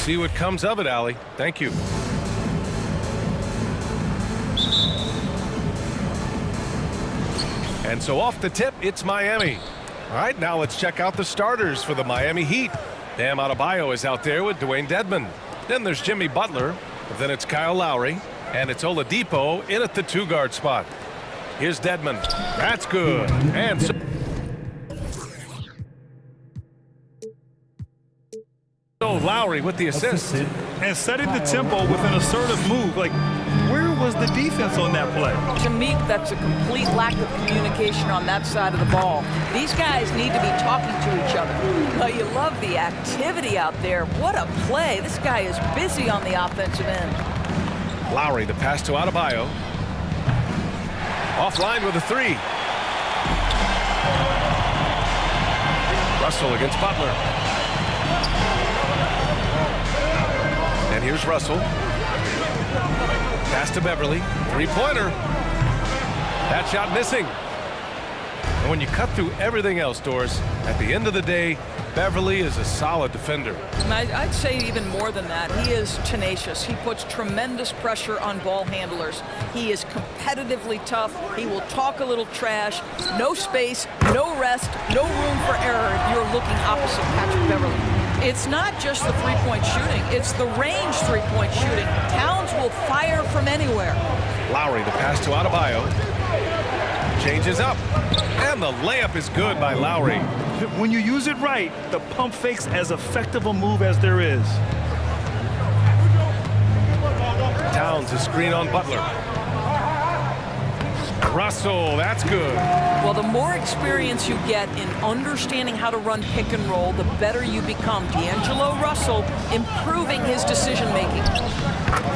see what comes of it, Allie. Thank you. And so off the tip, it's Miami. All right, now let's check out the starters for the Miami Heat. Bam Adebayo is out there with Dwayne Dedmon. Then there's Jimmy Butler. Then it's Kyle Lowry. And it's Oladipo in at the two-guard spot. Here's Dedmon. That's good. And so Lowry with the assist. And setting the tempo with an assertive move. Like, where was the defense on that play? To me, that's a complete lack of communication on that side of the ball. These guys need to be talking to each other. But you love the activity out there. What a play. This guy is busy on the offensive end. Lowry, the pass to Adebayo. Offline with a three. Russell against Butler. And here's Russell. Pass to Beverly. Three-pointer. That shot missing. And when you cut through everything else, Doris, at the end of the day, Beverly is a solid defender. I'd say even more than that. He is tenacious. He puts tremendous pressure on ball handlers. He is competitively tough. He will talk a little trash. No space, no rest, no room for error if you're looking opposite Patrick Beverly. It's not just the three-point shooting. It's the range three-point shooting. Towns will fire from anywhere. Lowry, the pass to Adebayo. Changes up. And the layup is good by Lowry. When you use it right, the pump fake's as effective a move as there is. Towns, a screen on Butler. Russell, that's good. Well, the more experience you get in understanding how to run pick and roll, the better you become. D'Angelo Russell improving his decision-making.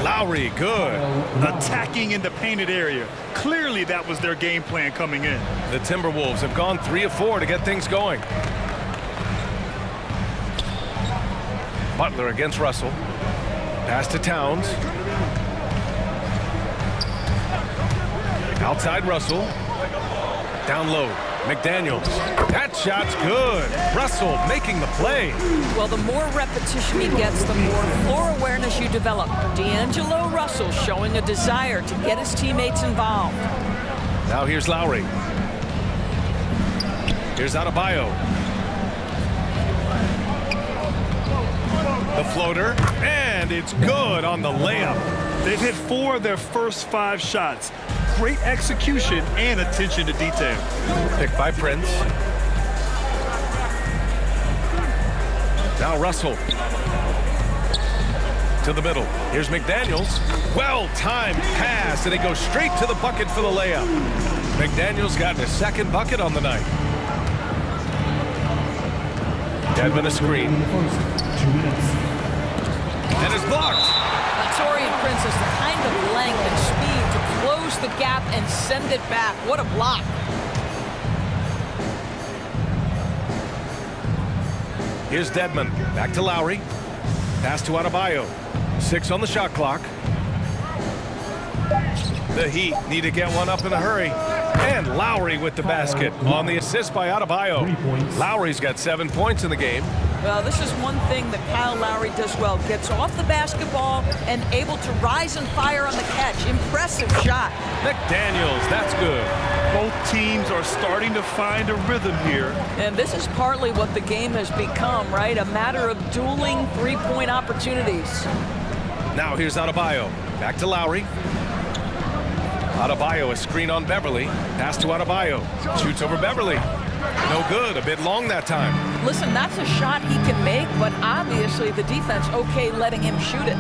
Lowry, good. Attacking in the painted area. Clearly that was their game plan coming in. The Timberwolves have gone 3 of 4 to get things going. Butler against Russell. Pass to Towns. Outside Russell. Down low. McDaniels. That shot's good. Russell making the play. Well, the more repetition he gets, the more floor awareness you develop. D'Angelo Russell showing a desire to get his teammates involved. Now here's Lowry. Here's Adebayo. The floater, and it's good on the layup. They've hit 4 of their first 5 shots. Great execution and attention to detail. Picked by Prince. Now Russell. To the middle. Here's McDaniels. Well-timed pass, and it goes straight to the bucket for the layup. McDaniels got his second bucket on the night. Dedmon a screen. And it's blocked. Torian Prince has the kind of length and speed to close the gap and send it back. What a block. Here's Dedmon. Back to Lowry. Pass to Adebayo. 6 on the shot clock. The Heat need to get one up in a hurry. And Lowry with the basket on the assist by Adebayo. Lowry's got 7 points in the game. Well, this is one thing that Kyle Lowry does well. Gets off the basketball and able to rise and fire on the catch. Impressive shot. McDaniels, that's good. Both teams are starting to find a rhythm here. And this is partly what the game has become, right? A matter of dueling three-point opportunities. Now here's Adebayo. Back to Lowry. Adebayo, a screen on Beverly. Pass to Adebayo. Shoots over Beverly. No good. A bit long that time. Listen, that's a shot he can make, but obviously the defense okay letting him shoot it.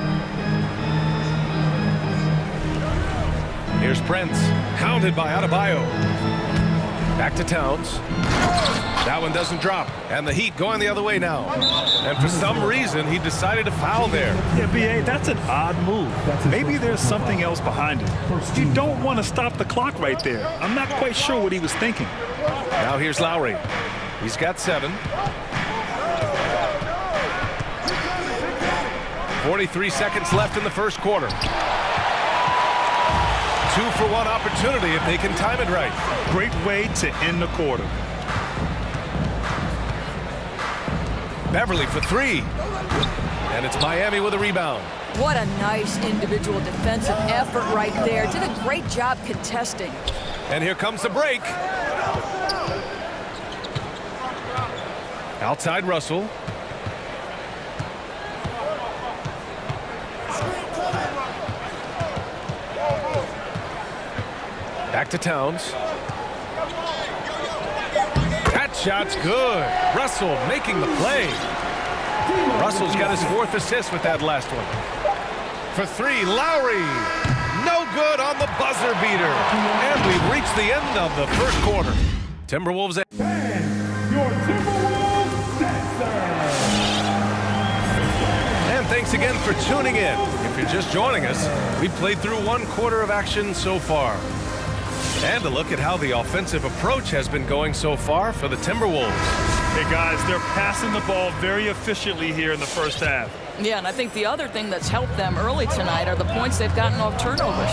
Here's Prince. Hounded by Adebayo. Back to Towns. That one doesn't drop. And the Heat going the other way now. And for some reason, he decided to foul there. Yeah, B.A., that's an odd move. Maybe there's something else behind it. You don't want to stop the clock right there. I'm not quite sure what he was thinking. Now here's Lowry. He's got 7. 43 seconds left in the first quarter. 2-for-1 opportunity if they can time it right. Great way to end the quarter. Beverly for 3. And it's Miami with a rebound. What a nice individual defensive effort right there. Did a great job contesting. And here comes the break. Outside Russell. Back to Towns. That shot's good. Russell making the play. Russell's got his 4th assist with that last one. For 3, Lowry. No good on the buzzer beater. And we've reached the end of the first quarter. Timberwolves. Your Timberwolves dancer. And thanks again for tuning in. If you're just joining us, we played through 1 quarter of action so far. And a look at how the offensive approach has been going so far for the Timberwolves. Hey, guys, they're passing the ball very efficiently here in the first half. Yeah, and I think the other thing that's helped them early tonight are the points they've gotten off turnovers.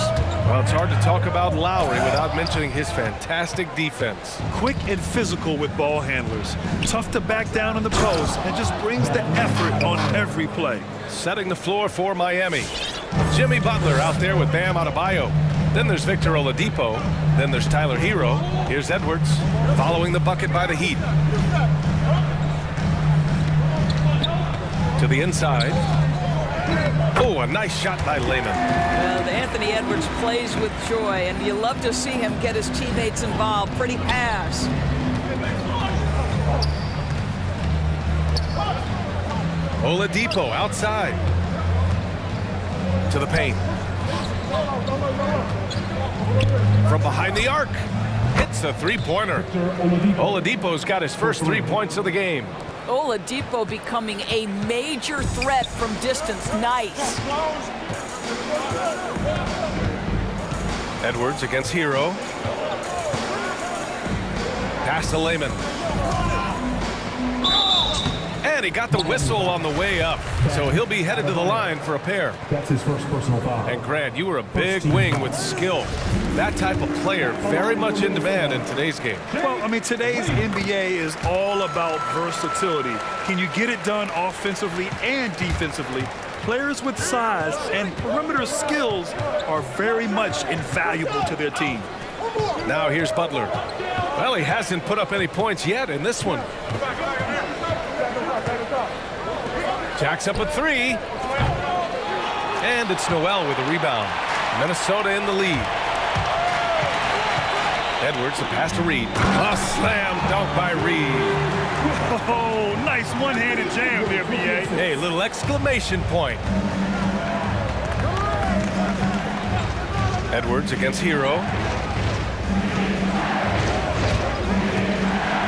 Well, it's hard to talk about Lowry without mentioning his fantastic defense. Quick and physical with ball handlers. Tough to back down in the post and just brings the effort on every play. Setting the floor for Miami. Jimmy Butler out there with Bam Adebayo. Then there's Victor Oladipo. Then there's Tyler Hero. Here's Edwards following the bucket by the Heat. To the inside. Oh, a nice shot by Lehman. Anthony Edwards plays with joy, and you love to see him get his teammates involved. Pretty pass. Oladipo outside. To the paint. From behind the arc. Hits a 3-pointer. Oladipo's got his first 3 points of the game. Oladipo becoming a major threat from distance. Nice. Edwards against Hero. Pass to Lehman. And he got the whistle on the way up. So he'll be headed to the line for a pair. That's his first personal foul. And Grant, you were a big wing with skill. That type of player very much in demand in today's game. Well, I mean, today's NBA is all about versatility. Can you get it done offensively and defensively? Players with size and perimeter skills are very much invaluable to their team. Now here's Butler. Well, he hasn't put up any points yet in this one. Jacks up a 3. And it's Noel with a rebound. Minnesota in the lead. Edwards, the pass to Reed. A slam dunk by Reed. Oh, nice one-handed jam there, B.A. Hey, little exclamation point. Edwards against Hero.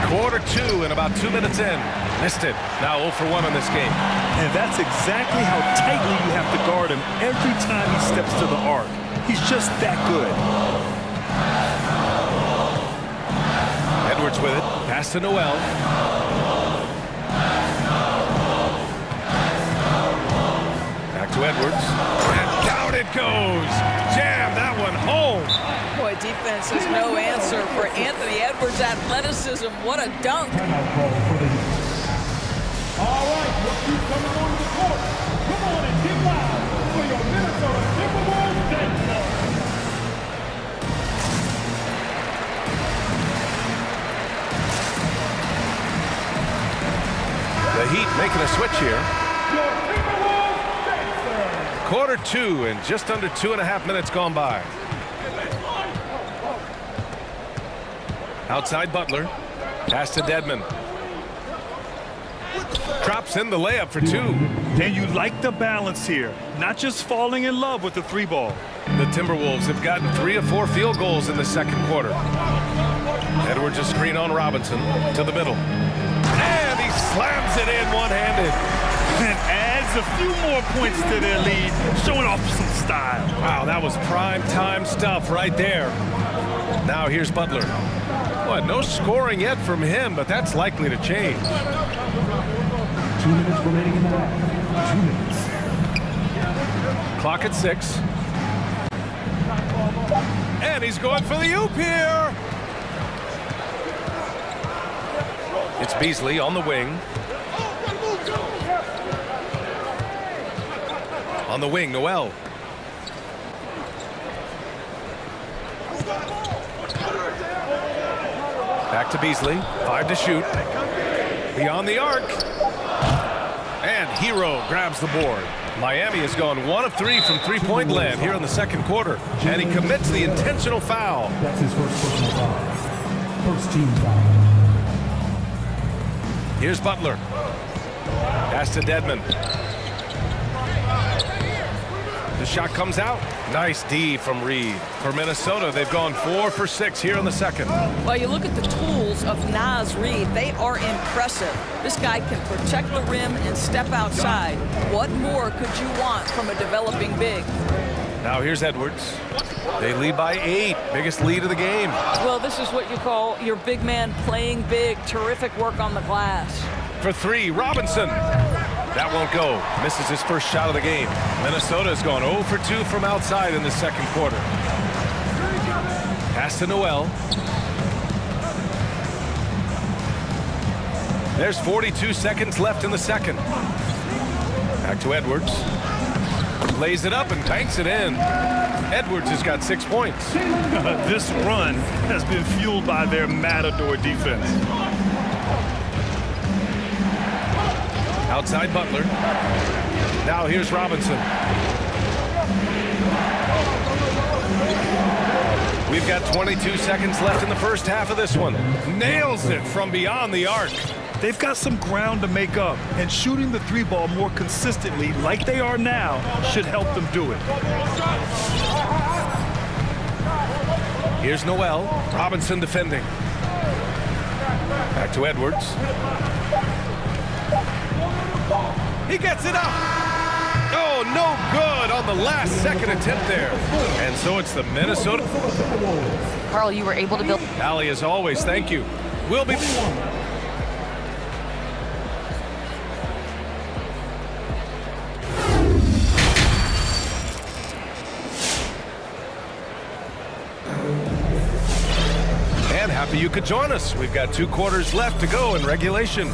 Quarter 2 and about 2 minutes in. Missed it. Now 0 for 1 in this game. And that's exactly how tightly you have to guard him every time he steps to the arc. He's just that good. Edwards with it. Pass to Noel. Back to Edwards. And down it goes. Jam that one home. Boy, defense is no answer for Anthony Edwards' athleticism. What a dunk. All right, let's keep coming on the court. Come on and get loud for your Minnesota Timberwolves dancer. The Heat making a switch here. Your Timberwolves dancer. Quarter 2 and just under 2.5 minutes gone by. Outside Butler. Pass to Dedmon. Drops in the layup for 2. And you like the balance here, not just falling in love with the 3-ball. The Timberwolves have gotten 3 of 4 field goals in the second quarter. Edwards a screen on Robinson to the middle. And he slams it in one-handed. And adds a few more points to their lead, showing off some style. Wow, that was prime time stuff right there. Now here's Butler. What, no scoring yet from him, but that's likely to change. 2 minutes remaining in the half. 2 minutes. Clock at 6. And he's going for the oop here. It's Beasley on the wing. On the wing, Noel. Back to Beasley. 5 to shoot. Beyond the arc. And Hero grabs the board. Miami has gone 1 of 3 from three-point land here in the second quarter. And he commits the intentional foul. That's his first personal foul. First team foul. Here's Butler. Pass to Dedmon. The shot comes out. Nice D from Reed. For Minnesota, they've gone 4 for 6 here in the second. Well, you look at the tools of Naz Reed. They are impressive. This guy can protect the rim and step outside. What more could you want from a developing big? Now here's Edwards. They lead by 8. Biggest lead of the game. Well, this is what you call your big man playing big. Terrific work on the glass. For 3, Robinson. That won't go. Misses his first shot of the game. Minnesota has gone 0 for 2 from outside in the second quarter. Pass to Noel. There's 42 seconds left in the second. Back to Edwards. Lays it up and banks it in. Edwards has got 6 points. This run has been fueled by their matador defense. Outside Butler. Now here's Robinson. We've got 22 seconds left in the first half of this one. Nails it from beyond the arc. They've got some ground to make up, and shooting the 3-ball more consistently, like they are now, should help them do it. Here's Noel. Robinson defending. Back to Edwards. He gets it up. Oh, no good on the last second attempt there. And so it's the Minnesota. Carl, you were able to build. Allie, as always, thank you. We'll be. And happy you could join us. We've got 2 quarters left to go in regulation.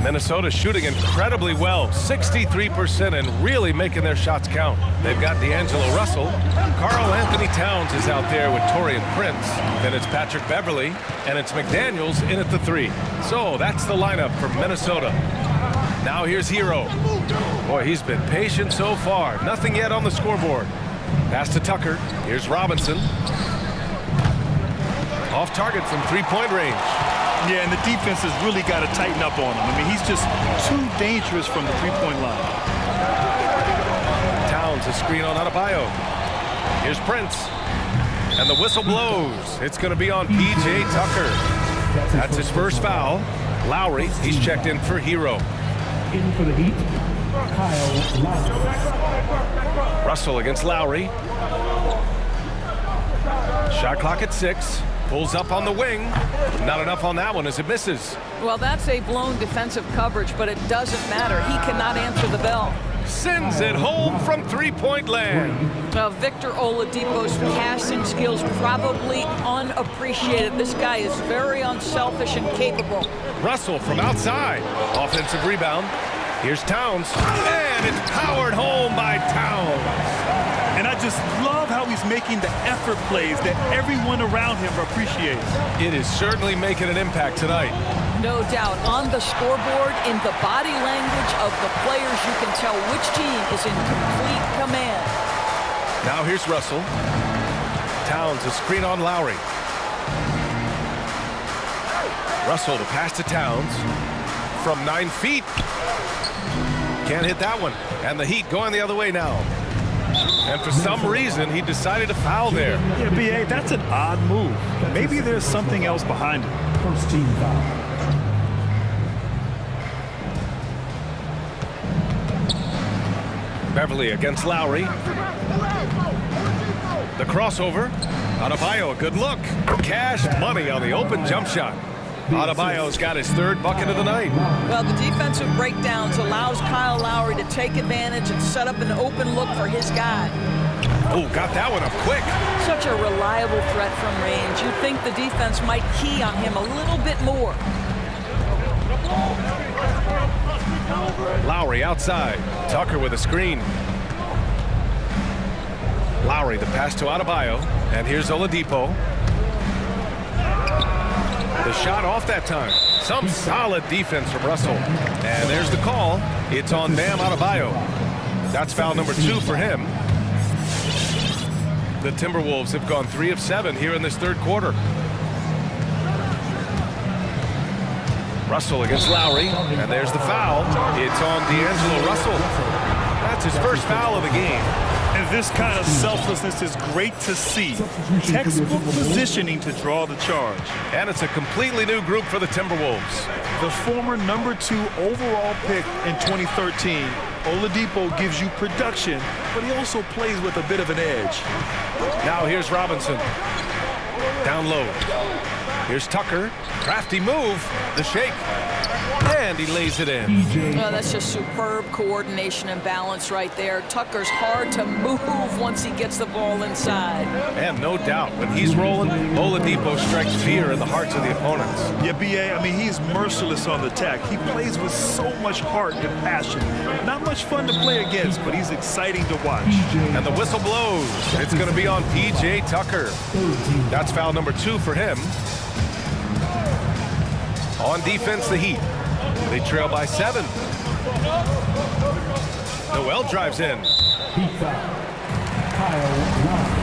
Minnesota shooting incredibly well, 63%, and really making their shots count. They've got D'Angelo Russell. Karl Anthony Towns is out there with Taurean Prince. Then it's Patrick Beverly, and it's McDaniels in at the 3. So that's the lineup for Minnesota. Now here's Hero. Boy, he's been patient so far. Nothing yet on the scoreboard. Pass to Tucker. Here's Robinson. Off target from 3-point range. Yeah, and the defense has really got to tighten up on him. I mean, he's just too dangerous from the 3-point line. Towns, a screen on Adebayo. Here's Prince. And the whistle blows. It's going to be on P.J. Tucker. That's his first foul. Lowry, he's checked in for Hero. In for the Heat, Kyle Lowry. Russell against Lowry. Shot clock at 6. Pulls up on the wing. Not enough on that one as it misses. Well, that's a blown defensive coverage, but it doesn't matter. He cannot answer the bell. Sends it home from 3-point land. Victor Oladipo's passing skills probably unappreciated. This guy is very unselfish and capable. Russell from outside. Offensive rebound. Here's Towns. And it's powered home by Towns. And I just love how he's making the effort plays that everyone around him appreciates. It is certainly making an impact tonight. No doubt. On the scoreboard, in the body language of the players, you can tell which team is in complete command. Now here's Russell. Towns, a screen on Lowry. Russell to pass to Towns. From 9 feet. Can't hit that one. And the Heat going the other way now. And for some reason, he decided to foul there. Yeah, B.A., that's an odd move. Maybe there's something else behind it. First team foul. Beverly against Lowry. The crossover. Adebayo, a good look. Cash money on the open jump shot. Adebayo's got his 3rd bucket of the night. Well, the defensive breakdowns allows Kyle Lowry to take advantage and set up an open look for his guy. Oh, got that one up quick. Such a reliable threat from range. You'd think the defense might key on him a little bit more. Lowry outside. Tucker with a screen. Lowry, the pass to Adebayo. And here's Oladipo. The shot off that time. Some solid defense from Russell. And there's the call. It's on Bam Adebayo. That's foul number 2 for him. The Timberwolves have gone 3 of 7 here in this third quarter. Russell against Lowry, and there's the foul. It's on D'Angelo Russell. That's his first foul of the game. And this kind of selflessness is great to see. Textbook positioning to draw the charge. And it's a completely new group for the Timberwolves. The former number 2 overall pick in 2013, Oladipo gives you production, but he also plays with a bit of an edge. Now here's Robinson. Down low. Here's Tucker. Crafty move. The shake. And he lays it in. Oh, that's just superb coordination and balance right there. Tucker's hard to move once he gets the ball inside. And no doubt, when he's rolling, Oladipo strikes fear in the hearts of the opponents. Yeah, B.A., I mean, he's merciless on the attack. He plays with so much heart and passion. Not much fun to play against, but he's exciting to watch. And the whistle blows. It's going to be on P.J. Tucker. That's foul number 2 for him. On defense, the Heat. They trail by 7. Noel drives in. Heat foul. Kyle Lowry.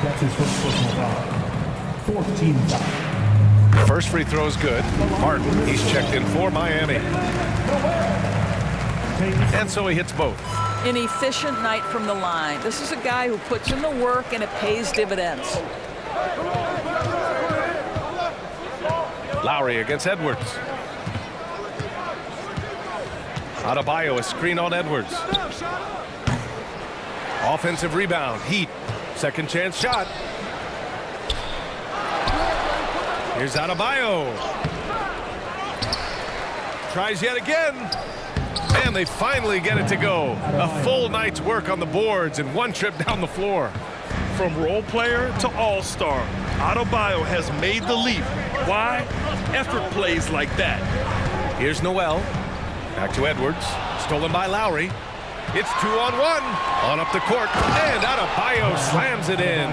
That's his first personal foul. 14 foul. First free throw is good. Martin, he's checked in for Miami. And so he hits both. An efficient night from the line. This is a guy who puts in the work and it pays dividends. Lowry against Edwards. Adebayo, a screen on Edwards. Offensive rebound. Heat. Second chance shot. Here's Adebayo. Tries yet again. And they finally get it to go. A full night's work on the boards and one trip down the floor. From role player to all-star, Adebayo has made the leap. Why? Effort plays like that. Here's Noel. Back to Edwards. Stolen by Lowry. It's 2-on-1. On up the court. And Adebayo slams it in.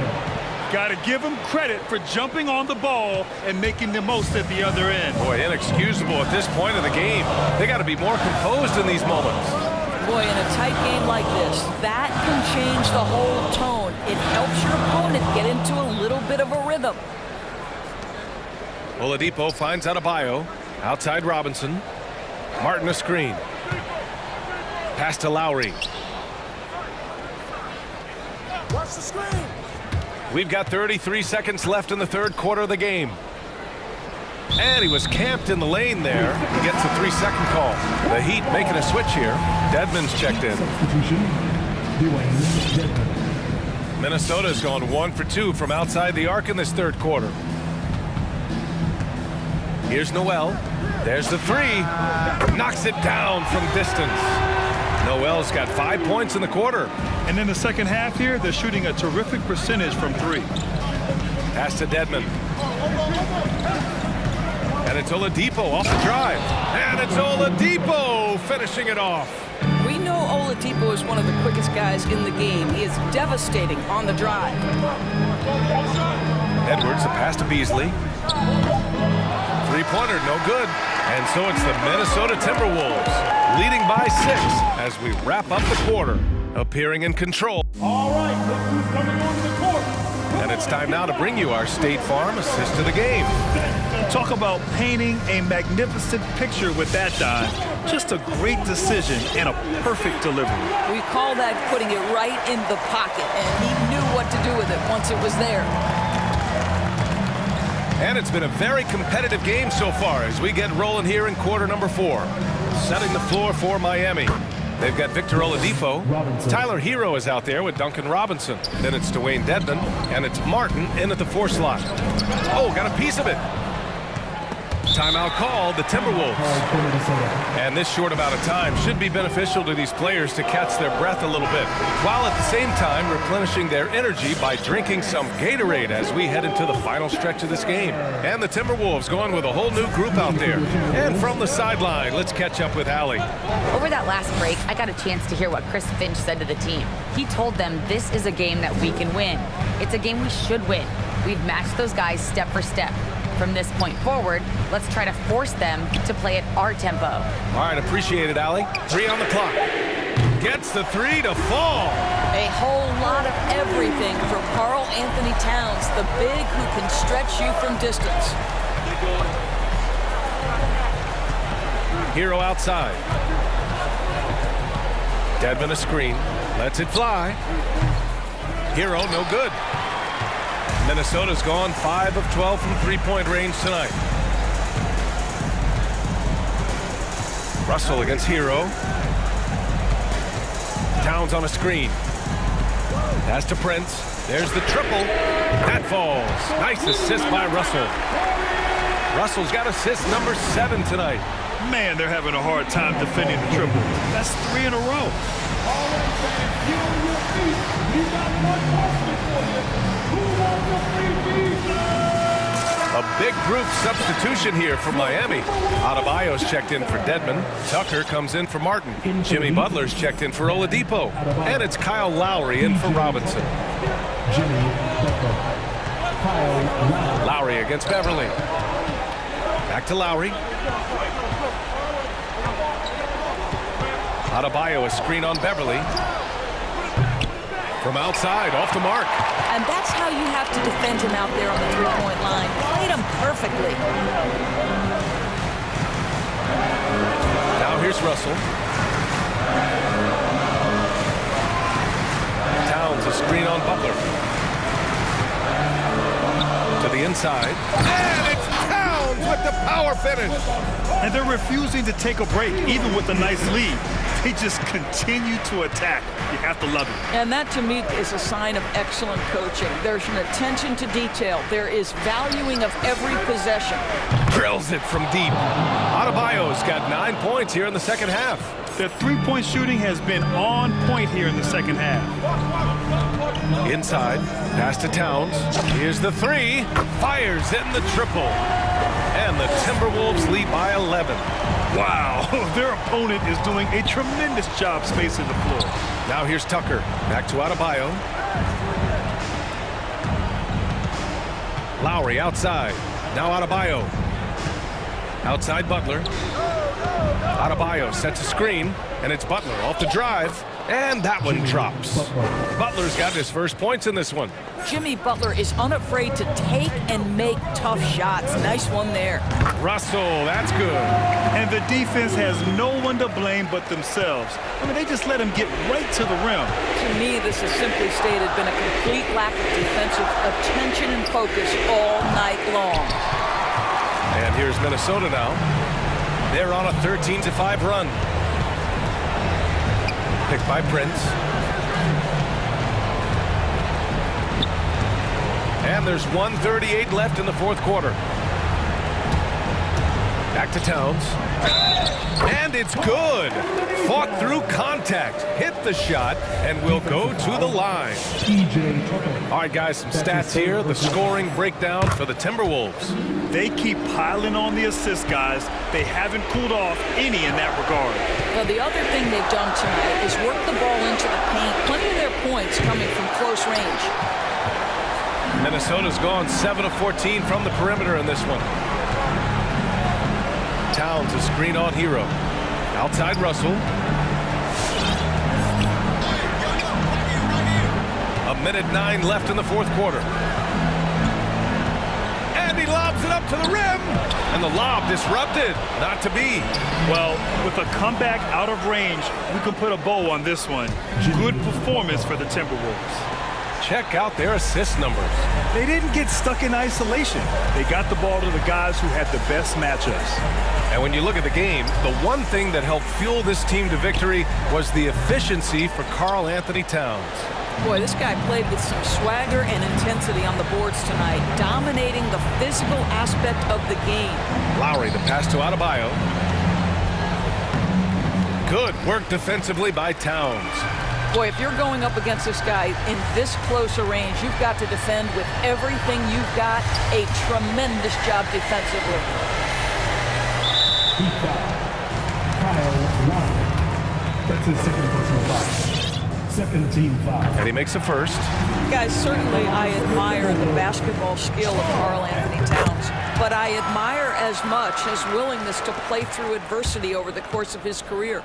Got to give him credit for jumping on the ball and making the most at the other end. Boy, inexcusable at this point of the game. They got to be more composed in these moments. Boy, in a tight game like this, that can change the whole tone. It helps your opponent get into a little bit of a rhythm. Oladipo finds Adebayo. Outside Robinson. Martin a screen. Pass to Lowry. Watch the screen. We've got 33 seconds left in the third quarter of the game. And he was camped in the lane there. He gets a 3-second call. The Heat making a switch here. Dedmon's checked in. Substitution. Dedmon. Minnesota's gone 1 for 2 from outside the arc in this third quarter. Here's Noel. There's the 3. Knocks it down from distance. Noel's got 5 points in the quarter. And in the second half here, they're shooting a terrific percentage from 3. Pass to Dedmon. And it's Oladipo off the drive. And it's Oladipo finishing it off. We know Oladipo is one of the quickest guys in the game. He is devastating on the drive. Edwards, a pass to Beasley. Three-pointer, no good. And so it's the Minnesota Timberwolves leading by 6 as we wrap up the quarter, appearing in control. All right, look who's coming on the court. And it's time now to bring you our State Farm assist to the game. Talk about painting a magnificent picture with that dive. Just a great decision and a perfect delivery. We call that putting it right in the pocket, and he knew what to do with it once it was there. And it's been a very competitive game so far as we get rolling here in quarter number 4. Setting the floor for Miami. They've got Victor Oladipo. Robinson. Tyler Hero is out there with Duncan Robinson. Then it's Dwayne Dedmon. And it's Martin in at the 4 slot. Oh, got a piece of it. Timeout called, the Timberwolves. And this short amount of time should be beneficial to these players to catch their breath a little bit, while at the same time replenishing their energy by drinking some Gatorade as we head into the final stretch of this game. And the Timberwolves going with a whole new group out there. And from the sideline, let's catch up with Allie. Over that last break, I got a chance to hear what Chris Finch said to the team. He told them this is a game that we can win. It's a game we should win. We've matched those guys step for step. From this point forward, let's try to force them to play at our tempo. All right, appreciate it, Allie. 3 on the clock. Gets the 3 to fall. A whole lot of everything from Karl Anthony Towns, the big who can stretch you from distance. Hero outside. Dedmon a screen. Lets it fly. Hero no good. Minnesota's gone 5 of 12 from three-point range tonight. Russell against Hero. Towns on a screen. Pass to Prince. There's the triple. That falls. Nice assist by Russell. Russell's got assist number 7 tonight. Man, they're having a hard time defending the triple. That's 3 in a row. All right, fans, get on your feet. We got one question for you. Who wants the free defense? A big group substitution here for Miami. Adebayo's checked in for Dedmon. Tucker comes in for Martin. Jimmy Butler's checked in for Oladipo. And it's Kyle Lowry in for Robinson. Lowry against Beverly. Back to Lowry. Adebayo a screen on Beverly. From outside, off the mark. And that's how you have to defend him out there on the three-point line. Played him perfectly. Now here's Russell. Towns a screen on Butler. To the inside. And it's Towns with the power finish. And they're refusing to take a break, even with a nice lead. They just continue to attack. You have to love it. And that, to me, is a sign of excellent coaching. There's an attention to detail. There is valuing of every possession. Drills it from deep. Adebayo's got 9 points here in the second half. Their three-point shooting has been on point here in the second half. Inside, pass to Towns. Here's the 3. Fires in the triple. And the Timberwolves lead by 11. Wow, their opponent is doing a tremendous job spacing the floor. Now here's Tucker. Back to Adebayo. Lowry outside. Now Adebayo. Outside Butler. Adebayo sets a screen, and it's Butler off the drive, and that one drops. Butler's got his first points in this one. Jimmy Butler is unafraid to take and make tough shots. Nice one there. Russell, that's good. And the defense has no one to blame but themselves. I mean, they just let him get right to the rim. To me, this has simply stated been a complete lack of defensive attention and focus all night long. And here's Minnesota now. They're on a 13-5 run. Picked by Prince. And there's 1:38 left in the fourth quarter. Back to Towns. And it's good. Fought through contact. Hit the shot and will go to the line. All right, guys, some stats here. The scoring breakdown for the Timberwolves. They keep piling on the assists, guys. They haven't cooled off any in that regard. Well, the other thing they've done tonight is work the ball into the paint. Plenty of their points coming from close range. Minnesota's gone 7 of 14 from the perimeter in this one. Towns a screen on Hero. Outside Russell. A minute 9 left in the fourth quarter. And he lobs it up to the rim. And the lob disrupted. Not to be. Well, with a comeback out of range, we can put a bow on this one. Good performance for the Timberwolves. Check out their assist numbers. They didn't get stuck in isolation. They got the ball to the guys who had the best matchups. And when you look at the game, the one thing that helped fuel this team to victory was the efficiency for Karl Anthony Towns. Boy, this guy played with some swagger and intensity on the boards tonight, dominating the physical aspect of the game. Lowry, the pass to Adebayo. Good work defensively by Towns. Boy, if you're going up against this guy in this close a range, you've got to defend with everything you've got. A tremendous job defensively. He fouled Kyle Lowry. That's his second personal foul. Second team foul. And he makes a first. Guys, certainly I admire the basketball skill of Karl Anthony Towns, but I admire as much his willingness to play through adversity over the course of his career.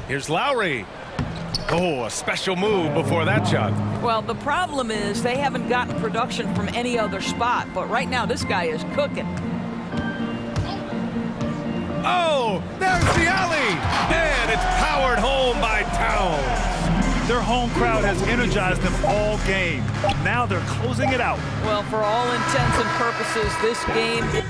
Here's Lowry. Oh, a special move before that shot. Well, the problem is they haven't gotten production from any other spot, but right now this guy is cooking. Oh, there's the alley! And it's powered home by Towns. Their home crowd has energized them all game. Now they're closing it out. Well, for all intents and purposes, this game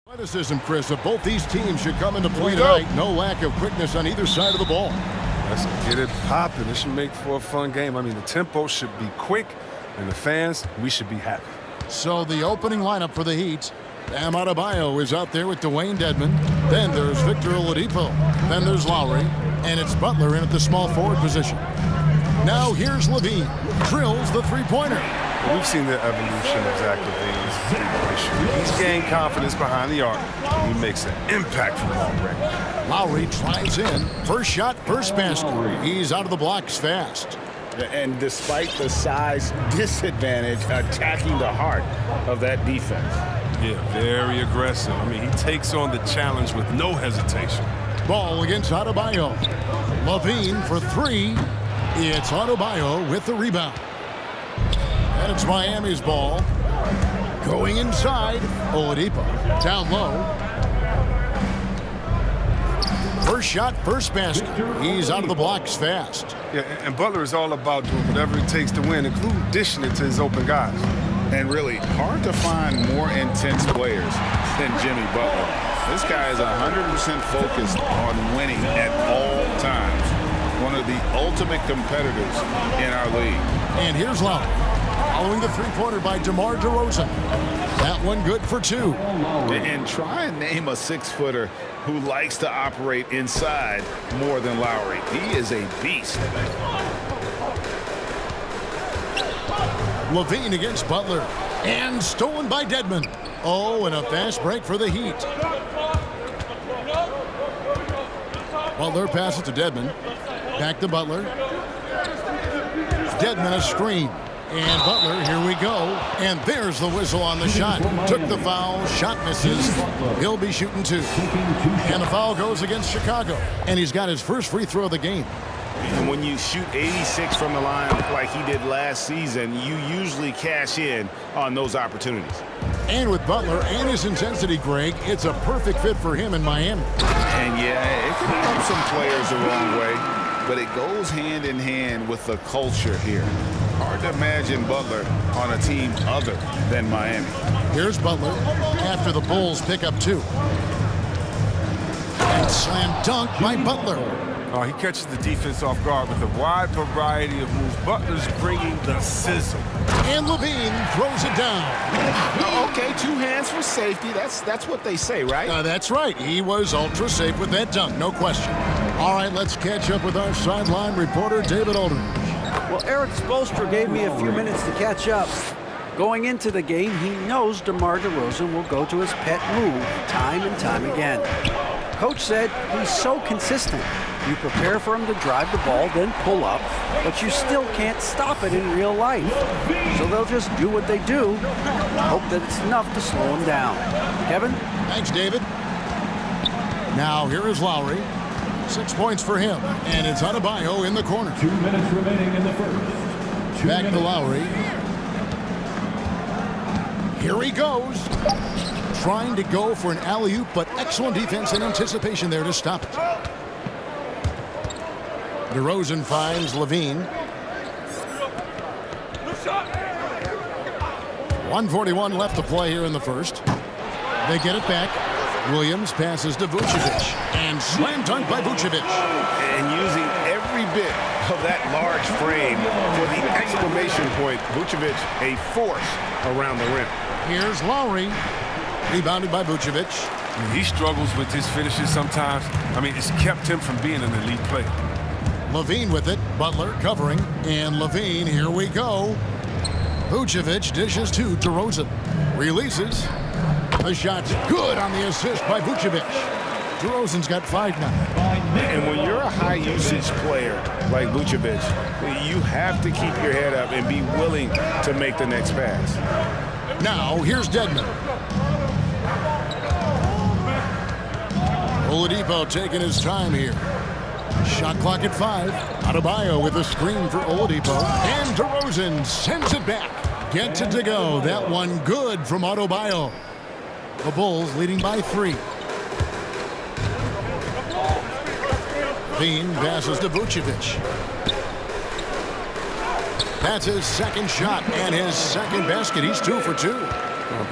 Athleticism, Chris, of both these teams should come into play tonight. No lack of quickness on either side of the ball. Let's get it popping. This should make for a fun game. I mean, the tempo should be quick, and the fans, we should be happy. So the opening lineup for the Heat. Bam Adebayo is out there with Dwayne Dedmon. Then there's Victor Oladipo. Then there's Lowry. And it's Butler in at the small forward position. Now here's Levine. Drills the three-pointer. We've seen the evolution of Zach Levine's three-point. He's gained confidence behind the arc. He makes an impact from long range. Lowry drives in. First shot, first basket. He's out of the blocks fast. And despite the size disadvantage, attacking the heart of that defense. Yeah, very aggressive. I mean, he takes on the challenge with no hesitation. Ball against Adebayo. Levine for three. It's Adebayo with the rebound. And it's Miami's ball. Going inside. Oladipo down low. First shot, first basket. He's out of the blocks fast. Yeah, and Butler is all about doing whatever it takes to win, including dishing it to his open guys. And really hard to find more intense players than Jimmy Butler. This guy is 100% focused on winning at all times. One of the ultimate competitors in our league. And here's Lowry. Following the three-pointer by DeMar DeRozan. That one good for two. And try and name a 6-footer who likes to operate inside more than Lowry. He is a beast. Levine against Butler. And stolen by Dedmon. Oh, and a fast break for the Heat. Butler passes to Dedmon. Back to Butler. Dedmon a screen. And Butler, here we go. And there's the whistle on the shot. Took the foul, shot misses. He'll be shooting two. And the foul goes against Chicago. And he's got his first free throw of the game. And when you shoot 86 from the line like he did last season, you usually cash in on those opportunities. And with Butler and his intensity, Greg, it's a perfect fit for him in Miami. And yeah, it can rub some players the wrong way, but it goes hand in hand with the culture here. Hard to imagine Butler on a team other than Miami. Here's Butler after the Bulls pick up two. And slam dunk by Butler. He catches the defense off guard with a wide variety of moves. Butler's bringing the sizzle. And Levine throws it down. Okay, two hands for safety. That's what they say, right? That's right. He was ultra safe with that dunk, no question. All right, let's catch up with our sideline reporter, David Aldridge. Well, Eric Spoelstra gave me a few minutes to catch up. Going into the game, he knows DeMar DeRozan will go to his pet move time and time again. Coach said he's so consistent. You prepare for him to drive the ball, then pull up, but you still can't stop it in real life. So they'll just do what they do, hope that it's enough to slow him down. Kevin? Thanks, David. Now here is Lowry. 6 points for him, and it's Adebayo in the corner. 2 minutes remaining in the first. Back to Lowry. Here he goes. Trying to go for an alley-oop, but excellent defense and anticipation there to stop it. DeRozan finds Levine. 1:41 left to play here in the first. They get it back. Williams passes to Vucevic. And slam dunk by Vucevic. And using every bit of that large frame for the exclamation point. Vucevic, a force around the rim. Here's Lowry. Rebounded by Vucevic. He struggles with his finishes sometimes. I mean, it's kept him from being an elite player. Levine with it. Butler covering. And Levine, here we go. Vucevic dishes to DeRozan. Releases. The shot's good on the assist by Vucevic. DeRozan's got 5 now. And when you're a high-usage player like Vucevic, you have to keep your head up and be willing to make the next pass. Now, here's Dedmon. Oladipo taking his time here. Shot clock at 5. Adebayo with a screen for Oladipo. And DeRozan sends it back. Gets it to go. That one good from Adebayo. The Bulls leading by 3. Levine passes to Vucevic. That's his second shot and his second basket. He's 2 for 2.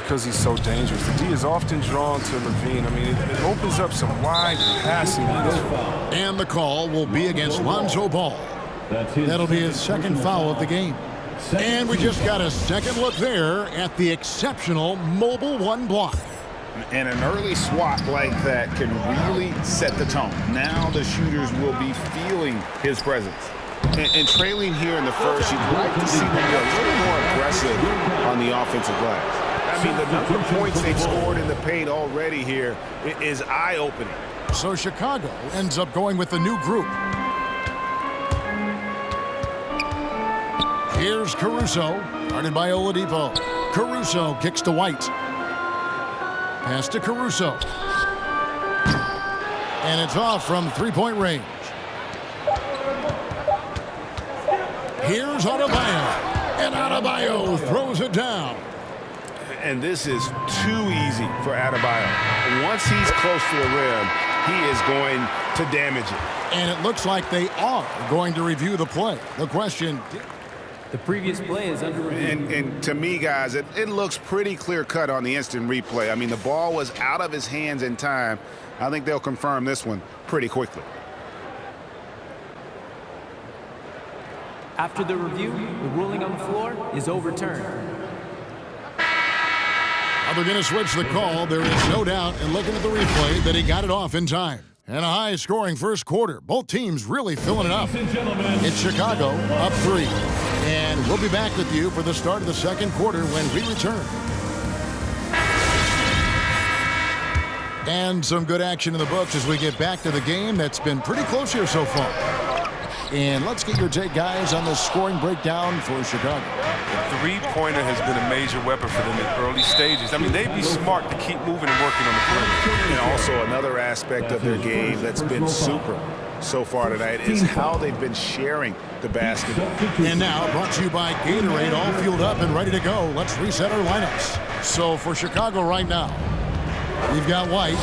Because he's so dangerous. The D is often drawn to Levine. I mean, it opens up some wide passing lanes. And the call will be against Lonzo Ball. That'll be his second foul of the game. And we just got a second look there at the exceptional mobile one block. And an early swat like that can really set the tone. Now the shooters will be feeling his presence. And trailing here in the first, you'd like to see them go a little more aggressive on the offensive glass. I mean, the number of points they've scored in the paint already here is eye-opening. So Chicago ends up going with a new group. Here's Caruso, guarded by Oladipo. Caruso kicks to White. Pass to Caruso. And it's off from three-point range. Here's Adebayo. And Adebayo throws it down. And this is too easy for Adebayo. Once he's close to the rim, he is going to damage it. And it looks like they are going to review the play. The question... The previous play is under review. And to me, guys, it looks pretty clear-cut on the instant replay. I mean, the ball was out of his hands in time. I think they'll confirm this one pretty quickly. After the review, the ruling on the floor is overturned. Now they're going to switch the call. There is no doubt in looking at the replay that he got it off in time. And a high-scoring first quarter. Both teams really filling it up. It's Chicago up 3. And we'll be back with you for the start of the second quarter when we return. And some good action in the books as we get back to the game that's been pretty close here so far. And let's get your take, guys, on the scoring breakdown for Chicago. The three-pointer has been a major weapon for them in early stages. I mean, they'd be smart to keep moving and working on the perimeter. And also another aspect of their game that's been super so far tonight is how they've been sharing the basketball. And now, brought to you by Gatorade, all fueled up and ready to go. Let's reset our lineups. So for Chicago right now, we've got White.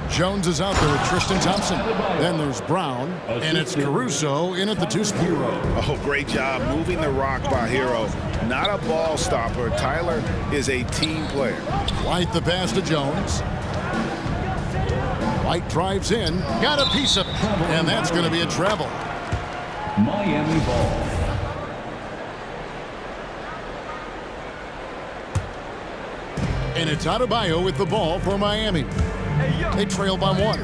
Jones is out there with Tristan Thompson. Then there's Brown, and it's Caruso in at the two-spot. Oh, great job moving the rock by Hero. Not a ball stopper. Tyler is a team player. White the pass to Jones. White drives in, got a piece of it, and that's going to be a travel. Miami ball. And it's Adebayo with the ball for Miami. They trail by 1.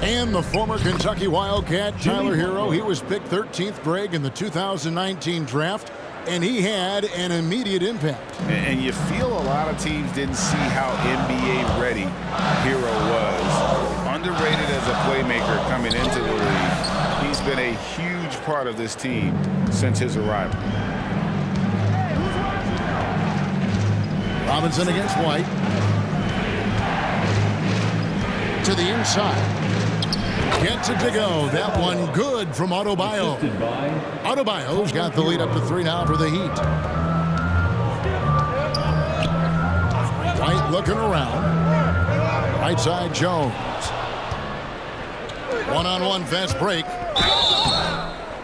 And the former Kentucky Wildcat, Tyler Hero, he was picked 13th Greg in the 2019 draft, and he had an immediate impact. And you feel a lot of teams didn't see how NBA ready Hero was. Underrated as a playmaker coming into the league. He's been a huge part of this team since his arrival. Robinson against White. To the inside. Gets it to go. That one good from Adebayo. Adebayo's got the lead up to 3 now for the Heat. White looking around. Right side Jones. One-on-one fast break.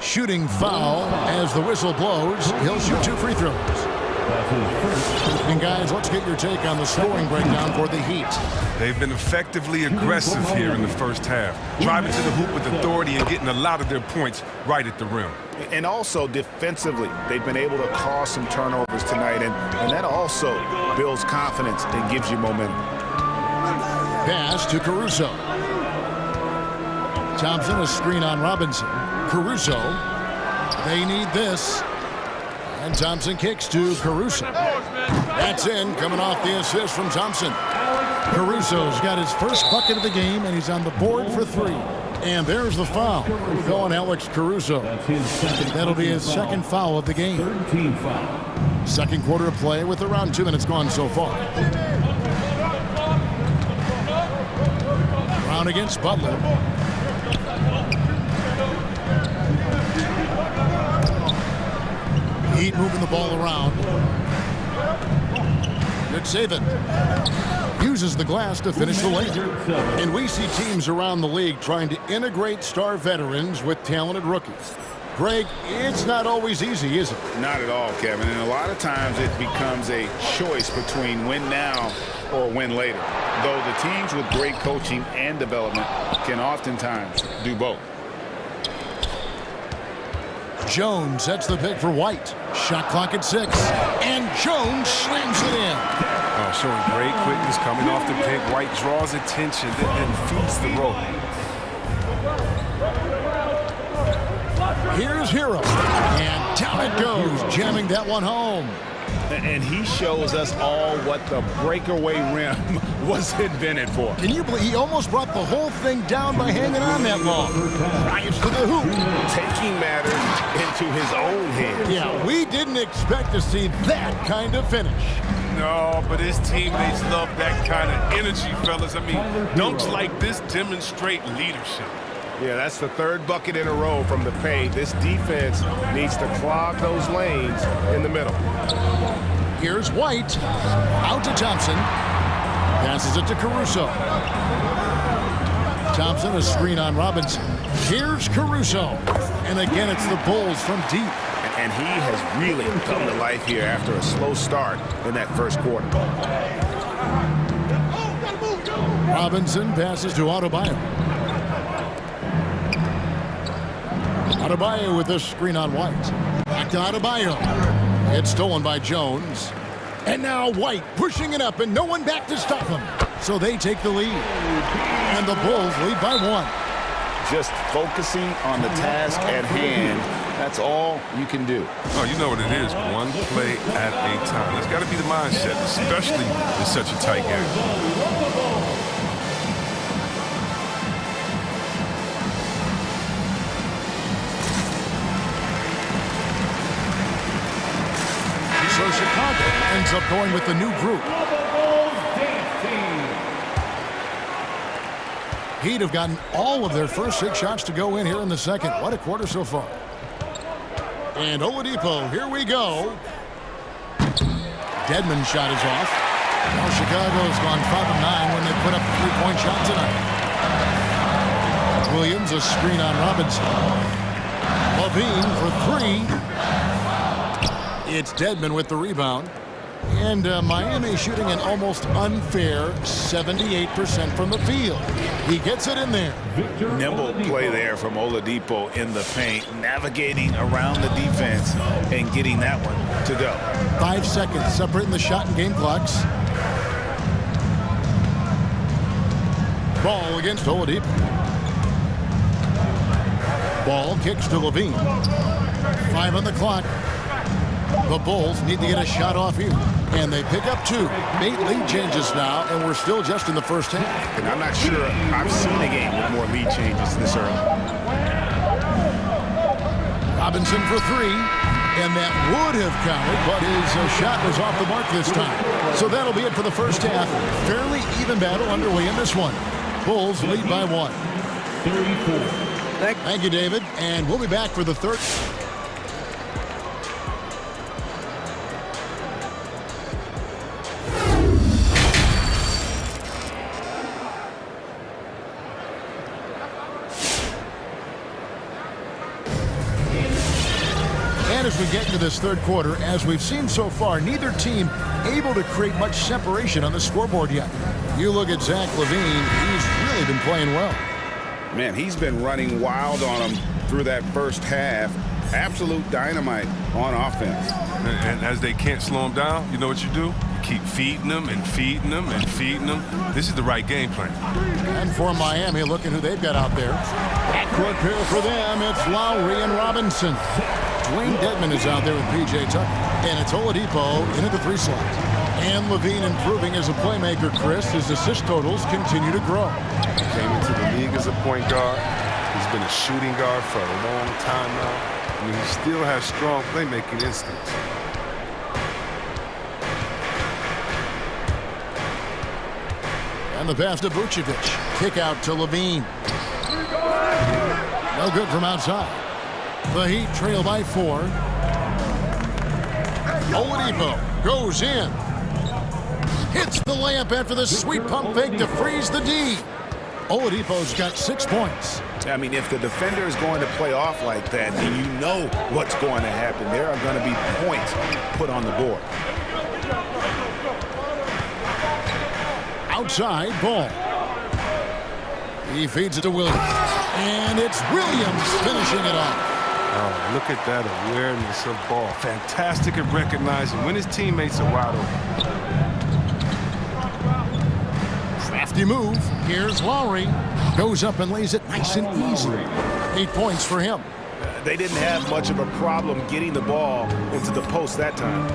Shooting foul as the whistle blows. He'll shoot 2 free throws. And guys, let's get your take on the scoring breakdown for the Heat. They've been effectively aggressive here in the first half, driving to the hoop with authority and getting a lot of their points right at the rim. And also defensively, they've been able to cause some turnovers tonight, and that also builds confidence and gives you momentum. Pass to Caruso. Thompson, a screen on Robinson. Caruso, they need this. And Thompson kicks to Caruso. That's in, coming off the assist from Thompson. Caruso's got his first bucket of the game, and he's on the board for 3. And there's the foul. Going Alex Caruso. That'll be his second foul of the game. Second quarter of play with around 2 minutes gone so far. Brown against Butler. Heat moving the ball around. Good save it. Uses the glass to finish the lane. And we see teams around the league trying to integrate star veterans with talented rookies. Greg, it's not always easy, is it? Not at all, Kevin. And a lot of times it becomes a choice between win now or win later. Though the teams with great coaching and development can oftentimes do both. Jones sets the pick for White. Shot clock at 6. And Jones slams it in. Oh, showing great quickness coming off the pick. White draws attention, then feeds the rope. Here's Hero. And down it goes, jamming that one home. And he shows us all what the breakaway rim was invented for. Can you believe he almost brought the whole thing down by hanging on that long? Drives to the hoop. Taking matters into his own hands. Yeah, we didn't expect to see that kind of finish. No, but his teammates love that kind of energy, fellas. I mean, dunks like this demonstrate leadership. Yeah, that's the third bucket in a row from the paint. This defense needs to clog those lanes in the middle. Here's White. Out to Thompson. Passes it to Caruso. Thompson, a screen on Robinson. Here's Caruso. And again, it's the Bulls from deep. And he has really come to life here after a slow start in that first quarter. Robinson passes to Adebayo. Adebayo with this screen on White. Back to Adebayo. It's stolen by Jones. And now White pushing it up and no one back to stop him. So they take the lead. And the Bulls lead by 1. Just focusing on the task at hand. That's all you can do. Oh, you know what it is. One play at a time. That's got to be the mindset, especially in such a tight game. So Chicago ends up going with the new group. Heat have gotten all of their first 6 shots to go in here in the second. What a quarter so far. And Oladipo, here we go. Dedmon's shot is off. Now Chicago's gone 5 of 9 when they put up a 3-point shot tonight. Williams, a screen on Robinson. Levine for 3. It's Dedmon with the rebound. And Miami shooting an almost unfair 78% from the field. He gets it in there. Nimble play there from Oladipo in the paint, navigating around the defense and getting that one to go. 5 seconds separating the shot and game clocks. Ball against Oladipo. Ball kicks to Levine. 5 on the clock. The Bulls need to get a shot off here. And they pick up 2. 8 lead changes now, and we're still just in the first half. And I'm not sure I've seen a game with more lead changes this early. Robinson for 3. And that would have counted, but his shot was off the mark this time. So that'll be it for the first half. Fairly even battle underway in this one. Bulls lead by 1. Thank you, David. And we'll be back for the third. As we get into this third quarter, as we've seen so far, neither team able to create much separation on the scoreboard yet. You look at Zach LaVine, he's really been playing well. Man, he's been running wild on him through that first half. Absolute dynamite on offense. And as they can't slow him down, you know what you do? You keep feeding them and feeding them and feeding them. This is the right game plan. And for Miami, look at who they've got out there. Backcourt pair for them, it's Lowry and Robinson. Dwayne Dedmon is out there with P.J. Tucker. And it's Oladipo in at the 3 slot. And Levine improving as a playmaker, Chris. His assist totals continue to grow. He came into the league as a point guard. He's been a shooting guard for a long time now. I mean, he still has strong playmaking instincts. And the pass to Vucevic. Kick out to Levine. No good from outside. The Heat trail by 4. Oladipo goes in. Hits the layup after the sweet pump fake to freeze the D. Oladipo's got 6 points. I mean, if the defender is going to play off like that, then you know what's going to happen. There are going to be points put on the board. Outside ball. He feeds it to Williams. And it's Williams finishing it off. Oh, look at that awareness of ball. Fantastic at recognizing when his teammates are wide open. Crafty move. Here's Lowry. Goes up and lays it nice and easy. 8 points for him. They didn't have much of a problem getting the ball into the post that time.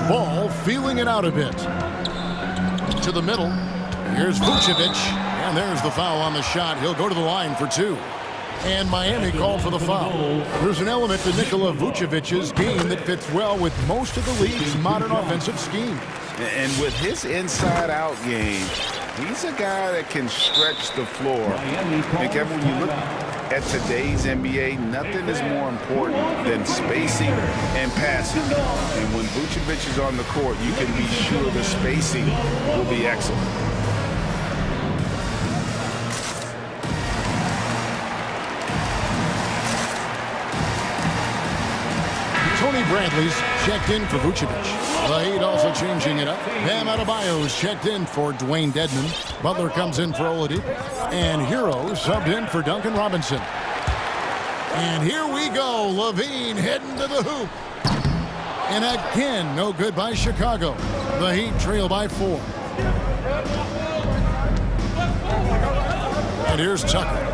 Ball feeling it out a bit. To the middle. Here's Vucevic. And there's the foul on the shot. He'll go to the line for 2. And Miami called for the foul. There's an element to Nikola Vucevic's game that fits well with most of the league's modern offensive scheme. And with his inside-out game, he's a guy that can stretch the floor. And Kevin, when you look at today's NBA, nothing is more important than spacing and passing. And when Vucevic is on the court, you can be sure the spacing will be excellent. Tony Bradley's checked in for Vucevic. The Heat also changing it up. Bam Adebayo's checked in for Dwayne Dedmon. Butler comes in for Oladipo. And Hero subbed in for Duncan Robinson. And here we go. Levine heading to the hoop. And again, no good by Chicago. The Heat trail by 4. And here's Tucker.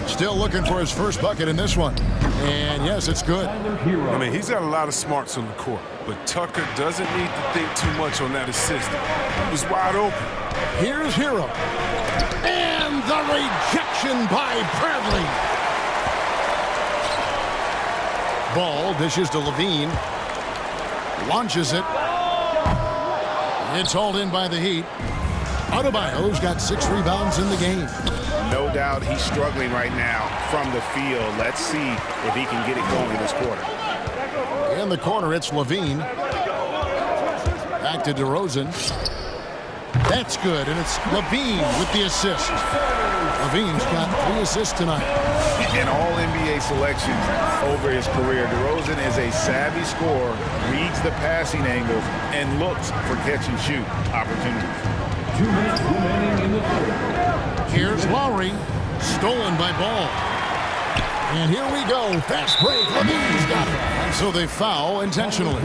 Still looking for his first bucket in this one. And yes, it's good. I mean, he's got a lot of smarts on the court, but Tucker doesn't need to think too much on that assist. He was wide open. Here's Hero. And the rejection by Bradley. Ball dishes to Levine. Launches it. It's hauled in by the Heat. Adebayo's got 6 rebounds in the game. No doubt he's struggling right now from the field. Let's see if he can get it going in this quarter. In the corner, it's Levine. Back to DeRozan. That's good, and it's Levine with the assist. Levine's got 3 assists tonight. In all NBA selections over his career, DeRozan is a savvy scorer, reads the passing angles, and looks for catch-and-shoot opportunities. 2 minutes remaining in the third. Here's Lowry, stolen by Ball. And here we go, fast break, Levine's got it. And so they foul intentionally.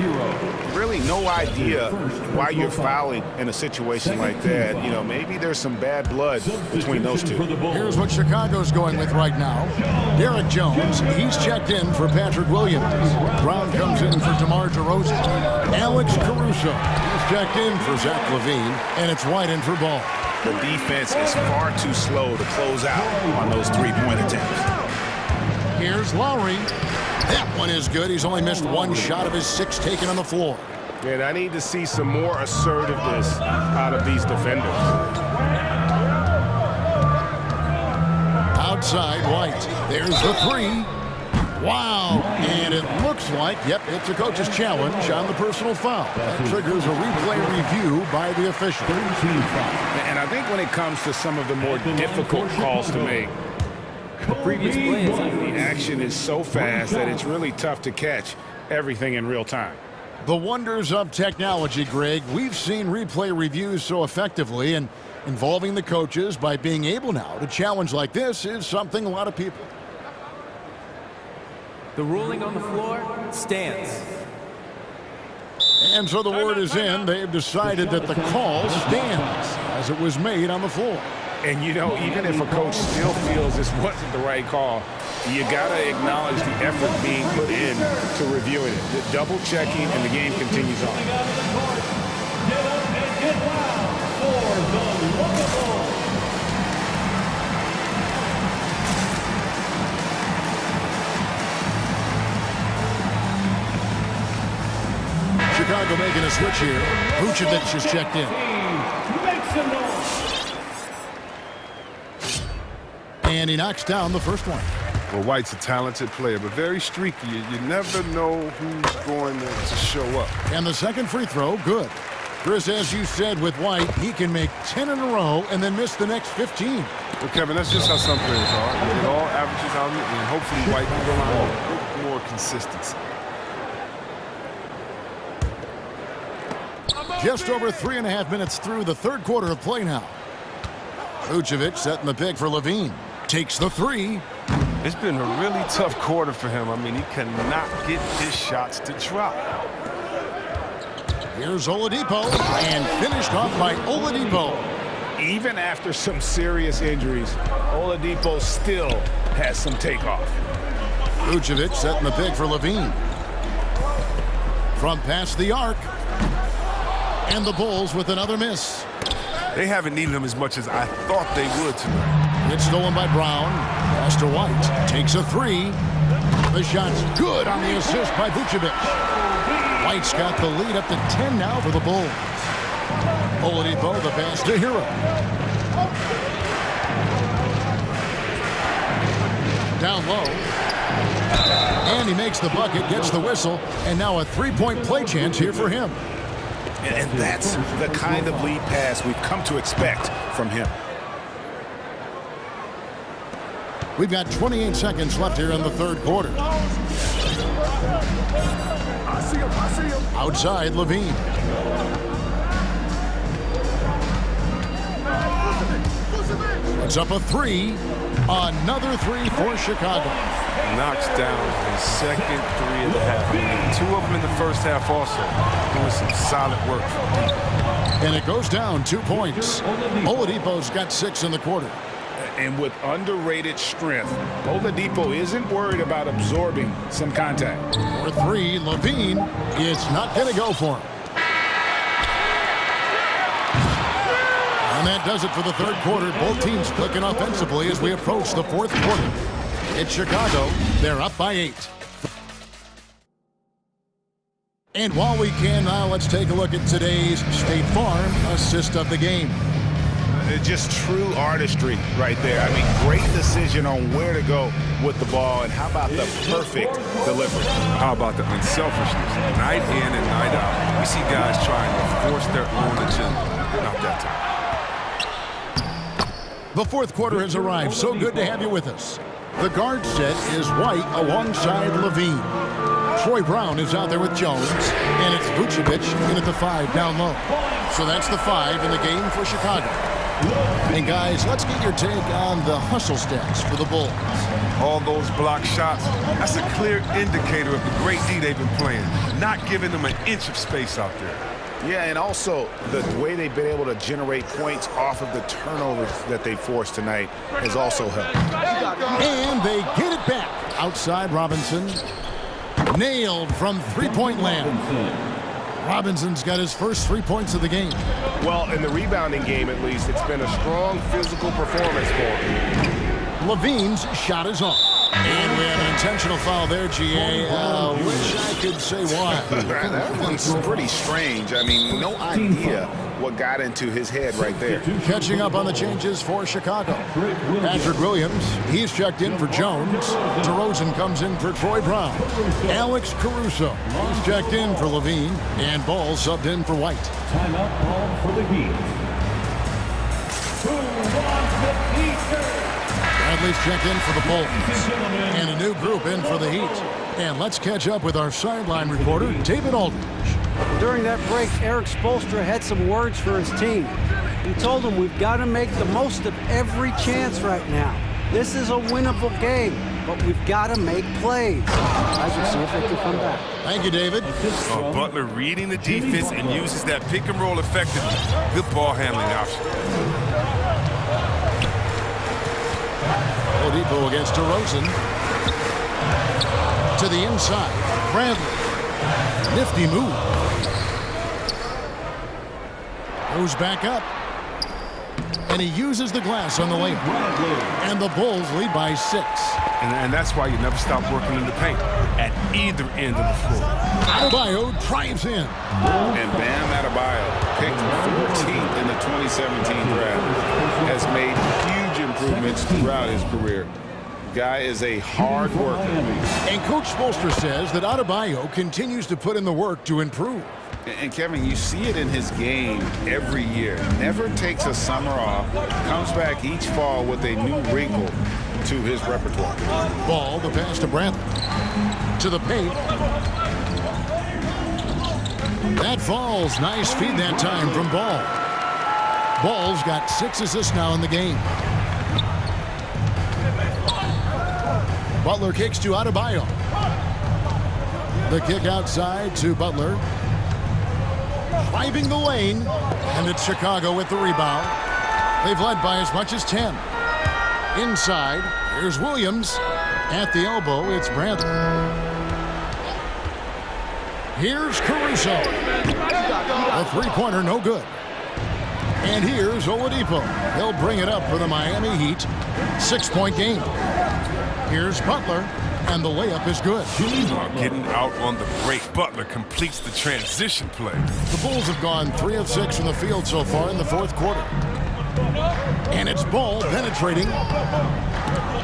Really no idea why you're fouling in a situation like that. You know, maybe there's some bad blood between those two. Here's what Chicago's going with right now. Derek Jones, he's checked in for Patrick Williams. Brown comes in for DeMar DeRozan. Alex Caruso, he's checked in for Zach LaVine. And it's White in for Ball. The defense is far too slow to close out on those 3-point attempts. Here's Lowry. That one is good. He's only missed 1 shot of his 6 taken on the floor. And I need to see some more assertiveness out of these defenders. Outside White. There's the 3. Wow. And it looks like, yep, it's a coach's challenge on the personal foul. That triggers a replay review by the official. And I think when it comes to some of the more difficult calls to make, the previous play is the action is so fast that it's really tough to catch everything in real time. The wonders of technology, Greg. We've seen replay reviews so effectively, and involving the coaches by being able now to challenge like this is something a lot of people. The ruling on the floor stands. And so the word is in. They've decided that the call stands as it was made on the floor. And, you know, even if a coach still feels this wasn't the right call, you got to acknowledge the effort being put in to reviewing it. The double checking, and the game continues on. Get up and get loud for the local. Chicago making a switch here. Vucevic is checked in. Make some noise. And he knocks down the first one. Well, White's a talented player, but very streaky. You never know who's going to show up. And the second free throw, good. Chris, as you said with White, he can make 10 in a row and then miss the next 15. Well, Kevin, that's just how some players are. It all averages out, and hopefully White can find a bit more consistency. Just over 3.5 minutes through the third quarter of play now. Vucevic setting the pick for Levine. Takes the three. It's been a really tough quarter for him. I mean, he cannot get his shots to drop. Here's Oladipo, and finished off by Oladipo. Even after some serious injuries, Oladipo still has some takeoff. Vucevic setting the pick for Levine. From past the arc. And the Bulls with another miss. They haven't needed him as much as I thought they would tonight. It's stolen by Brown. Pass to White. Takes a three. The shot's good on the assist by Vucevic. White's got the lead up to 10 now for the Bulls. Oladipo, the pass to Hero. Down low. And he makes the bucket, gets the whistle, and now a three-point play chance here for him. And that's the kind of lead pass we've come to expect from him. We've got 28 seconds left here in the third quarter. Outside, Levine. It's up a three. Another three for Chicago. Knocks down his second three of the half. And two of them in the first half also. Doing some solid work. And it goes down 2 points. Oladipo's got 6 in the quarter. And with underrated strength, Oladipo isn't worried about absorbing some contact. For three, Levine. It's not going to go for him. And that does it for the third quarter. Both teams clicking offensively as we approach the fourth quarter. It's Chicago. They're up by 8. And while we can now, let's take a look at today's State Farm assist of the game. Just true artistry right there. I mean, great decision on where to go with the ball, and how about the perfect delivery? How about the unselfishness? Night in and night out. We see guys trying to force their own agenda. Not that time. The fourth quarter has arrived. So good to have you with us. The guard set is White alongside Levine. Troy Brown is out there with Jones, and it's Vucevic in at the 5 down low. So that's the 5 in the game for Chicago. And guys, let's get your take on the hustle stats for the Bulls. All those block shots, that's a clear indicator of the great D they've been playing. Not giving them an inch of space out there. Yeah, and also the way they've been able to generate points off of the turnovers that they forced tonight has also helped. And they get it back. Outside Robinson. Nailed from three-point land. Robinson's got his first 3 points of the game. Well, in the rebounding game, at least, it's been a strong physical performance for him. Levine's shot is off. And we have an intentional foul there, GA. Wish I could say why. That one's pretty strange. I mean, no idea what got into his head right there. Catching up on the changes for Chicago. Patrick Williams, he's checked in for Jones. DeRozan comes in for Troy Brown. Alex Caruso, he's checked in for Levine. And Ball subbed in for White. Timeout ball for the Heat. Who wants the Heat? Bradley's checked in for the Bulls. And a new group in for the Heat. And let's catch up with our sideline reporter, David Aldridge. During that break, Eric Spoelstra had some words for his team. He told them we've got to make the most of every chance right now. This is a winnable game, but we've got to make plays. Guys, we'll see if they can come back. Thank you, David. Butler reading the defense and uses that pick and roll effectively. Good ball handling option. Oladipo against DeRozan. To the inside. Bradley. Nifty move. Goes back up. And he uses the glass on the layup. And the Bulls lead by 6. And that's why you never stop working in the paint at either end of the floor. Adebayo drives in. And Bam Adebayo, picked 14th in the 2017 draft, has made huge improvements throughout his career. Guy is a hard worker. And Coach Spoelstra says that Adebayo continues to put in the work to improve. And Kevin, you see it in his game every year. Never takes a summer off, comes back each fall with a new wrinkle to his repertoire. Ball, the pass to Brantley. To the paint. That falls. Nice feed that time from Ball. Ball's got 6 assists now in the game. Butler kicks to Adebayo. The kick outside to Butler. Driving the lane, and it's Chicago with the rebound. They've led by as much as 10. Inside, here's Williams. At the elbow, it's Brantley. Here's Caruso. A three-pointer, no good. And here's Oladipo. He'll bring it up for the Miami Heat. 6-point game. Here's Butler, and the layup is good. Getting out on the break. Butler completes the transition play. The Bulls have gone 3 of 6 from the field so far in the fourth quarter. And it's Ball penetrating.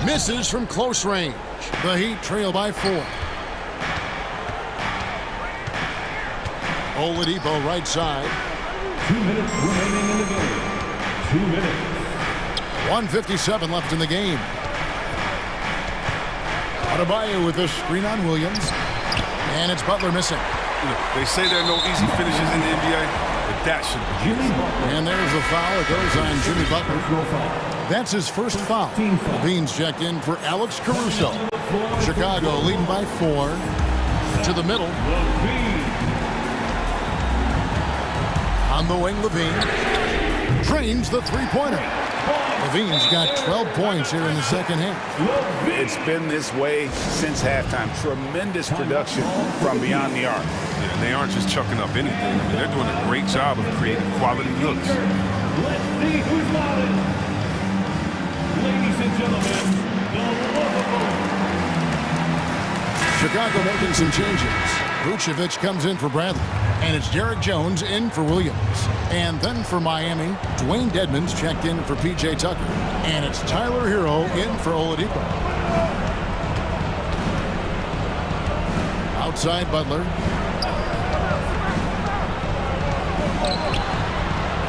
Misses from close range. The Heat trail by 4. Oladipo right side. 2 minutes remaining in the game. 2 minutes. 1:57 left in the game. Adebayo with the screen on Williams. And it's Butler missing. They say there are no easy finishes in the NBA, but that should be easy. And there's a foul. It goes on Jimmy Butler. That's his first foul. Levine's checked in for Alex Caruso. Chicago leading by 4. To the middle. On the wing, Levine drains the three-pointer. Levine's got 12 points here in the second half. It's been this way since halftime. Tremendous production from beyond the arc. Yeah, and they aren't just chucking up anything. I mean, they're doing a great job of creating quality looks. Let's see who's mounted. Ladies and gentlemen, the Liverpool. Chicago making some changes. Vucevic comes in for Bradley. And it's Derek Jones in for Williams. And then for Miami, Dwayne Dedmon's checked in for P.J. Tucker. And it's Tyler Hero in for Oladipo. Outside Butler.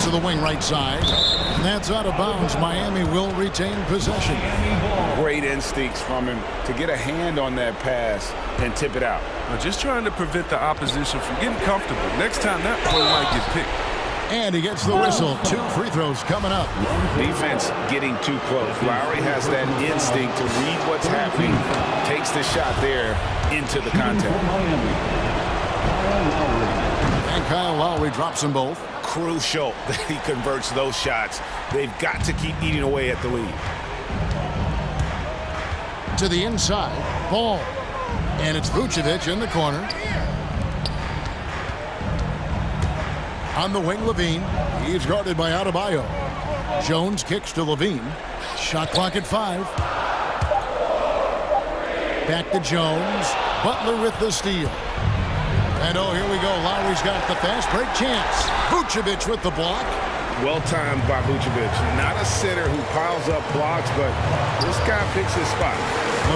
To the wing right side. And that's out of bounds. Miami will retain possession. Great instincts from him to get a hand on that pass and tip it out. Just trying to prevent the opposition from getting comfortable. Next time that one might get picked. And he gets the whistle. 2 free throws coming up. Defense getting too close. Lowry has that instinct to read what's happening. Takes the shot there into the contact. And Kyle Lowry drops them both. Crucial that he converts those shots. They've got to keep eating away at the lead. To the inside. Ball. And it's Vucevic in the corner. On the wing, Levine. He's guarded by Adebayo. Jones kicks to Levine. Shot clock at 5. Back to Jones. Butler with the steal. And oh, here we go. Lowry's got the fast break chance. Vucevic with the block. Well timed by Vucevic. Not a sitter who piles up blocks, but this guy picks his spot.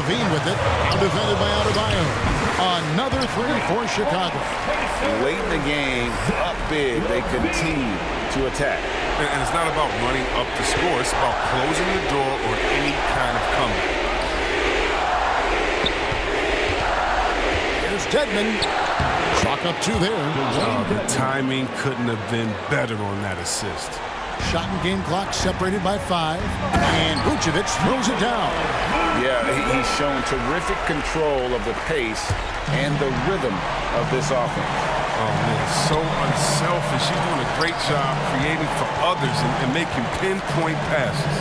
Levine with it. Now defended by Adebayo. Another 3 for Chicago. Late in the game, up big, they continue to attack. And it's not about running up the score. It's about closing the door on any kind of comeback. Here's Dedmon. Chalk up 2 there. The timing couldn't have been better on that assist. Shot and game clock separated by 5. And Vucevic throws it down. Yeah, he's shown terrific control of the pace and the rhythm of this offense. Oh, man, so unselfish. He's doing a great job creating for others and making pinpoint passes.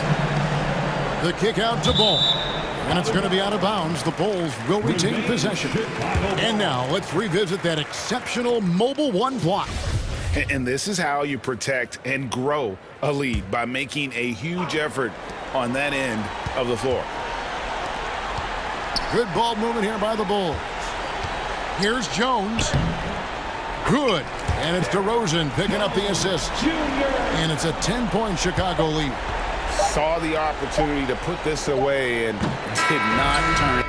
The kick out to Ball. And it's going to be out of bounds. The Bulls will retain possession. And now let's revisit that exceptional mobile 1 block. And this is how you protect and grow a lead, by making a huge effort on that end of the floor. Good ball movement here by the Bulls. Here's Jones. Good. And it's DeRozan picking up the assist. And it's a 10-point Chicago lead. Saw the opportunity to put this away and did not turn it.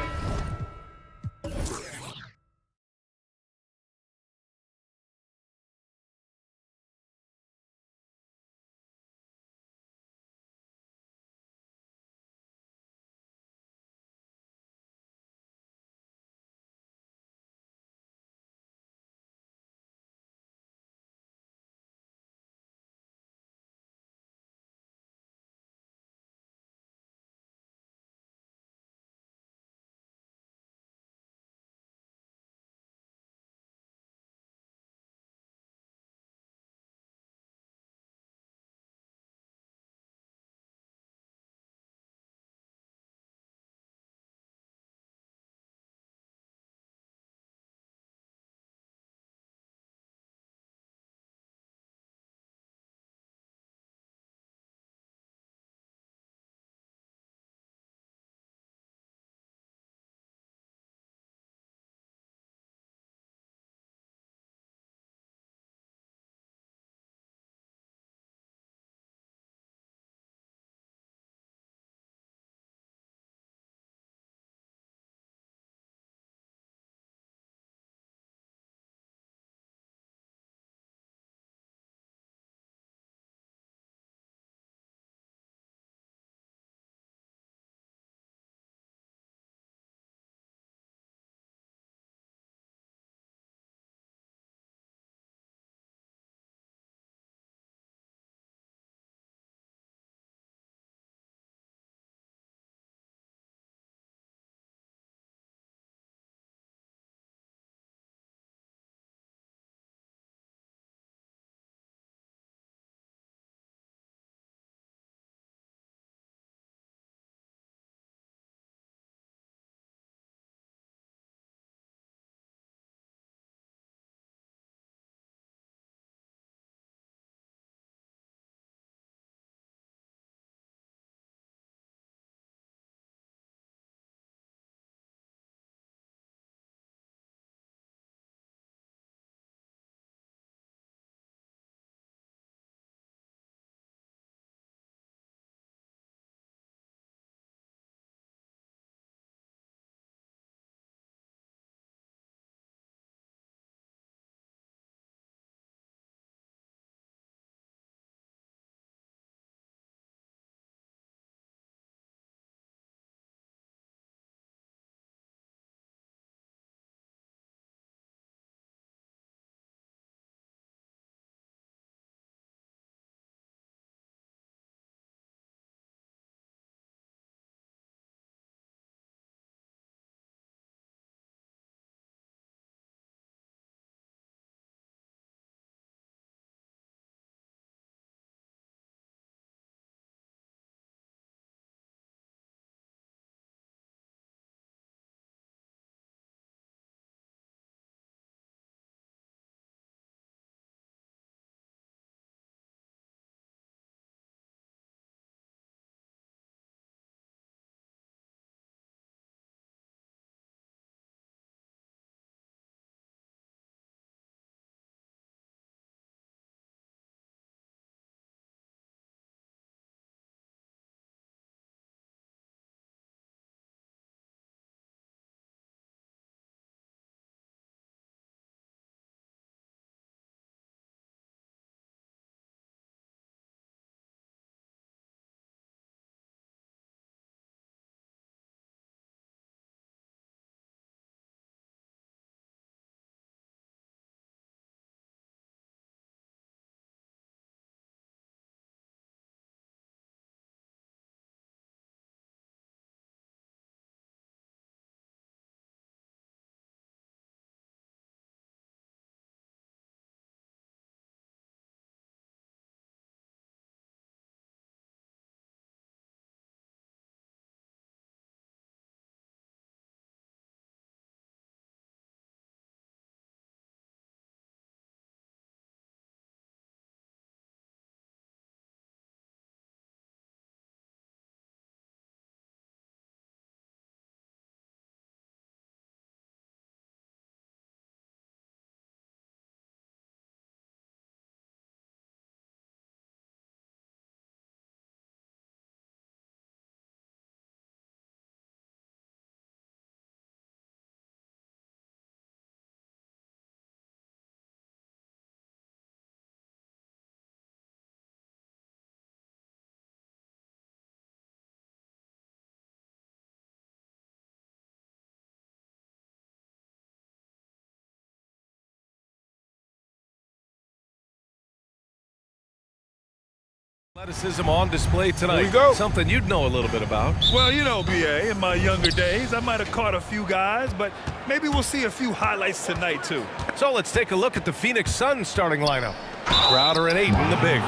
Athleticism on display tonight. Here we go. Something you'd know a little bit about. Well, you know, BA, in my younger days, I might have caught a few guys, but maybe we'll see a few highlights tonight, too. So let's take a look at the Phoenix Suns starting lineup. Crowder and Ayton, the bigs.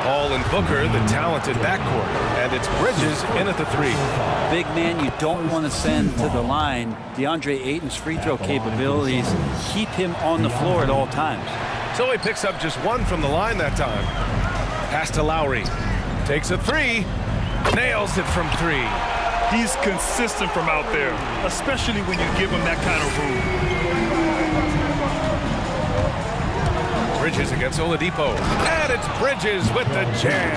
Paul and Booker, the talented backcourt. And it's Bridges in at the 3. Big man you don't want to send to the line. DeAndre Ayton's free throw capabilities keep him on the floor at all times. So he picks up just 1 from the line that time. Pass to Lowry. Takes a 3. Nails it from 3. He's consistent from out there, especially when you give him that kind of room. Bridges against Oladipo. And it's Bridges with the jam.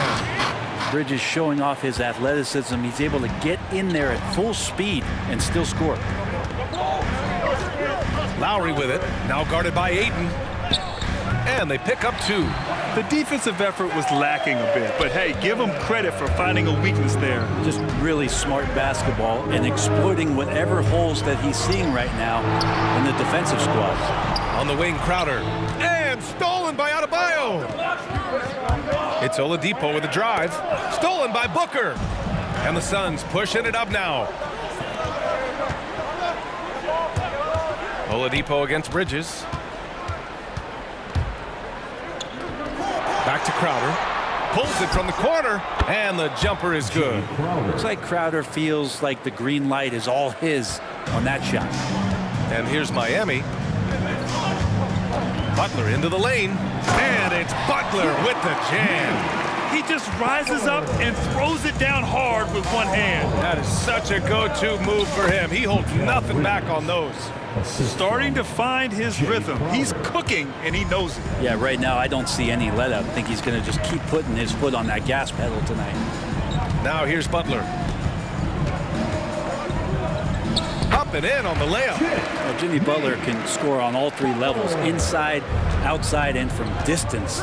Bridges showing off his athleticism. He's able to get in there at full speed and still score. Lowry with it. Now guarded by Ayton. And they pick up 2. The defensive effort was lacking a bit, but hey, give him credit for finding a weakness there. Just really smart basketball and exploiting whatever holes that he's seeing right now in the defensive squad. On the wing, Crowder. And stolen by Adebayo. It's Oladipo with a drive. Stolen by Booker. And the Suns pushing it up now. Oladipo against Bridges. Back to Crowder. Pulls it from the corner. And the jumper is good. Looks like Crowder feels like the green light is all his on that shot. And here's Miami. Butler into the lane. And it's Butler with the jam. He just rises up and throws it down hard with one hand. That is such a go-to move for him. He holds nothing back on those. Starting to find his rhythm. He's cooking, and he knows it. Yeah, right now I don't see any let-up. I think he's going to just keep putting his foot on that gas pedal tonight. Now here's Butler. Up and in on the layup. Well, Jimmy Butler can score on all 3 levels, inside, outside, and from distance.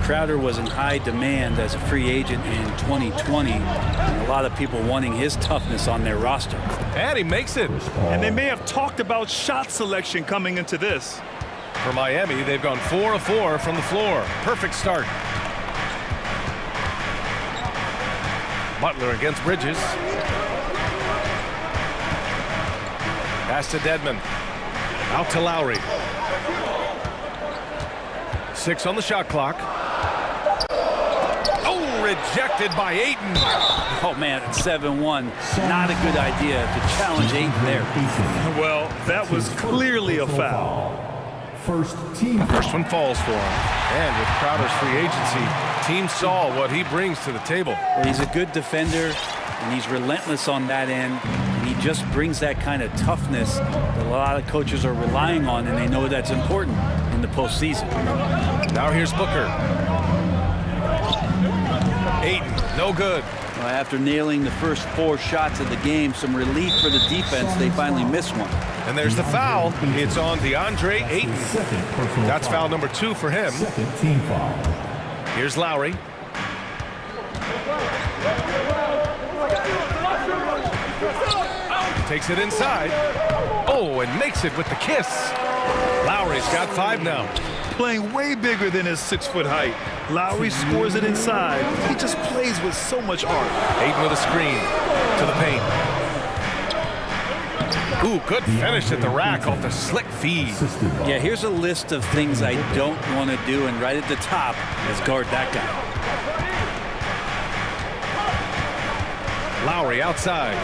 Crowder was in high demand as a free agent in 2020, and a lot of people wanting his toughness on their roster. And he makes it. And they may have talked about shot selection coming into this. For Miami, they've gone 4 of 4 from the floor. Perfect start. Butler against Bridges. Pass to Dedmon. Out to Lowry. 6 on the shot clock. Oh, rejected by Ayton. Oh, man, it's 7-1. Not a good idea to challenge Ayton there. Well, that was clearly a foul. First one falls for him. And with Crowder's free agency, team saw what he brings to the table. Well, he's a good defender, and he's relentless on that end. And he just brings that kind of toughness that a lot of coaches are relying on, and they know that's important in the postseason. Now here's Booker. Ayton, no good. Well, after nailing the first 4 shots of the game, some relief for the defense. They finally missed one. And there's the foul. It's on DeAndre Ayton. That's foul number 2 for him. Here's Lowry. Takes it inside. Oh, and makes it with the kiss. Lowry's got 5 now. Playing way bigger than his 6-foot height. Lowry scores it inside. He just plays with so much art. Ayton with a screen to the paint. Ooh, good finish at the rack off the slick feed. Yeah, here's a list of things I don't want to do, and right at the top is guard that guy. Lowry outside.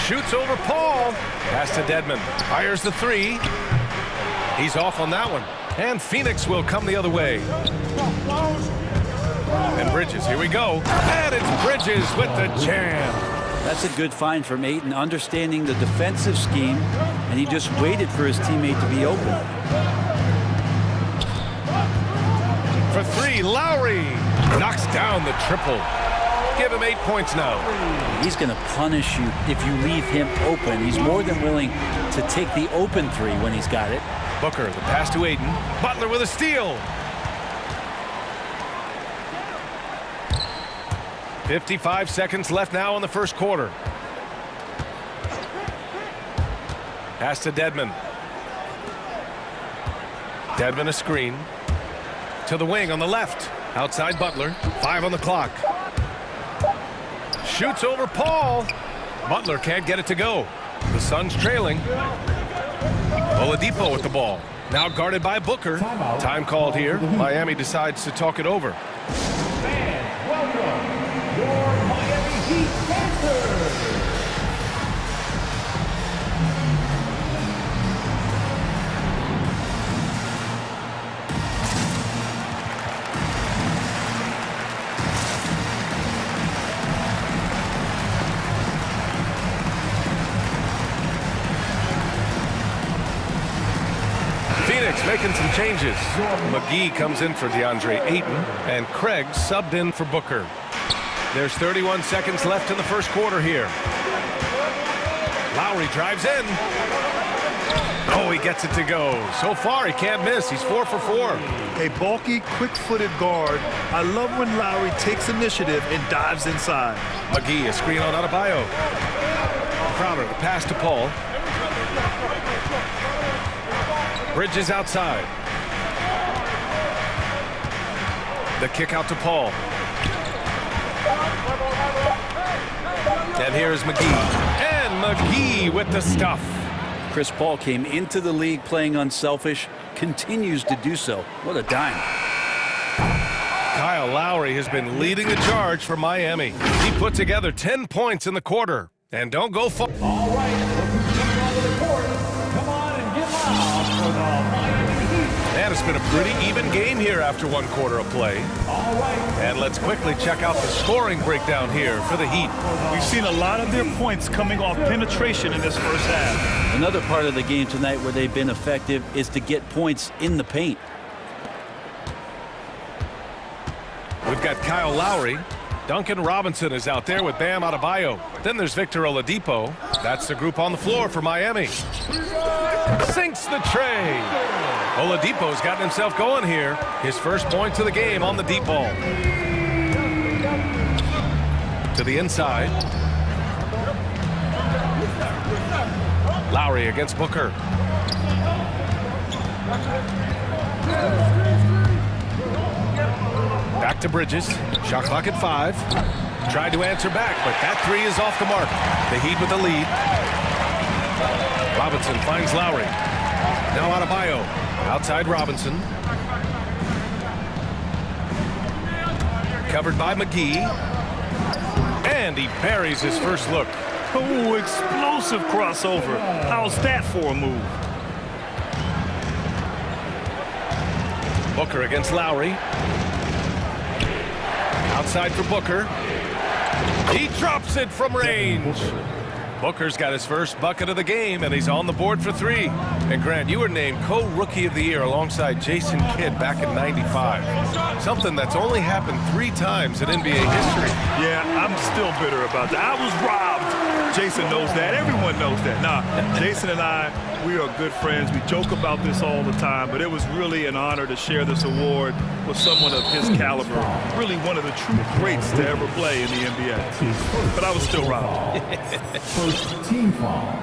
Shoots over Paul. Pass to Dedmon. Fires the 3. He's off on that one. And Phoenix will come the other way. And Bridges, here we go. And it's Bridges with the jam. That's a good find from Ayton, understanding the defensive scheme, and he just waited for his teammate to be open. For 3, Lowry knocks down the triple. Give him 8 points now. He's going to punish you if you leave him open. He's more than willing to take the open 3 when he's got it. Booker, the pass to Ayton. Butler with a steal. 55 seconds left now in the first quarter. Pass to Dedmon. Dedmon a screen. To the wing on the left. Outside Butler. 5 on the clock. Shoots over Paul. Butler can't get it to go. The Suns trailing. Oladipo with the ball. Now guarded by Booker. Time called here. Miami decides to talk it over. Fans, welcome your Miami Heat Panthers. Phoenix making some changes. McGee comes in for DeAndre Ayton, and Craig subbed in for Booker. There's 31 seconds left in the first quarter here. Lowry drives in. Oh, he gets it to go. So far, he can't miss. He's 4 for 4. A bulky, quick-footed guard. I love when Lowry takes initiative and dives inside. McGee, a screen on Adebayo. Crowder, the pass to Paul. Bridges outside. The kick out to Paul. And here's McGee. And McGee with the stuff. Chris Paul came into the league playing unselfish, continues to do so. What a dime. Kyle Lowry has been leading the charge for Miami. He put together 10 points in the quarter. And don't go far. All right, let's jump onto the court. Come on and get loud for the Miami Heat. And it's been a pretty even game here after one quarter of play. All right. And let's quickly check out the scoring breakdown here for the Heat. We've seen a lot of their points coming off penetration in this first half. Another part of the game tonight where they've been effective is to get points in the paint. We've got Kyle Lowry. Duncan Robinson is out there with Bam Adebayo. Then there's Victor Oladipo. That's the group on the floor for Miami. Sinks the tray. Oladipo's gotten himself going here. His first points of the game on the deep ball. To the inside. Lowry against Booker. Back to Bridges. Shot clock at 5. Tried to answer back, but that three is off the mark. The Heat with the lead. Robinson finds Lowry. Now Adebayo. Outside Robinson. Covered by McGee. And he buries his first look. Oh, explosive crossover. How's that for a move? Booker against Lowry. Outside for Booker. He drops it from range. Booker's got his first bucket of the game, and he's on the board for 3. And Grant, you were named co-rookie of the year alongside Jason Kidd back in '95. Something that's only happened 3 times in NBA history. Yeah, I'm still bitter about that. I was robbed. Jason knows that. Everyone knows that. Nah, Jason and I, we are good friends. We joke about this all the time, but it was really an honor to share this award with someone of his caliber. Really one of the true greats to ever play in the NBA. But I was still robbed. First team foul.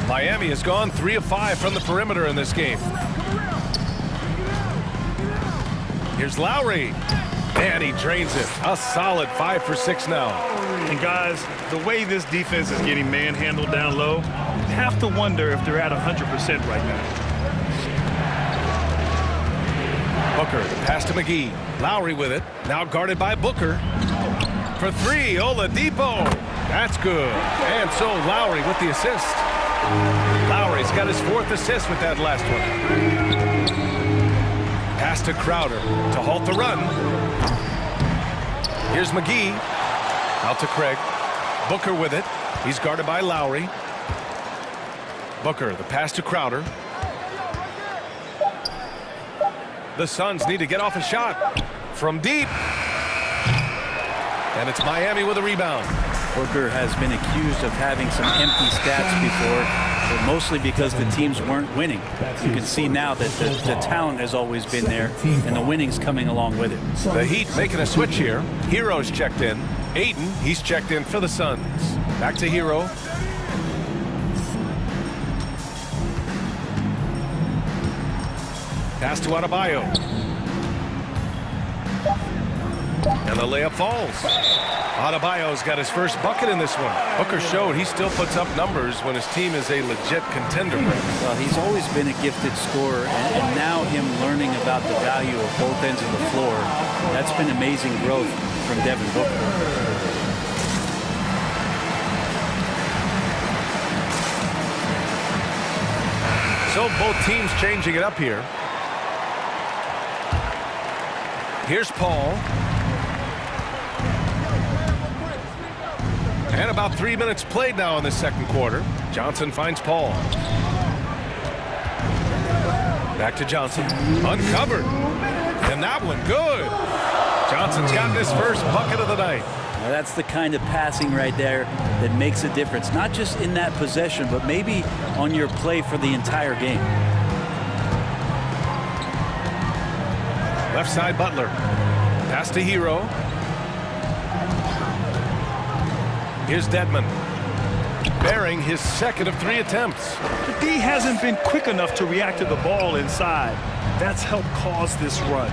Miami has gone 3 of 5 from the perimeter in this game. Here's Lowry. And he drains it. A solid 5 for 6 now. And guys, the way this defense is getting manhandled down low, you have to wonder if they're at 100% right now. Booker, the pass to McGee. Lowry with it. Now guarded by Booker. For 3, Oladipo. That's good. And so Lowry with the assist. Lowry's got his 4th assist with that last one. Pass to Crowder to halt the run. Here's McGee. Out to Craig. Booker with it. He's guarded by Lowry. Booker, the pass to Crowder. The Suns need to get off a shot from deep. And it's Miami with a rebound. Booker has been accused of having some empty stats before, but mostly because the teams weren't winning. You can see now that the talent has always been there, and the winning's coming along with it. The Heat making a switch here. Hero's checked in. Ayton, he's checked in for the Suns. Back to Hero. Pass to Adebayo. And the layup falls. Adebayo's got his first bucket in this one. Booker showed he still puts up numbers when his team is a legit contender. Well, he's always been a gifted scorer, and now him learning about the value of both ends of the floor, that's been amazing growth from Devin Booker. So both teams changing it up here. Here's Paul. And about 3 minutes played now in the second quarter. Johnson finds Paul. Back to Johnson. Uncovered. And that one good. Johnson's gotten his first bucket of the night. Now that's the kind of passing right there that makes a difference. Not just in that possession, but maybe on your play for the entire game. Left side, Butler. Pass to Hero. Here's Dedmon. Bearing his second of 3 attempts. The D hasn't been quick enough to react to the ball inside. That's helped cause this run.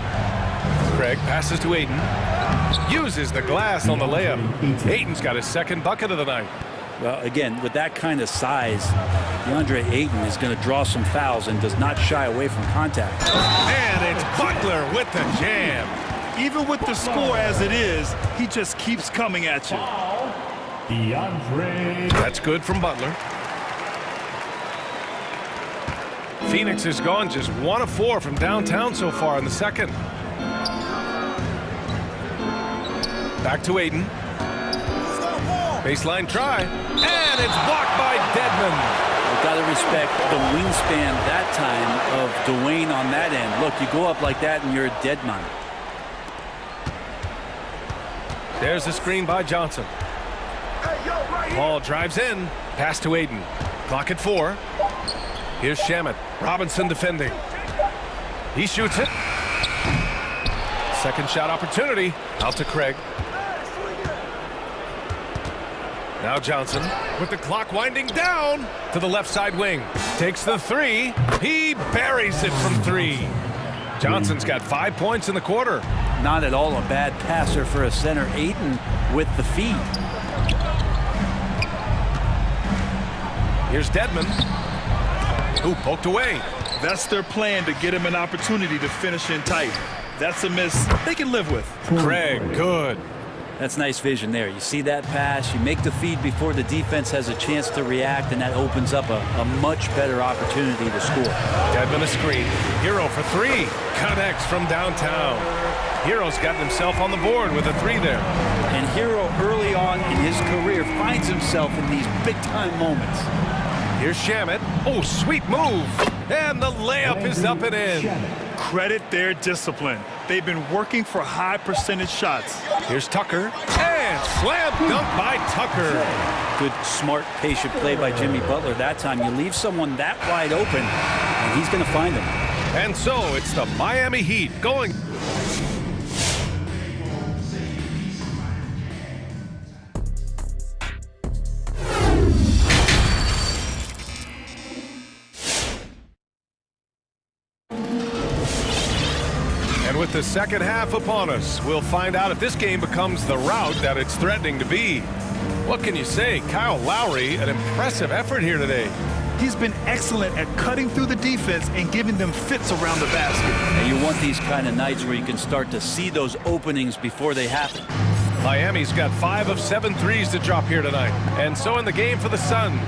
Craig passes to Ayton. Uses the glass on the layup. Ayton's got his second bucket of the night. Well, again, with that kind of size, DeAndre Ayton is going to draw some fouls and does not shy away from contact. And it's Butler with the jam. Even with the score as it is, he just keeps coming at you. That's good from Butler. Phoenix has gone just 1 of 4 from downtown so far in the second. Back to Ayton. Baseline try. And it's blocked by Dedmon. You've got to respect the wingspan that time of Dwayne on that end. Look, you go up like that and you're a dead man. There's the screen by Johnson. Paul drives in. Pass to Ayton. Clock at 4. Here's Shamet. Robinson defending. He shoots it. Second shot opportunity. Out to Craig. Now Johnson with the clock winding down to the left side wing. Takes the 3. He buries it from 3. Johnson's got 5 points in the quarter. Not at all a bad passer for a center. Ayton with the feed. Here's Dedmon, who poked away. That's their plan, to get him an opportunity to finish in tight. That's a miss they can live with. Craig, good. That's nice vision there. You see that pass, you make the feed before the defense has a chance to react, and that opens up a much better opportunity to score. Dedmon a screen. Hero for 3. Connects from downtown. Hero's gotten himself on the board with a 3 there. And Hero early on in his career finds himself in these big-time moments. Here's Shamet. Oh, sweet move. And the layup is up and in. Credit their discipline. They've been working for high percentage shots. Here's Tucker. And slam dunk by Tucker. Good, smart, patient play by Jimmy Butler that time. You leave someone that wide open, and he's going to find them. And so it's the Miami Heat going. With the second half upon us, we'll find out if this game becomes the rout that it's threatening to be. What can you say? Kyle Lowry, an impressive effort here today. He's been excellent at cutting through the defense and giving them fits around the basket. And you want these kind of nights where you can start to see those openings before they happen. Miami's got 5 of 7 threes to drop here tonight. And so in the game for the Suns,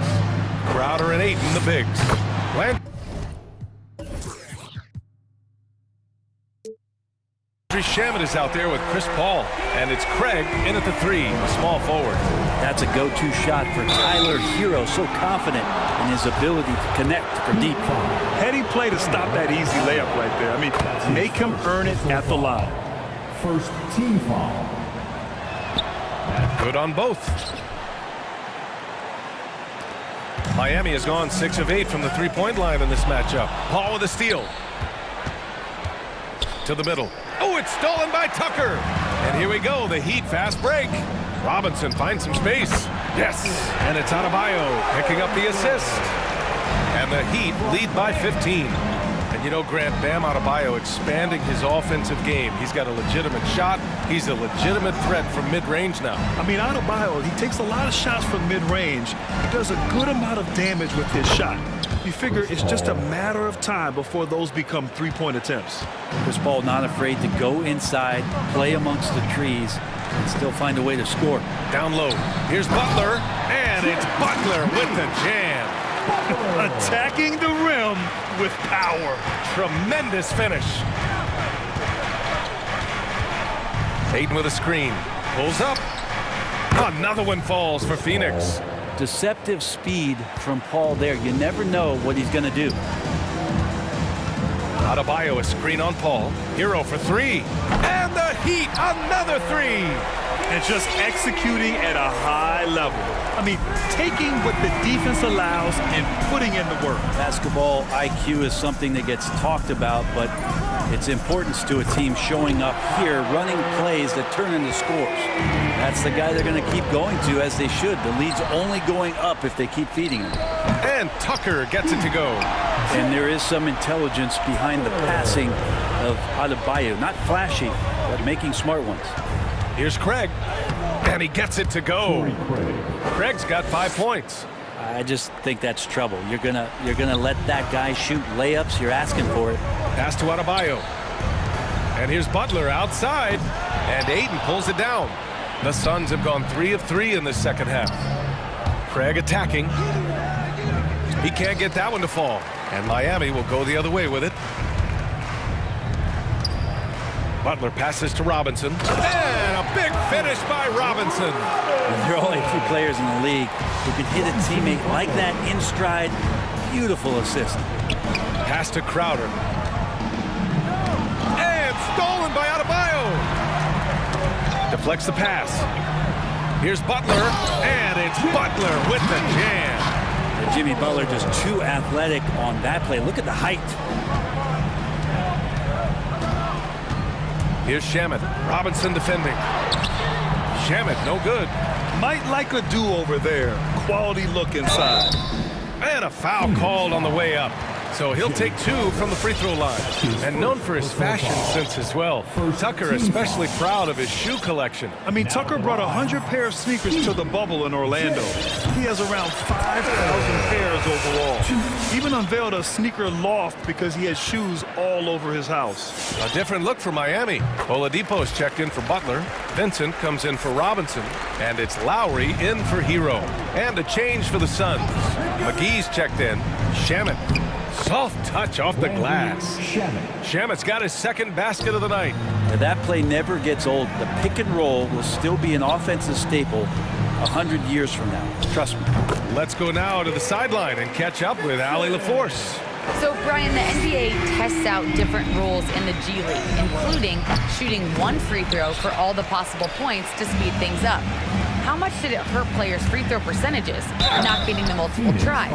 Crowder and Ayton, the bigs. Shamet is out there with Chris Paul, and it's Craig in at the 3, a small forward. That's a go-to shot for Tyler Hero, so confident in his ability to connect for deep. Heady play to stop that easy layup right there. I mean, make him earn it at the line. First team foul. Good on both. Miami has gone 6 of 8 from the 3-point line in this matchup. Paul with a steal. To the middle. Oh, it's stolen by Tucker. And here we go, the Heat fast break. Robinson finds some space. Yes, and it's Adebayo picking up the assist. And the Heat lead by 15. And You know, Grant, Bam Adebayo expanding his offensive game. He's got a legitimate shot. He's a legitimate threat from mid-range now. I mean, Adebayo, he takes a lot of shots from mid-range. He does a good amount of damage with his shot. You figure it's just a matter of time before those become three-point attempts. Chris Paul not afraid to go inside, play amongst the trees, and still find a way to score. Down low. Here's Butler, and it's Butler with the jam. Attacking the rim with power. Tremendous finish. Ayton with a screen. Pulls up. Another one falls for Phoenix. Deceptive speed from Paul there. You never know what he's going to do. Adebayo, a screen on Paul. Hero for three. And the Heat, another three. And just executing at a high level. I mean, taking what the defense allows and putting in the work. Basketball IQ is something that gets talked about, but its importance to a team showing up here, running plays that turn into scores. That's the guy they're going to keep going to, as they should. The lead's only going up if they keep feeding him. And Tucker gets it to go. And there is some intelligence behind the passing of Adebayo. Not flashy, but making smart ones. Here's Craig, and he gets it to go. Craig's got 5 points. I just think that's trouble. You're gonna let that guy shoot layups. You're asking for it. Pass to Adebayo. And here's Butler outside, and Ayton pulls it down. The Suns have gone 3 of 3 in the second half. Craig attacking. He can't get that one to fall, and Miami will go the other way with it. Butler passes to Robinson, and a big finish by Robinson. There are only a few players in the league who can hit a teammate like that in stride. Beautiful assist. Pass to Crowder. And stolen by Adebayo. Deflects the pass. Here's Butler, and it's Butler with the jam. And Jimmy Butler just too athletic on that play. Look at the height. Here's Shamet. Robinson defending. Shamet, no good. Might like a do-over there. Quality look inside. And a foul called on the way up. So he'll take 2 from the free throw line. And known for his fashion sense as well. Tucker especially proud of his shoe collection. I mean, Tucker brought 100 pair of sneakers to the bubble in Orlando. He has around 5,000 pairs overall. Even unveiled a sneaker loft because he has shoes all over his house. A different look for Miami. Oladipo's checked in for Butler. Vincent comes in for Robinson. And it's Lowry in for Hero. And a change for the Suns. McGee's checked in. Shamet. Soft touch off the glass. Shamet's got his second basket of the night. Now that play never gets old. The pick and roll will still be an offensive staple 100 years from now. Trust me. Let's go now to the sideline and catch up with Allie LaForce. So, Brian, the NBA tests out different rules in the G League, including shooting 1 free throw for all the possible points to speed things up. How much did it hurt players' free throw percentages, not getting the multiple tries?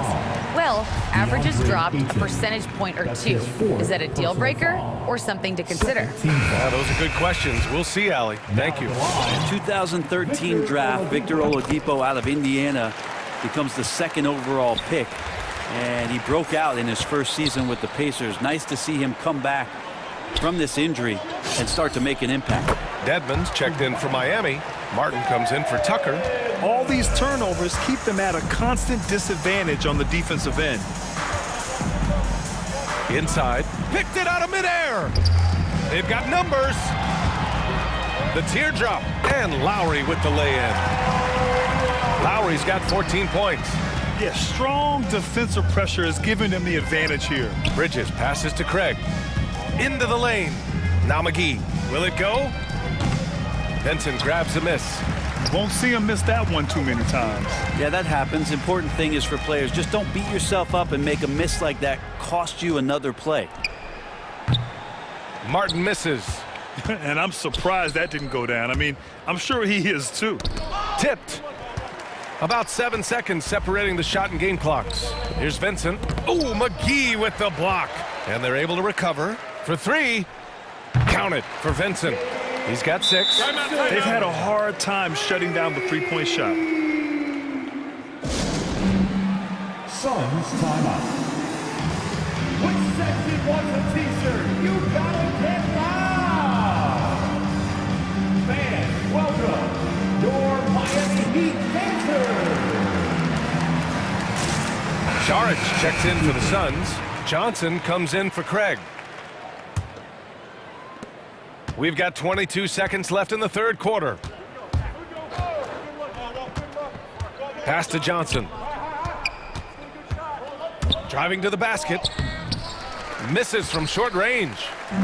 Well, averages dropped a percentage point or 2. Is that a deal breaker or something to consider? Yeah, those are good questions. We'll see, Allie. Thank you. 2013 draft, Victor Oladipo out of Indiana becomes the 2nd overall pick. And he broke out in his first season with the Pacers. Nice to see him come back from this injury and start to make an impact. Dedmon's checked in for Miami. Martin comes in for Tucker. All these turnovers keep them at a constant disadvantage on the defensive end. Inside. Picked it out of midair. They've got numbers. The teardrop. And Lowry with the lay-in. Lowry's got 14 points. Yeah, strong defensive pressure is giving them the advantage here. Bridges passes to Craig. Into the lane. Now McGee. Will it go? Benson grabs a miss. Won't see him miss that one too many times. Yeah, that happens. Important thing is for players, just don't beat yourself up and make a miss like that cost you another play. Martin misses. And I'm surprised that didn't go down. I mean, I'm sure he is too. Tipped. About 7 seconds separating the shot and game clocks. Here's Vincent. Oh, McGee with the block. And they're able to recover for 3. Count it for Vincent. He's got 6. They've had a hard time shutting down the three-point shot. Suns timeout. With section wants a t-shirt. You gotta get loud. Fans, welcome your Miami Heat dancers. Saric checks in for the Suns. Johnson comes in for Craig. We've got 22 seconds left in the third quarter. Pass to Johnson. Driving to the basket. Misses from short range.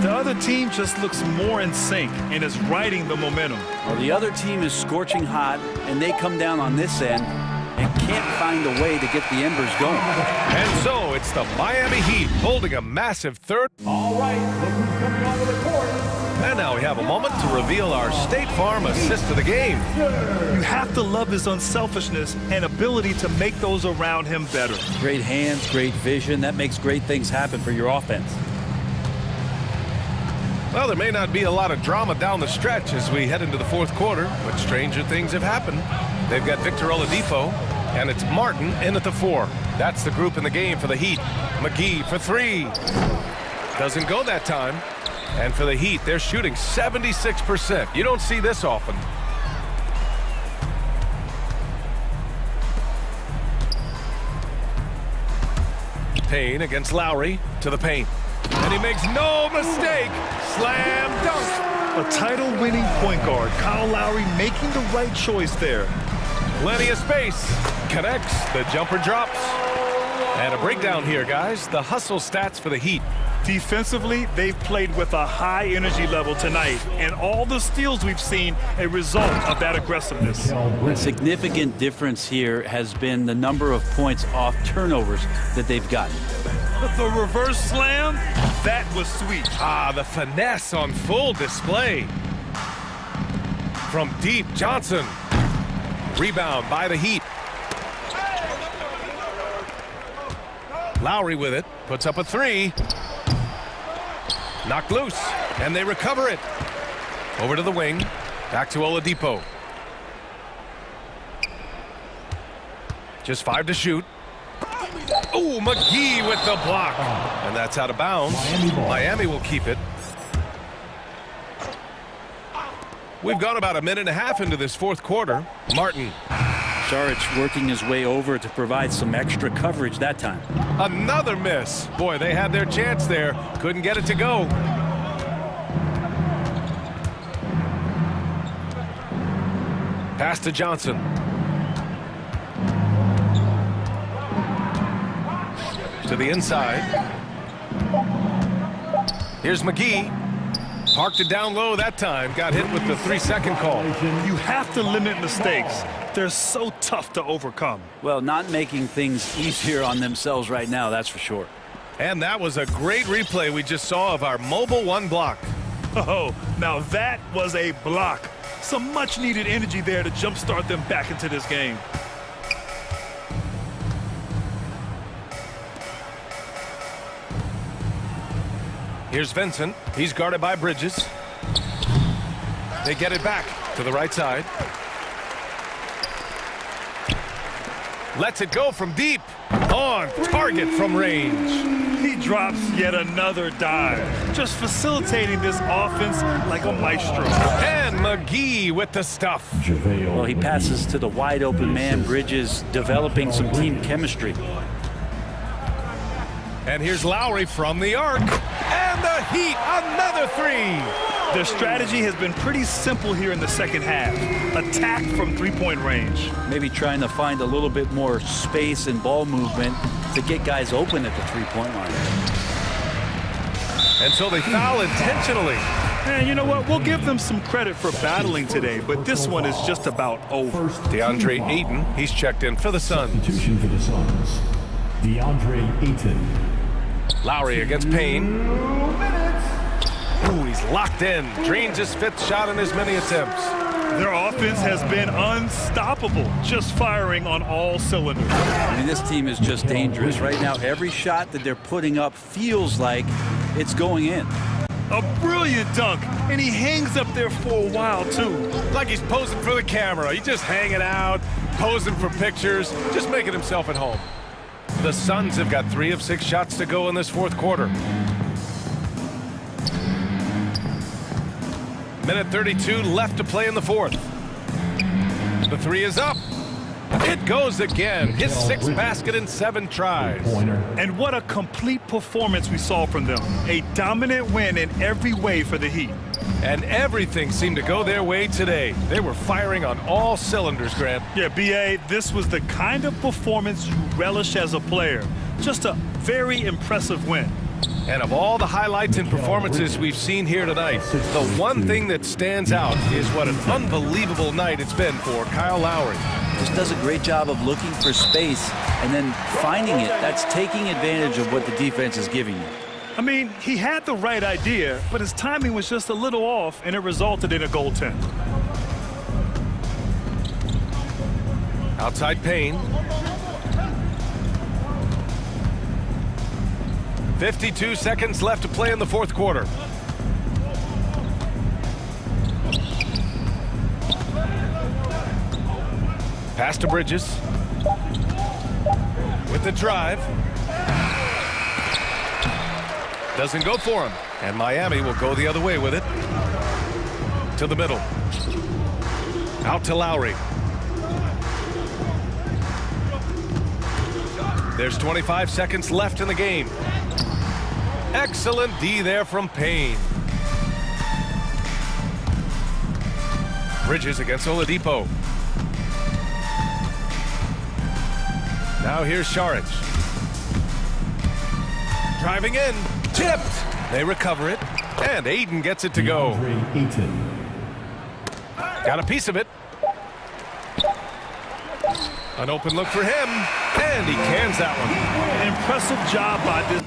The other team just looks more in sync and is riding the momentum. Well, the other team is scorching hot, and they come down on this end and can't find a way to get the embers going. And so it's the Miami Heat holding a massive third. All right, look who's coming onto the court. And now we have a moment to reveal our State Farm assist of the game. You have to love his unselfishness and ability to make those around him better. Great hands, great vision. That makes great things happen for your offense. Well, there may not be a lot of drama down the stretch as we head into the fourth quarter, but stranger things have happened. They've got Victor Oladipo, and it's Martin in at the 4. That's the group in the game for the Heat. McGee for 3. Doesn't go that time. And for the Heat, they're shooting 76%. You don't see this often. Payne against Lowry to the paint. And he makes no mistake. Slam dunk. A title-winning point guard, Kyle Lowry, making the right choice there. Plenty of space. Connects. The jumper drops. And a breakdown here, guys. The hustle stats for the Heat. Defensively, they've played with a high energy level tonight, and all the steals we've seen a result of that aggressiveness. A significant difference here has been the number of points off turnovers that they've gotten. The reverse slam, that was sweet. Ah, the finesse on full display. From deep, Johnson. Rebound by the Heat. Lowry with it, puts up a 3. Knocked loose, and they recover it. Over to the wing, back to Oladipo. Just 5 to shoot. Oh, McGee with the block. And that's out of bounds. Miami will keep it. We've gone about a minute and a half into this fourth quarter. Martin. Saric working his way over to provide some extra coverage that time. Another miss. Boy, they had their chance there. Couldn't get it to go. Pass to Johnson. To the inside. Here's McGee. Parked it down low that time. Got hit with the 3-second call. You have to limit mistakes. They're so tough to overcome. Well, not making things easier on themselves right now, that's for sure. And that was a great replay we just saw of our mobile 1 block. Oh, now that was a block. Some much-needed energy there to jumpstart them back into this game. Here's Vincent. He's guarded by Bridges. They get it back to the right side. Lets it go from deep. On target from range. He drops yet another dive, just facilitating this offense like a maestro. And McGee with the stuff. Well, he passes to the wide open man. Bridges developing some team chemistry. And here's Lowry from the arc. And the Heat, another 3. Their strategy has been pretty simple here in the second half. Attack from three-point range. Maybe trying to find a little bit more space and ball movement to get guys open at the three-point line. And so they foul intentionally. And you know what? We'll give them some credit for battling today, but this one is just about over. DeAndre Ayton, he's checked in for the Suns. Substitution for the Suns. DeAndre Ayton. Lowry against Payne. Ooh, he's locked in. Drains his 5th shot in as many attempts. Their offense has been unstoppable, just firing on all cylinders. I mean, this team is just dangerous. Right now, every shot that they're putting up feels like it's going in. A brilliant dunk, and he hangs up there for a while, too. Like he's posing for the camera. He's just hanging out, posing for pictures, just making himself at home. The Suns have got 3 of 6 shots to go in this fourth quarter. Minute 32 left to play in the fourth. The three is up. It goes again. His 6th basket in 7 tries. And what a complete performance we saw from them. A dominant win in every way for the Heat. And everything seemed to go their way today. They were firing on all cylinders, Grant. Yeah, B.A., this was the kind of performance you relish as a player. Just a very impressive win. And of all the highlights and performances we've seen here tonight, the one thing that stands out is what an unbelievable night it's been for Kyle Lowry. Just does a great job of looking for space and then finding it. That's taking advantage of what the defense is giving you. I mean, he had the right idea, but his timing was just a little off, and it resulted in a goaltend. Outside Payne. 52 seconds left to play in the fourth quarter. Pass to Bridges. With the drive. Doesn't go for him. And Miami will go the other way with it. To the middle. Out to Lowry. There's 25 seconds left in the game. Excellent D there from Payne. Bridges against Oladipo. Now here's Saric. Driving in. Tipped. They recover it. And Aiden gets it to go. Got a piece of it. An open look for him. And he cans that one. An impressive job by this.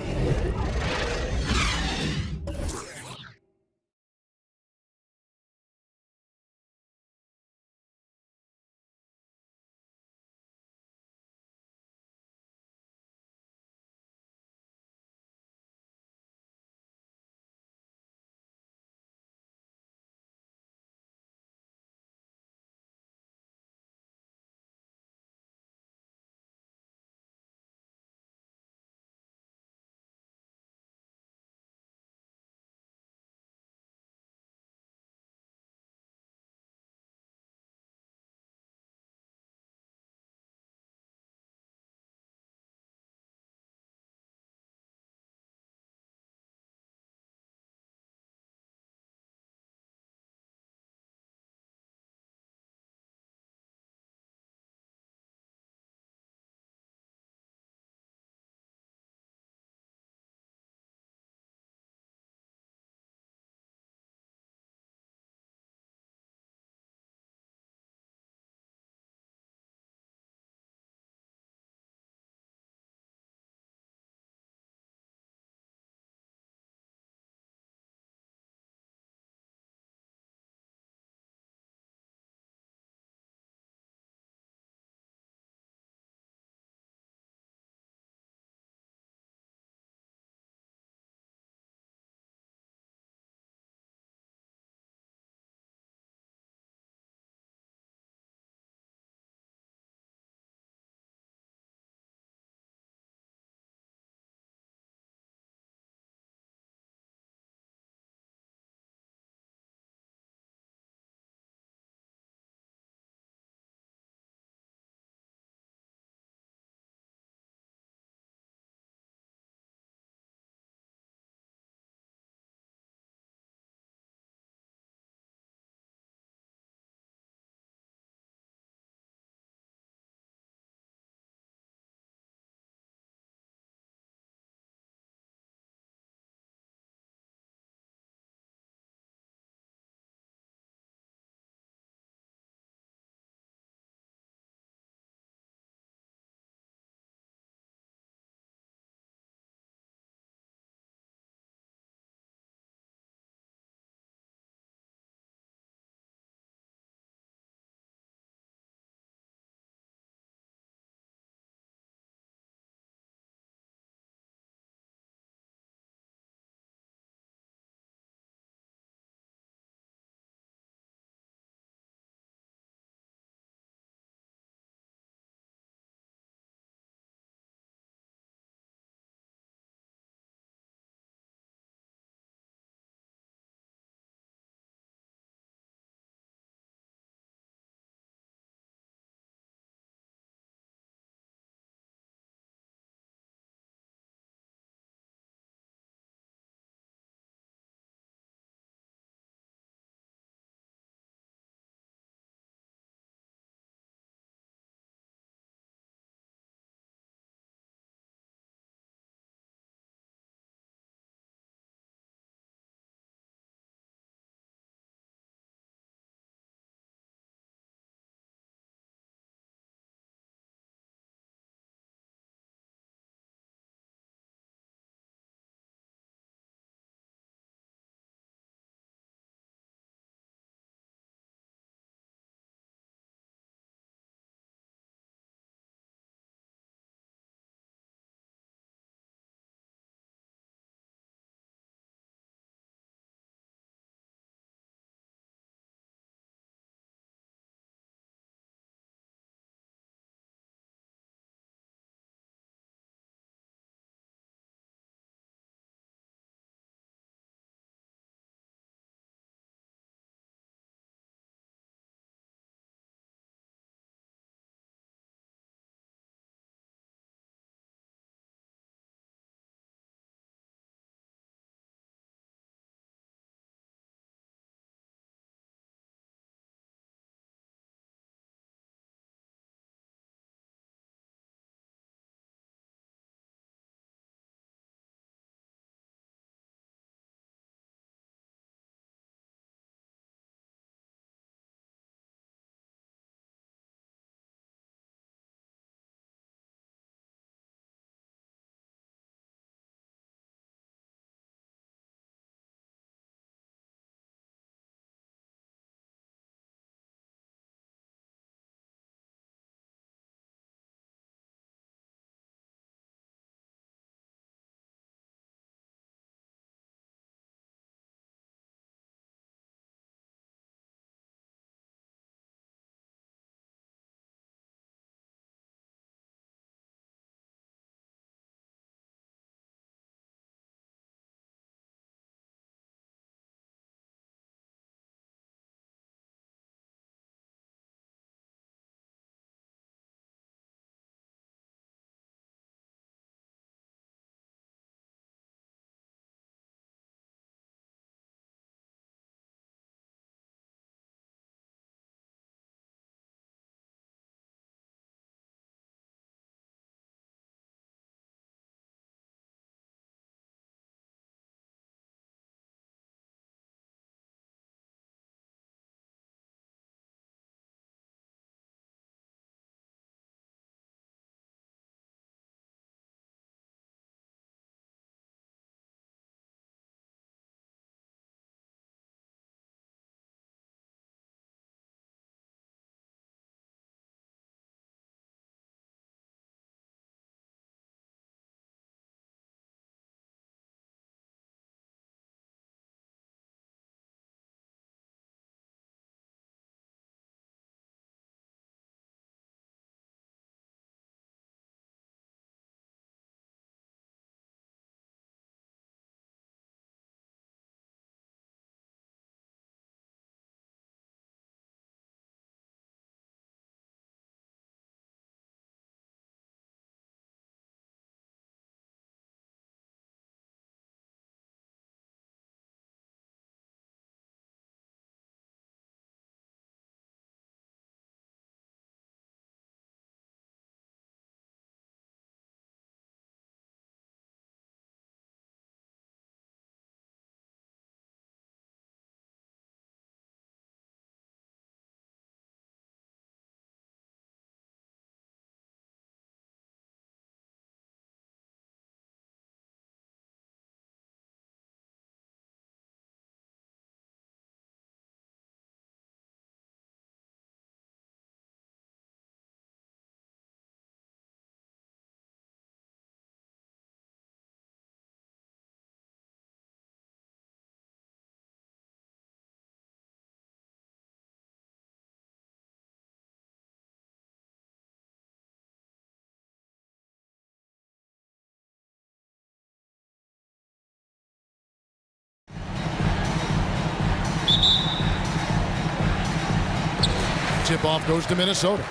Tip-off goes to Minnesota.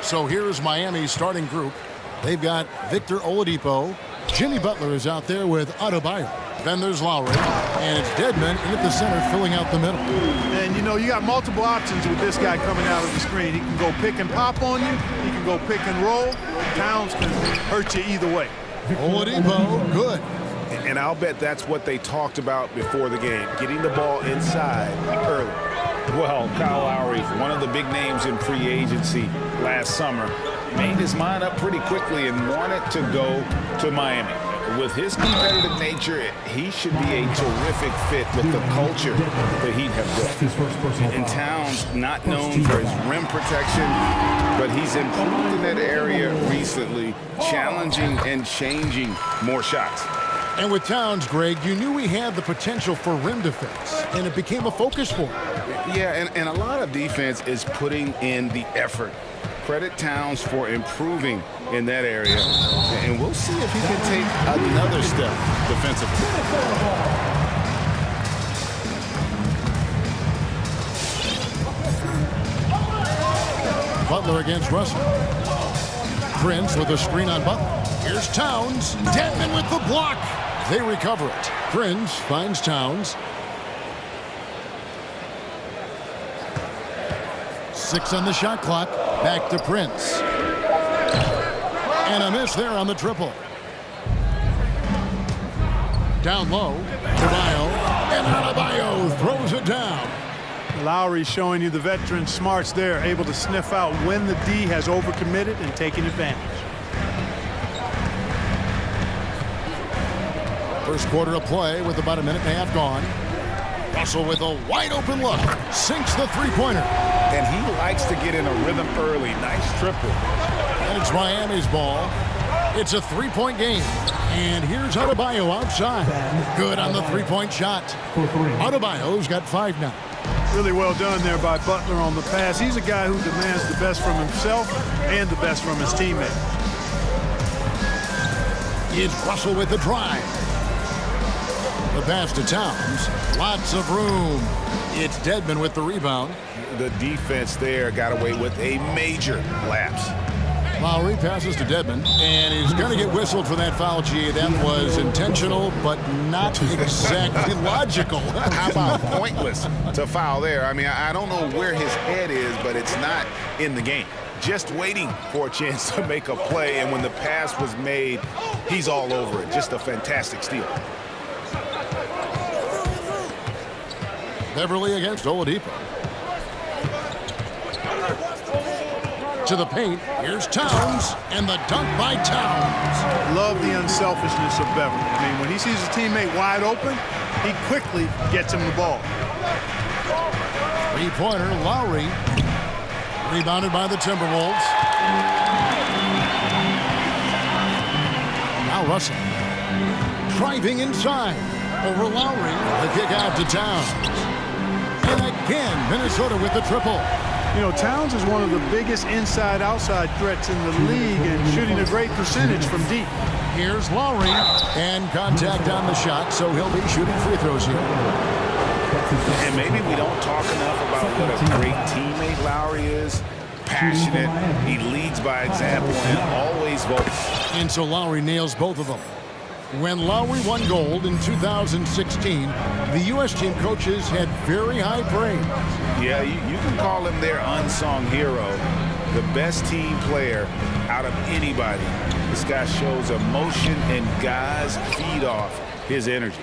So here's Miami's starting group. They've got Victor Oladipo. Jimmy Butler is out there with Adebayo. Then there's Lowry, and it's Dedmon in at the center filling out the middle. And, you know, you got multiple options with this guy coming out of the screen. He can go pick and pop on you. He can go pick and roll. Towns can hurt you either way. Oladipo, good. And I'll bet that's what they talked about before the game, getting the ball inside early. Well, Kyle Lowry, one of the big names in free agency last summer, made his mind up pretty quickly and wanted to go to Miami. With his competitive nature, he should be a terrific fit with the culture the Heat have built. And Towns, not known for his rim protection, but he's improved in that area recently, challenging and changing more shots. And with Towns, Greg, you knew he had the potential for rim defense, and it became a focus for him. Yeah, and a lot of defense is putting in the effort. Credit Towns for improving in that area, and we'll see if he can take another step defensively. Butler against Russell. Prince with a screen on Butler. Here's Towns. Dedmon with the block. They recover it. Prince finds Towns. 6 on the shot clock. Back to Prince. And a miss there on the triple. Down low. Adebayo. And Adebayo throws it down. Lowry showing you the veteran smarts there, able to sniff out when the D has overcommitted and taking advantage. First quarter of play with about a minute and a half gone. Russell with a wide open look. Sinks the three-pointer. And he likes to get in a rhythm early. Nice triple. And it's Miami's ball. It's a three-point game. And here's Adebayo outside. Good on the three-point shot. Adebayo's got 5 now. Really well done there by Butler on the pass. He's a guy who demands the best from himself and the best from his teammates. It's Russell with the drive. The pass to Towns. Lots of room. It's Dedmon with the rebound. The defense there got away with a major lapse. Lowry passes to Dedmon, and he's going to get whistled for that foul, G. That was intentional, but not exactly logical. How about pointless to foul there? I mean, I don't know where his head is, but it's not in the game. Just waiting for a chance to make a play, and when the pass was made, he's all over it. Just a fantastic steal. Beverly against Oladipo. To the paint. Here's Towns, and the dunk by Towns. Love the unselfishness of Beverly. I mean, when he sees a teammate wide open, he quickly gets him the ball. Three-pointer, Lowry. Rebounded by the Timberwolves. Now Russell. Driving inside. Over Lowry. The kick out to Towns. And again, Minnesota with the triple. You know, Towns is one of the biggest inside-outside threats in the league and shooting a great percentage from deep. Here's Lowry, and contact on the shot, so he'll be shooting free throws here. And maybe we don't talk enough about what a great teammate Lowry is. Passionate, he leads by example, and always vocal. And so Lowry nails both of them. When Lowry won gold in 2016, the U.S. team coaches had very high praise. Yeah, you can call him their unsung hero, the best team player out of anybody. This guy shows emotion, and guys feed off his energy.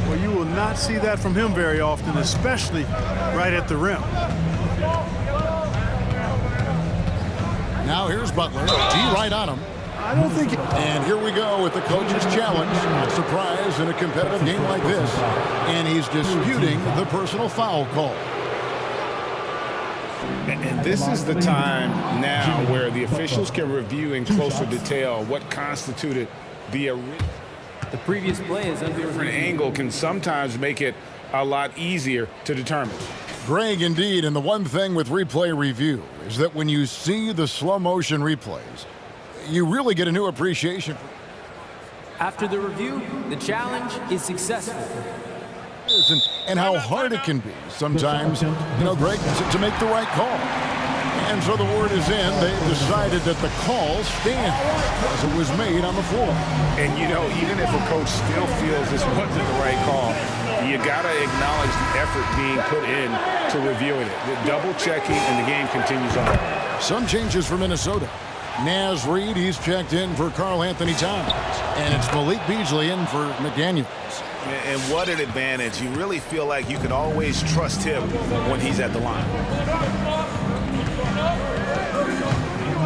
Well, you will not see that from him very often, especially right at the rim. Now here's Butler. D right on him. I don't think it... And here we go with the coach's challenge. A surprise in a competitive game like this. And he's disputing the personal foul call. And this is the time now where the officials can review in closer detail what constituted the previous play is under different angle can sometimes make it a lot easier to determine. Greg, indeed, and the one thing with replay review is that when you see the slow motion replays, you really get a new appreciation for. After the review, the challenge is successful. And how hard it can be sometimes, you know, Greg, to make the right call. And so the word is in. They've decided that the call stands as it was made on the floor. And, you know, even if a coach still feels this wasn't the right call, you got to acknowledge the effort being put in to reviewing it. The double-checking, and the game continues on. Some changes for Minnesota. Naz Reid, he's checked in for Karl Anthony Towns. And it's Malik Beasley in for McDaniels. And what an advantage. You really feel like you can always trust him when he's at the line.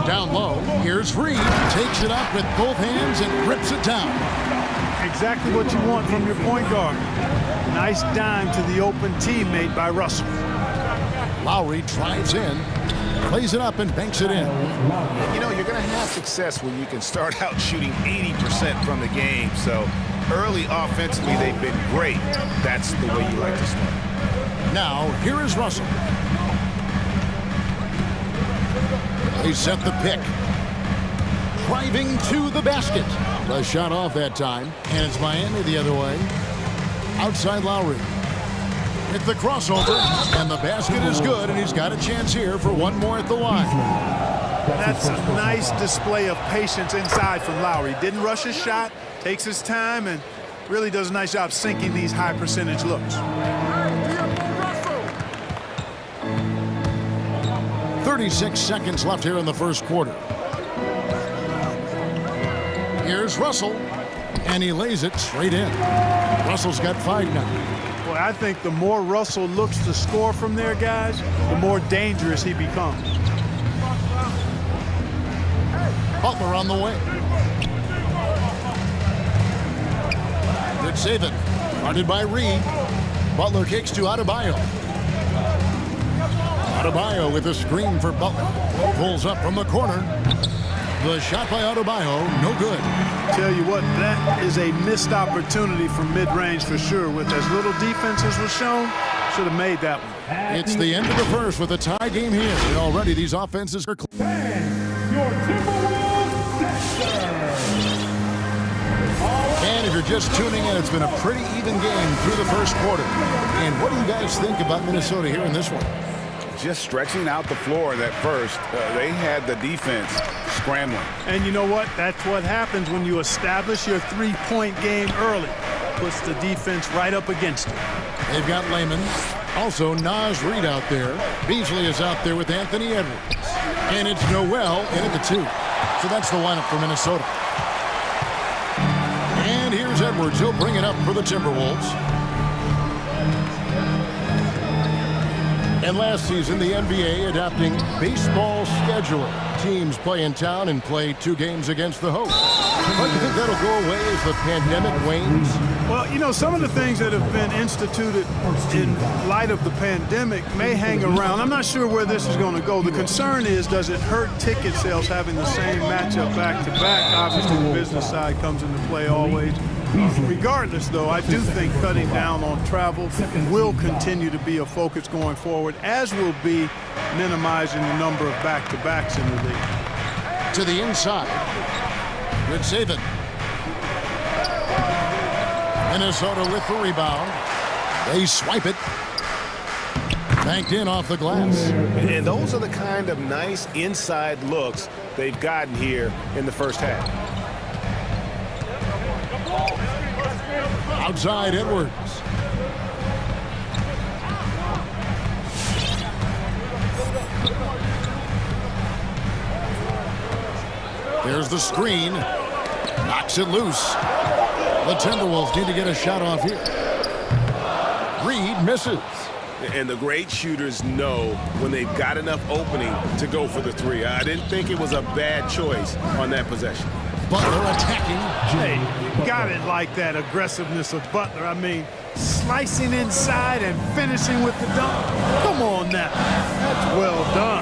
Down low, here's Reid. Takes it up with both hands and rips it down. Exactly what you want from your point guard. Nice dime to the open teammate by Russell. Lowry drives in, plays it up and banks it in. You know, you're going to have success when you can start out shooting 80% from the game. So early offensively, they've been great. That's the way you like to start. Now, here is Russell. They set the pick. Driving to the basket. The shot off that time, and it's Miami the other way. Outside Lowry. With the crossover, and the basket is good, and he's got a chance here for one more at the line. That's a nice display of patience inside from Lowry. Didn't rush his shot, takes his time, and really does a nice job sinking these high percentage looks. 36 seconds left here in the first quarter. Here's Russell, and he lays it straight in. Russell's got 5 now. Boy, I think the more Russell looks to score from there, guys, the more dangerous he becomes. Butler on the way. Good saving. Guarded by Reid. Butler kicks to Adebayo. Adebayo with a screen for Butler. Pulls up from the corner. The shot by Adebayo, no good. Tell you what, that is a missed opportunity from mid-range for sure. With as little defense as was shown, should have made that one. It's the end of the first with a tie game here. And already these offenses are close. And if you're just tuning in, it's been a pretty even game through the first quarter. And what do you guys think about Minnesota here in this one? Just stretching out the floor that first. They had the defense scrambling. And you know what? That's what happens when you establish your three-point game early. Puts the defense right up against it. They've got Layman. Also, Naz Reid out there. Beasley is out there with Anthony Edwards. And it's Noel in at the 2. So that's the lineup for Minnesota. And here's Edwards. He'll bring it up for the Timberwolves. And last season, the NBA adopting baseball scheduling. Teams play in town and play 2 games against the host. But do you think that'll go away as the pandemic wanes? Well, you know, some of the things that have been instituted in light of the pandemic may hang around. I'm not sure where this is going to go. The concern is, does it hurt ticket sales having the same matchup back-to-back? Obviously, the business side comes into play always. Regardless, though, I do think cutting down on travel will continue to be a focus going forward, as will be minimizing the number of back-to-backs in the league. To the inside. Good save it. Minnesota with the rebound. They swipe it. Banked in off the glass. And those are the kind of nice inside looks they've gotten here in the first half. Outside Edwards. There's the screen. Knocks it loose. The Timberwolves need to get a shot off here. Reid misses. And the great shooters know when they've got enough opening to go for the 3. I didn't think it was a bad choice on that possession. Butler attacking. Hey, you got it like that aggressiveness of Butler. I mean, slicing inside and finishing with the dunk. Come on now. That's well done.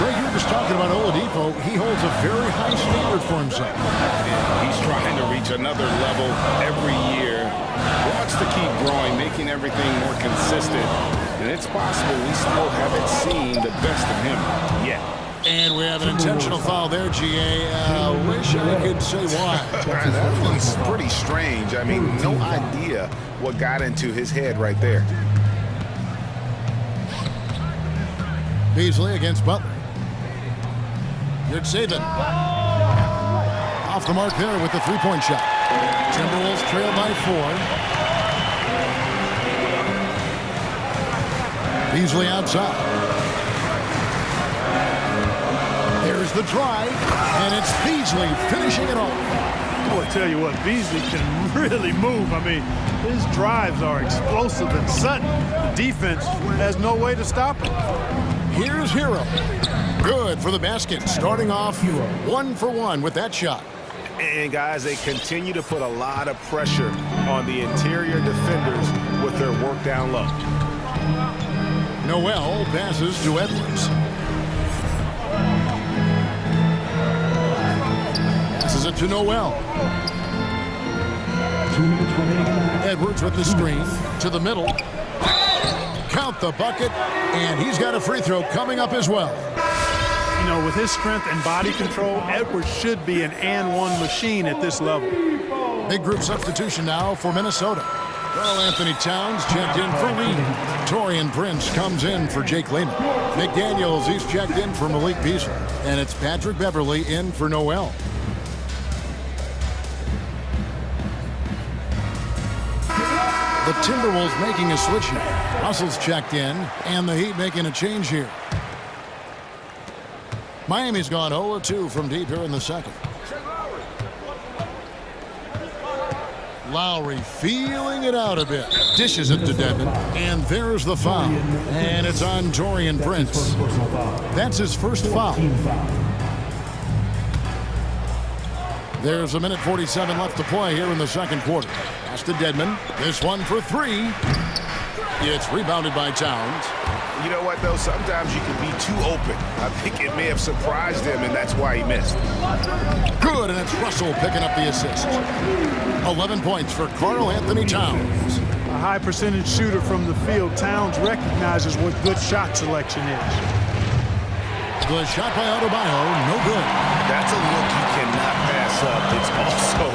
Greg, you were just talking about Oladipo. He holds a very high standard for himself. He's trying to reach another level every year. Wants to keep growing, making everything more consistent. And it's possible we still haven't seen the best of him yet. And we have an intentional foul there, GA. Wish I could say why. That one's pretty strange. I mean, no idea what got into his head right there. Beasley against Butler. Good saving. Off the mark there with the three-point shot. Timberwolves trail by 4. Beasley outside. There's the drive, and it's Beasley finishing it off. Boy, I tell you what, Beasley can really move. I mean, his drives are explosive and sudden. The defense has no way to stop him. Here's Hero. Good for the basket, starting off 1 for 1 with that shot. And guys, they continue to put a lot of pressure on the interior defenders with their work down low. Noel passes to Edwards. Passes it to Noel. Edwards with the screen to the middle. Count the bucket, and he's got a free throw coming up as well. You know, with his strength and body control, Edwards should be an and-one machine at this level. Big group substitution now for Minnesota. Karl Anthony Towns checked in for Reed. Taurean Prince comes in for Jake Lehman. McDaniels, he's checked in for Malik Beasley. And it's Patrick Beverly in for Noel. The Timberwolves making a switch here. Russell's checked in, and the Heat making a change here. Miami's gone 0-2 from deep here in the second. Lowry feeling it out a bit. Dishes it to Devin, and there's the foul. And it's on Taurean Prince. That's his first foul. There's 1:47 left to play here in the second quarter. Pass to Dedmon. This one for 3. It's rebounded by Towns. You know what, though? Sometimes you can be too open. I think it may have surprised him, and that's why he missed. Good, and it's Russell picking up the assist. 11 points for Karl Anthony Towns. A high percentage shooter from the field. Towns recognizes what good shot selection is. The shot by Adebayo, no good. That's a look you cannot pass up. It's also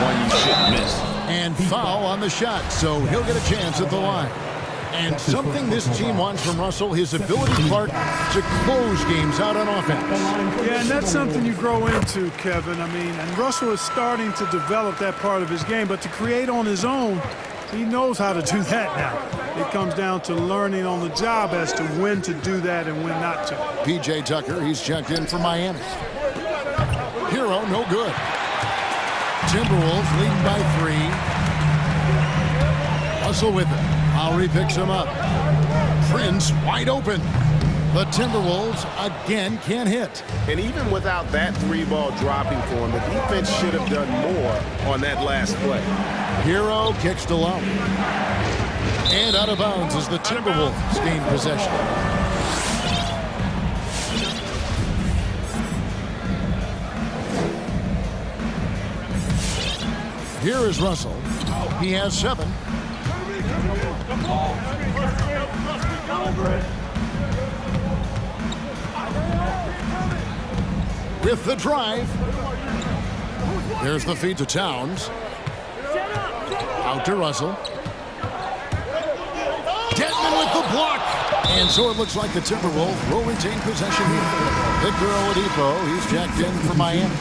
one you shouldn't miss. And foul on the shot, so he'll get a chance at the line. And something this team wants from Russell, his ability part to close games out on offense. Yeah, and that's something you grow into, Kevin. I mean, and Russell is starting to develop that part of his game, but to create on his own, he knows how to do that now. It comes down to learning on the job as to when to do that and when not to. P.J. Tucker, he's checked in for Miami. Hero, no good. Timberwolves leading by 3. Russell with it. Lowry picks him up. Prince wide open. The Timberwolves again can't hit. And even without that 3-ball dropping for him, the defense should have done more on that last play. Hero kicks to Lowry. And out of bounds as the Timberwolves gain possession. Here is Russell. He has 7. With the drive. There's the feed to Towns. Out to Russell. Dedmon with the block. And so it looks like the Timberwolves will retain possession here. Victor Oladipo, he's checked in for Miami.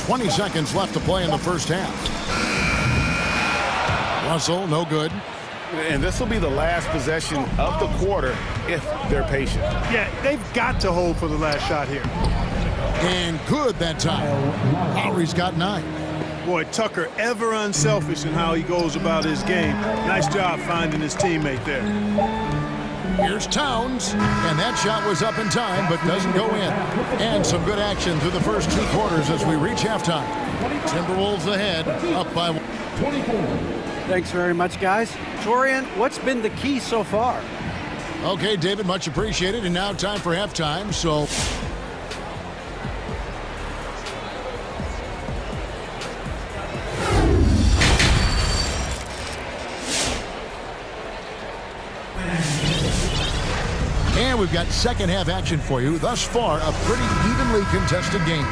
20 seconds left to play in the first half. Russell, no good. And this will be the last possession of the quarter if they're patient. Yeah, they've got to hold for the last shot here. And good that time. Lowry's got 9. Boy, Tucker ever unselfish in how he goes about his game. Nice job finding his teammate there. Here's Towns, and that shot was up in time, but doesn't go in. And some good action through the first 2 quarters as we reach halftime. Timberwolves ahead, up by 24. Thanks very much, guys. Taurean, what's been the key so far? Okay, David, much appreciated. And now time for halftime, so... And we've got second half action for you. Thus far, a pretty evenly contested game.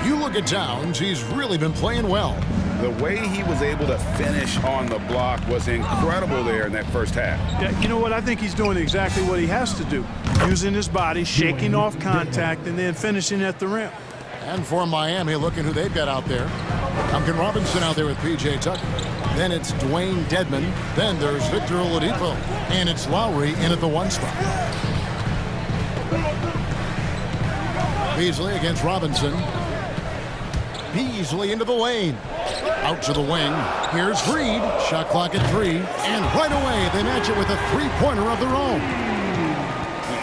You look at Towns, he's really been playing well. The way he was able to finish on the block was incredible there in that first half. Yeah, you know what? I think he's doing exactly what he has to do. Using his body, shaking off contact, and then finishing at the rim. And for Miami, looking who they've got out there. Duncan Robinson out there with P.J. Tucker. Then it's Dwayne Dedmon. Then there's Victor Oladipo. And it's Lowry in at the 1 spot. Beasley against Robinson. Beasley into the lane. Out to the wing. Here's Reed. Shot clock at 3. And right away, they match it with a three-pointer of their own.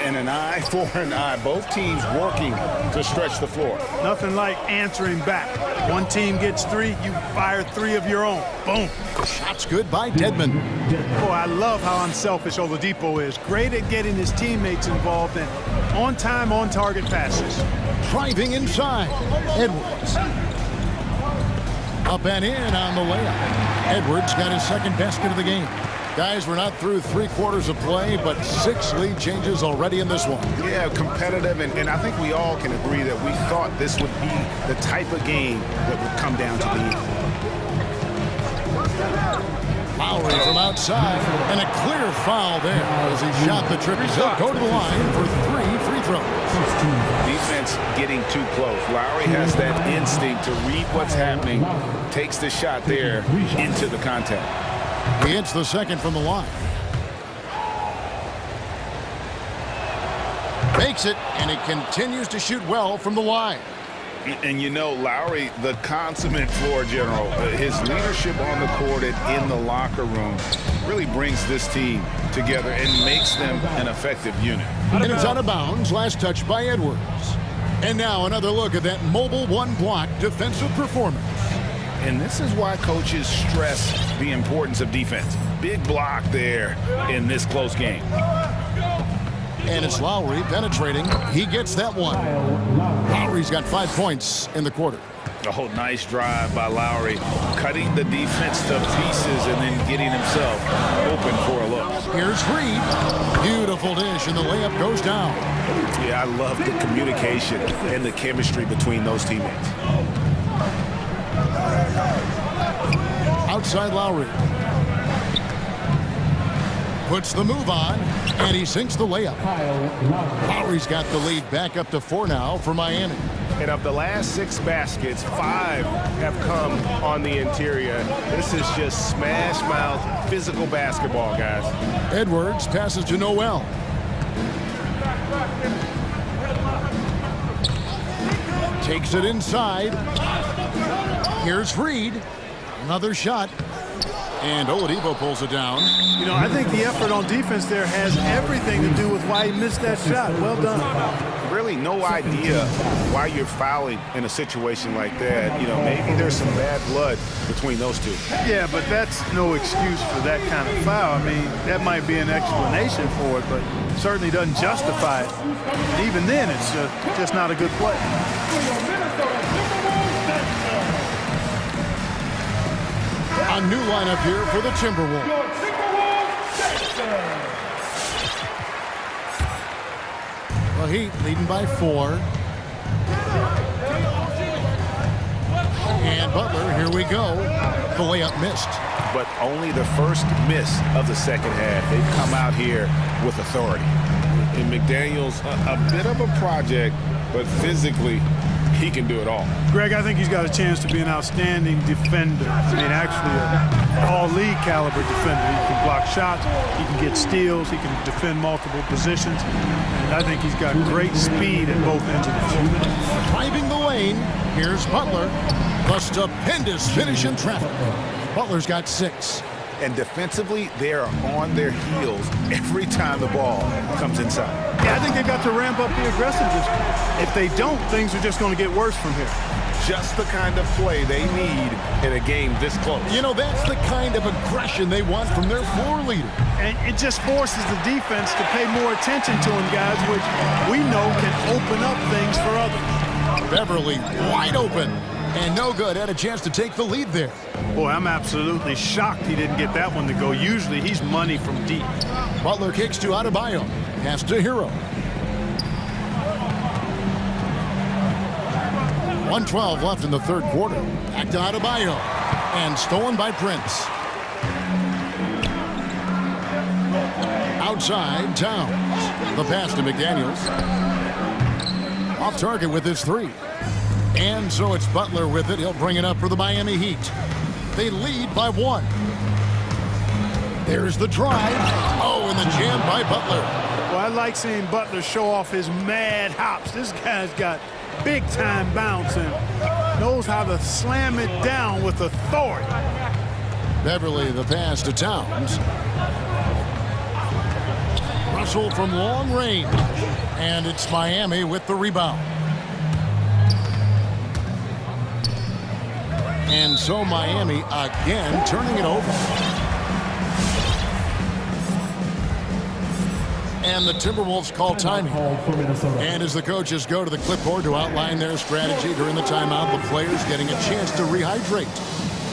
And an eye for an eye. Both teams working to stretch the floor. Nothing like answering back. One team gets 3, you fire 3 of your own. Boom. Shot's good by Dedmon. Boy, I love how unselfish Oladipo is. Great at getting his teammates involved in on-time, on-target passes. Driving inside. Edwards. Up and in on the layup. Edwards got his second basket of the game. Guys, we're not through 3 quarters of play, but 6 lead changes already in this one. Yeah, competitive, and I think we all can agree that we thought this would be the type of game that would come down to the end. Lowry from outside, and a clear foul there as he shot the triple. He'll go to the line for 3 free throws. Defense getting too close. Lowry has that instinct to read what's happening, takes the shot there into the contact. He hits the second from the line. Makes it, and he continues to shoot well from the line. And you know, Lowry, the consummate floor general, his leadership on the court and in the locker room really brings this team together and makes them an effective unit. And it's out of bounds. Last touch by Edwards. And now another look at that mobile one-block defensive performance. And this is why coaches stress the importance of defense. Big block there in this close game. And it's Lowry penetrating. He gets that one. Lowry's got 5 points in the quarter. Oh, nice drive by Lowry. Cutting the defense to pieces and then getting himself open for a look. Here's Reed. Beautiful dish, and the layup goes down. Yeah, I love the communication and the chemistry between those teammates. Outside Lowry. Puts the move on, and he sinks the layup. Lowry's got the lead back up to 4 now for Miami. And of the last 6 baskets, 5 have come on the interior. This is just smash mouth physical basketball, guys. Edwards passes to Noel. Takes it inside. Here's Reed. Another shot. And Oladipo pulls it down. You know, I think the effort on defense there has everything to do with why he missed that shot. Well done. Really no idea why you're fouling in a situation like that. You know, maybe there's some bad blood between those two. Yeah, but that's no excuse for that kind of foul. I mean, that might be an explanation for it, but certainly doesn't justify it. And even then, it's just not a good play. A new lineup here for the Timberwolves. The Heat leading by 4. And Butler, here we go. The layup missed. But only the first miss of the second half. They've come out here with authority. And McDaniels, a bit of a project, but physically, he can do it all. Greg, I think he's got a chance to be an outstanding defender. I mean, actually, an all-league caliber defender. He can block shots, he can get steals, he can defend multiple positions. And I think he's got great speed at both ends of the floor. Driving the lane, here's Butler. The stupendous finish in traffic. Butler's got 6. And defensively, they are on their heels every time the ball comes inside. Yeah, I think they've got to ramp up the aggressiveness. If they don't, things are just going to get worse from here. Just the kind of play they need in a game this close. You know, that's the kind of aggression they want from their floor leader. And it just forces the defense to pay more attention to him, guys, which we know can open up things for others. Beverly wide open. And no good. Had a chance to take the lead there. Boy, I'm absolutely shocked he didn't get that one to go. Usually he's money from deep. Butler kicks to Adebayo. Pass to Hero. 1:12 left in the third quarter. Back to Adebayo. And stolen by Prince. Outside, Towns. The pass to McDaniels. Off target with his three. And so it's Butler with it. He'll bring it up for the Miami Heat. They lead by 1. There's the drive. Oh, and the jam by Butler. Well, I like seeing Butler show off his mad hops. This guy's got big-time bounce and knows how to slam it down with authority. Beverly, the pass to Towns. Russell from long range. And it's Miami with the rebound. And so Miami again turning it over. And the Timberwolves call timing. And as the coaches go to the clipboard to outline their strategy during the timeout, the players getting a chance to rehydrate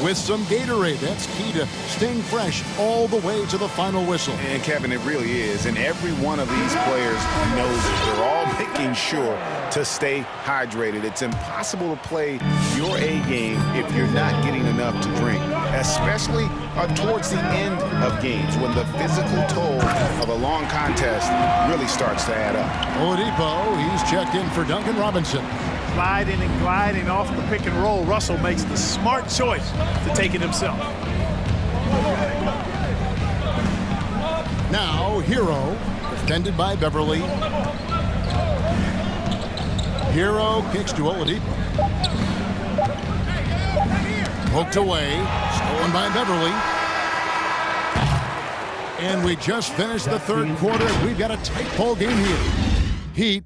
with some Gatorade. That's key to staying fresh all the way to the final whistle. And Kevin, it really is. And every one of these players knows it. They're all making sure to stay hydrated. It's impossible to play your A game if you're not getting enough to drink, especially towards the end of games when the physical toll of a long contest really starts to add up. Oladipo, he's checked in for Duncan Robinson. Gliding and gliding off the pick and roll. Russell makes the smart choice to take it himself. Now, Hero, defended by Beverly. Hero kicks to Oladipo. Poked away, stolen by Beverly. And we just finished the third quarter. We've got a tight ball game here. Heat.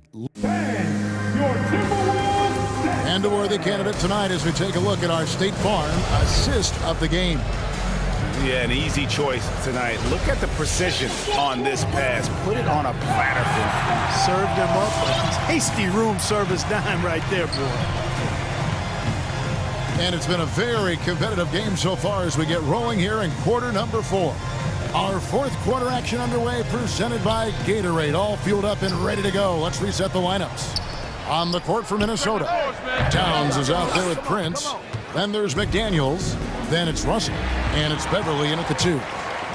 And a worthy candidate tonight as we take a look at our State Farm assist of the game. Yeah, an easy choice tonight. Look at the precision on this pass. Put it on a platter for him. Served him up a tasty room service dime right there, boy. And it's been a very competitive game so far as we get rolling here in quarter number 4. Our fourth quarter action underway, presented by Gatorade. All fueled up and ready to go. Let's reset the lineups. On the court for Minnesota, Towns is out there with Prince. Then there's McDaniels. Then it's Russell. And it's Beverly in at the 2.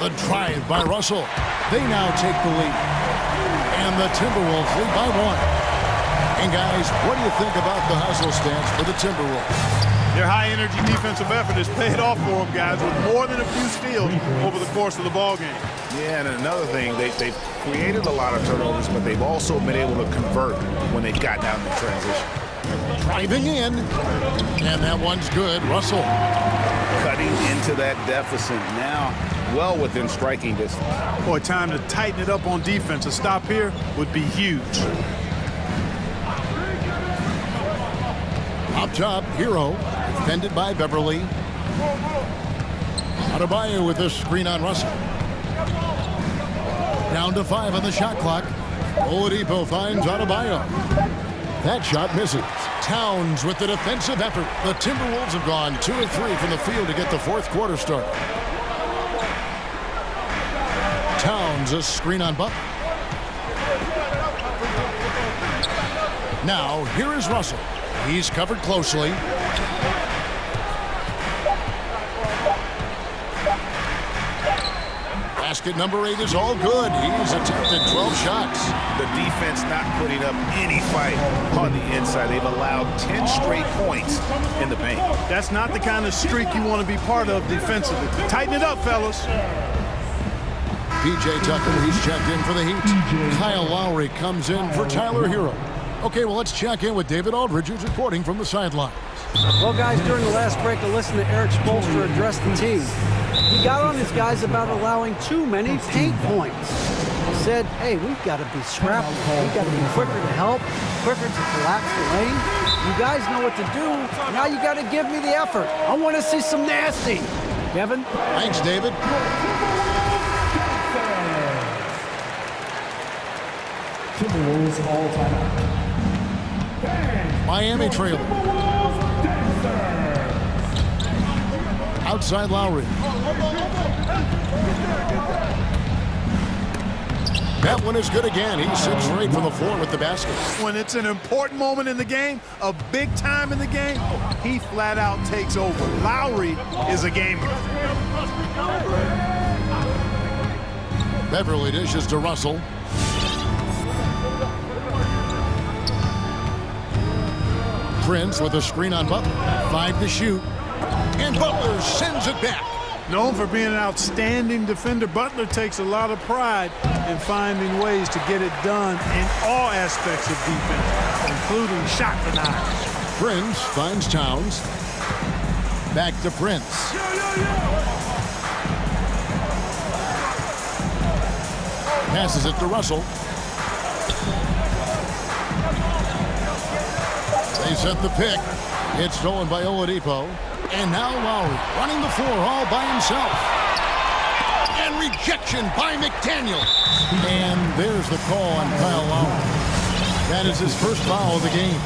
The drive by Russell. They now take the lead. And the Timberwolves lead by 1. And guys, what do you think about the hustle stance for the Timberwolves? Their high-energy defensive effort has paid off for them, guys, with more than a few steals over the course of the ball game. Yeah, and another thing, they've created a lot of turnovers, but they've also been able to convert when they've gotten out in the transition. Driving in, and that one's good. Russell. Cutting into that deficit now, well within striking distance. Boy, time to tighten it up on defense. A stop here would be huge. Up top, Hero, defended by Beverly. Adebayo with this screen on Russell. Down to 5 on the shot clock. Oladipo finds Adebayo. That shot misses. Towns with the defensive effort. The Timberwolves have gone 2 of 3 from the field to get the fourth quarter started. Towns, a screen on Butler. Now, here is Russell. He's covered closely. Basket number 8 is all good. He's attempted 12 shots. The defense not putting up any fight on the inside. They've allowed 10 straight points in the paint. That's not the kind of streak you want to be part of defensively. Tighten it up, fellas. P.J. Tucker, he's checked in for the Heat. Kyle Lowry comes in for Tyler Hero. Okay, well, let's check in with David Aldridge, who's reporting from the sidelines. Well, guys, during the last break, I listened to Eric Spoelstra address the team. He got on his guys about allowing too many paint points. He said, hey, we've got to be scrappy. We've got to be quicker to help, quicker to collapse the lane. You guys know what to do. Now you got to give me the effort. I want to see some nasty. Kevin? Thanks, David. Timberwolves all-time. Miami trailing. Outside Lowry. That one is good again. He's 6 for 8 from the floor with the basket. When it's an important moment in the game, a big time in the game, he flat out takes over. Lowry is a gamer. Beverly dishes to Russell. Prince with a screen on Butler. 5 to shoot. And Butler sends it back. Known for being an outstanding defender, Butler takes a lot of pride in finding ways to get it done in all aspects of defense, including shot denials. Prince finds Towns. Back to Prince. Passes it to Russell. They set the pick. It's stolen by Oladipo. And now Lowry running the floor all by himself. And rejection by McDaniel. And there's the call on Kyle Lowry. That is his first foul of the game.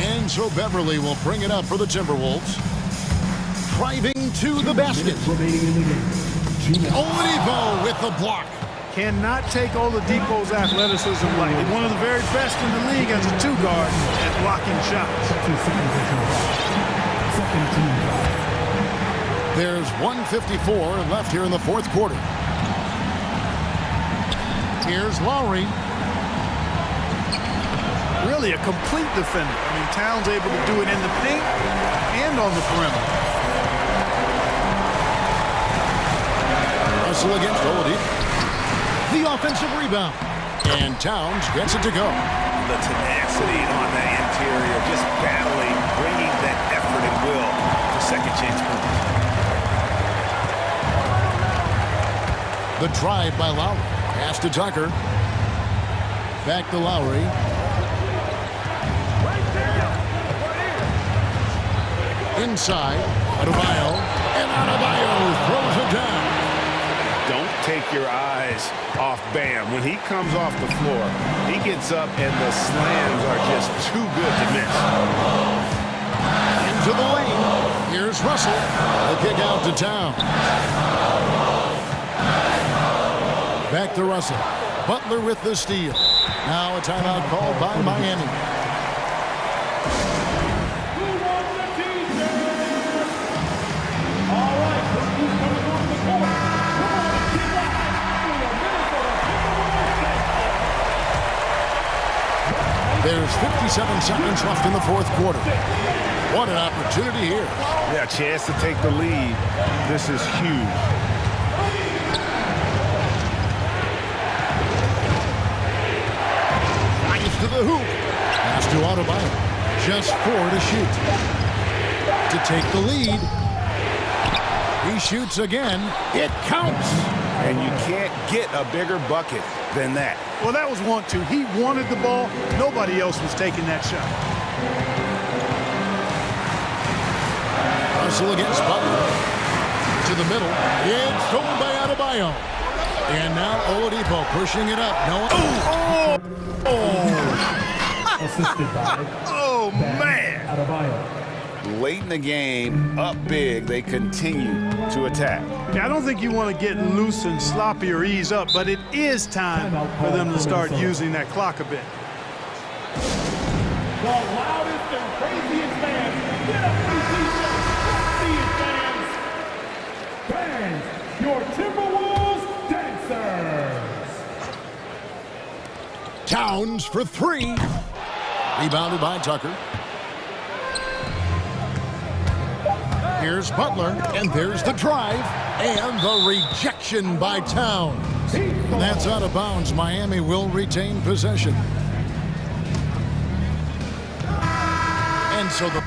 And so Beverly will bring it up for the Timberwolves. Driving to the basket. Oladipo with the block. Cannot take Oladipo's athleticism lightly. One of the very best in the league as a 2-guard at blocking shots. There's 1:54 left here in the fourth quarter. Here's Lowry. Really a complete defender. I mean, Towns able to do it in the paint and on the perimeter. Russell against Oladipo. The offensive rebound. And Towns gets it to go. The tenacity on the interior, just battling, bringing that effort and will to second chance points. The drive by Lowry. Pass to Tucker. Back to Lowry. Inside. Adebayo. And Adebayo throws it down. Don't take your eyes off Bam. When he comes off the floor, he gets up and the slams are just too good to miss. Into the lane. Here's Russell. The kick out to Town. Back to Russell. Butler with the steal. Now a timeout called by Miami. There's 57 seconds left in the fourth quarter. What an opportunity here. Yeah, chance to take the lead. This is huge. Drives to the hoop. Pass to Adebayo. Just 4 to shoot. To take the lead. He shoots again. It counts. And you can't get a bigger bucket than that. Well, that was 1-2. He wanted the ball. Nobody else was taking that shot. Russell against Butler. To the middle. It's stolen by Adebayo. And now Oladipo pushing it up. No. Oh! Oh! Assisted by Oh, man! Adebayo. Late in the game, up big, they continue to attack. Yeah, I don't think you want to get loose and sloppy or ease up, but it is time for them to start using that clock a bit. The loudest and craziest fans. Get up, these fans. Fans, your Timberwolves dancers. Towns for 3. Rebounded by Tucker. Here's Butler, and there's the drive, and the rejection by Towns. And that's out of bounds. Miami will retain possession. And so the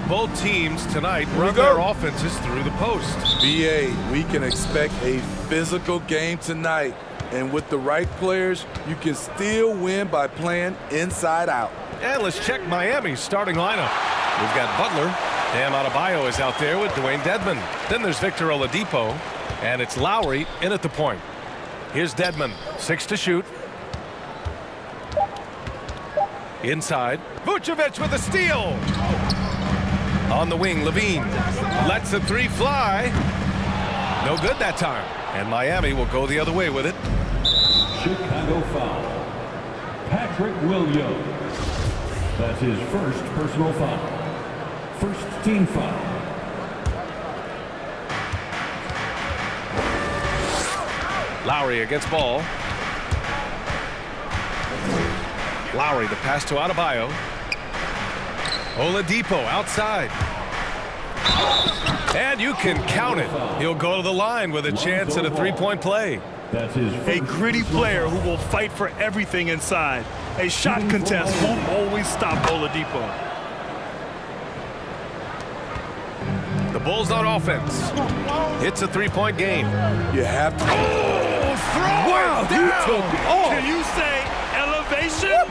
both teams tonight run their offenses through the post. BA, we can expect a physical game tonight. And with the right players, you can still win by playing inside out. And let's check Miami's starting lineup. We've got Butler. Bam Adebayo is out there with Dwayne Dedmon. Then there's Victor Oladipo. And it's Lowry in at the point. Here's Dedmon, 6 to shoot. Inside, Vucevic with a steal. On the wing, Levine lets the three fly. No good that time. And Miami will go the other way with it. Chicago foul. Patrick Williams. That's his first personal foul. First team foul. Lowry against ball. Lowry, the pass to Adebayo. Oladipo outside. And you can count it. He'll go to the line with a chance at a three-point play. That's a gritty player who will fight for everything inside. A shot contest won't always stop Oladipo. The Bulls on offense. It's a three-point game. You have to. Wow, he took it. Can you say elevation?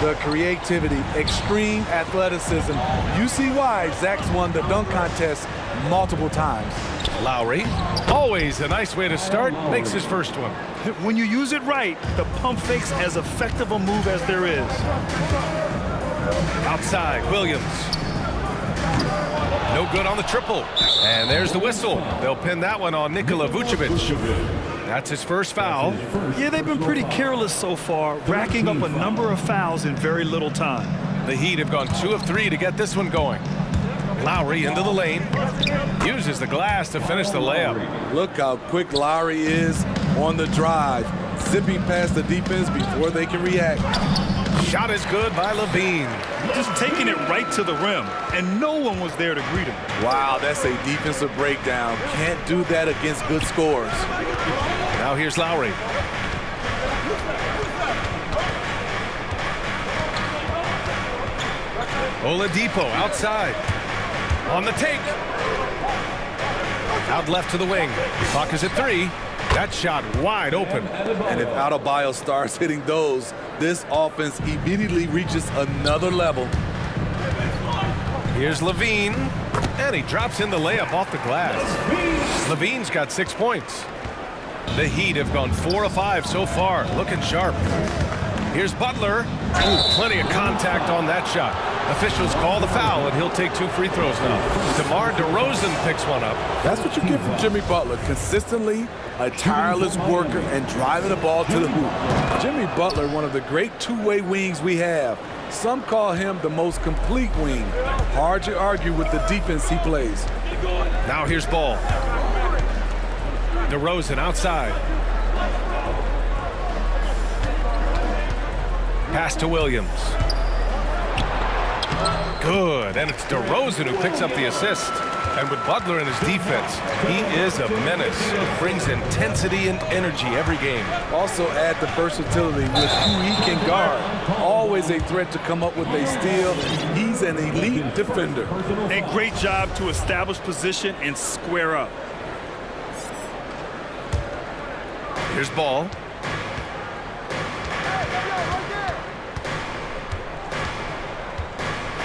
The creativity, extreme athleticism. You see why Zach's won the dunk contest multiple times. Lowry, always a nice way to start, makes his first one. When you use it right, the pump fake's as effective a move as there is. Outside, Williams. No good on the triple. And there's the whistle. They'll pin that one on Nikola Vucevic. That's his first foul. Yeah, they've been pretty careless so far, racking up a number of fouls in very little time. The Heat have gone 2 of 3 to get this one going. Lowry into the lane. Uses the glass to finish the layup. Look how quick Lowry is on the drive, zipping past the defense before they can react. Shot is good by Levine. Just taking it right to the rim, and no one was there to greet him. Wow, that's a defensive breakdown. Can't do that against good scores. Now here's Lowry. Oladipo outside. On the take. Out left to the wing. Clock is at 3. That shot wide open. And if Adebayo starts hitting those, this offense immediately reaches another level. Here's Levine. And he drops in the layup off the glass. Levine's got 6 points. The Heat have gone 4 of 5 so far. Looking sharp. Here's Butler. Ooh, plenty of contact on that shot. Officials call the foul, and he'll take 2 free throws now. DeMar DeRozan picks one up. That's what you get from Jimmy Butler. Consistently a tireless worker and driving the ball to the hoop. Jimmy Butler, one of the great two-way wings we have. Some call him the most complete wing. Hard to argue with the defense he plays. Now here's ball. DeRozan outside. Pass to Williams. Good, and it's DeRozan who picks up the assist. And with Butler in his defense, he is a menace. Brings intensity and energy every game. Also add the versatility with who he can guard. Always a threat to come up with a steal. He's an elite defender. A great job to establish position and square up. Here's ball.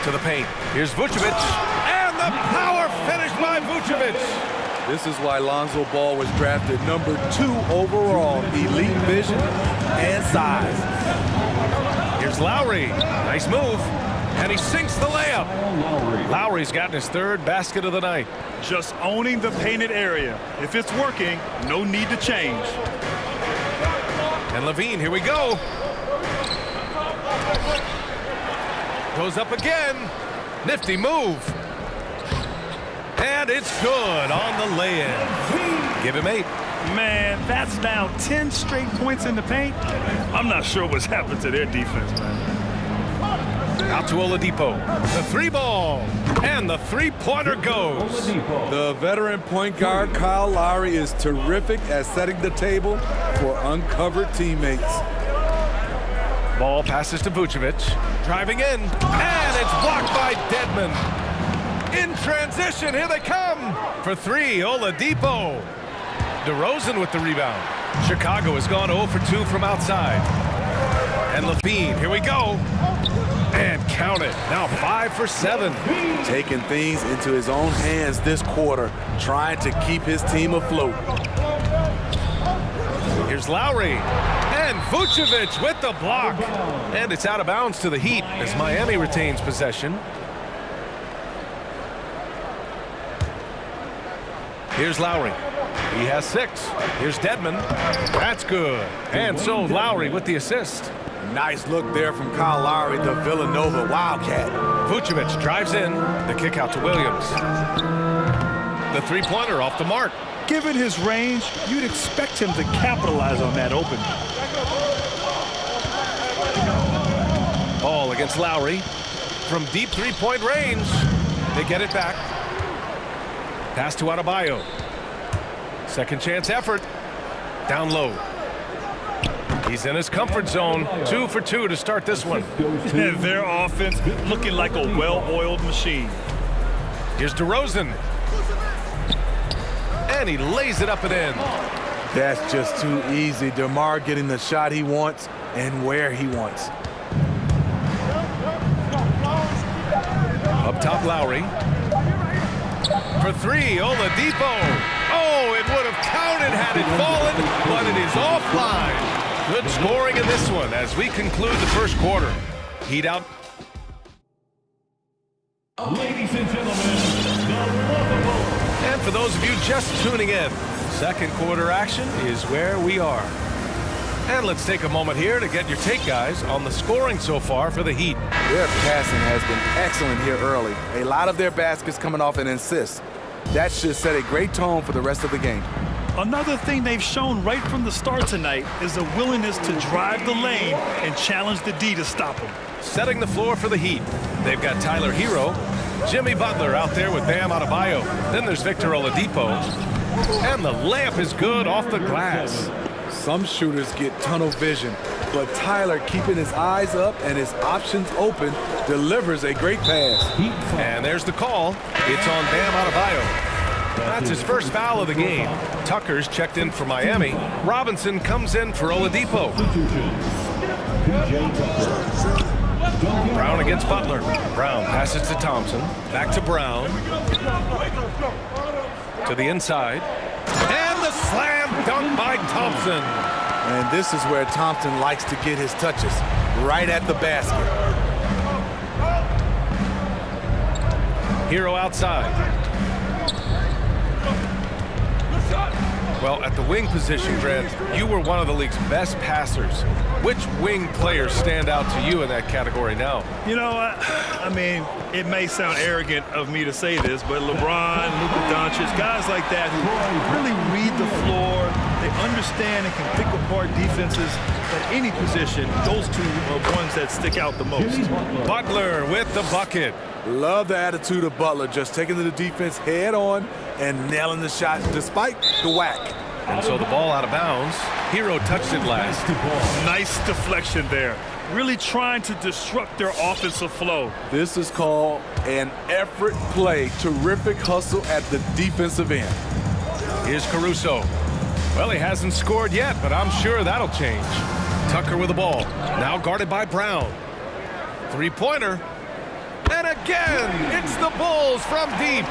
To the paint. Here's Vucevic. And the power finish by Vucevic. This is why Lonzo Ball was drafted number 2 overall. Elite vision and size. Here's Lowry. Nice move. And he sinks the layup. Lowry's gotten his 3rd basket of the night. Just owning the painted area. If it's working, no need to change. And Levine, here we go. Goes up again. Nifty move. And it's good on the lay-in. Give him 8. Man, that's now 10 straight points in the paint. I'm not sure what's happened to their defense, man. Out to Oladipo. The 3 ball. And the 3-pointer goes. The veteran point guard, Kyle Lowry, is terrific at setting the table for uncovered teammates. Ball passes to Vucevic. Driving in. And it's blocked by Dedmon. In transition, here they come. For three, Oladipo. DeRozan with the rebound. Chicago has gone 0 for 2 from outside. And Levine, here we go. And count it, now 5 for 7. Taking things into his own hands this quarter, trying to keep his team afloat. Here's Lowry, and Vucevic with the block. And it's out of bounds to the Heat as Miami retains possession. Here's Lowry. He has 6. Here's Dedmon. That's good. And so Lowry with the assist. Nice look there from Kyle Lowry, the Villanova Wildcat. Vucevic drives in. The kick out to Williams. The three-pointer off the mark. Given his range, you'd expect him to capitalize on that open. Ball against Lowry. From deep three-point range. They get it back. Pass to Adebayo. Second chance effort. Down low. He's in his comfort zone. 2 for 2 to start this one. Their offense looking like a well-oiled machine. Here's DeRozan. And he lays it up and in. That's just too easy. DeMar getting the shot he wants and where he wants. Up top, Lowry. For three, Oladipo. Oh, it would have counted had it fallen, but it is offline. Good scoring in this one as we conclude the first quarter. Heat out. Ladies and gentlemen, the lovable. And for those of you just tuning in, second quarter action is where we are. And let's take a moment here to get your take, guys, on the scoring so far for the Heat. Their passing has been excellent here early. A lot of their baskets coming off an assist. That should set a great tone for the rest of the game. Another thing they've shown right from the start tonight is a willingness to drive the lane and challenge the D to stop them. Setting the floor for the Heat. They've got Tyler Hero, Jimmy Butler out there with Bam Adebayo. Then there's Victor Oladipo. And the layup is good off the glass. Some shooters get tunnel vision, but Tyler, keeping his eyes up and his options open, delivers a great pass. And there's the call. It's on Bam Adebayo. That's his first foul of the game. Tucker's checked in for Miami. Robinson comes in for Oladipo. Brown against Butler. Brown passes to Thompson. Back to Brown. To the inside. And the slam dunk by Thompson. And this is where Thompson likes to get his touches, right at the basket. Hero outside. Well, at the wing position, Grant, you were one of the league's best passers. Which wing players stand out to you in that category now? You know, I mean, it may sound arrogant of me to say this, but LeBron, Luka Doncic, guys like that who really read the floor, they understand and can pick apart defenses at any position. Those two are ones that stick out the most. Butler with the bucket. Love the attitude of Butler, just taking the defense head on and nailing the shot despite the whack. And so the ball out of bounds. Hero touched it last. Nice deflection there. Really trying to disrupt their offensive flow. This is called an effort play. Terrific hustle at the defensive end. Here's Caruso. Well, he hasn't scored yet, but I'm sure that'll change. Tucker with the ball. Now guarded by Brown. Three-pointer. And again, it's the Bulls from deep.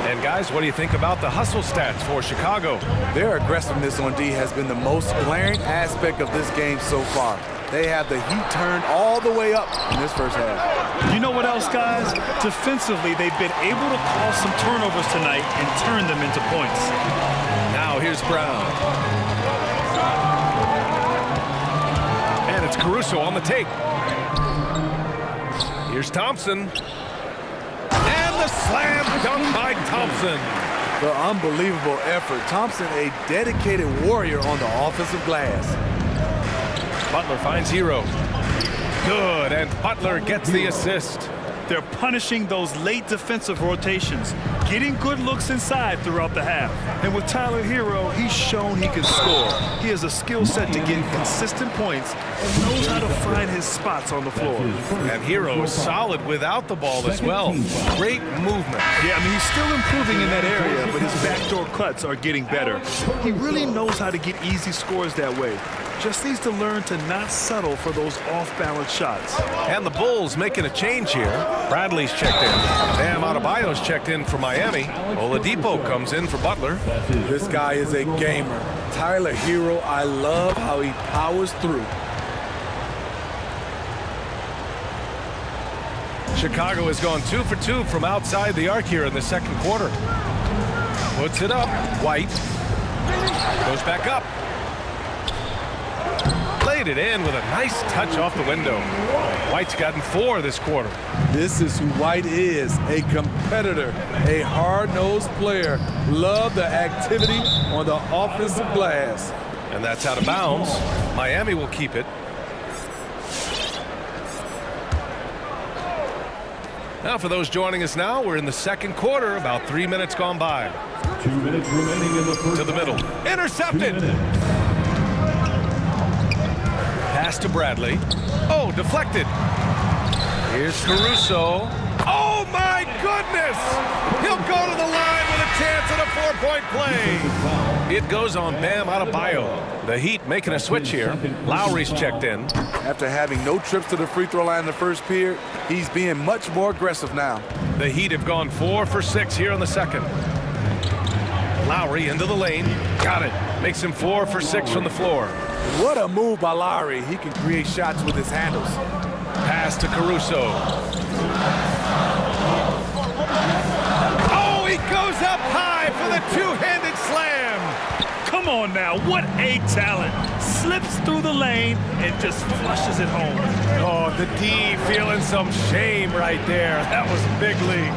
And guys, what do you think about the hustle stats for Chicago? Their aggressiveness on D has been the most glaring aspect of this game so far. They have the heat turned all the way up in this first half. You know what else, guys? Defensively, they've been able to cause some turnovers tonight and turn them into points. Now here's Brown. And it's Caruso on the take. Here's Thompson. And the slam dunk by Thompson. The unbelievable effort. Thompson, a dedicated warrior on the offensive glass. Butler finds Hero. Good, and Butler gets the assist. They're punishing those late defensive rotations, getting good looks inside throughout the half. And with Tyler Hero, he's shown he can score. He has a skill set to get consistent points and knows how to find his spots on the floor. And Hero is solid without the ball as well. Great movement. Yeah, I mean, he's still improving in that area, but his backdoor cuts are getting better. He really knows how to get easy scores that way. Just needs to learn to not settle for those off-balance shots. And the Bulls making a change here. Bradley's checked in. Bam Adebayo's checked in for Miami. Oladipo comes in for Butler. This guy is a gamer. Tyler Hero, I love how he powers through. Chicago has gone 2 for 2 from outside the arc here in the second quarter. Puts it up. White goes back up. Played it in with a nice touch off the window. White's gotten 4 this quarter. This is who White is, a competitor, a hard-nosed player. Love the activity on the offensive glass. And that's out of bounds. Miami will keep it. Now for those joining us now, we're in the second quarter, about 3 minutes gone by. 2 minutes remaining in the first. To the middle. Intercepted! Pass to Bradley. Oh, deflected. Here's Caruso. Oh, my goodness! He'll go to the line with a chance at a 4-point play. It goes on Bam Adebayo. The Heat making a switch here. Lowry's checked in. After having no trips to the free throw line in the first period, he's being much more aggressive now. The Heat have gone 4 for 6 here in the second. Lowry into the lane. Got it. Makes him 4 for 6 from the floor. What a move by Lowry. He can create shots with his handles. Pass to Caruso. Oh, he goes up high for the two-handed slam. Come on now, what a talent. Slips through the lane and just flushes it home. Oh, the D feeling some shame right there. That was big league.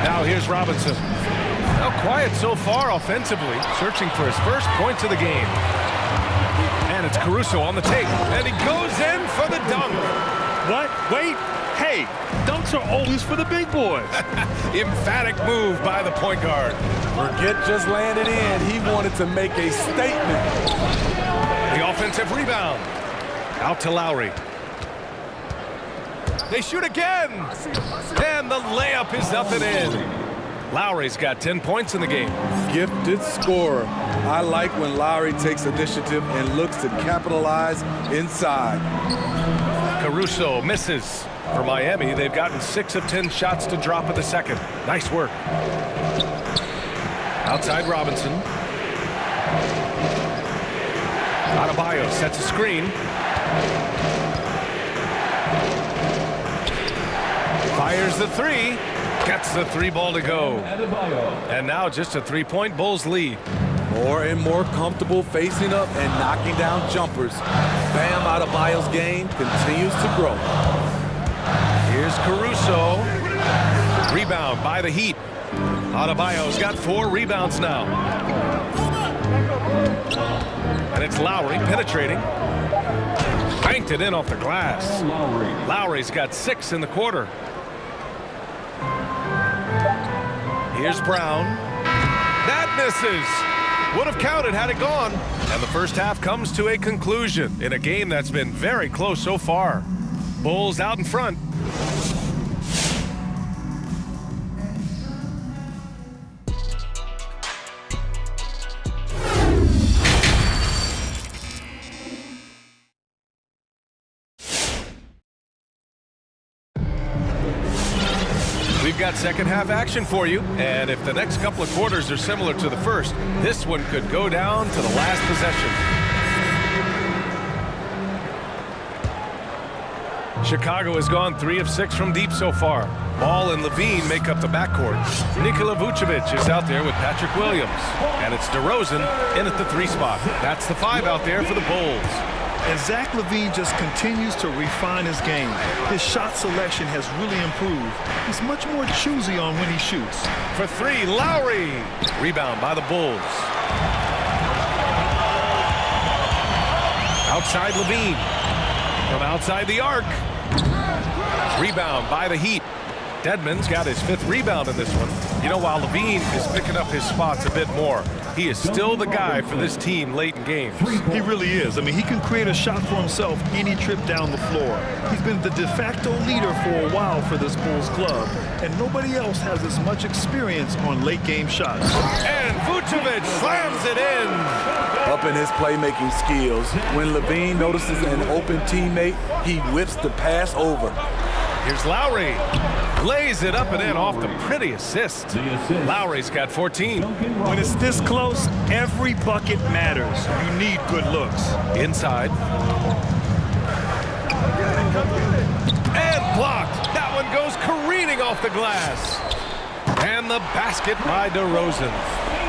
Now here's Robinson. Now quiet so far offensively, searching for his first points of the game. And it's Caruso on the tape, and he goes in for the dunk. What? Wait. Hey, dunks are always for the big boys. Emphatic move by the point guard. Forget just landed in. He wanted to make a statement. The offensive rebound. Out to Lowry. They shoot again. And the layup is up and in. Lowry's got 10 points in the game. Gifted scorer. I like when Lowry takes initiative and looks to capitalize inside. Caruso misses. For Miami, they've gotten 6 of 10 shots to drop in the second. Nice work. Outside Robinson. Adebayo sets a screen. Fires the 3. Gets the 3 ball to go. And now just a 3-point Bulls lead. More and more comfortable facing up and knocking down jumpers. Bam Adebayo's game continues to grow. Here's Caruso. Rebound by the Heat. Adebayo's got 4 rebounds now. And it's Lowry penetrating. Banked it in off the glass. Lowry's got 6 in the quarter. Here's Brown. That misses. Would have counted had it gone. And the first half comes to a conclusion in a game that's been very close so far. Bulls out in front. We've got second half action for you, and if the next couple of quarters are similar to the first, this one could go down to the last possession. Chicago has gone 3 of 6 from deep so far. Ball and Levine make up the backcourt. Nikola Vucevic is out there with Patrick Williams, and it's DeRozan in at the 3 spot. That's the 5 out there for the Bulls. And Zach LaVine just continues to refine his game. His shot selection has really improved. He's much more choosy on when he shoots. For 3, Lowry. Rebound by the Bulls. Outside Levine. From outside the arc. Rebound by the Heat. Dedmon's got his 5th rebound in this one. You know, while Levine is picking up his spots a bit more, he is still the guy for this team late in games. He really is. I mean, he can create a shot for himself any trip down the floor. He's been the de facto leader for a while for this Bulls club, and nobody else has as much experience on late game shots. And Vucevic slams it in. Up in his playmaking skills, when Levine notices an open teammate, he whips the pass over. Here's Lowry. Lays it up and in off the pretty assist. Lowry's got 14. When it's this close, every bucket matters. You need good looks. Inside. And blocked. That one goes careening off the glass. And the basket by DeRozan.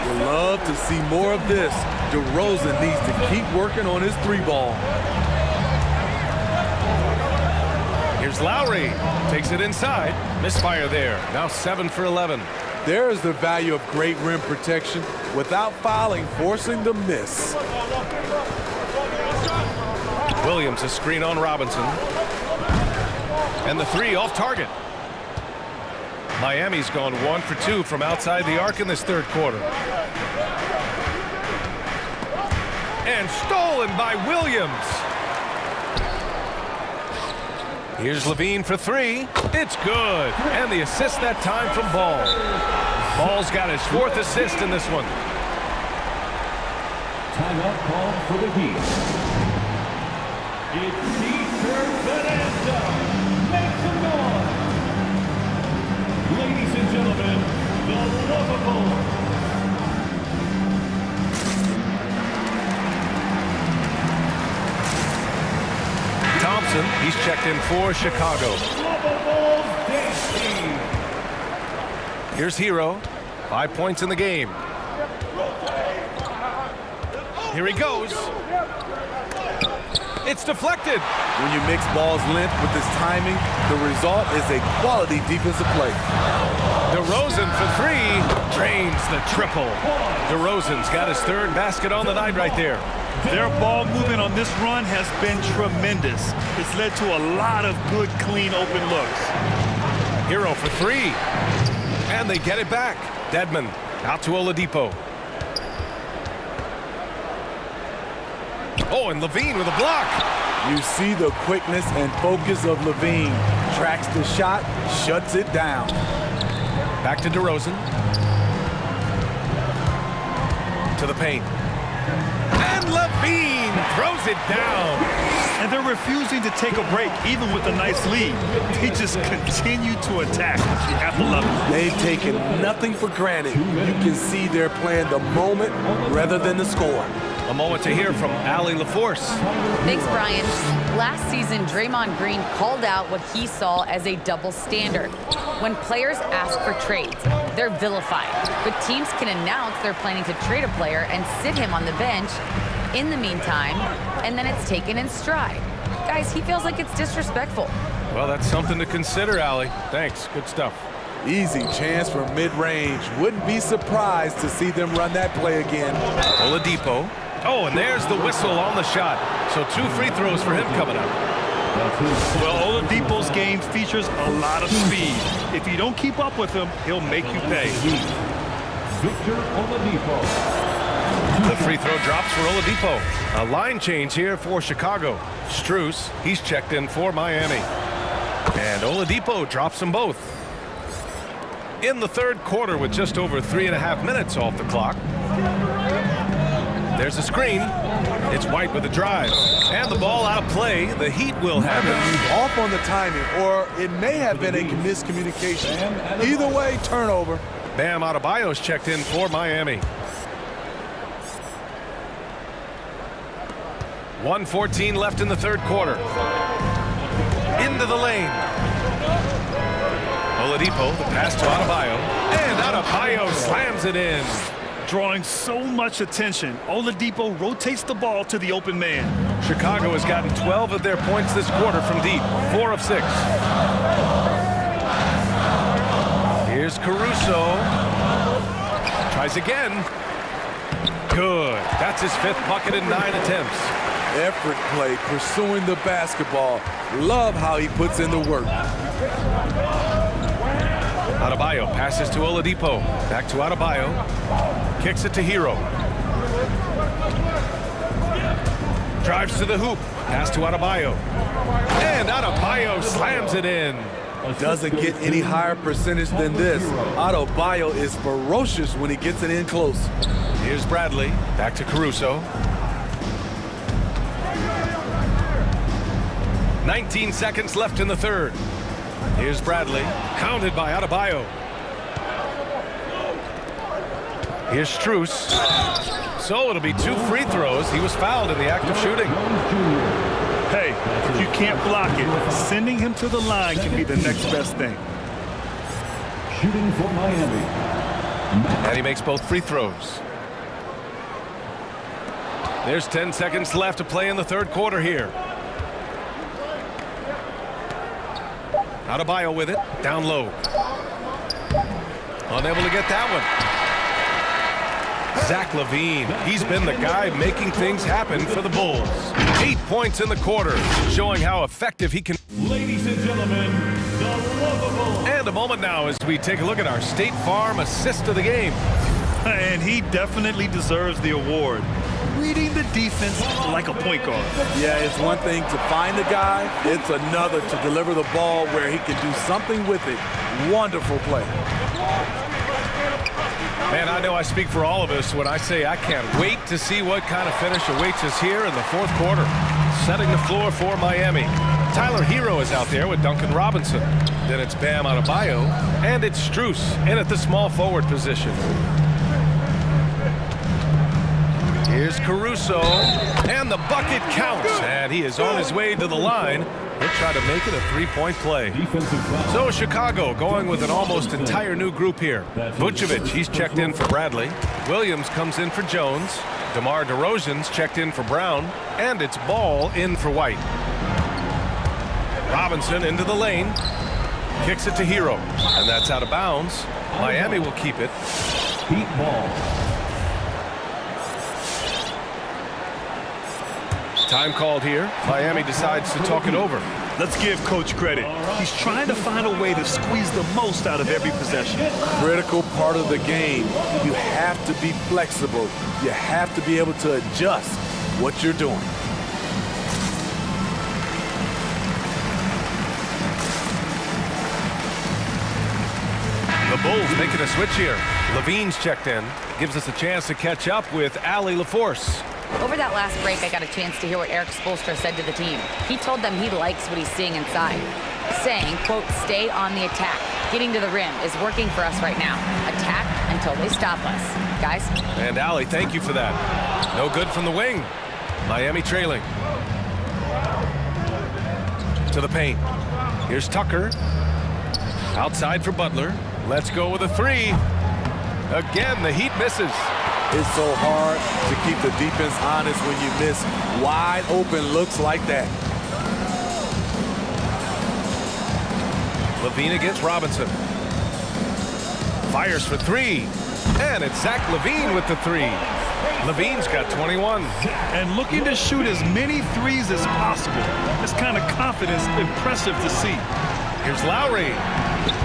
We'll love to see more of this. DeRozan needs to keep working on his 3-ball. Here's Lowry. Takes it inside. Misfire there. Now 7 for 11. There is the value of great rim protection without fouling, forcing the miss. Williams a screen on Robinson. And the 3 off target. Miami's gone 1 for 2 from outside the arc in this 3rd quarter. And stolen by Williams. Here's Levine for 3. It's good. And the assist that time from Ball. Ball's got his 4th assist in this one. Timeout call for the Heat. It's Cesar Bonanza. Make some noise. Ladies and gentlemen, the lovable. Thompson, he's checked in for Chicago. Here's Hero. 5 points in the game. Here he goes. It's deflected. When you mix ball's length with his timing, the result is a quality defensive play. DeRozan for 3. Drains the triple. DeRozan's got his 3rd basket on the night right there. Their ball movement on this run has been tremendous. It's led to a lot of good, clean, open looks. Hero for 3. And they get it back. Dedmon out to Oladipo. Oh, and Levine with a block. You see the quickness and focus of Levine. Tracks the shot, shuts it down. Back to DeRozan. To the paint. And Levine throws it down. And they're refusing to take a break, even with a nice lead. They just continue to attack. You have to love it. They've taken nothing for granted. You can see they're playing the moment rather than the score. A moment to hear from Allie LaForce. Thanks, Brian. Last season, Draymond Green called out what he saw as a double standard. When players ask for trades, they're vilified. But teams can announce they're planning to trade a player and sit him on the bench in the meantime, and then it's taken in stride. Guys, he feels like it's disrespectful. Well, that's something to consider, Allie. Thanks. Good stuff. Easy chance for mid-range. Wouldn't be surprised to see them run that play again. Oladipo. Oh, and there's the whistle on the shot. So 2 free throws for him coming up. Well, Oladipo's game features a lot of speed. If you don't keep up with him, he'll make you pay. Victor Oladipo. The free throw drops for Oladipo. A line change here for Chicago. Strus, he's checked in for Miami. And Oladipo drops them both. In the 3rd quarter with just over 3.5 minutes off the clock. There's a screen. It's White with a drive. And the ball out of play. The Heat will have it. Off on the timing, or it may have been a miscommunication. Either way, turnover. Bam Adebayo's checked in for Miami. 1:14 left in the 3rd quarter. Into the lane. Oladipo, the pass to Adebayo. And Adebayo slams it in. Drawing so much attention, Oladipo rotates the ball to the open man. Chicago has gotten 12 of their points this quarter from deep. 4 of 6. Here's Caruso. Tries again. Good. That's his 5th bucket in 9 attempts. Effort play, pursuing the basketball. Love how he puts in the work. Adebayo passes to Oladipo. Back to Adebayo. Kicks it to Hero. Drives to the hoop. Pass to Adebayo. And Adebayo slams it in. Doesn't get any higher percentage than this. Adebayo is ferocious when he gets it in close. Here's Bradley. Back to Caruso. 19 seconds left in the third. Here's Bradley. Counted by Adebayo. Here's Strus. So it'll be 2 free throws. He was fouled in the act of shooting. Hey, if you can't block it, sending him to the line can be the next best thing. Shooting for Miami. And he makes both free throws. There's 10 seconds left to play in the third quarter here. Adebayo with it, down low. Unable to get that one. Zach LaVine, he's been the guy making things happen for the Bulls. 8 points in the quarter, showing how effective he can. Ladies and gentlemen, the lovable. And a moment now as we take a look at our State Farm assist of the game. And he definitely deserves the award. Reading the defense like a point guard. Yeah, it's one thing to find a guy. It's another to deliver the ball where he can do something with it. Wonderful play. Man, I know I speak for all of us when I say I can't wait to see what kind of finish awaits us here in the fourth quarter. Setting the floor for Miami. Tyler Hero is out there with Duncan Robinson. Then it's Bam Adebayo, and it's Strus in at the small forward position. Here's Caruso, and the bucket counts, and he is on his way to the line. He'll try to make it a three-point play. So Chicago going with an almost entire new group here. Vucevic, he's checked in for Bradley. Williams comes in for Jones. DeMar DeRozan's checked in for Brown, and it's Ball in for White. Robinson into the lane, kicks it to Hero, and that's out of bounds. Miami will keep it. Heat ball. Time called here. Miami decides to talk it over. Let's give Coach credit. He's trying to find a way to squeeze the most out of every possession. Critical part of the game. You have to be flexible. You have to be able to adjust what you're doing. The Bulls making a switch here. Levine's checked in. Gives us a chance to catch up with Allie LaForce. Over that last break, I got a chance to hear what Eric Spoelstra said to the team. He told them he likes what he's seeing inside, saying, quote, stay on the attack. Getting to the rim is working for us right now. Attack until they stop us. Guys? And Allie, thank you for that. No good from the wing. Miami trailing. To the paint. Here's Tucker. Outside for Butler. Let's go with a three. Again, the Heat misses. It's so hard to keep the defense honest when you miss wide open looks like that. LaVine against Robinson. Fires for three. And it's Zach LaVine with the three. LaVine's got 21. And looking to shoot as many threes as possible. This kind of confidence, impressive to see. Here's Lowry.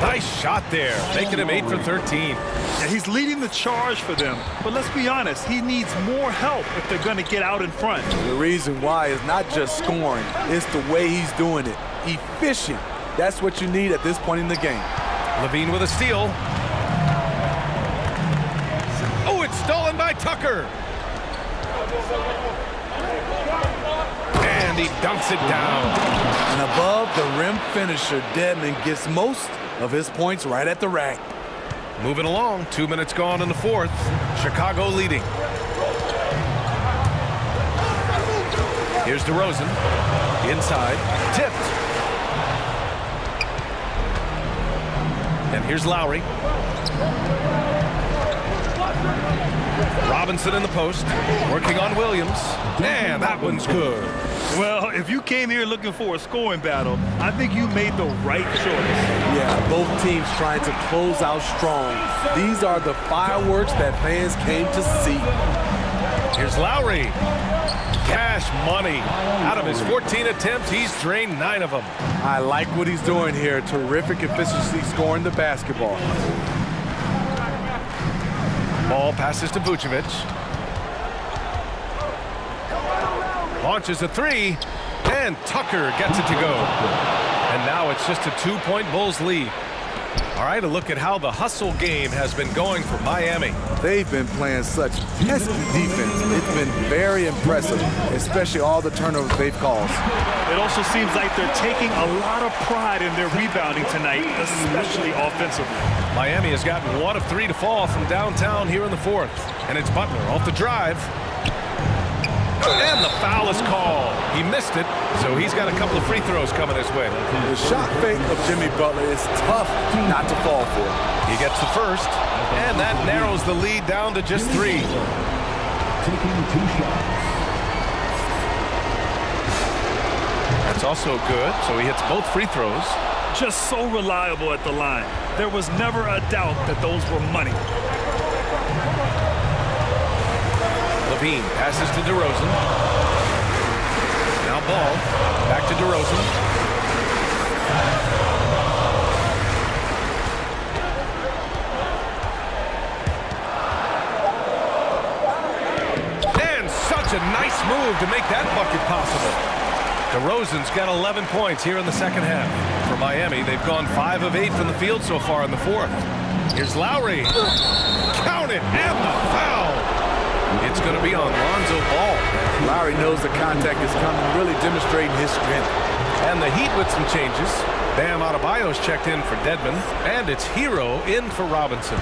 Nice shot there, making him 8 for 13. Yeah, he's leading the charge for them. But let's be honest, he needs more help if they're going to get out in front. The reason why is not just scoring, it's the way he's doing it. Efficient. That's what you need at this point in the game. LaVine with a steal. Oh, it's stolen by Tucker. And he dunks it down. An above-the-rim finisher, Dedmon gets most of his points right at the rack. Moving along, 2 minutes gone in the fourth. Chicago leading. Here's DeRozan. Inside. Tipped. And here's Lowry. Robinson in the post. Working on Williams. And that one's good. Well, if you came here looking for a scoring battle, I think you made the right choice. Yeah, both teams trying to close out strong. These are the fireworks that fans came to see. Here's Lowry. Cash money. Out of his 14 attempts, he's drained 9 of them. I like what he's doing here. Terrific efficiency scoring the basketball. Ball passes to Vucevic. Launches a 3, and Tucker gets it to go. And now it's just a 2-point Bulls lead. All right, a look at how the hustle game has been going for Miami. They've been playing such pesky defense. It's been very impressive, especially all the turnovers they've caused. It also seems like they're taking a lot of pride in their rebounding tonight, especially offensively. Miami has gotten 1 of 3 to fall from downtown here in the 4th. And it's Butler off the drive. And the foul is called. He missed it, so he's got a couple of free throws coming his way. The shot fake of Jimmy Butler is tough not to fall for. He gets the first, and that narrows the lead down to just 3. Taking 2 shots. That's also good, so he hits both free throws. Just so reliable at the line. There was never a doubt that those were money. Levine passes to DeRozan. Now ball. Back to DeRozan. And such a nice move to make that bucket possible. DeRozan's got 11 points here in the second half. For Miami, they've gone 5 of 8 from the field so far in the 4th. Here's Lowry. Count it, and the foul. It's going to be on Lonzo Ball. Lowry knows the contact is coming, really demonstrating his strength. And the Heat with some changes. Bam Adebayo's checked in for Dedmon, and it's Hero in for Robinson.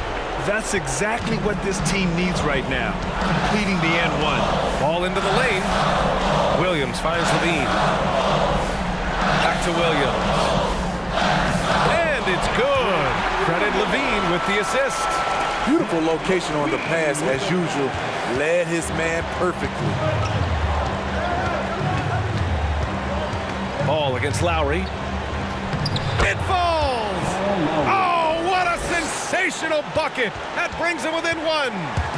That's exactly what this team needs right now, completing the and one. Ball into the lane. Williams finds Levine. Back to Williams. And it's good. Credit Levine with the assist. Beautiful location on the pass, as usual. Led his man perfectly. Ball against Lowry. It falls! Oh, what a sensational bucket! That brings them within 1.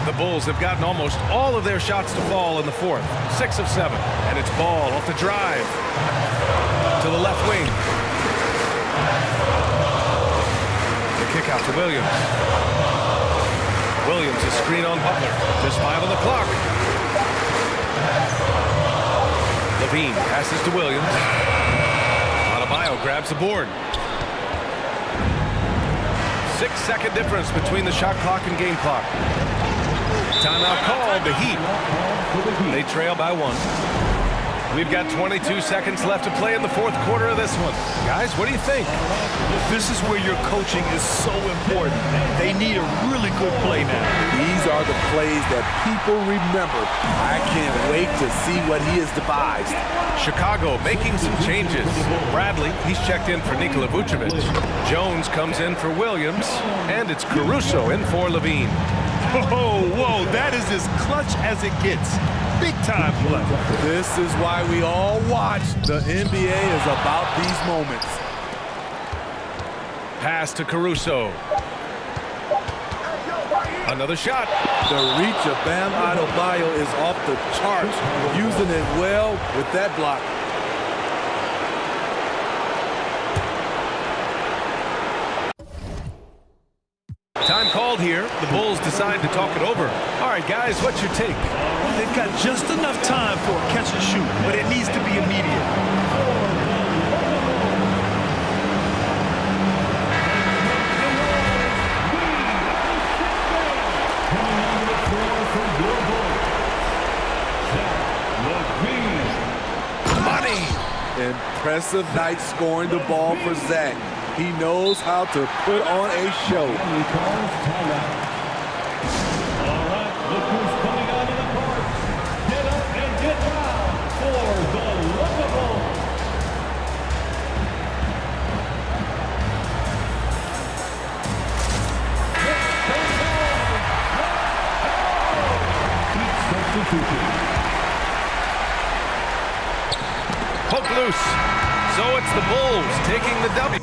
The Bulls have gotten almost all of their shots to fall in the 4th. 6 of 7. And it's Ball off the drive. To the left wing. The kick out to Williams. Williams is screen on Butler. Just 5 on the clock. Levine passes to Williams. Adebayo grabs the board. 6-second difference between the shot clock and game clock. Timeout called. The Heat. They trail by 1. We've got 22 seconds left to play in the 4th quarter of this one. Guys, what do you think? This is where your coaching is so important. They need a really good play now. These are the plays that people remember. I can't wait to see what he has devised. Chicago making some changes. Bradley, he's checked in for Nikola Vucevic. Jones comes in for Williams. And it's Caruso in for Levine. Whoa, that is as clutch as it gets. Big time play. This is why we all watch. The NBA is about these moments. Pass to Caruso. Another shot. The reach of Bam Adebayo is off the charts. Using it well with that block. Time called here. The Bulls decide to talk it over. All right, guys, what's your take? They've got just enough time for a catch and shoot, but it needs to be immediate. Money! Impressive night scoring the ball for Zach. He knows how to put on a show. All right, look who's coming out of the court. Get up and get down for the lovable. Poke loose. So it's the Bulls taking the W.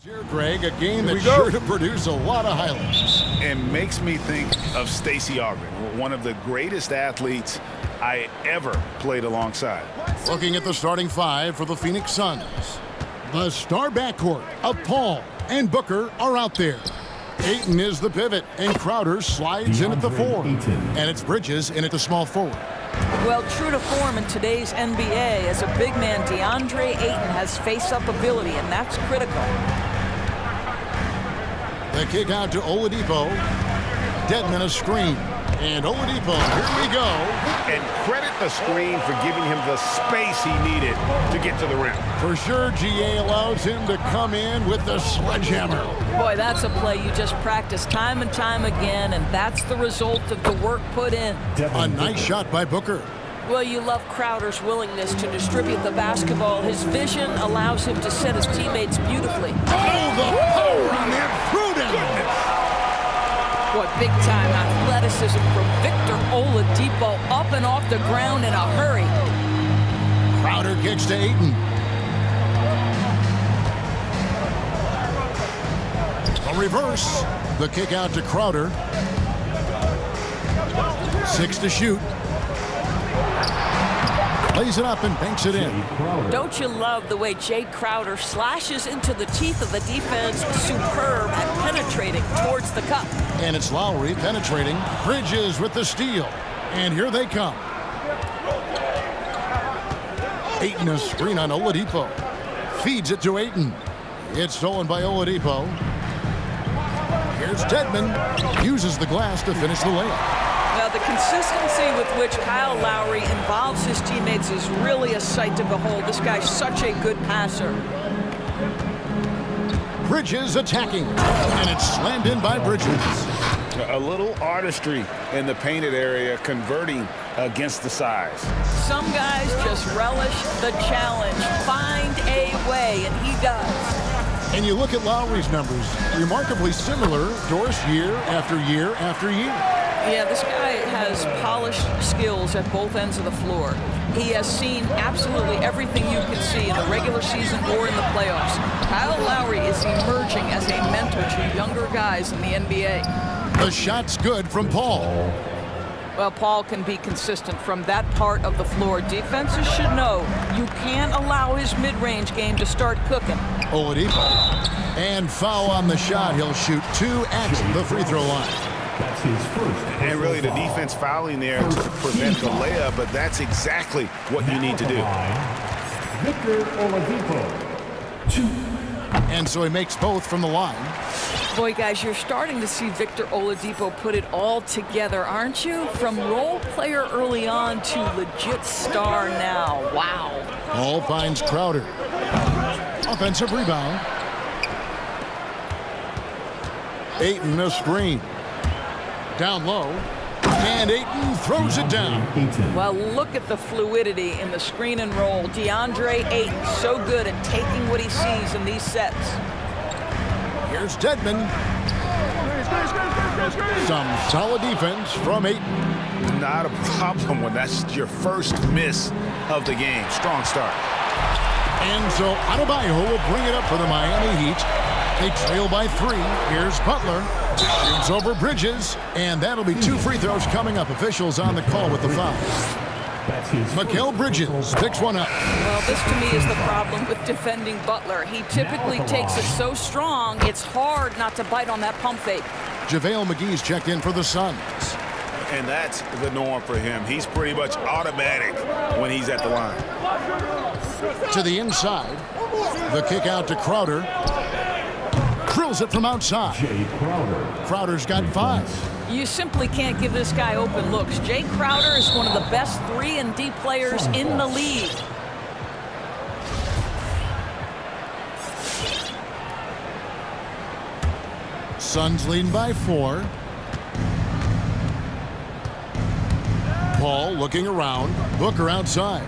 Here, Greg, a game that's sure to produce a lot of highlights. It makes me think of Stacey Augmon, one of the greatest athletes I ever played alongside. Looking at the starting five for the Phoenix Suns. The star backcourt of Paul and Booker are out there. Ayton is the pivot, and Crowder slides in at the 4. And it's Bridges in at the small forward. Well, true to form in today's NBA, as a big man, DeAndre Ayton has face-up ability, and that's critical. The kick out to Oladipo. Dedmon a screen. And Oladipo, here we go. And credit the screen for giving him the space he needed to get to the rim. For sure, GA allows him to come in with the sledgehammer. Boy, that's a play you just practice time and time again, and that's the result of the work put in. A nice shot by Booker. Well, you love Crowder's willingness to distribute the basketball. His vision allows him to set his teammates beautifully. Oh, the power on that throwdown! What big-time athleticism from Victor Oladipo, up and off the ground in a hurry. Crowder kicks to Ayton. A reverse. The kick out to Crowder. 6 to shoot. Lays it up and banks it in. Don't you love the way Jay Crowder slashes into the teeth of the defense, superb at penetrating towards the cup. And it's Lowry penetrating. Bridges with the steal. And here they come. Ayton a screen on Oladipo. Feeds it to Ayton. It's stolen by Oladipo. Here's Dedmon. Uses the glass to finish the layup. Now, the consistency with which Kyle Lowry involves his teammates is really a sight to behold. This guy's such a good passer. Bridges attacking, and it's slammed in by Bridges. A little artistry in the painted area, converting against the size. Some guys just relish the challenge. Find a way, and he does. And you look at Lowry's numbers, remarkably similar to us year after year after year. Yeah, this guy has polished skills at both ends of the floor. He has seen absolutely everything you can see in the regular season or in the playoffs. Kyle Lowry is emerging as a mentor to younger guys in the NBA. The shot's good from Paul. Well, Paul can be consistent from that part of the floor. Defenses should know you can't allow his mid-range game to start cooking. Oladipo. And foul on the shot. He'll shoot 2 at the free throw line. That's his first. And really the defense fouling there to prevent the layup, but that's exactly what you need to do. Victor Oladipo. 2. And so he makes both from the line. Boy, guys, you're starting to see Victor Oladipo put it all together, aren't you? From role player early on to legit star now. Wow. Paul finds Crowder. Offensive rebound. Ayton a screen. Down low. And Ayton throws it down. Well, look at the fluidity in the screen and roll. DeAndre Ayton, so good at taking what he sees in these sets. Here's Dedmon. Some solid defense from Ayton. Not a problem when that's your first miss of the game. Strong start. And so Adebayo will bring it up for the Miami Heat. They trail by 3. Here's Butler. Shoots over Bridges. And that'll be 2 free throws coming up. Officials on the call with the foul. Mikal Bridges picks one up. Well, this to me is the problem with defending Butler. He typically takes it so strong, it's hard not to bite on that pump fake. JaVale McGee's checked in for the Suns. And that's the norm for him. He's pretty much automatic when he's at the line. To the inside. The kick out to Crowder. Drills it from outside. Crowder's got 5. You simply can't give this guy open looks. Jay Crowder is one of the best 3-and-D players in the league. Suns leading by 4. Paul looking around. Booker outside.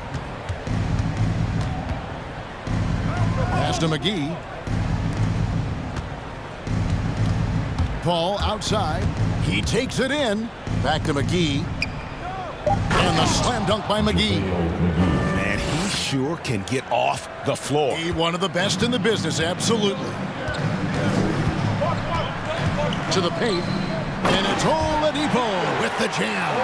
Pass to McGee. Paul outside. He takes it in. Back to McGee. And the slam dunk by McGee. Man, he sure can get off the floor. He one of the best in the business, absolutely. To the paint. And it's Oladipo with the jam.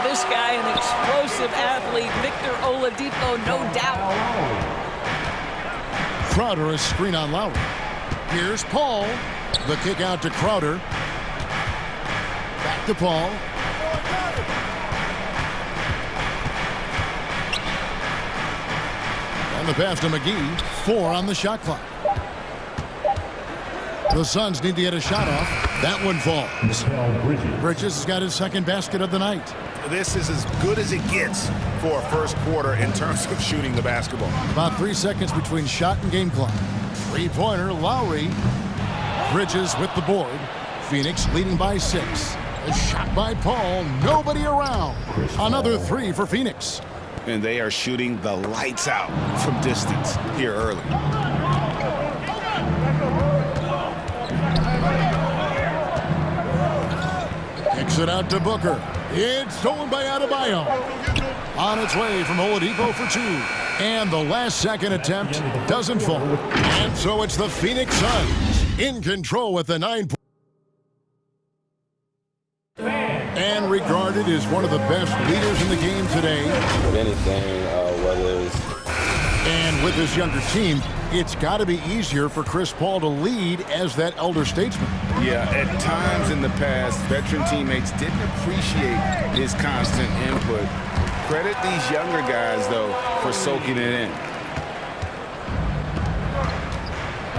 This guy, an explosive athlete, Victor Oladipo, no doubt. Crowder, a screen on Lowry. Here's Paul. The kick out to Crowder. Back to Paul. And the pass to McGee. 4 on the shot clock. The Suns need to get a shot off. That one falls. Bridges has got his second basket of the night. This is as good as it gets for a first quarter in terms of shooting the basketball. About 3 seconds between shot and game clock. Three-pointer, Lowry. Bridges with the board. Phoenix leading by 6. A shot by Paul. Nobody around. Another 3 for Phoenix. And they are shooting the lights out from distance here early. Kicks it out to Booker. It's stolen by Adebayo. On its way from Oladipo for 2. And the last second attempt doesn't fall. And so it's the Phoenix Suns in control with the 9 points. And regarded as one of the best leaders in the game today. With anything, whether it's... And with his younger team, it's got to be easier for Chris Paul to lead as that elder statesman. Yeah, at times in the past, veteran teammates didn't appreciate his constant input. Credit these younger guys, though, for soaking it in.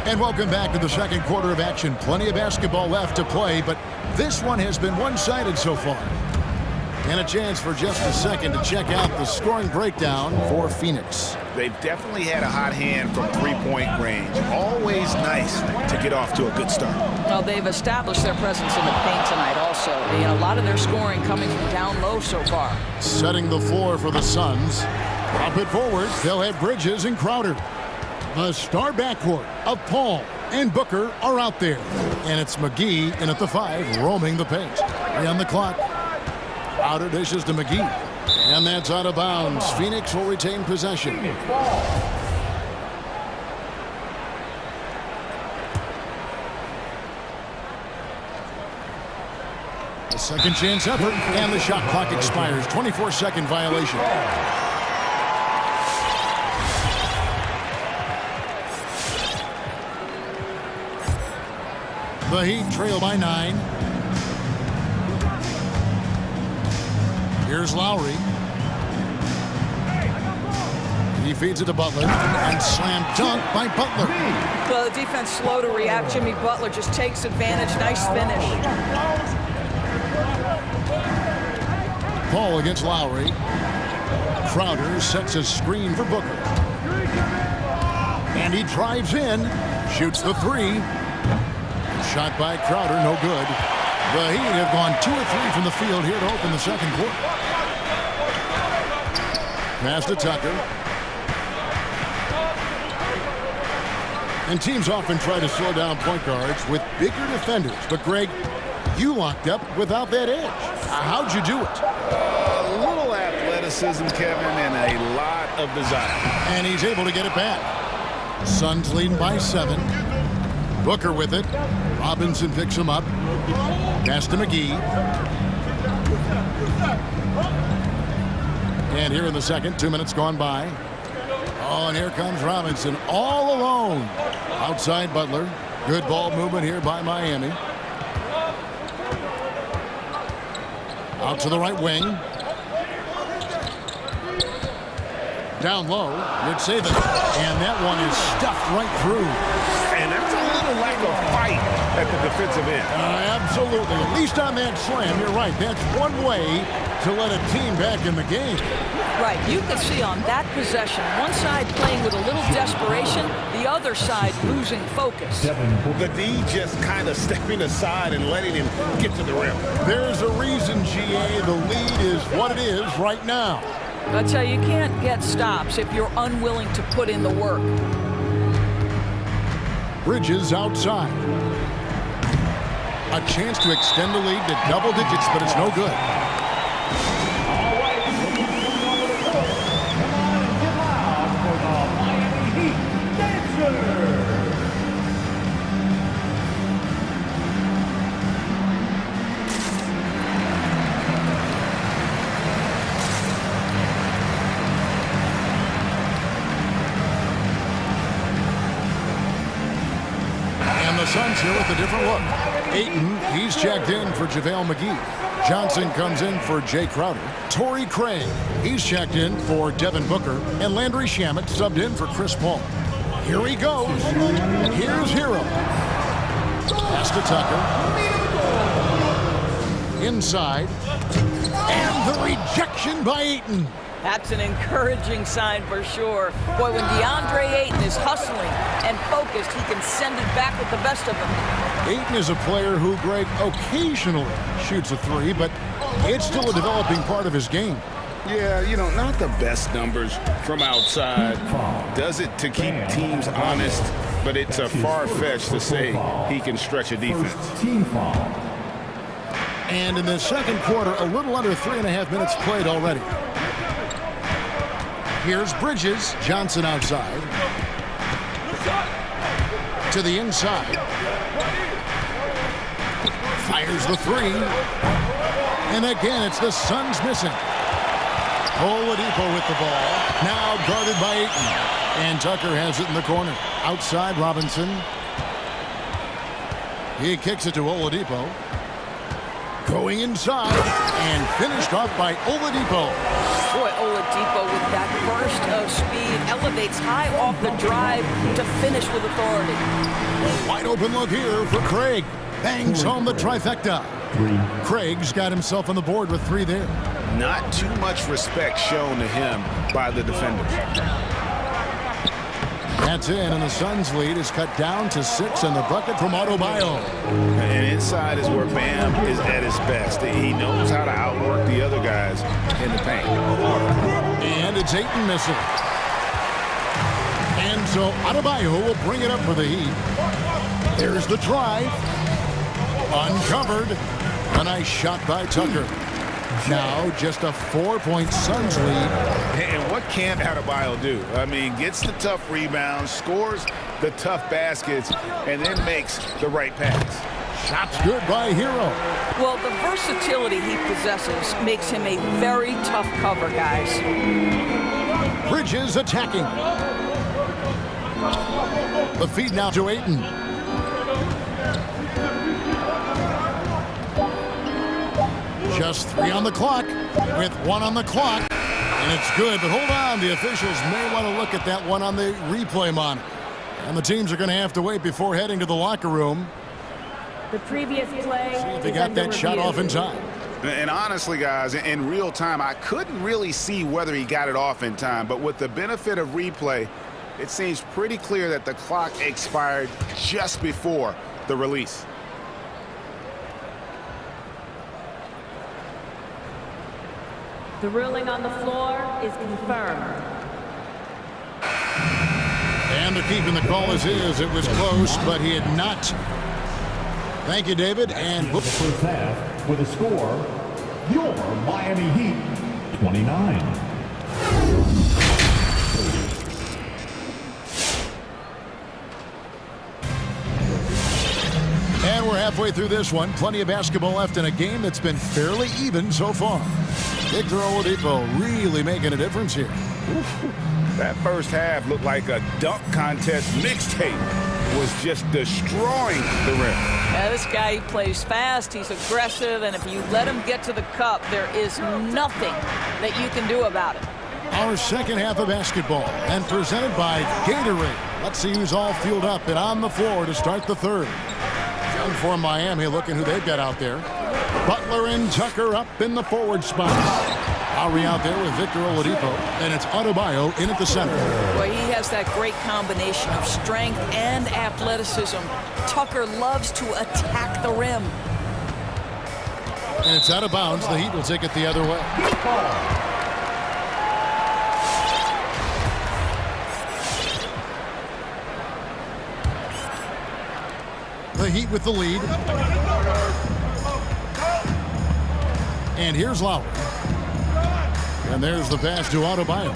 And welcome back to the second quarter of action. Plenty of basketball left to play, but this one has been one-sided so far. And a chance for just a second to check out the scoring breakdown for Phoenix. They've definitely had a hot hand from three-point range. Always nice to get off to a good start. Well, they've established their presence in the paint tonight also. A lot of their scoring coming from down low so far. Setting the floor for the Suns. Drop it forward. They'll have Bridges and Crowder. The star backcourt of Paul and Booker are out there. And it's McGee in at the 5, roaming the paint. 3 on the clock. Crowder dishes to McGee. And that's out of bounds. Phoenix will retain possession. The second chance effort, and the shot clock expires. 24-second violation. The Heat trail by 9. Here's Lowry. He feeds it to Butler. And slam dunk by Butler. Well, the defense slow to react. Jimmy Butler just takes advantage. Nice finish. Paul against Lowry. Crowder sets a screen for Booker. And he drives in. Shoots the 3. Shot by Crowder, no good. The Heat have gone 2 or 3 from the field here to open the second quarter. Pass to Tucker. And teams often try to slow down point guards with bigger defenders. But, Greg, you locked up without that edge. How'd you do it? A little athleticism, Kevin, and a lot of desire. And he's able to get it back. Suns leading by 7. Booker with it. Robinson picks him up. Pass to McGee. And here in the second, 2 minutes gone by. Oh, and here comes Robinson all alone. Outside Butler. Good ball movement here by Miami. Out to the right wing. Down low. Mid-Saban. And that one is stuffed right through. And that's a little lack of fight at the defensive end. Absolutely. At least on that slam, you're right. That's one way to let a team back in the game. Right. You can see on that possession, one side playing with a little desperation, the other side losing focus. The D just kind of stepping aside and letting him get to the rim. There's a reason, GA, the lead is what it is right now. I tell you, you can't get stops if you're unwilling to put in the work. Bridges outside. A chance to extend the lead to double digits, but it's no good. the Suns here with a different look. Ayton, he's checked in for JaVale McGee. Johnson comes in for Jay Crowder. Torrey Craig, he's checked in for Devin Booker. And Landry Shamet subbed in for Chris Paul. Here he goes. Here's Hero. Pass to Tucker. Inside. And the rejection by Ayton. That's an encouraging sign for sure. Boy, when DeAndre Ayton is hustling and focused, he can send it back with the best of them. Ayton is a player who, Greg, occasionally shoots a three, but it's still a developing part of his game. Yeah, you know, not the best numbers from outside. Does it to keep teams honest, but it's a far-fetched to say he can stretch a defense. And in the second quarter, a little under 3.5 minutes played already. Here's Bridges. Johnson outside. To the inside. Fires the three. And again, it's the Suns missing. Oladipo with the ball. Now guarded by Ayton. And Tucker has it in the corner. Outside Robinson. He kicks it to Oladipo. Going inside. And finished off by Oladipo. Boy, Oladipo with that burst of speed elevates high off the drive to finish with authority. Wide open look here for Craig. Bangs home the trifecta. Craig's got himself on the board with three there. Not too much respect shown to him by the defenders. That's in, and the Suns' lead is cut down to 6 on the bucket from Adebayo. And inside is where Bam is at his best. He knows how to outwork the other guys in the paint. And it's Ayton missing. And so Adebayo will bring it up for the Heat. There's the drive. Uncovered. A nice shot by Tucker. Now just a 4-point Suns lead. And what can't Adebayo do? I mean, gets the tough rebounds, scores the tough baskets, and then makes the right pass. Shots good by Hero. Well, the versatility he possesses makes him a very tough cover, guys. Bridges attacking. The feed now to Ayton. Just 3 on the clock, with 1 on the clock, and it's good, but hold on, the officials may want to look at that one on the replay monitor, and the teams are going to have to wait before heading to the locker room. The previous play. See if they got that shot off in time. And honestly, guys, in real time, I couldn't really see whether he got it off in time, but with the benefit of replay, it seems pretty clear that the clock expired just before the release. The ruling on the floor is confirmed. And they're keeping the call as is. It was close, but he had not. Thank you, David. And the first half with a score, your Miami Heat 29. And we're halfway through this one. Plenty of basketball left in a game that's been fairly even so far. Victor Oladipo really making a difference here. That first half looked like a dunk contest mixtape. Was just destroying the rim. Yeah, this guy, he plays fast, he's aggressive, and if you let him get to the cup, there is nothing that you can do about it. Our second half of basketball, and presented by Gatorade. Let's see who's all fueled up and on the floor to start the third. And for Miami, looking who they've got out there. Butler and Tucker up in the forward spot. Lowry out there with Victor Oladipo, and it's Adebayo in at the center. Well, he has that great combination of strength and athleticism. Tucker loves to attack the rim. And it's out of bounds. The Heat will take it the other way. The Heat with the lead. And here's Lowry. And there's the pass to Adebayo.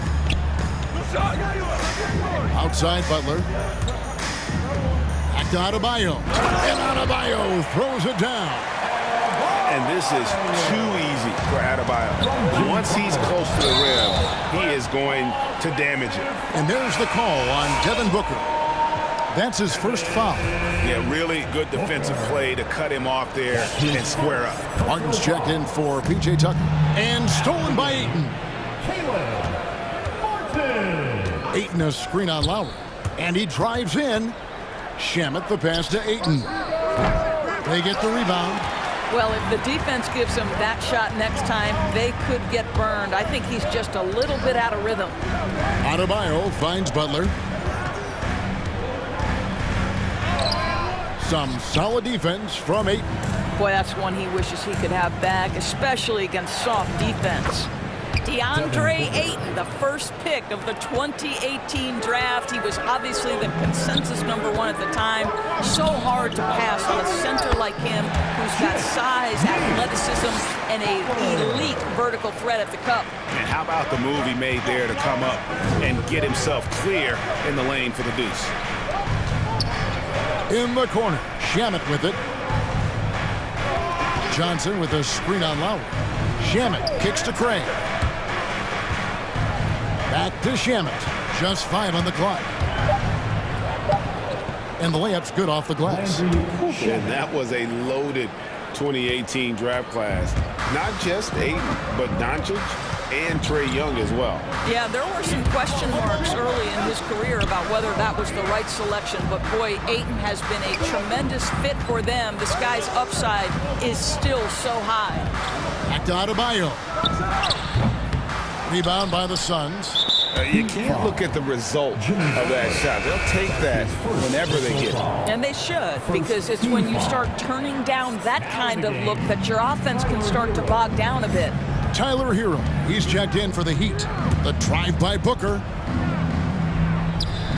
Outside Butler. Back to Adebayo. And Adebayo throws it down. And this is too easy for Adebayo. Once he's close to the rim, he is going to damage it. And there's the call on Devin Booker. That's his first foul. Yeah, really good defensive play to cut him off there and square up. Martin's checked in for P.J. Tucker. And stolen by Ayton. Ayton a screen on Lowry. And he drives in. Shamet the pass to Ayton. They get the rebound. Well, if the defense gives him that shot next time, they could get burned. I think he's just a little bit out of rhythm. Adebayo finds Butler. Some solid defense from Ayton. Boy, that's one he wishes he could have back, especially against soft defense. DeAndre Ayton, the first pick of the 2018 draft. He was obviously the consensus #1 at the time. So hard to pass on a center like him who's got size, athleticism, and an elite vertical threat at the cup. And how about the move he made there to come up and get himself clear in the lane for the deuce? In the corner, Shamet with it. Johnson with a screen on Lowry. Shamet kicks to Craig. Back to Shamet. Just 5 on the clock. And the layup's good off the glass. And that was a loaded 2018 draft class. Not just Ayton, but Doncic and Trae Young as well. Yeah, there were some question marks early in his career about whether that was the right selection, but boy, Ayton has been a tremendous fit for them. This guy's upside is still so high. Back to Adebayo. Rebound by the Suns. You can't look at the result of that shot. They'll take that whenever they get it. And they should, because it's when you start turning down that kind of look that your offense can start to bog down a bit. Tyler Hero, he's checked in for the Heat. The drive by Booker.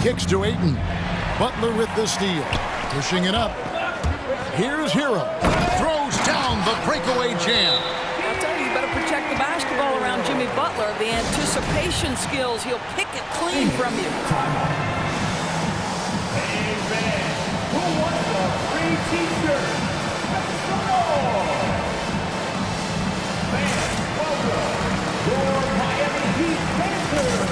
Kicks to Ayton. Butler with the steal. Pushing it up. Here's Hero. Throws down the breakaway jam. I'll tell you, you better protect the basketball around Jimmy Butler. The anticipation skills, he'll pick it clean from you. Amen. Who wants a free t-shirt? Fans, welcome your Miami Heat Panthers.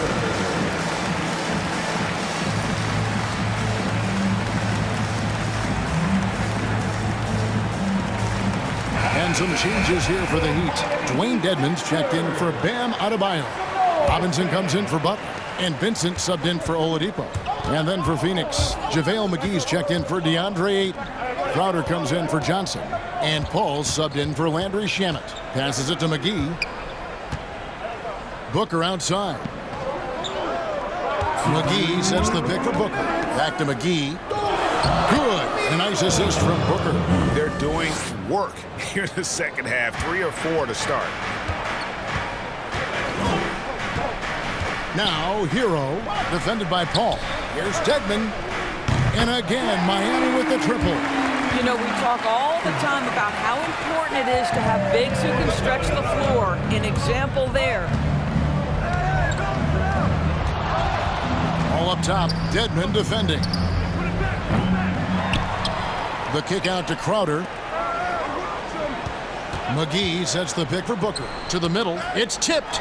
And some changes here for the Heat. Dwayne Dedmon's checked in for Bam Adebayo. Robinson comes in for Butler. And Vincent subbed in for Oladipo. And then for Phoenix, JaVale McGee's checked in for DeAndre Ayton. Crowder comes in for Johnson. And Paul subbed in for Landry Shamet. Passes it to McGee. Booker outside. McGee sets the pick for Booker. Back to McGee. Good. A nice assist from Booker. They're doing work here in the second half. 3 or 4 to start. Now, Hero, defended by Paul. Here's Dedmon. And again, Miami with the triple. You know, we talk all the time about how important it is to have bigs who can stretch the floor. An example there. All up top, Dedmon defending. The kick out to Crowder. McGee sets the pick for Booker. To the middle. It's tipped.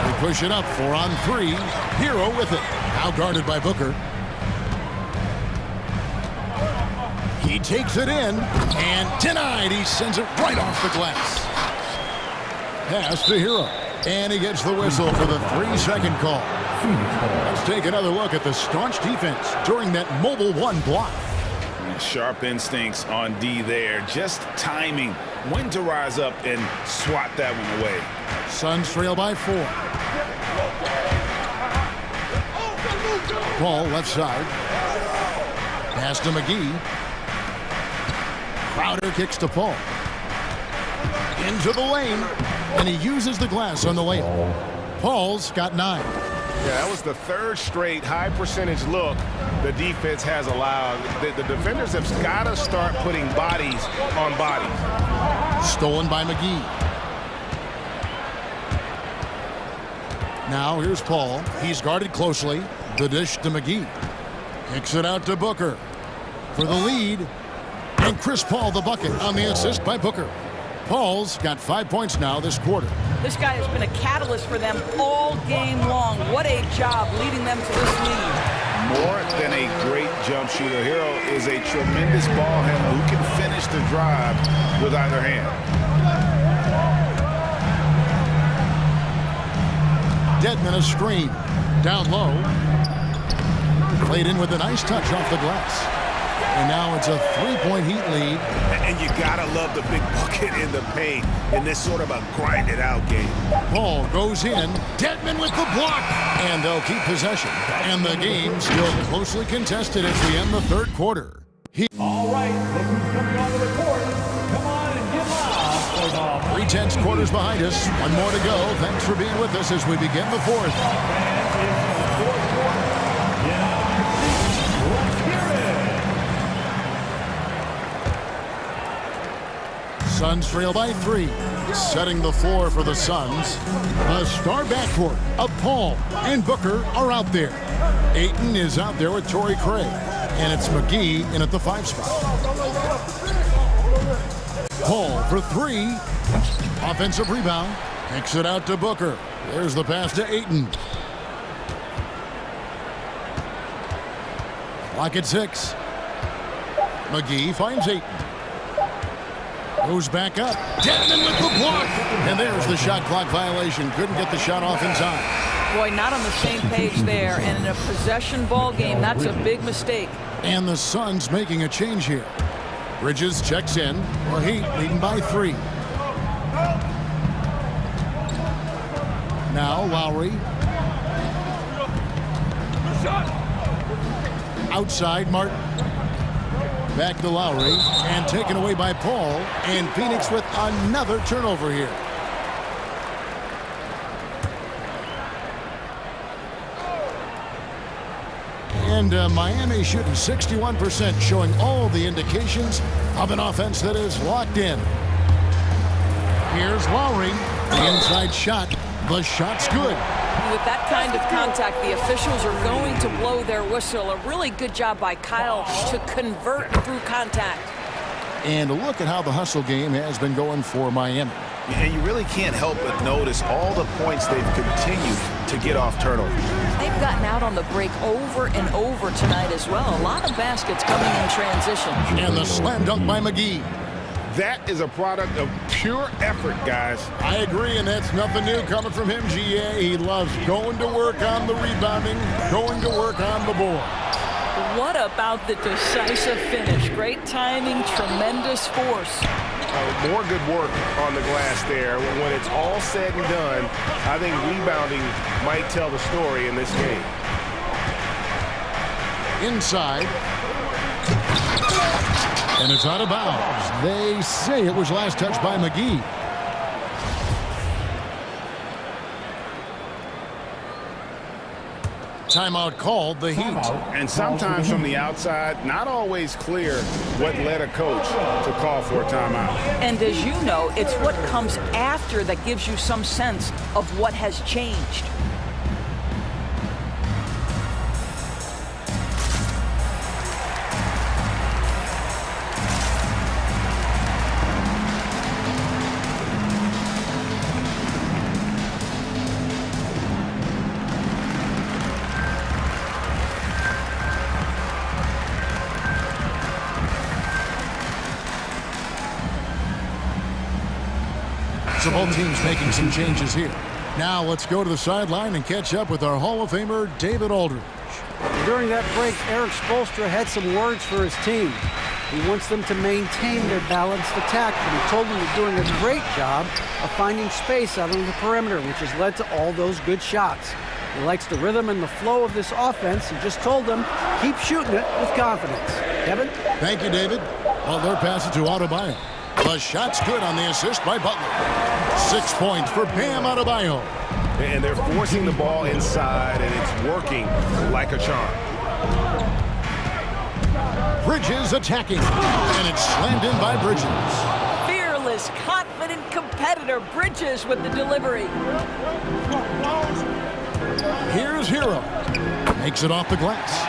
They push it up 4 on 3. Hero with it. Now guarded by Booker. He takes it in. And denied. He sends it right off the glass. Pass to Hero. And he gets the whistle for the 3-second call. Let's take another look at the staunch defense during that mobile 1 block. Sharp instincts on D there. Just timing when to rise up and swat that one away. Suns trail by 4. Ball left side. Pass to McGee. Crowder kicks to Paul. Into the lane. And he uses the glass on the layup. Paul's got 9. Yeah, that was the 3rd straight high percentage look the defense has allowed. The defenders have got to start putting bodies on bodies. Stolen by McGee. Now here's Paul. He's guarded closely. The dish to McGee. Kicks it out to Booker for the lead. And Chris Paul the bucket on the assist by Booker. Paul's got 5 points now this quarter. This guy has been a catalyst for them all game long. What a job leading them to this lead. More been a great jump shooter. Hero is a tremendous ball handler who can finish the drive with either hand. Dedmon a screen. Down low. Played in with a nice touch off the glass. And now it's a three-point Heat lead. And you gotta love the big bucket in the paint in this sort of a grind-it-out game. Ball goes in. Dedmon with the block. And they'll keep possession. And the game still closely contested as we end the third quarter. All right, look who's coming on the court. Come on and get live for the 3 tenths quarters behind us. One more to go. Thanks for being with us as we begin the fourth. Suns trail by 3, setting the floor for the Suns. A star backcourt of Paul and Booker are out there. Ayton is out there with Torrey Craig, and it's McGee in at the 5 spot. Paul for 3. Offensive rebound. Kicks it out to Booker. There's the pass to Ayton. Clock at 6. McGee finds Ayton. Goes back up. Dedmon with the block. And there's the shot clock violation. Couldn't get the shot off in time. Boy, not on the same page there. And in a possession ball game, that's a big mistake. And the Suns making a change here. Bridges checks in. Well, Heat leading by 3. Now Lowry. Outside Martin. Back to Lowry, and taken away by Paul, and Phoenix with another turnover here. And Miami shooting 61%, showing all the indications of an offense that is locked in. Here's Lowry, the inside shot. The shot's good. With that kind of contact, the officials are going to blow their whistle. A really good job by Kyle to convert through contact. And look at how the hustle game has been going for Miami. And you really can't help but notice all the points they've continued to get off turnover. They've gotten out on the break over and over tonight as well. A lot of baskets coming in transition. And the slam dunk by McGee. That is a product of pure effort, guys. I agree, and that's nothing new coming from him, GA. He loves going to work on the rebounding, going to work on the board. What about the decisive finish? Great timing, tremendous force. More good work on the glass there. When it's all said and done, I think rebounding might tell the story in this game. Inside. And it's out of bounds. They say it was last touched by McGee. Timeout called, the Heat. And sometimes from the outside, not always clear what led a coach to call for a timeout. And as you know, it's what comes after that gives you some sense of what has changed. So both teams making some changes here. Now let's go to the sideline and catch up with our Hall of Famer, David Aldridge. During that break, Eric Spoelstra had some words for his team. He wants them to maintain their balanced attack, but he told them they're doing a great job of finding space out on the perimeter, which has led to all those good shots. He likes the rhythm and the flow of this offense. He just told them, keep shooting it with confidence. Kevin? Thank you, David. Butler passes to Adebayo. The shot's good on the assist by Butler. 6 points for Bam Adebayo. And they're forcing the ball inside, and it's working like a charm. Bridges attacking, and it's slammed in by Bridges. Fearless, confident competitor. Bridges with the delivery. Here's Hero. Makes it off the glass.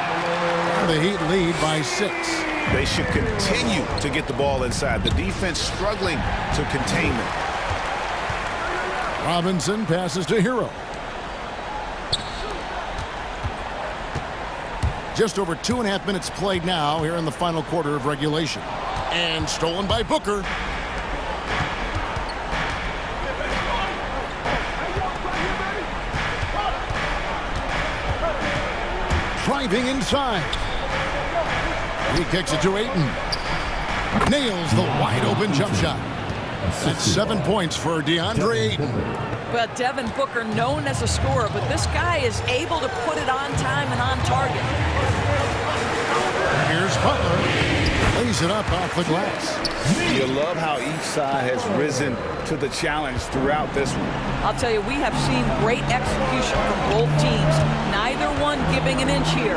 The Heat lead by 6. They should continue to get the ball inside. The defense struggling to contain them. Robinson passes to Hero. Just over 2.5 minutes played now here in the final quarter of regulation. And stolen by Booker. Driving inside. He kicks it to Ayton. Nails the wide-open jump shot. That's 7 points for DeAndre Ayton. Well, Devin Booker, known as a scorer, but this guy is able to put it on time and on target. Here's Butler. Lays it up off the glass. You love how each side has risen to the challenge throughout this one. I'll tell you, we have seen great execution from both teams. Neither one giving an inch here.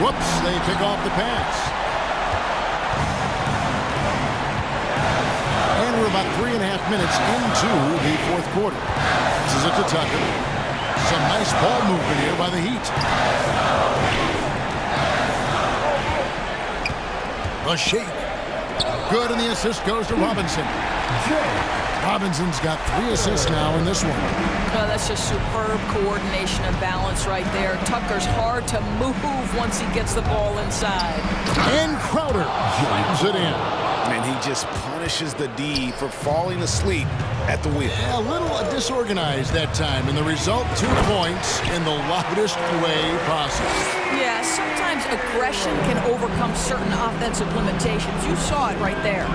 Whoops, they pick off the pass. And we're about 3.5 minutes into the fourth quarter. This is it to Tucker. Some nice ball movement here by the Heat. A shake. Good, and the assist goes to Robinson. Robinson's got 3 assists now in this one. Well, that's just superb coordination and balance right there. Tucker's hard to move once he gets the ball inside. And Crowder drives it in. And he just punishes the D for falling asleep at the wheel. Yeah, a little disorganized that time, and the result, 2 points in the loudest way possible. Yeah, sometimes aggression can overcome certain offensive limitations. You saw it right there.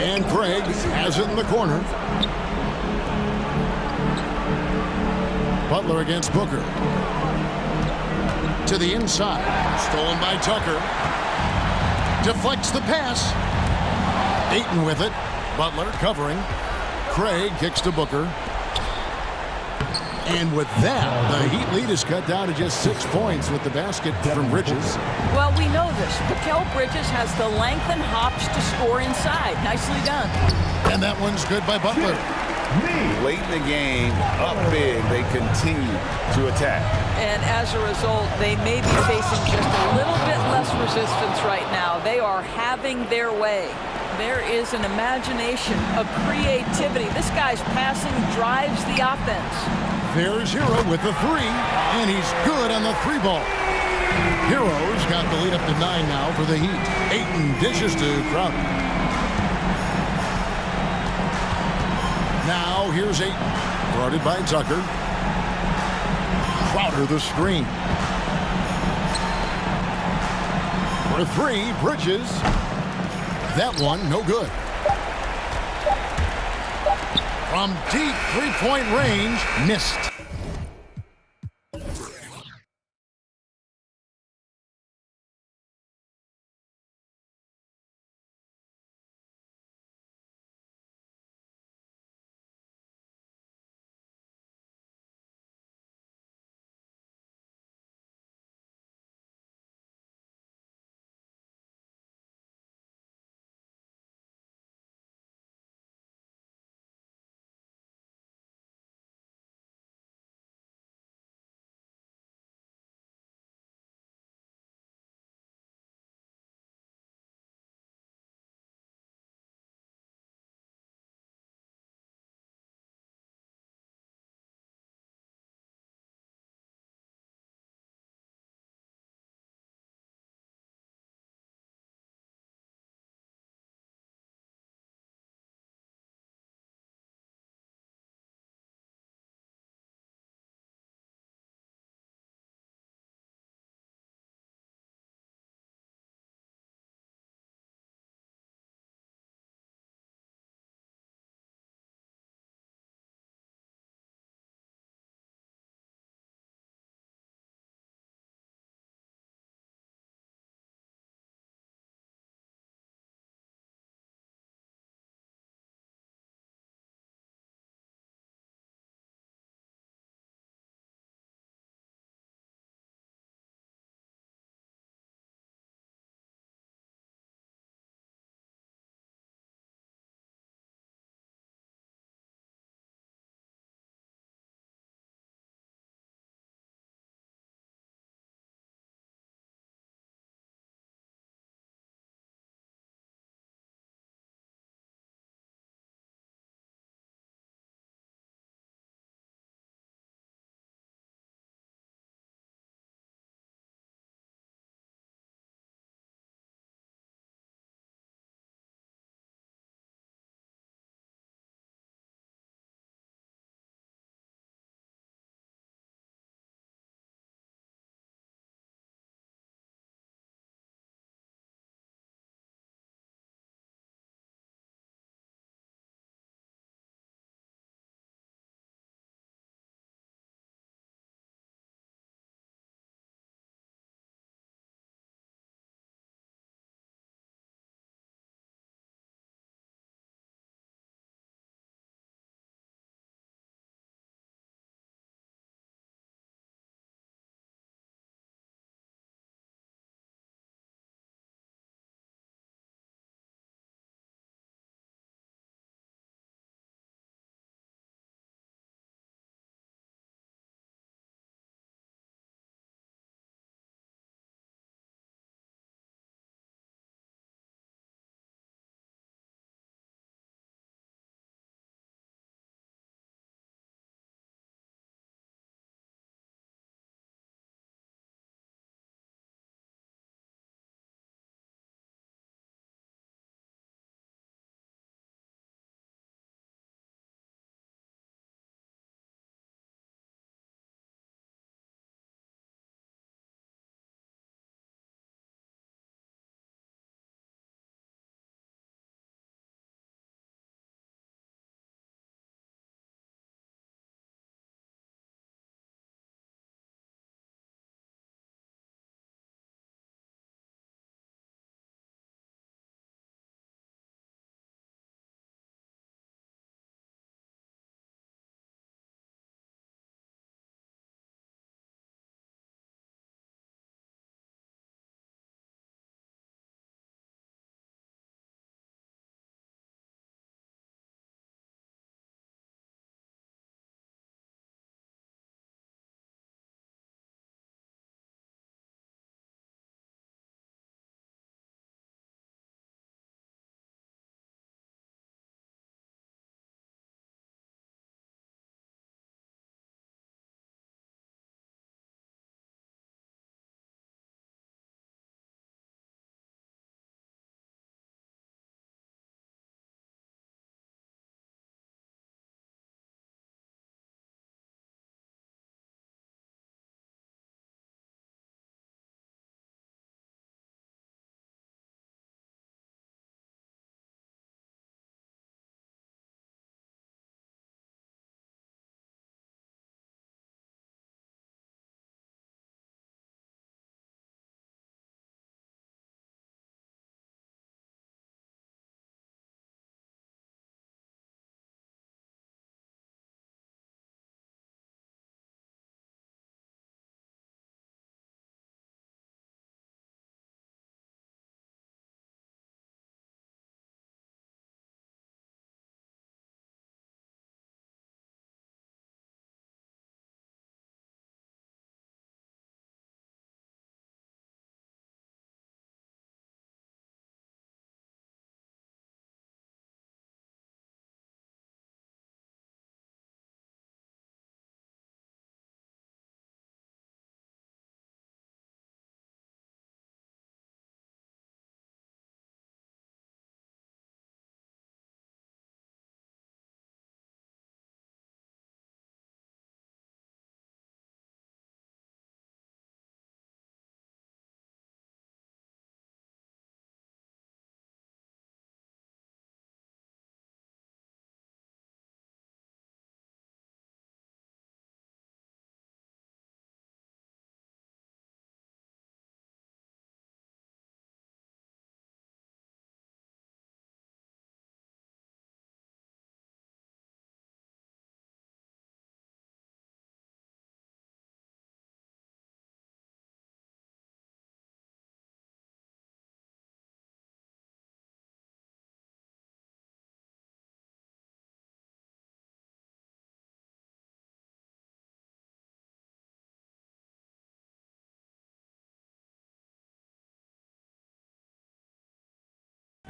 And Craig has it in the corner. Butler against Booker. To the inside. Stolen by Tucker. Deflects the pass. Ayton with it. Butler covering. Craig kicks to Booker. And with that, the Heat lead is cut down to just 6 points with the basket from Bridges. Well, we know this. Mikal Bridges has the length and hops to score inside. Nicely done. And that one's good by Butler. Late in the game, up big, they continue to attack. And as a result, they may be facing just a little bit less resistance right now. They are having their way. There is an imagination, a creativity. This guy's passing drives the offense. There's Hero with the 3, and he's good on the 3 ball. Hero's got the lead up to 9 now for the Heat. Ayton dishes to Crowder. Now here's Ayton, guarded by Tucker. Crowder the screen. For 3, Bridges. That one, no good. From deep 3-point range, missed.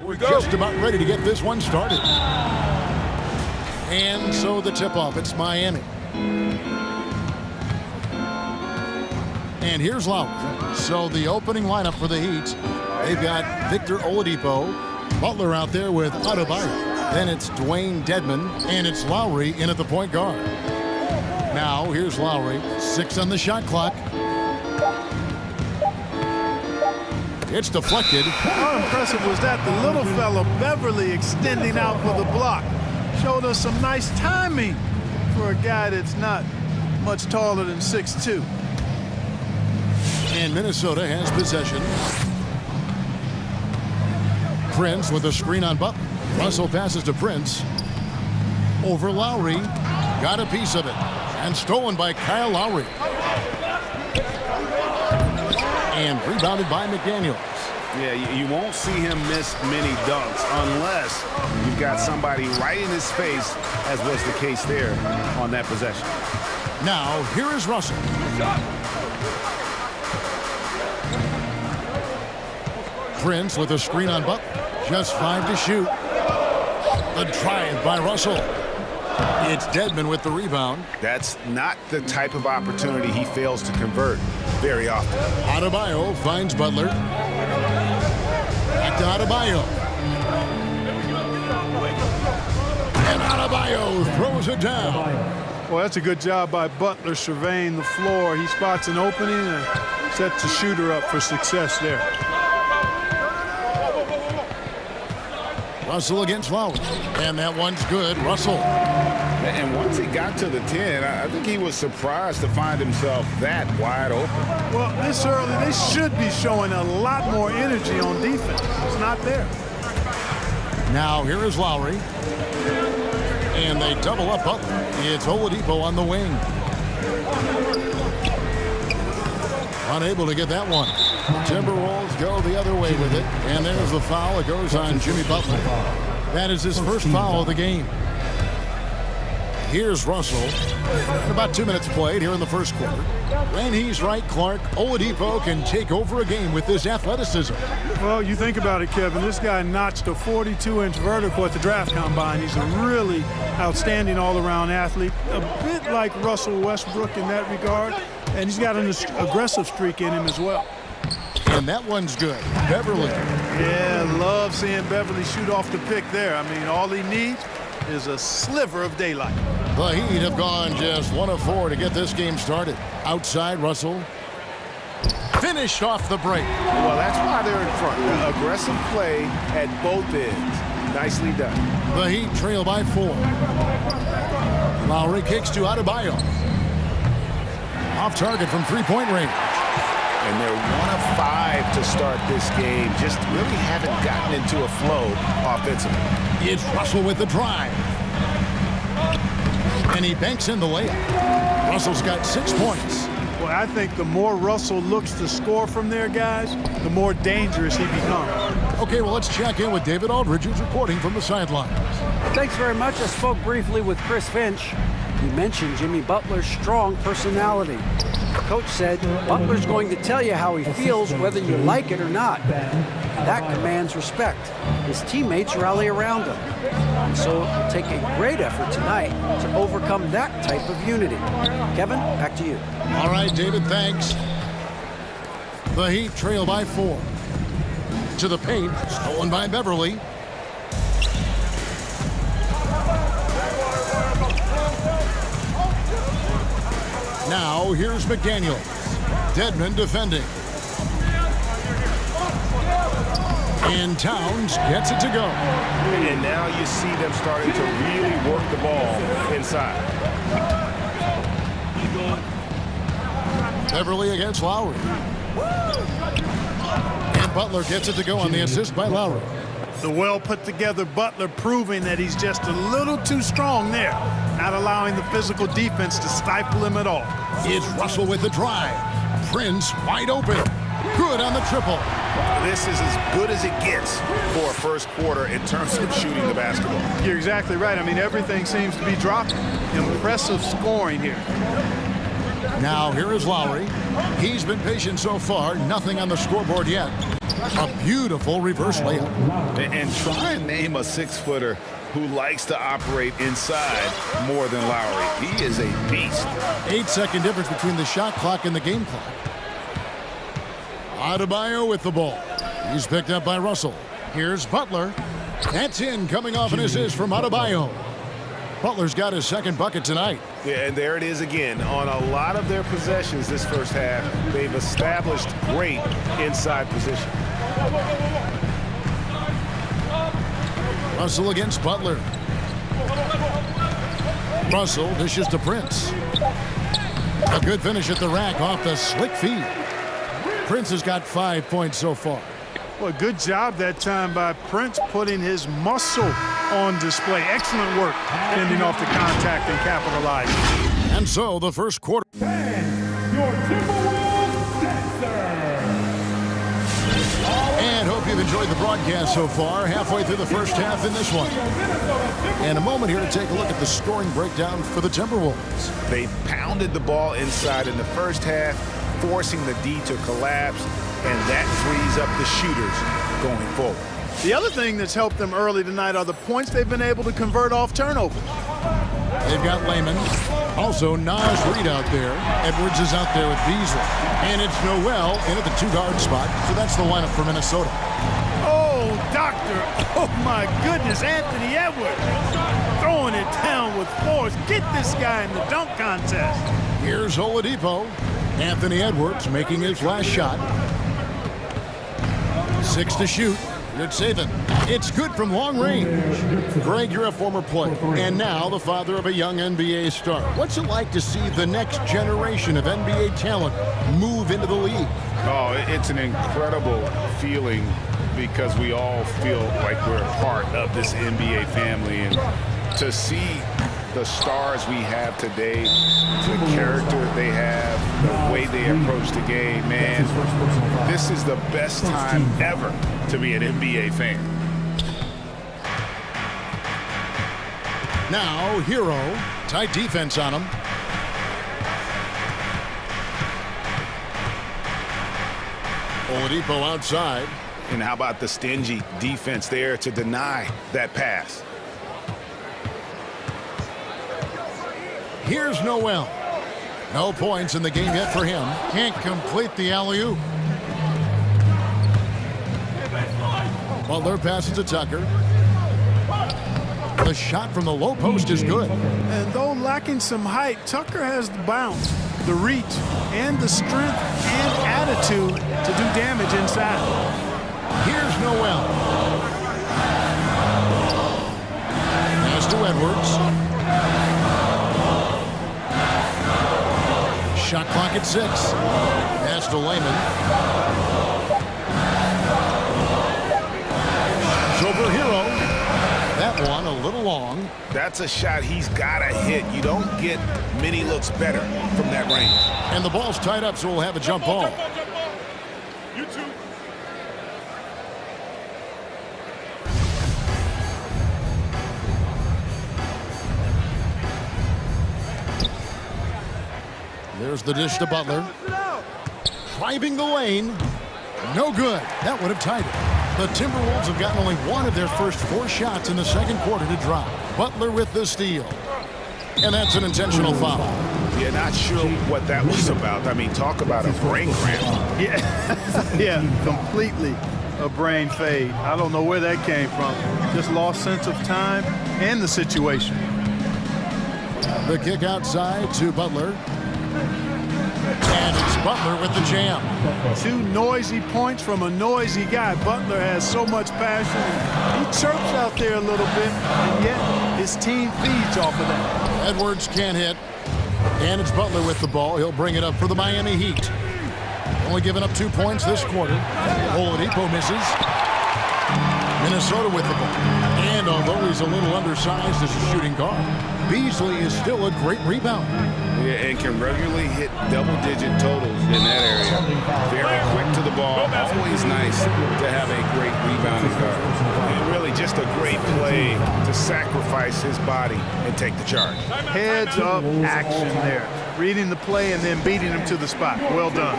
We're just about ready to get this one started. And so the tip-off, it's Miami. And here's Lowry. So the opening lineup for the Heat, they've got Victor Oladipo, Butler out there with Adebayo. Then it's Dwayne Dedmon, and it's Lowry in at the point guard. Now, here's Lowry, 6 on the shot clock. It's deflected. How impressive was that? The little fella, Beverly, extending out for the block. Showed us some nice timing for a guy that's not much taller than 6'2". And Minnesota has possession. Prince with a screen on Butler. Russell passes to Prince. Over Lowry. Got a piece of it. And stolen by Kyle Lowry. And rebounded by McDaniels. Yeah, you won't see him miss many dunks unless you've got somebody right in his face, as was the case there on that possession. Now, here is Russell. Prince with a screen on Butler. Just 5 to shoot. The drive by Russell. It's Dedmon with the rebound. That's not the type of opportunity he fails to convert very often. Adebayo finds Butler. Back to Adebayo. And Adebayo throws it down. Well, that's a good job by Butler surveying the floor. He spots an opening and sets the shooter up for success there. Russell against Lowry. And that one's good. Russell. And once he got to the 10, I think he was surprised to find himself that wide open. Well, this early, they should be showing a lot more energy on defense. It's not there. Now, here is Lowry. And they double up Butler. It's Oladipo on the wing. Unable to get that one. Timberwolves go the other way with it. And there's the foul. It goes on Jimmy Butler. That is his first foul of the game. Here's Russell. About 2 minutes played here in the first quarter. When he's right, Clark, Oladipo can take over a game with this athleticism. Well, you think about it, Kevin. This guy notched a 42-inch vertical at the draft combine. He's a really outstanding all-around athlete, a bit like Russell Westbrook in that regard, and he's got an aggressive streak in him as well. And that one's good. Beverly. Yeah, love seeing Beverly shoot off the pick there. I mean, all he needs is a sliver of daylight. The Heat have gone just 1 of 4 to get this game started. Outside, Russell. Finished off the break. Well, that's why they're in front. Aggressive play at both ends. Nicely done. The Heat trail by 4. Lowry kicks to Adebayo. Off target from three-point range. And they're 1 of 5 to start this game. Just really haven't gotten into a flow offensively. It's Russell with the drive. And he banks in the layup. Russell's got 6 points. Well, I think the more Russell looks to score from there, guys, the more dangerous he becomes. Okay, well, let's check in with David Aldridge, who's reporting from the sidelines. Thanks very much. I spoke briefly with Chris Finch. He mentioned Jimmy Butler's strong personality. Coach said Butler's going to tell you how he feels whether you like it or not. That commands respect. His teammates rally around him. And so it will take a great effort tonight to overcome that type of unity. Kevin, back to you. All right, David, thanks. The Heat trail by 4. To the paint, stolen by Beverly. Now, here's McDaniels. Dedmon defending. And Towns gets it to go. And now you see them starting to really work the ball inside. Beverly against Lowry. And Butler gets it to go on the assist by Lowry. The well-put-together Butler proving that he's just a little too strong there, not allowing the physical defense to stifle him at all. It's Russell with the drive. Prince wide open. Good on the triple. This is as good as it gets for a first quarter in terms of shooting the basketball. You're exactly right. I mean, everything seems to be dropping. Impressive scoring here. Now, here is Lowry. He's been patient so far. Nothing on the scoreboard yet. A beautiful reverse layup. And try and name a 6-footer who likes to operate inside more than Lowry. He is a beast. 8-second difference between the shot clock and the game clock. Adebayo with the ball. He's picked up by Russell. Here's Butler. That's in, coming off an assist from Adebayo. Butler's got his second bucket tonight. Yeah, and there it is again. On a lot of their possessions this first half, they've established great inside position. Russell against Butler. Russell dishes to Prince. A good finish at the rack off the slick feed. Prince has got 5 points so far. Well, good job that time by Prince putting his muscle on display. Excellent work fending off the contact and capitalizing. And so the first quarter. Your Timberwolves dancer. And hope you've enjoyed the broadcast so far. Halfway through the first half in this one. And a moment here to take a look at the scoring breakdown for the Timberwolves. They pounded the ball inside in the first half, forcing the D to collapse, and that frees up the shooters going forward. The other thing that's helped them early tonight are the points they've been able to convert off turnovers. They've got Layman. Also, Nas Reed out there. Edwards is out there with Beasley. And it's Noel in at the 2-guard spot. So that's the lineup for Minnesota. Oh, doctor. Oh, my goodness. Anthony Edwards throwing it down with force. Get this guy in the dunk contest. Here's Oladipo. Anthony Edwards making his last shot. 6 to shoot. Good saving. It's good from long range. Greg, you're a former player, and now the father of a young NBA star. What's it like to see the next generation of NBA talent move into the league? Oh, it's an incredible feeling because we all feel like we're a part of this NBA family. And to see the stars we have today, the character they have, the way they approach the game, man, this is the best time ever to be an NBA fan. Now, Hero, tight defense on him. Oladipo outside. And how about the stingy defense there to deny that pass? Here's Noel. No points in the game yet for him. Can't complete the alley-oop. Butler passes to Tucker. The shot from the low post is good. And though lacking some height, Tucker has the bounce, the reach, and the strength and attitude to do damage inside. Here's Noel. Pass to Edwards. Shot clock at 6. Pass to Layman. It's over Hero. That one a little long. That's a shot he's got to hit. You don't get many looks better from that range. And the ball's tied up, so we'll have a jump ball. You too. There's the dish to Butler. Driving the lane. No good. That would have tied it. The Timberwolves have gotten only one of their first 4 shots in the second quarter to drop. Butler with the steal. And that's an intentional foul. Yeah, not sure what that was about. I mean, talk about a brain cramp. Yeah, completely a brain fade. I don't know where that came from. Just lost sense of time and the situation. The kick outside to Butler. And it's Butler with the jam. 2 noisy points from a noisy guy. Butler has so much passion. He chirps out there a little bit, and yet his team feeds off of that. Edwards can't hit. And it's Butler with the ball. He'll bring it up for the Miami Heat. Only giving up 2 points this quarter. Oladipo misses. Minnesota with the ball. And although he's a little undersized as a shooting guard, Beasley is still a great rebounder. Yeah, and can regularly hit double-digit totals in that area. Very quick to the ball. Always nice to have a great rebounding guard. And really just a great play to sacrifice his body and take the charge. Heads up action there. Reading the play and then beating him to the spot. Well done.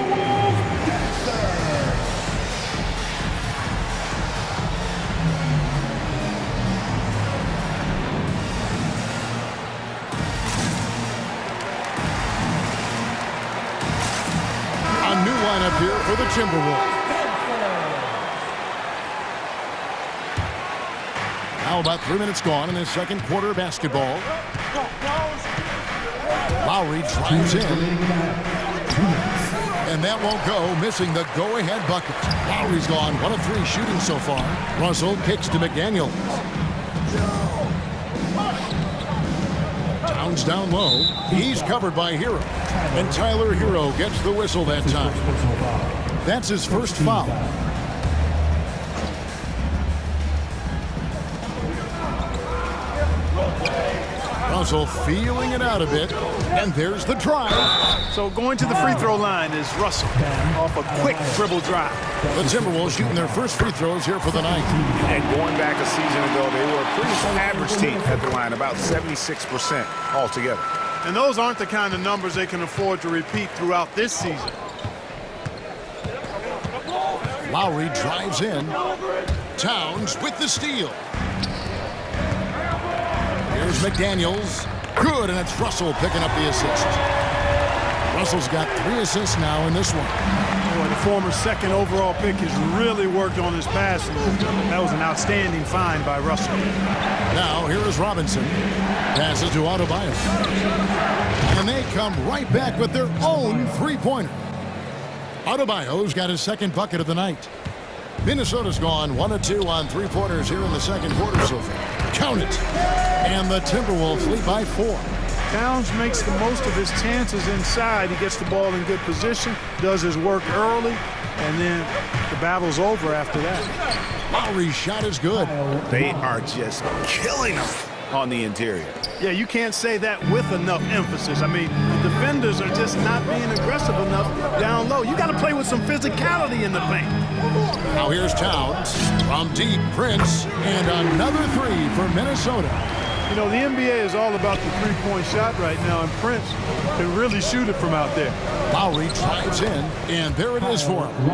Timberwolves. Now about 3 minutes gone in this second quarter of basketball. Lowry drives in. And that won't go, missing the go-ahead bucket. Lowry's gone 1 of 3 shooting so far. Russell kicks to McDaniels. Towns down low. He's covered by Hero. And Tyler Hero gets the whistle that time. That's his first foul. Russell feeling it out a bit, and there's the drive. So going to the free throw line is Russell off a quick dribble drive. The Timberwolves shooting their first free throws here for the night. And going back a season ago, they were a pretty average team at the line, about 76% altogether. And those aren't the kind of numbers they can afford to repeat throughout this season. Lowry drives in. Towns with the steal. Here's McDaniels. Good, and it's Russell picking up the assist. Russell's got 3 assists now in this one. Boy, the former second overall pick has really worked on his passing. That was an outstanding find by Russell. Now, here is Robinson. Passes to Adebayo. And they come right back with their own three-pointer. Adebayo's got his second bucket of the night. Minnesota's gone 1 of 2 on three-pointers here in the second quarter so far. Count it. And the Timberwolves lead by 4. Towns makes the most of his chances inside. He gets the ball in good position, does his work early, and then the battle's over after that. Lowry's shot is good. They are just killing them on the interior. Yeah, you can't say that with enough emphasis. I mean, the defenders are just not being aggressive enough down low. You got to play with some physicality in the paint. Now here's Towns from deep. Prince, and another 3 for Minnesota. You know, the NBA is all about the three-point shot right now, and Prince can really shoot it from out there. Lowry drives in, and there it is for him.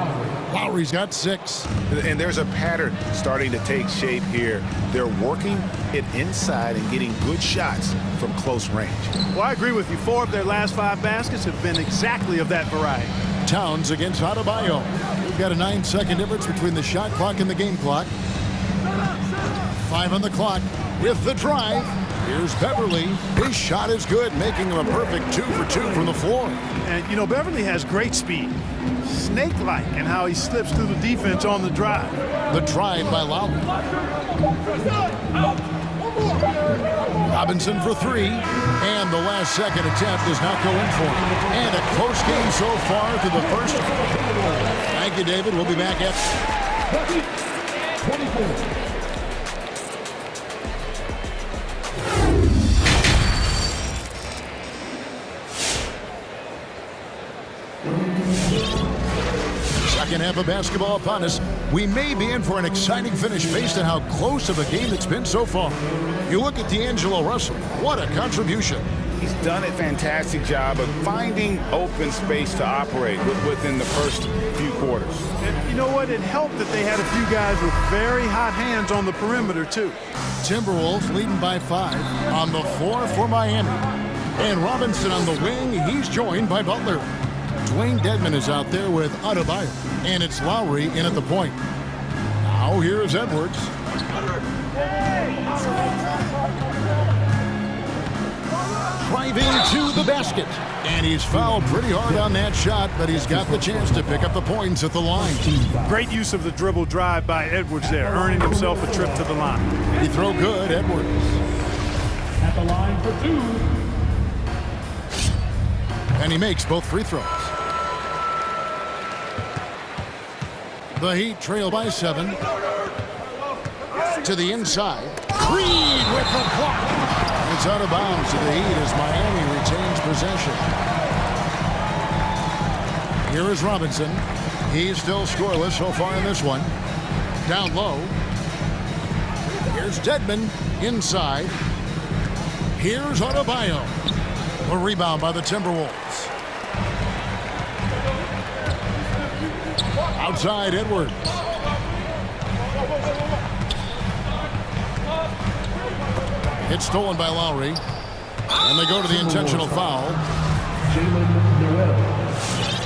Lowry's got 6. And there's a pattern starting to take shape here. They're working it inside and getting good shots from close range. Well, I agree with you. 4 of their last 5 baskets have been exactly of that variety. Towns against Adebayo. We've got a 9-second difference between the shot clock and the game clock. 5 on the clock with the drive. Here's Beverly. His shot is good, making him a perfect 2 for 2 from the floor. And, you know, Beverly has great speed. Snake-like in how he slips through the defense on the drive. The drive by Lowry. Robinson for 3. And the last second attempt does not go in for him. And a close game so far through the first. Thank you, David. We'll be back after. Second half of basketball upon us. We may be in for an exciting finish based on how close of a game it's been so far. You look at D'Angelo Russell. What a contribution. He's done a fantastic job of finding open space to operate within the first few quarters. And you know what? It helped that they had a few guys with very hot hands on the perimeter, too. Timberwolves leading by 5 on the floor for Miami. And Robinson on the wing. He's joined by Butler. Dwayne Dedmon is out there with Adebayo. And it's Lowry in at the point. Now here's Edwards. Driving to the basket. And he's fouled pretty hard on that shot, but he's got the chance to pick up the points at the line. Great use of the dribble drive by Edwards there, earning himself a trip to the line. He throw good, Edwards. At the line for 2. And he makes both free throws. The Heat trail by 7. To the inside. Creed with the block. It's out of bounds to the Heat as Miami retains possession. Here is Robinson. He's still scoreless so far in this one. Down low. Here's Dedmon inside. Here's Adebayo. A rebound by the Timberwolves. Outside Edwards. It's stolen by Lowry. And they go to the intentional foul.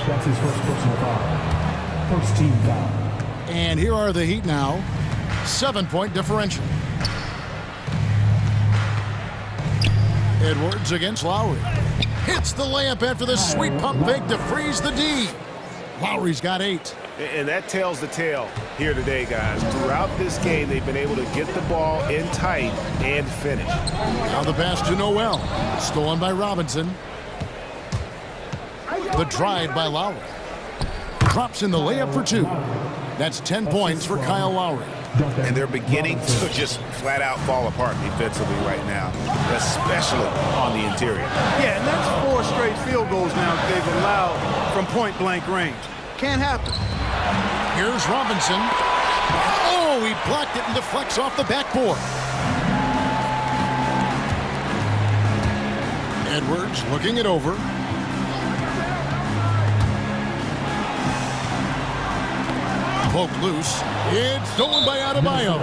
That's his first personal foul. First team foul. And here are the Heat now. 7-point differential. Edwards against Lowry. Hits the layup after the sweet pump fake to freeze the D. Lowry's got 8. And that tells the tale here today, guys. Throughout this game, they've been able to get the ball in tight and finish. Now the pass to Noel. Stolen by Robinson. The drive by Lowry. Drops in the layup for 2. That's 10 points for Kyle Lowry. And they're beginning to just flat out fall apart defensively right now, especially on the interior. Yeah, and that's 4 straight field goals now they've allowed from point-blank range. Can't happen. Here's Robinson. Oh, he blocked it and deflects off the backboard. Edwards looking it over. Poked loose. It's stolen by Adebayo.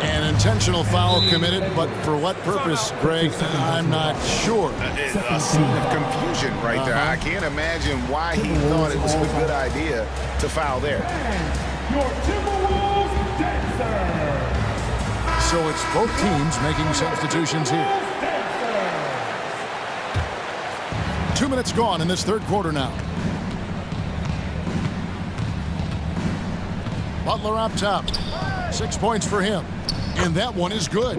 An intentional foul committed, but for what purpose, Greg? I'm not sure. A scene of confusion right there. I can't imagine why he thought it was a good idea to foul there. Your Timberwolves dancer. So it's both teams making substitutions here. 2 minutes gone in this third quarter now. Butler up top. 6 points for him. And that one is good.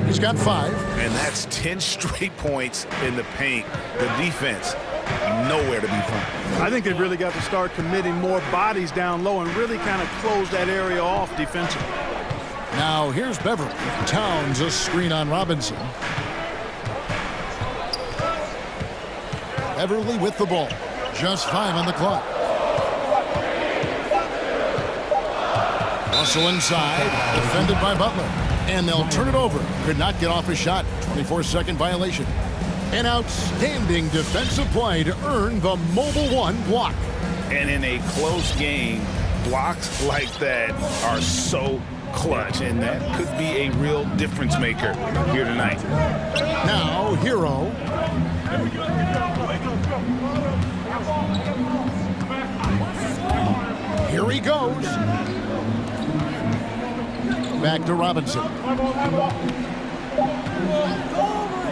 He's got 5. And that's 10 straight points in the paint. The defense, nowhere to be found. I think they've really got to start committing more bodies down low and really kind of close that area off defensively. Now here's Beverly. Towns a screen on Robinson. Beverly with the ball. Just 5 on the clock. Russell inside, defended by Butler. And they'll turn it over. Could not get off a shot. 24-second violation. An outstanding defensive play to earn the Mobile One block. And in a close game, blocks like that are so clutch, and that could be a real difference maker here tonight. Now, Hero. Here he goes. Back to Robinson.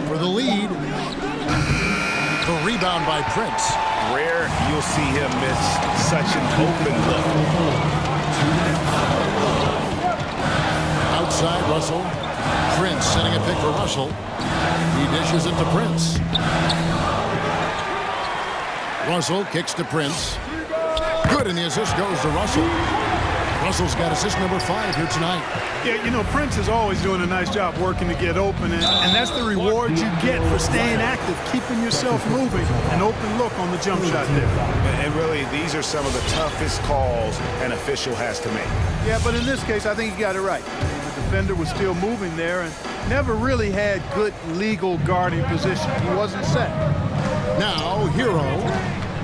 For the lead. The rebound by Prince. Rare you'll see him miss such an open look. Outside Russell. Prince sending a pick for Russell. He dishes it to Prince. Russell kicks to Prince. Good, and the assist goes to Russell. Russell's got assist number 5 here tonight. Yeah, you know, Prince is always doing a nice job working to get open, and that's the reward you get for staying active, keeping yourself moving, an open look on the jump shot there. And really, these are some of the toughest calls an official has to make. Yeah, but in this case, I think he got it right. The defender was still moving there and never really had good legal guarding position. He wasn't set. Now, Hero.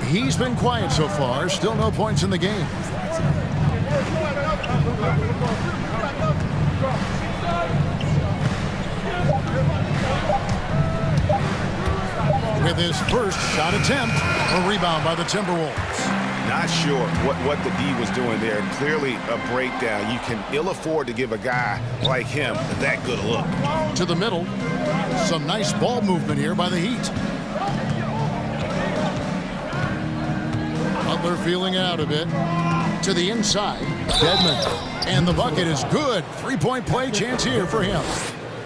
He's been quiet so far. Still no points in the game. With his first shot attempt, a rebound by the Timberwolves. Not sure what the D was doing there. Clearly a breakdown. You can ill afford to give a guy like him that good a look. To the middle. Some nice ball movement here by the Heat. Butler feeling it out a bit. To the inside. Dedmon. And the bucket is good. 3-point play chance here for him.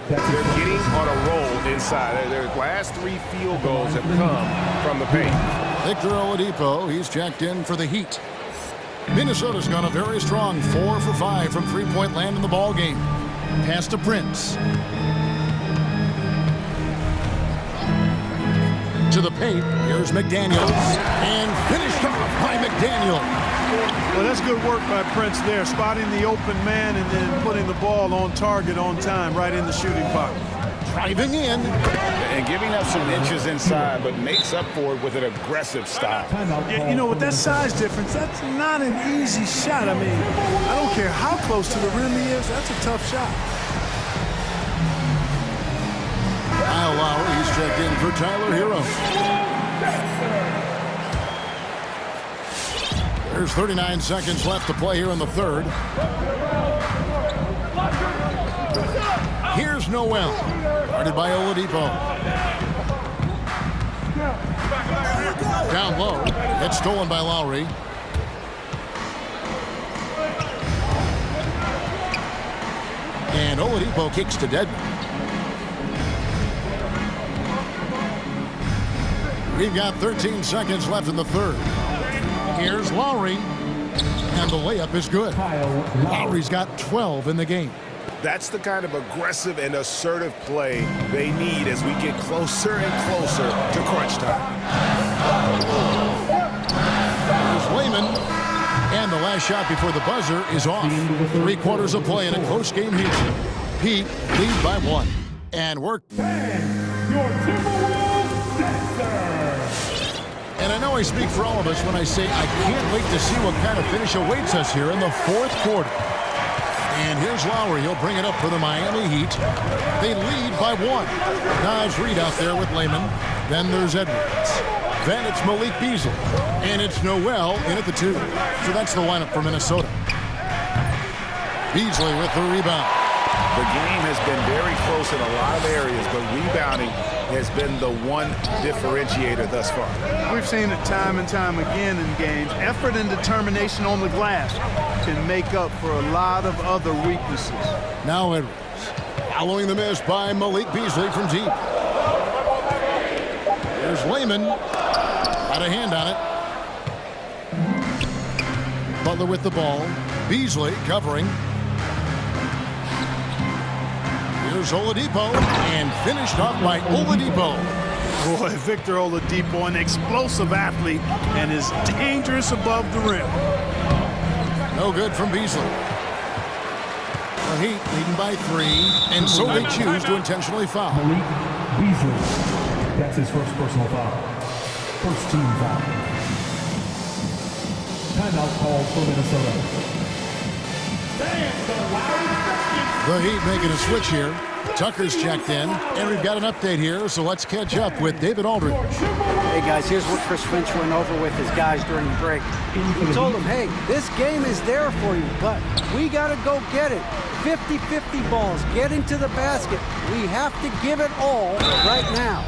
They're getting on a roll inside. Their last 3 field goals have come from the paint. Victor Oladipo, he's checked in for the Heat. Minnesota's gone a very strong 4 for 5 from 3-point land in the ball game. Pass to Prince. To the paint. Here's McDaniel. And finished off by McDaniel. Well, that's good work by Prince there, spotting the open man and then putting the ball on target on time, right in the shooting pocket. Driving in. And giving up some inches inside, but makes up for it with an aggressive style. Yeah, you know, with that size difference, that's not an easy shot. I mean, I don't care how close to the rim he is, that's a tough shot. Kyle Lowry, he's checked in for Tyler Hero. There's 39 seconds left to play here in the third. Here's Noel, guarded by Oladipo. Down low, it's stolen by Lowry. And Oladipo kicks to Dedmon. We've got 13 seconds left in the third. Here's Lowry, and the layup is good. Lowry's got 12 in the game. That's the kind of aggressive and assertive play they need as we get closer and closer to crunch time. Here's Lehman, and the last shot before the buzzer is off. 3 quarters of play in a close game here. Heat lead by 1. And work. Your Timberwolves dancer. And I know I speak for all of us when I say I can't wait to see what kind of finish awaits us here in the fourth quarter. And here's Lowry. He'll bring it up for the Miami Heat. They lead by 1. Naj Reid out there with Lehman. Then there's Edwards. Then it's Malik Beasley. And it's Noel in at the 2. So that's the lineup for Minnesota. Beasley with the rebound. The game has been very close in a lot of areas, but rebounding has been the one differentiator thus far. We've seen it time and time again in games. Effort and determination on the glass can make up for a lot of other weaknesses. Now Edwards, following the miss by Malik Beasley from deep. There's Lehman, got a hand on it. Butler with the ball. Beasley covering. Here's Oladipo, and finished off by Oladipo. Boy, Victor Oladipo, an explosive athlete, and is dangerous above the rim. No good from Beasley. The Heat leading by 3, and so they choose to intentionally foul. Malik Beasley. That's his first personal foul. First team foul. Timeout called for Minnesota. The Heat making a switch here. Tucker's checked in, and we've got an update here, so let's catch up with David Aldridge. Hey, guys, here's what Chris Finch went over with his guys during the break. He told them, hey, this game is there for you, but we got to go get it. 50-50 balls, get into the basket. We have to give it all right now.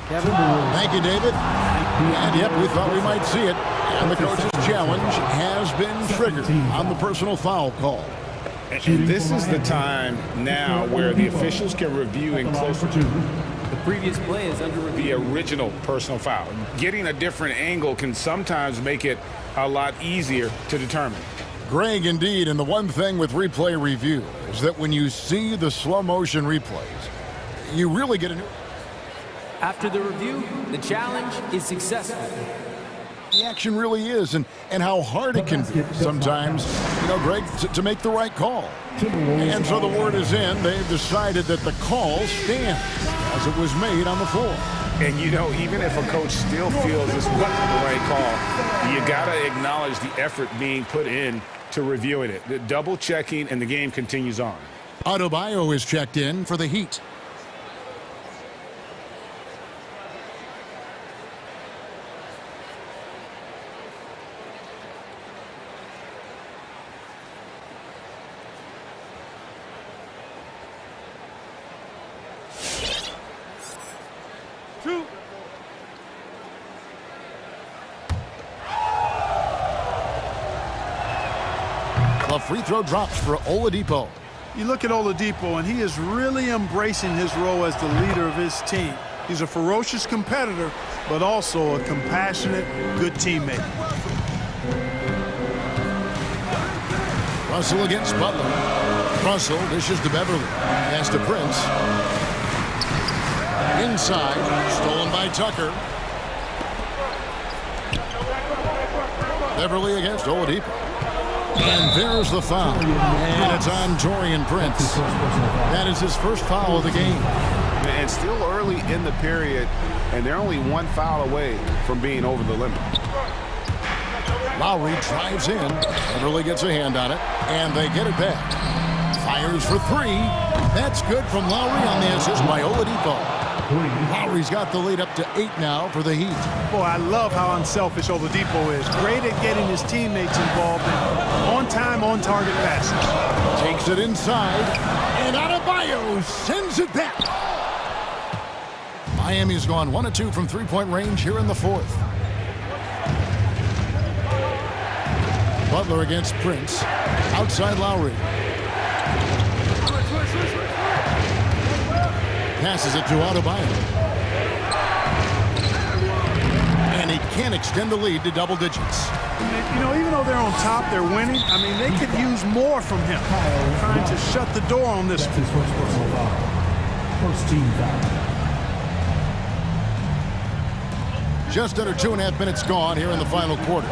Kevin? Thank you, David. And, yep, we thought we might see it. And the coach's challenge has been triggered on the personal foul call. And this is the time now where the officials can review in closer to The previous play is under review. the original personal foul. Getting a different angle can sometimes make it a lot easier to determine. Greg, indeed, and the one thing with replay review is that when you see the slow motion replays, you really get a new... After the review, the challenge is successful. The action really is, and how hard it can be sometimes, you know, Greg, to make the right call. And so the word is in. They've decided that the call stands as it was made on the floor. And, you know, even if a coach still feels this wasn't the right call, you got to acknowledge the effort being put in to reviewing it. The double checking, and the game continues on. Adebayo is checked in for the Heat. The free throw drops for Oladipo. You look at Oladipo, and he is really embracing his role as the leader of his team. He's a ferocious competitor, but also a compassionate, good teammate. Russell against Butler. Russell dishes to Beverly. Pass to Prince. Inside, stolen by Tucker. Beverly against Oladipo. And there's the foul. And it's on Taurean Prince. That is his first foul of the game. And still early in the period, and they're only one foul away from being over the limit. Lowry drives in. Beverly gets a hand on it, and they get it back. Fires for 3. That's good from Lowry on the assist by Oladipo. Lowry's got the lead up to 8 now for the Heat. Boy, I love how unselfish Oladipo is. Great at getting his teammates involved in on-time, on-target passes. Takes it inside, and Adebayo sends it back. Miami's gone 1 of 2 from three-point range here in the fourth. Butler against Prince. Outside Lowry. Passes it to Adebayo. And he can't extend the lead to double digits. You know, even though they're on top, they're winning. I mean, they could use more from him. Trying to shut the door on this. That's his first personal foul. First team foul. Just under 2.5 minutes gone here in the final quarter.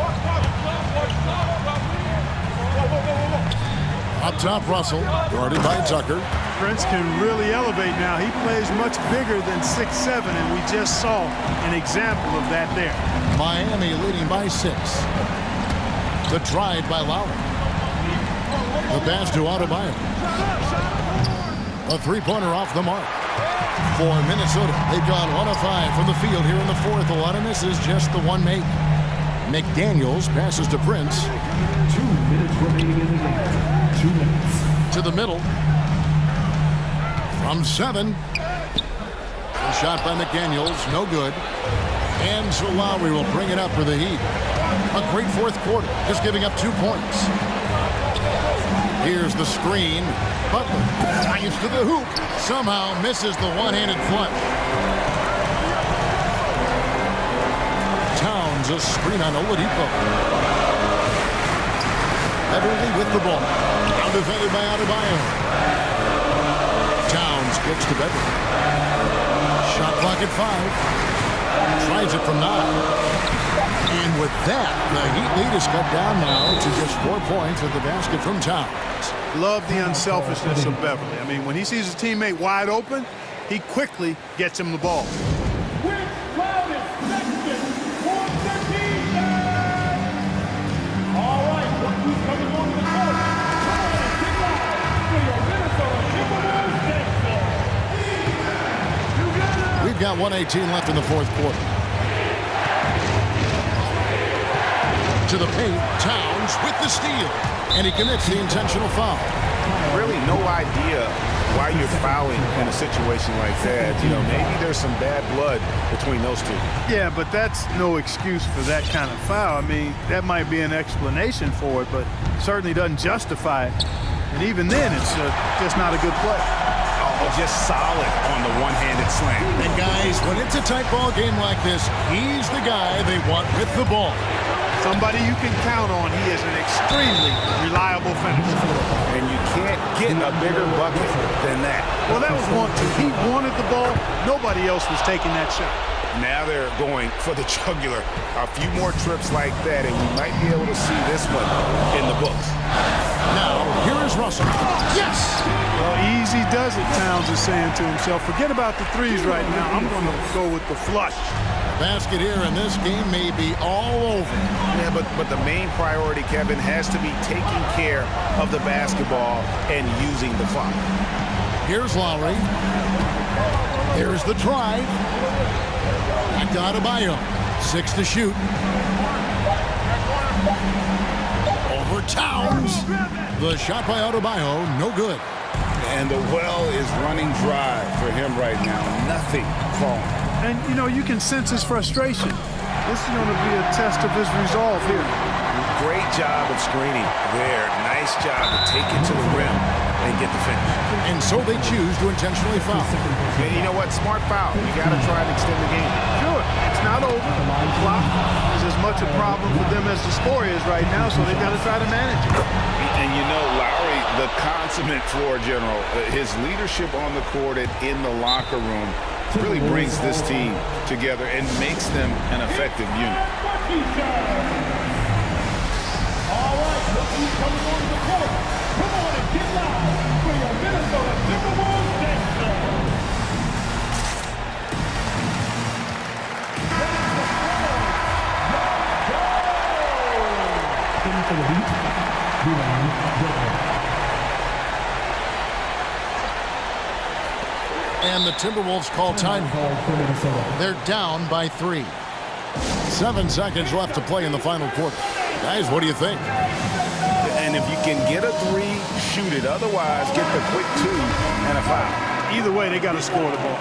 Up top, Russell, guarded by Tucker. Prince can really elevate now. He plays much bigger than 6'7", and we just saw an example of that there. Miami leading by 6. The drive by Lowry. The pass to Adebayo. A three-pointer off the mark. For Minnesota, they've gone 1 of 5 from the field here in the fourth. A lot of misses, just the one make. McDaniels passes to Prince. 2 minutes remaining in the game. 2 minutes. To the middle. From 7. A shot by McDaniels, no good. And so Lowry will bring it up for the Heat. A great fourth quarter, just giving up 2 points. Here's the screen. Butler drives to the hoop. Somehow misses the one-handed flush. Towns a screen on Oladipo. Beverly with the ball. Now defended by Adebayo. Towns kicks to Beverly. Shot clock at 5. Tries it from 9. And with that, the Heat lead is cut down now to just 4 points with the basket from Towns. Love the unselfishness of Beverly. I mean, when he sees his teammate wide open, he quickly gets him the ball. We've got 1:18 left in the fourth quarter. To the paint, Towns with the steal. And he commits the intentional foul. Really no idea why you're fouling in a situation like that. You know, maybe there's some bad blood between those two. Yeah, but that's no excuse for that kind of foul. I mean, that might be an explanation for it, but certainly doesn't justify it. And even then, it's just not a good play. Oh, just solid on the one-handed slam. And guys, when it's a tight ball game like this, he's the guy they want with the ball. Somebody you can count on. He is an extremely reliable finisher. And you can't get a bigger bucket than that. Well, that was 1-2. He wanted the ball. Nobody else was taking that shot. Now they're going for the jugular. A few more trips like that, and we might be able to see this one in the books. Now, here is Russell. Yes! Well, easy does it, Towns is saying to himself. Forget about the threes right now. I'm going to go with the flush. Basket here, and this game may be all over. Yeah, but the main priority, Kevin, has to be taking care of the basketball and using the clock. Here's Lowry. Here's the drive. Back to Adebayo. 6 to shoot. Over Towns. The shot by Adebayo, no good. And the well is running dry for him right now. Nothing falling. And, you know, you can sense his frustration. This is going to be a test of his resolve here. Great job of screening there. Nice job to take it to the rim and get the finish. And so they choose to intentionally foul. And you know what? Smart foul. You got to try and extend the game. Sure. It's not over. The clock is as much a problem for them as the score is right now, so they've got to try to manage it. And you know, Lowry, the consummate floor general, his leadership on the court and in the locker room really brings this team together and makes them an effective unit. All right, look who's coming on the court. Come on and get loud for your Minnesota Timberwolves gangster. For the Heat, And the Timberwolves call time. They're down by 3. 7 seconds left to play in the final quarter. Guys, what do you think? And if you can get a 3, shoot it. Otherwise, get the quick 2 and a foul. Either way, they got to score the ball.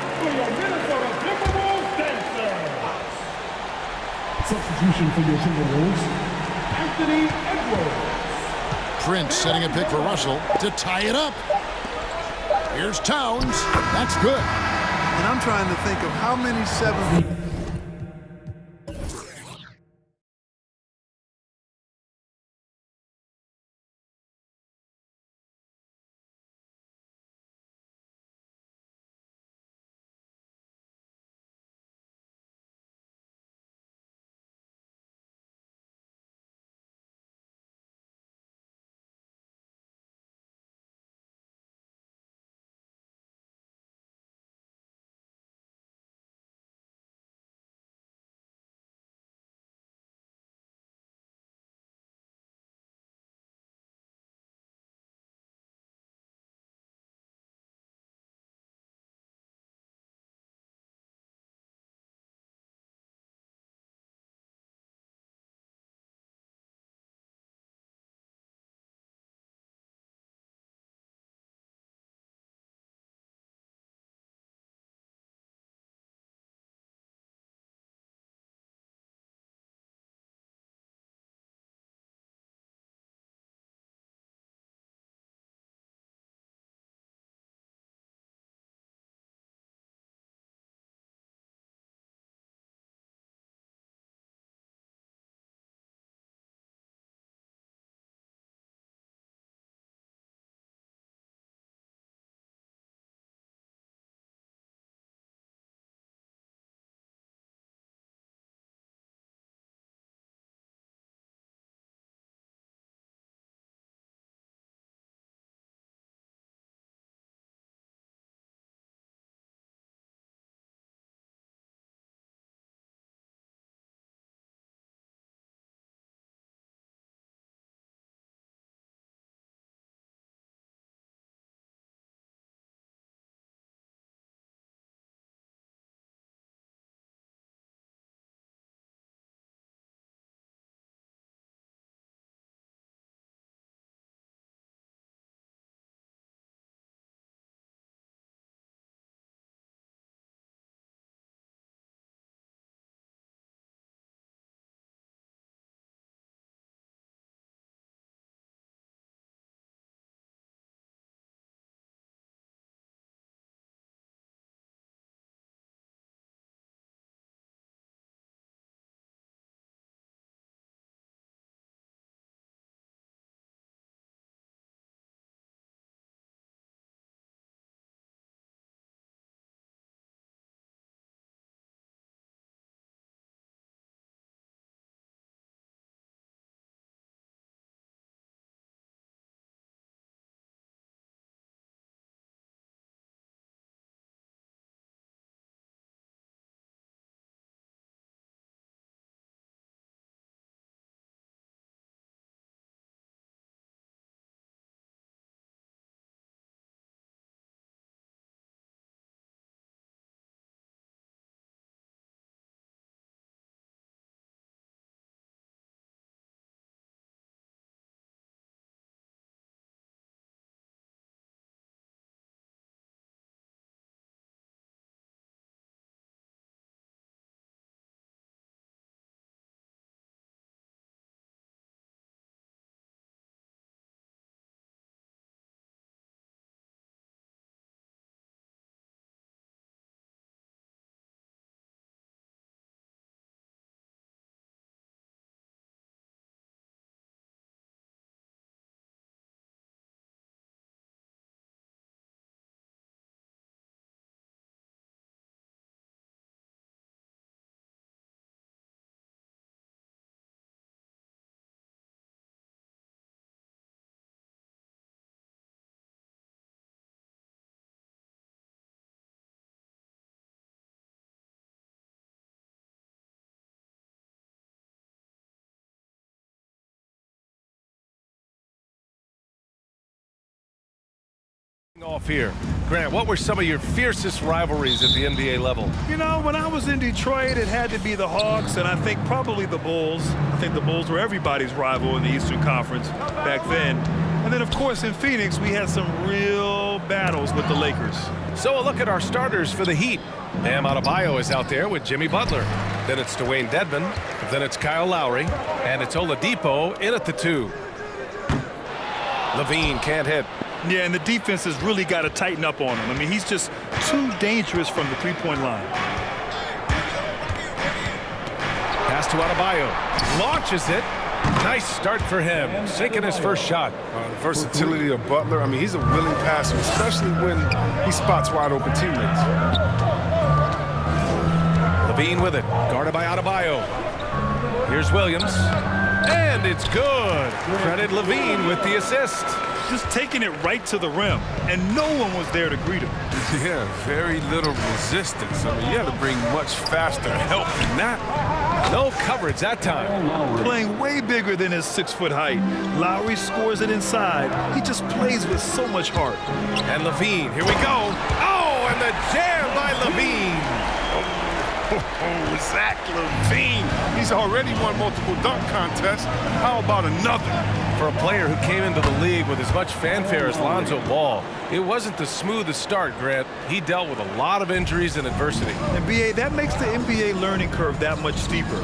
Substitution for your Timberwolves, Anthony Edwards. Prince setting a pick for Russell to tie it up. Here's Towns. That's good. And I'm trying to think of how many 7 Off here. Grant, what were some of your fiercest rivalries at the NBA level? You know, when I was in Detroit, it had to be the Hawks, and I think probably the Bulls. I think the Bulls were everybody's rival in the Eastern Conference back then. And then, of course, in Phoenix, we had some real battles with the Lakers. So a look at our starters for the Heat. Bam Adebayo is out there with Jimmy Butler. Then it's Dwayne Dedmon. Then it's Kyle Lowry. And it's Oladipo in at the 2. Levine can't hit. Yeah, and the defense has really got to tighten up on him. I mean, he's just too dangerous from the three-point line. Pass to Adebayo. Launches it. Nice start for him. Sinking his first shot. The versatility of Butler. I mean, he's a willing passer, especially when he spots wide open teammates. Levine with it. Guarded by Adebayo. Here's Williams. And it's good. Credit Levine with the assist. Just taking it right to the rim, and no one was there to greet him. Yeah, very little resistance. I mean, you had to bring much faster help than that. No coverage that time. Playing way bigger than his 6-foot height. Lowry scores it inside. He just plays with so much heart. And Levine, here we go. Oh, and the jam by Levine. Oh, Zach Levine. He's already won multiple dunk contests. How about another? For a player who came into the league with as much fanfare as Lonzo Ball, it wasn't the smoothest start, Grant. He dealt with a lot of injuries and adversity. And BA, that makes the NBA learning curve that much steeper.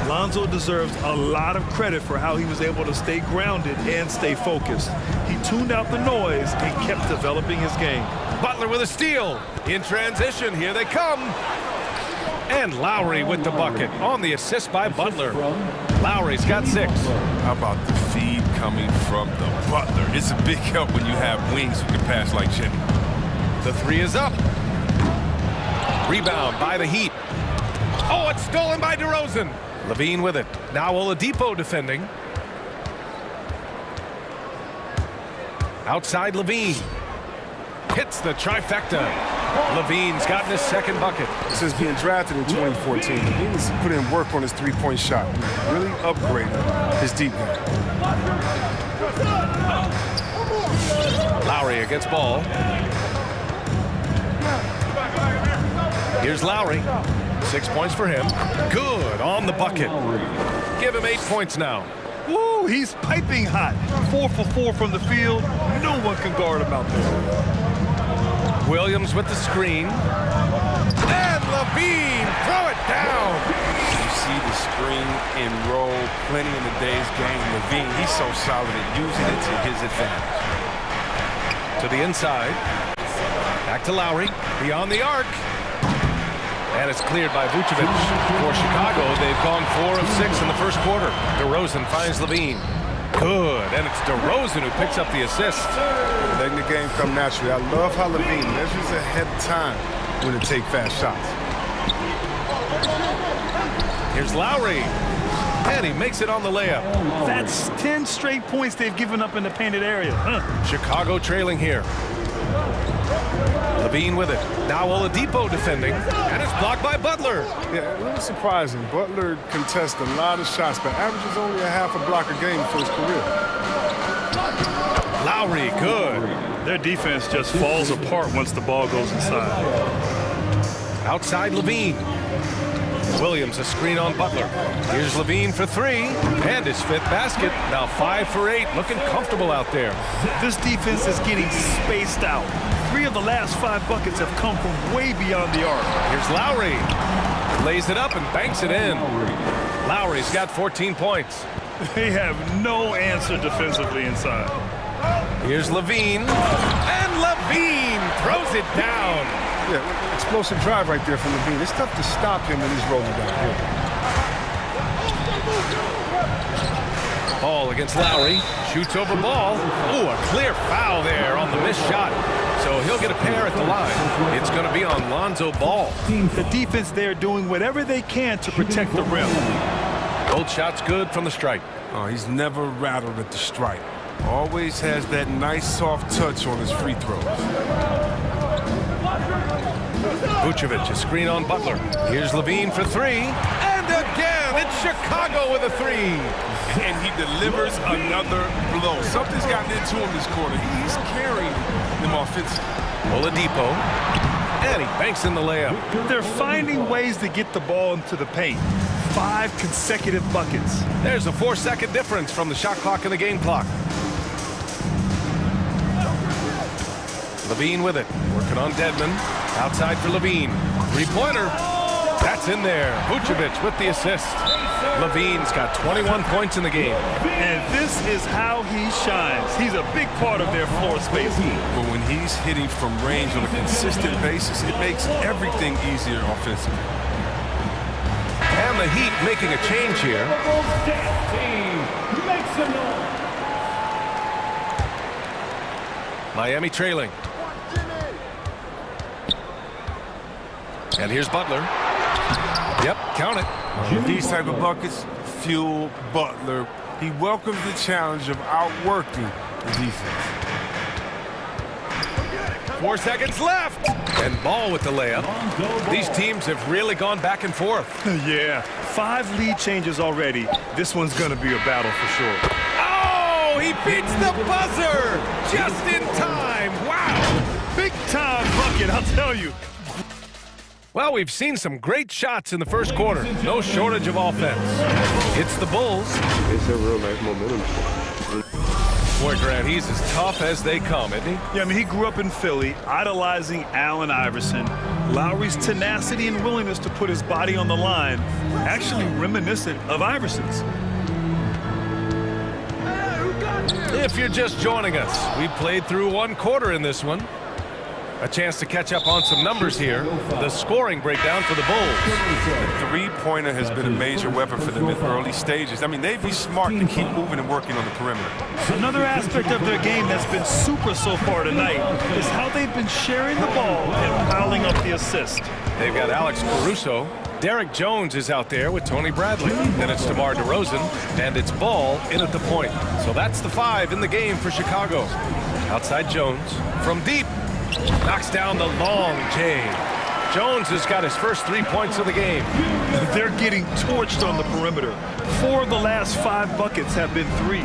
Lonzo deserves a lot of credit for how he was able to stay grounded and stay focused. He tuned out the noise and kept developing his game. Butler with a steal. In transition, here they come. And Lowry with the bucket on the assist by Butler. Lowry's got 6. How about the feed coming from the Butler? It's a big help when you have wings who can pass like Jimmy. The 3 is up. Rebound by the Heat. Oh, it's stolen by DeRozan. Levine with it. Now Oladipo defending. Outside Levine. Hits the trifecta. Levine's gotten his second bucket. Since being drafted in 2014, Levine's put in work on his three-point shot. Really upgraded his deep game. Lowry against Ball. Here's Lowry. 6 points for him. Good on the bucket. Give him 8 points now. Woo, he's piping hot. 4 for 4 from the field. No one can guard him out there. Williams with the screen. And Levine, throw it down. You see the screen and roll plenty in the day's game. Levine, he's so solid at using it to his advantage. To the inside. Back to Lowry. Beyond the arc. And it's cleared by Vucevic. For Chicago, they've gone 4 of 6 in the first quarter. DeRozan finds Levine. Good, and it's DeRozan who picks up the assist. Letting the game come naturally. I love how Levine measures ahead of time when to take fast shots. Here's Lowry, and he makes it on the layup. That's 10 straight points they've given up in the painted area. Chicago trailing here. Levine with it. Now Oladipo defending, and it's blocked by Butler. Yeah, a little surprising. Butler contests a lot of shots, but averages only a half a block a game for his career. Lowry, good. Their defense just falls apart once the ball goes inside. Outside Levine. Williams a screen on Butler. Here's Levine for 3, and his 5th basket. Now 5 for 8, looking comfortable out there. This defense is getting spaced out. 3 of the last 5 buckets have come from way beyond the arc. Here's Lowry. Lays it up and banks it in. Lowry's got 14 points. They have no answer defensively inside. Here's Levine. And Levine throws it down. Yeah, explosive drive right there from Levine. It's tough to stop him when he's rolling down here. Ball against Lowry. Shoots over Ball. Ooh, a clear foul there on the missed shot. So he'll get a pair at the line. It's going to be on Lonzo Ball. The defense there doing whatever they can to protect the rim. Both shots good from the stripe. Oh, he's never rattled at the stripe. Always has that nice soft touch on his free throws. Vucevic, a screen on Butler. Here's Levine for 3. And again, it's Chicago with a 3. And he delivers another blow. Something's gotten into him this quarter. He's carrying them offense. Oladipo. And he banks in the layup. They're finding ways to get the ball into the paint. 5 consecutive buckets. There's a 4-second difference from the shot clock and the game clock. Levine with it. Working on Dedmon. Outside for Levine. Three-pointer. That's in there. Vucevic with the assist. Levine's got 21 points in the game. And this is how he shines. He's a big part of their floor spacing. But when he's hitting from range on a consistent basis, it makes everything easier offensively. And the Heat making a change here. Miami trailing. And here's Butler. Yep, count it. These type of buckets fuel Butler. He welcomes the challenge of outworking the defense. 4 seconds left. And Ball with the layup. These teams have really gone back and forth. Yeah, 5 lead changes already. This one's going to be a battle for sure. Oh, he beats the buzzer just in time. Wow. Big time bucket, I'll tell you. Well, we've seen some great shots in the first quarter. No shortage of offense. It's the Bulls. It's a real life momentum. Boy, Grant, he's as tough as they come, isn't he? Yeah, I mean, he grew up in Philly, idolizing Allen Iverson. Lowry's tenacity and willingness to put his body on the line, actually reminiscent of Iverson's. If you're just joining us, we played through 1 quarter in this one. A chance to catch up on some numbers here. The scoring breakdown for the Bulls. The three-pointer has been a major weapon for them in early stages. I mean, they'd be smart to keep moving and working on the perimeter. Another aspect of their game that's been super so far tonight is how they've been sharing the ball and piling up the assist. They've got Alex Caruso. Derek Jones is out there with Tony Bradley. Then it's DeMar DeRozan, and it's Ball in at the point. So that's the 5 in the game for Chicago. Outside Jones from deep. Knocks down the long J. Jones has got his first 3 points of the game. They're getting torched on the perimeter. 4 of the last 5 buckets have been threes.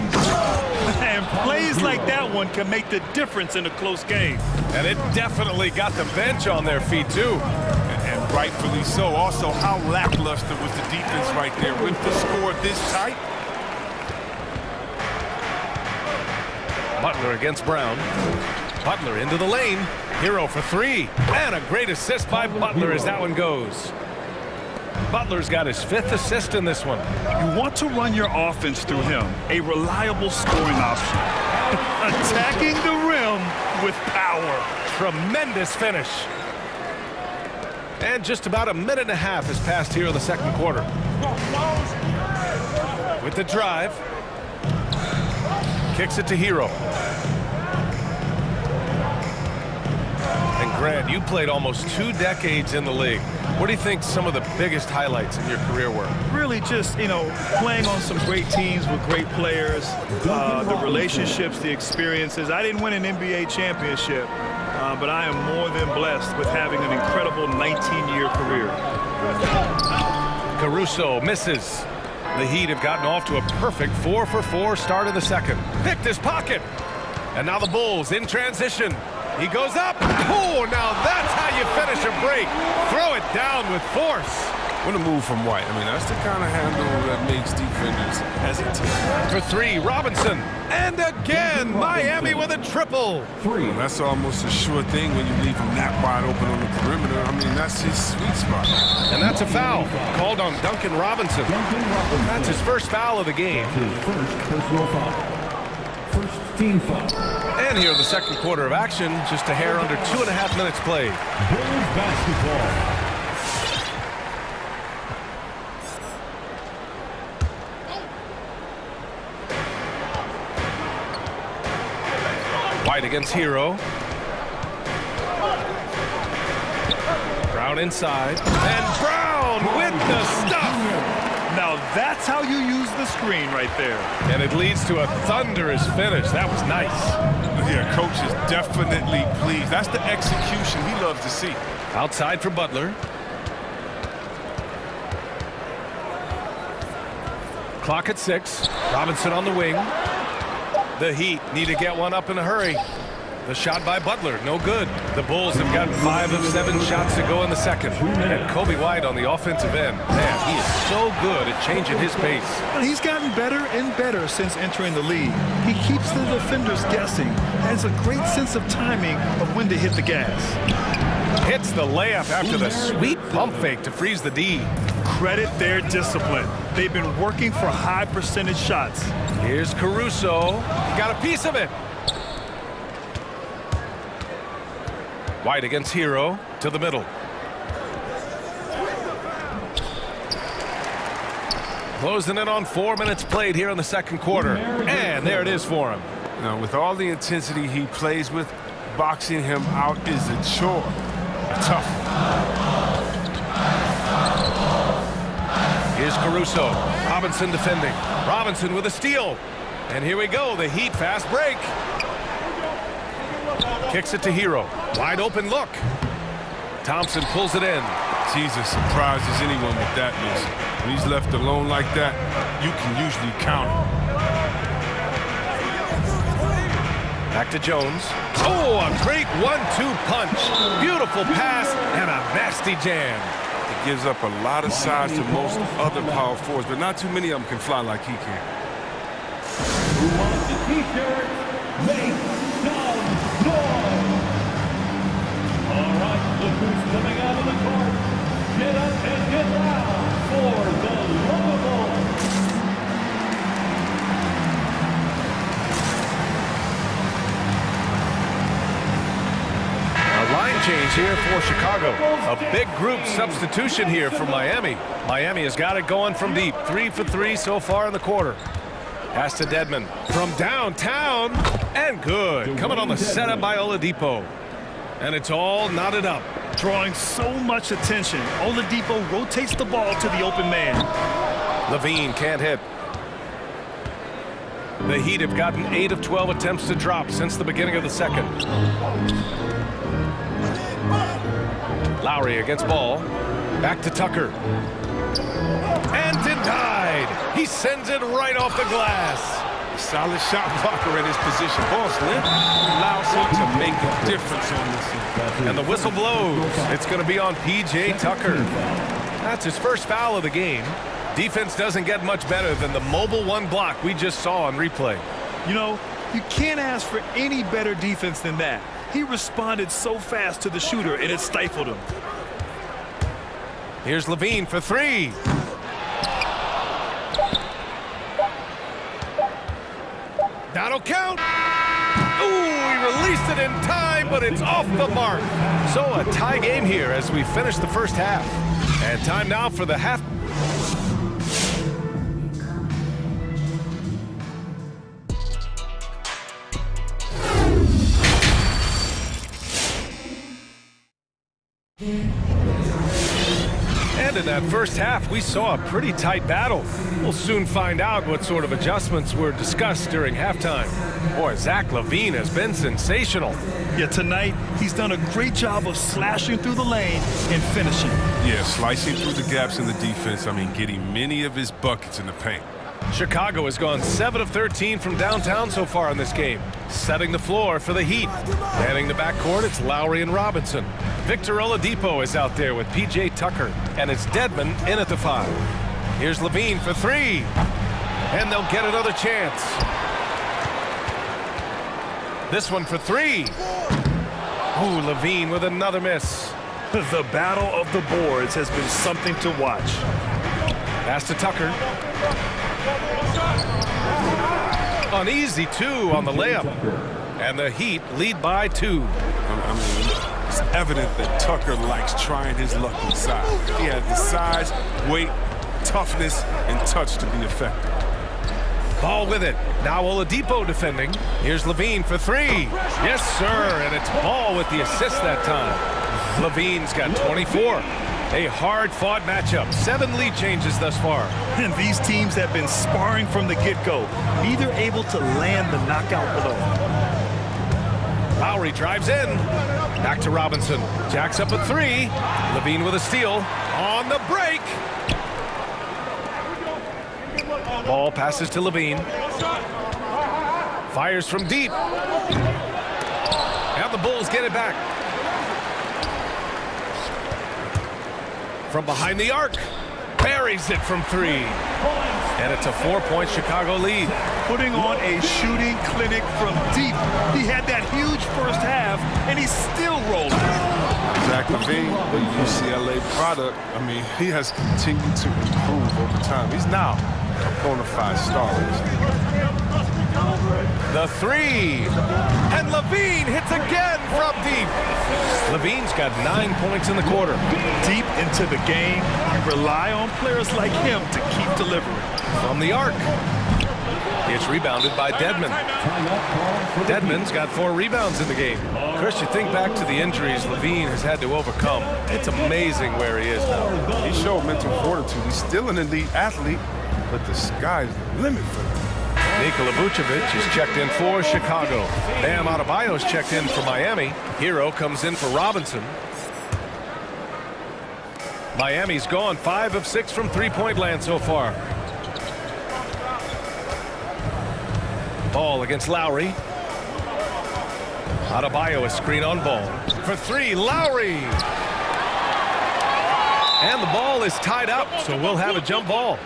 And plays like that one can make the difference in a close game. And it definitely got the bench on their feet, too. And rightfully so. Also, how lackluster was the defense right there with the score this tight? Butler against Brown. Butler into the lane. Hero for 3. And a great assist by Butler as that one goes. Butler's got his 5th assist in this one. You want to run your offense through him. A reliable scoring option. Attacking the rim with power. Tremendous finish. And just about a minute and a half has passed here in the second quarter. With the drive. Kicks it to Hero. And Grant, you played almost 2 decades in the league. What do you think some of the biggest highlights in your career were? Really just, playing on some great teams with great players, the relationships, the experiences. I didn't win an NBA championship, but I am more than blessed with having an incredible 19-year career. Caruso misses. The Heat have gotten off to a perfect 4-for-4 start in the second. Picked his pocket. And now the Bulls in transition. He goes up. Oh, now that's how you finish a break. Throw it down with force. What a move from White. I mean, that's the kind of handle that makes defenders hesitate. For 3, Robinson. And again, Miami with a triple. Well, that's almost a sure thing when you leave him that wide open on the perimeter. I mean, that's his sweet spot. And that's a foul called on Duncan Robinson. That's his first foul of the game. First personal foul. First team foul. And here in the second quarter of action, just a hair under 2.5 minutes played. Bulls basketball. White against Hero. Brown inside. And Brown with the stuff. Now that's how you use the screen right there. And it leads to a thunderous finish. That was nice. Yeah, coach is definitely pleased. That's the execution he loves to see. Outside for Butler. Clock at 6. Robinson on the wing. The Heat need to get one up in a hurry. The shot by Butler, no good. The Bulls have gotten 5 of 7 shots to go in the second. And Kobe White on the offensive end. Man, he is so good at changing his pace. And he's gotten better and better since entering the league. He keeps the defenders guessing, has a great sense of timing of when to hit the gas. Hits the layup after the sweet pump fake to freeze the D. Credit their discipline. They've been working for high percentage shots. Here's Caruso. He got a piece of it. White against Hero to the middle. Closing in on 4 minutes played here in the second quarter. And there it is for him. Now, with all the intensity he plays with, boxing him out is a chore. A tough one. Here's Caruso. Robinson defending. Robinson with a steal. And here we go, the Heat fast break. Kicks it to Hero. Wide open look. Thompson pulls it in. Jesus surprises anyone with that miss. When he's left alone like that, you can usually count him. Back to Jones. Oh, a great 1-2 punch. Beautiful pass and a nasty jam. He gives up a lot of size to most other power forwards, but not too many of them can fly like he can. Who wants a t-shirt? Make some noise! All right, look who's coming out of the court. Get up and get loud for the lovable. A line change here for Chicago. A big group substitution here for Miami. Miami has got it going from deep. 3 for 3 so far in the quarter. Pass to Dedmon from downtown, and good. Coming on the setup by Oladipo. And it's all knotted up. Drawing so much attention, Oladipo rotates the ball to the open man. Levine can't hit. The Heat have gotten 8 of 12 attempts to drop since the beginning of the second. Lowry against Ball. Back to Tucker. And denied. He sends it right off the glass. Solid shot blocker in his position. Ball's limp. Allows him to make a difference on this. And the whistle blows. It's going to be on P.J. Tucker. That's his first foul of the game. Defense doesn't get much better than the mobile one block we just saw on replay. You know, you can't ask for any better defense than that. He responded so fast to the shooter, and it stifled him. Here's Levine for 3. That'll count. Ooh, he released it in time, but it's off the mark. So a tie game here as we finish the first half. And time now for the half. And in that first half, we saw a pretty tight battle. We'll soon find out what sort of adjustments were discussed during halftime. Boy, Zach LaVine has been sensational. Yeah, tonight, he's done a great job of slashing through the lane and finishing. Yeah, slicing through the gaps in the defense. I mean, getting many of his buckets in the paint. Chicago has gone 7 of 13 from downtown so far in this game, setting the floor for the Heat. Manning the backcourt, it's Lowry and Robinson. Victor Oladipo is out there with P.J. Tucker, and it's Dedmon in at the 5. Here's Levine for 3, and they'll get another chance. This one for 3. Ooh, Levine with another miss. The battle of the boards has been something to watch. Pass to Tucker. An easy 2 on the layup. And the Heat lead by 2. I mean, it's evident that Tucker likes trying his luck inside. He has the size, weight, toughness, and touch to be effective. Ball with it. Now Oladipo defending. Here's Levine for 3. Yes, sir. And it's Ball with the assist that time. Levine's got 24. A hard-fought matchup. 7 lead changes thus far. And these teams have been sparring from the get-go, neither able to land the knockout blow. Lowry drives in. Back to Robinson. Jacks up at 3. Levine with a steal. On the break. Ball passes to Levine. Fires from deep. get it back. From behind the arc. Buries it from 3. And it's a 4-point Chicago lead. Putting on a shooting clinic from deep. He had that huge first half, and he's still rolling. Zach LaVine, the UCLA product, I mean, he has continued to improve over time. He's now a bona fide star. The 3. And LaVine hits again from deep. LaVine's got 9 points in the quarter. Deep into the game, you rely on players like him to keep delivering. From the arc. It's rebounded by Dedmon. Dedmon's got 4 rebounds in the game. Chris, you think back to the injuries LaVine has had to overcome. It's amazing where he is now. He showed mental fortitude. He's still an elite athlete, but the sky's the limit for him. Nikola Vucevic is checked in for Chicago. Bam Adebayo's checked in for Miami. Hero comes in for Robinson. Miami's gone 5 of 6 from three-point land so far. Ball against Lowry. Adebayo is screen on ball. For 3, Lowry. And the ball is tied up, so we'll have a jump ball.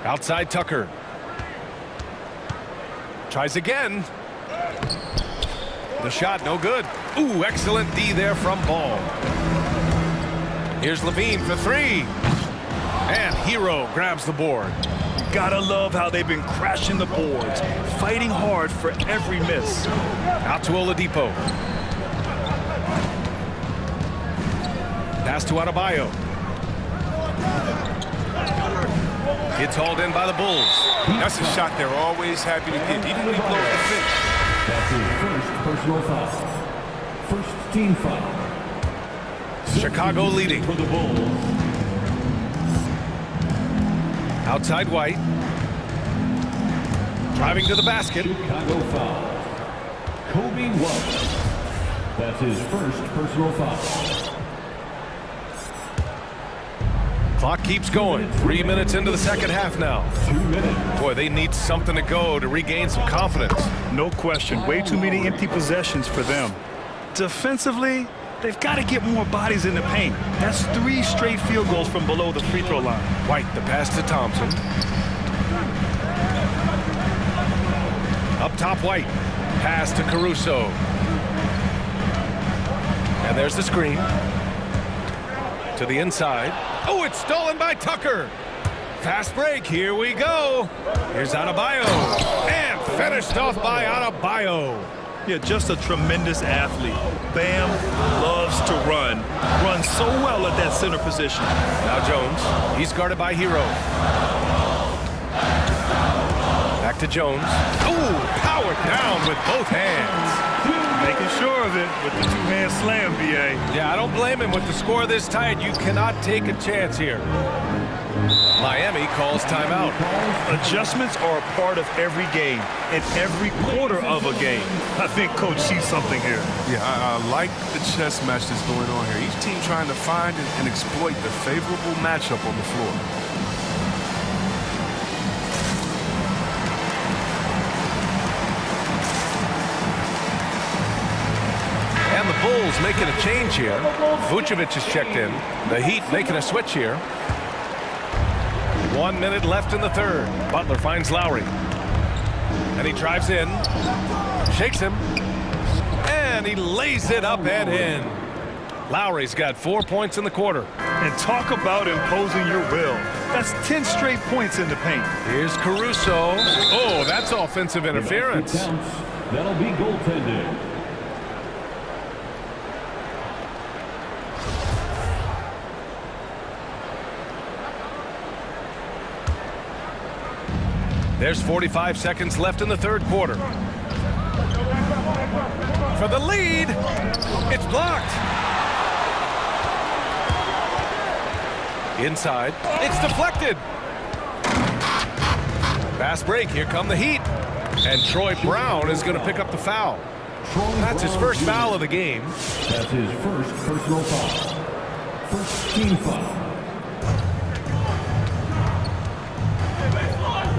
Outside Tucker. Tries again. The shot no good. Ooh, excellent D there from Ball. Here's LaVine for 3. And Hero grabs the board. Gotta love how they've been crashing the boards, fighting hard for every miss. Out to Oladipo. Pass to Adebayo. Gets hauled in by the Bulls. That's a shot they're always happy to get, even when he blows the finish. That's his first personal foul. First team foul. Chicago leading. For the Bulls. Outside White. Driving to the basket. Chicago foul. Kobe White. That's his first personal foul. Clock keeps going. 3 minutes into the second half now. 2 minutes. Boy, they need something to go to regain some confidence. No question. Way too many empty possessions for them. Defensively, they've got to get more bodies in the paint. That's 3 straight field goals from below the free throw line. White, the pass to Thompson. Up top, White. Pass to Caruso. And there's the screen. To the inside. Oh, it's stolen by Tucker. Fast break. Here we go. Here's Adebayo. And finished off by Adebayo. Yeah, just a tremendous athlete. Bam loves to run. Runs so well at that center position. Now Jones. He's guarded by Hero. Back to Jones. Ooh, powered down with both hands. Making sure of it with the 2-hand slam, B.A. Yeah, I don't blame him. With the score this tight, you cannot take a chance here. Miami calls timeout. Adjustments are a part of every game and every quarter of a game. I think Coach sees something here. Yeah, I like the chess match that's going on here. Each team trying to find and exploit the favorable matchup on the floor. And the Bulls making a change here. Vucevic is checked in. The Heat making a switch here. 1 minute left in the third. Butler finds Lowry. And he drives in. Shakes him. And he lays it up and in. Lowry's got 4 points in the quarter. And talk about imposing your will. That's 10 straight points in the paint. Here's Caruso. Oh, that's offensive interference. That'll be goaltending. There's 45 seconds left in the third quarter. For the lead, it's blocked. Inside, it's deflected. Fast break, here come the Heat. And Troy Brown is going to pick up the foul. That's his first foul of the game. That's his first personal foul. First team foul.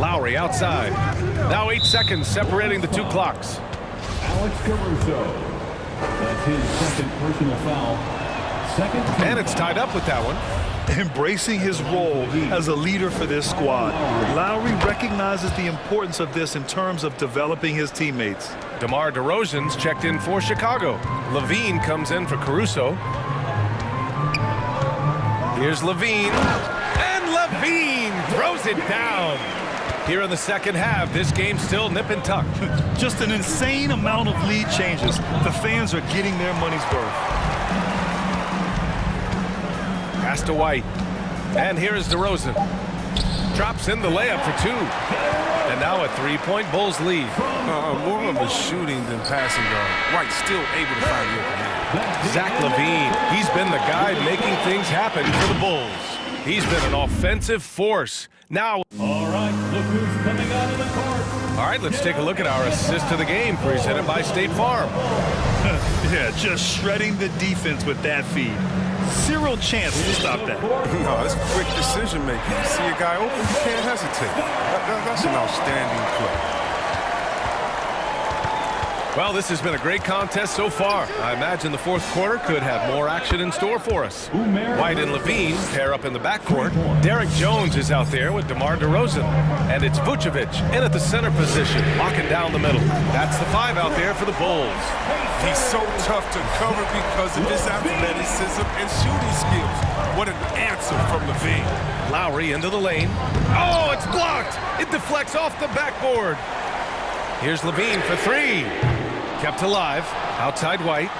Lowry outside. Now 8 seconds separating the two clocks. Alex Caruso. That's his second personal foul. Second. And it's tied up with that one. Embracing his role as a leader for this squad, Lowry recognizes the importance of this in terms of developing his teammates. DeMar DeRozan's checked in for Chicago. Levine comes in for Caruso. Here's Levine. And Levine throws it down. Here in the second half, this game's still nip and tuck. Just an insane amount of lead changes. The fans are getting their money's worth. Pass to White. And here is DeRozan. Drops in the layup for 2. And now a 3-point Bulls lead. More of a shooting than passing guard. White still able to find the open man. Zach LaVine, he's been the guy making things happen for the Bulls. He's been an offensive force. Now, All right, look who's coming out of the court. all right, let's take a look at our assist to the game presented by State Farm. Yeah, just shredding the defense with that feed. Zero chance to stop that. No, it's quick decision making. You see a guy open, you can't hesitate. That's an outstanding play. Well, this has been a great contest so far. I imagine the fourth quarter could have more action in store for us. White and Levine pair up in the backcourt. Derek Jones is out there with DeMar DeRozan. And it's Vucevic in at the center position, locking down the middle. That's the 5 out there for the Bulls. He's so tough to cover because of his athleticism and shooting skills. What an answer from Levine. Lowry into the lane. Oh, it's blocked! It deflects off the backboard. Here's Levine for 3. Kept alive. Outside White.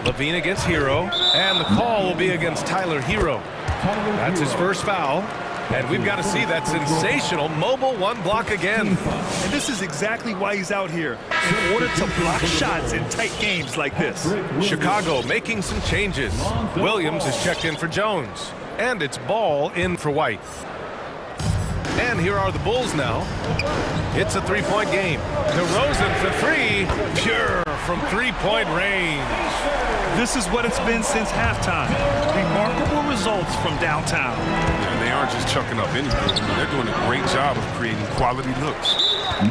Levine against Hero. And the call will be against Tyler Hero. That's his first foul. And we've got to see that sensational mobile 1 block again. And this is exactly why he's out here, in order to block shots in tight games like this. Chicago making some changes. Williams is checked in for Jones. And it's Ball in for White. And here are the Bulls now. It's a 3-point game. DeRozan for 3. Pure from 3-point range. This is what it's been since halftime. Remarkable results from downtown. And they aren't just chucking up anything. I mean, they're doing a great job of creating quality looks.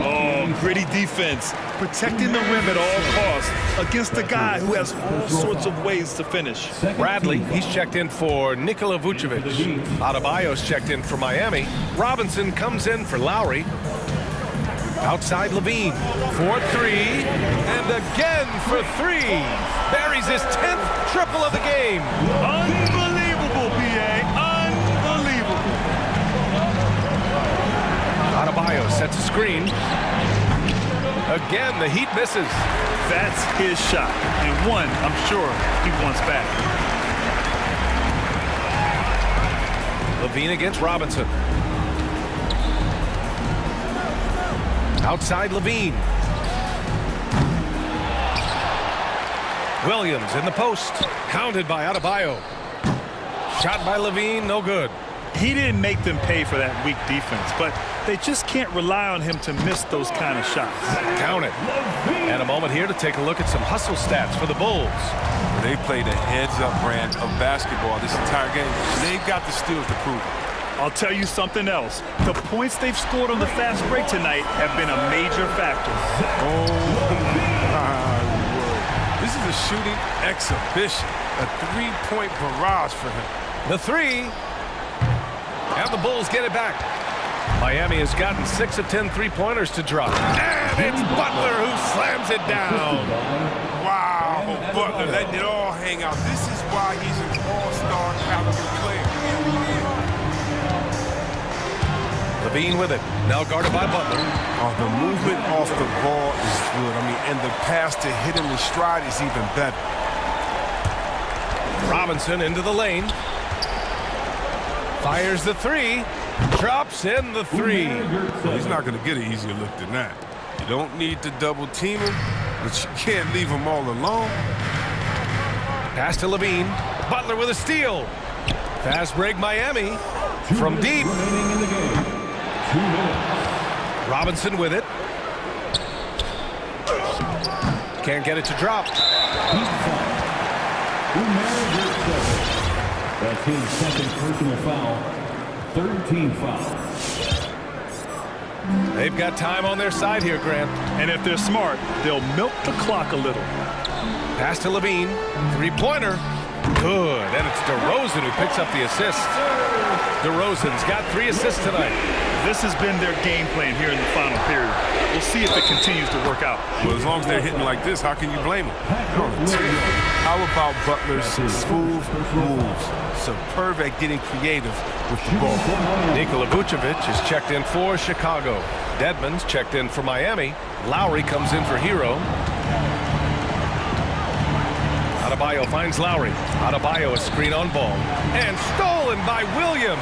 Oh, gritty defense. Protecting the rim at all costs against a guy who has all sorts of ways to finish. Bradley, he's checked in for Nikola Vucevic. Adebayo's checked in for Miami. Robinson comes in for Lowry. Outside Levine for 3. And again for 3. Buries his 10th triple of the game. Unbelievable, B.A. Unbelievable. Adebayo sets a screen. Again, the Heat misses. That's his shot. And one, I'm sure, he wants back. Levine against Robinson. Outside Levine. Williams in the post. Hounded by Adebayo. Shot by Levine, no good. He didn't make them pay for that weak defense, but they just can't rely on him to miss those kind of shots. Count it. And a moment here to take a look at some hustle stats for the Bulls. They played a heads-up brand of basketball this entire game. They've got the steals to prove it. I'll tell you something else. The points they've scored on the fast break tonight have been a major factor. Oh, my word. This is a shooting exhibition. A 3-point barrage for him. The 3. And the Bulls get it back. Miami has gotten 6 of 10 3-pointers to drop. And it's Butler who slams it down. Wow, Butler letting it all hang out. This is why he's an all-star caliber player. Levine with it. Now guarded by Butler. Oh, the movement off the ball is good. I mean, and the pass to hit him in stride is even better. Robinson into the lane. Fires the 3. Drops in the 3. Well, he's not going to get an easier look than that. You don't need to double team him, but you can't leave him all alone. Pass to Levine. Butler with a steal. Fast break Miami. From deep. Robinson with it. Can't get it to drop. That's his second personal foul. Third team foul. They've got time on their side here, Grant. And if they're smart, they'll milk the clock a little. Pass to Levine. Three-pointer. Good. And it's DeRozan who picks up the assist. DeRozan's got 3 assists tonight. This has been their game plan here in the final period. We'll see if it continues to work out. Well, as long as they're hitting like this, how can you blame them? How about Butler's smooth moves? Superb at getting creative with the ball. Nikola Vucevic is checked in for Chicago. Dedmon's checked in for Miami. Lowry comes in for Hero. Adebayo finds Lowry. Adebayo a screen on ball. And stolen by Williams.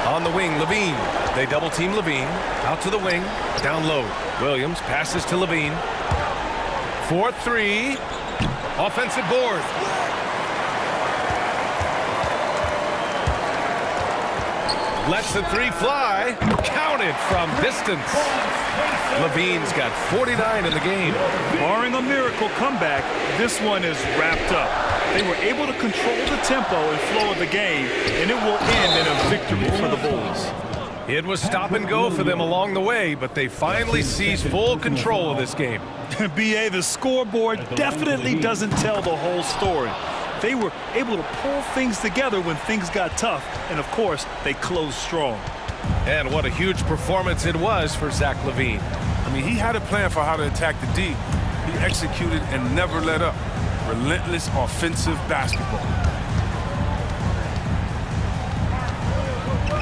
On the wing, Levine. They double team Levine. Out to the wing. Down low. Williams passes to Levine. 4-3. Offensive board. Lets the 3 fly. Counted from distance. Levine's got 49 in the game. Barring a miracle comeback, this one is wrapped up. They were able to control the tempo and flow of the game, and it will end in a victory for the Bulls. It was stop and go for them along the way, but they finally seized full control of this game. B.A., the scoreboard definitely doesn't tell the whole story. They were able to pull things together when things got tough, and of course, they closed strong. And what a huge performance it was for Zach LaVine. I mean, he had a plan for how to attack the D. He executed and never let up. Relentless offensive basketball.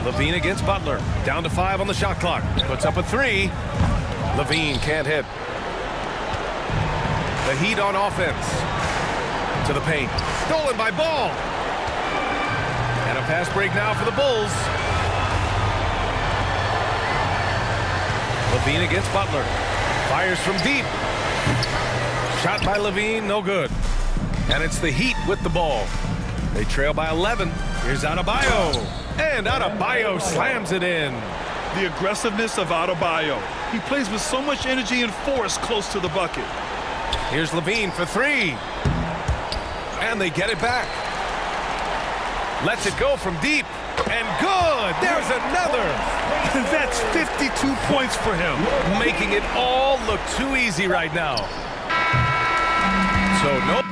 LaVine against Butler. Down to 5 on the shot clock. Puts up a 3. LaVine can't hit. The Heat on offense. To the paint. Stolen by Ball. And a fast break now for the Bulls. LaVine against Butler. Fires from deep. Shot by LaVine, no good. And it's the Heat with the ball. They trail by 11. Here's Adebayo. And Adebayo slams it in. The aggressiveness of Adebayo. He plays with so much energy and force close to the bucket. Here's LaVine for 3. And they get it back. Lets it go from deep. And good! There's another! That's 52 points for him. Making it all look too easy right now. So, no.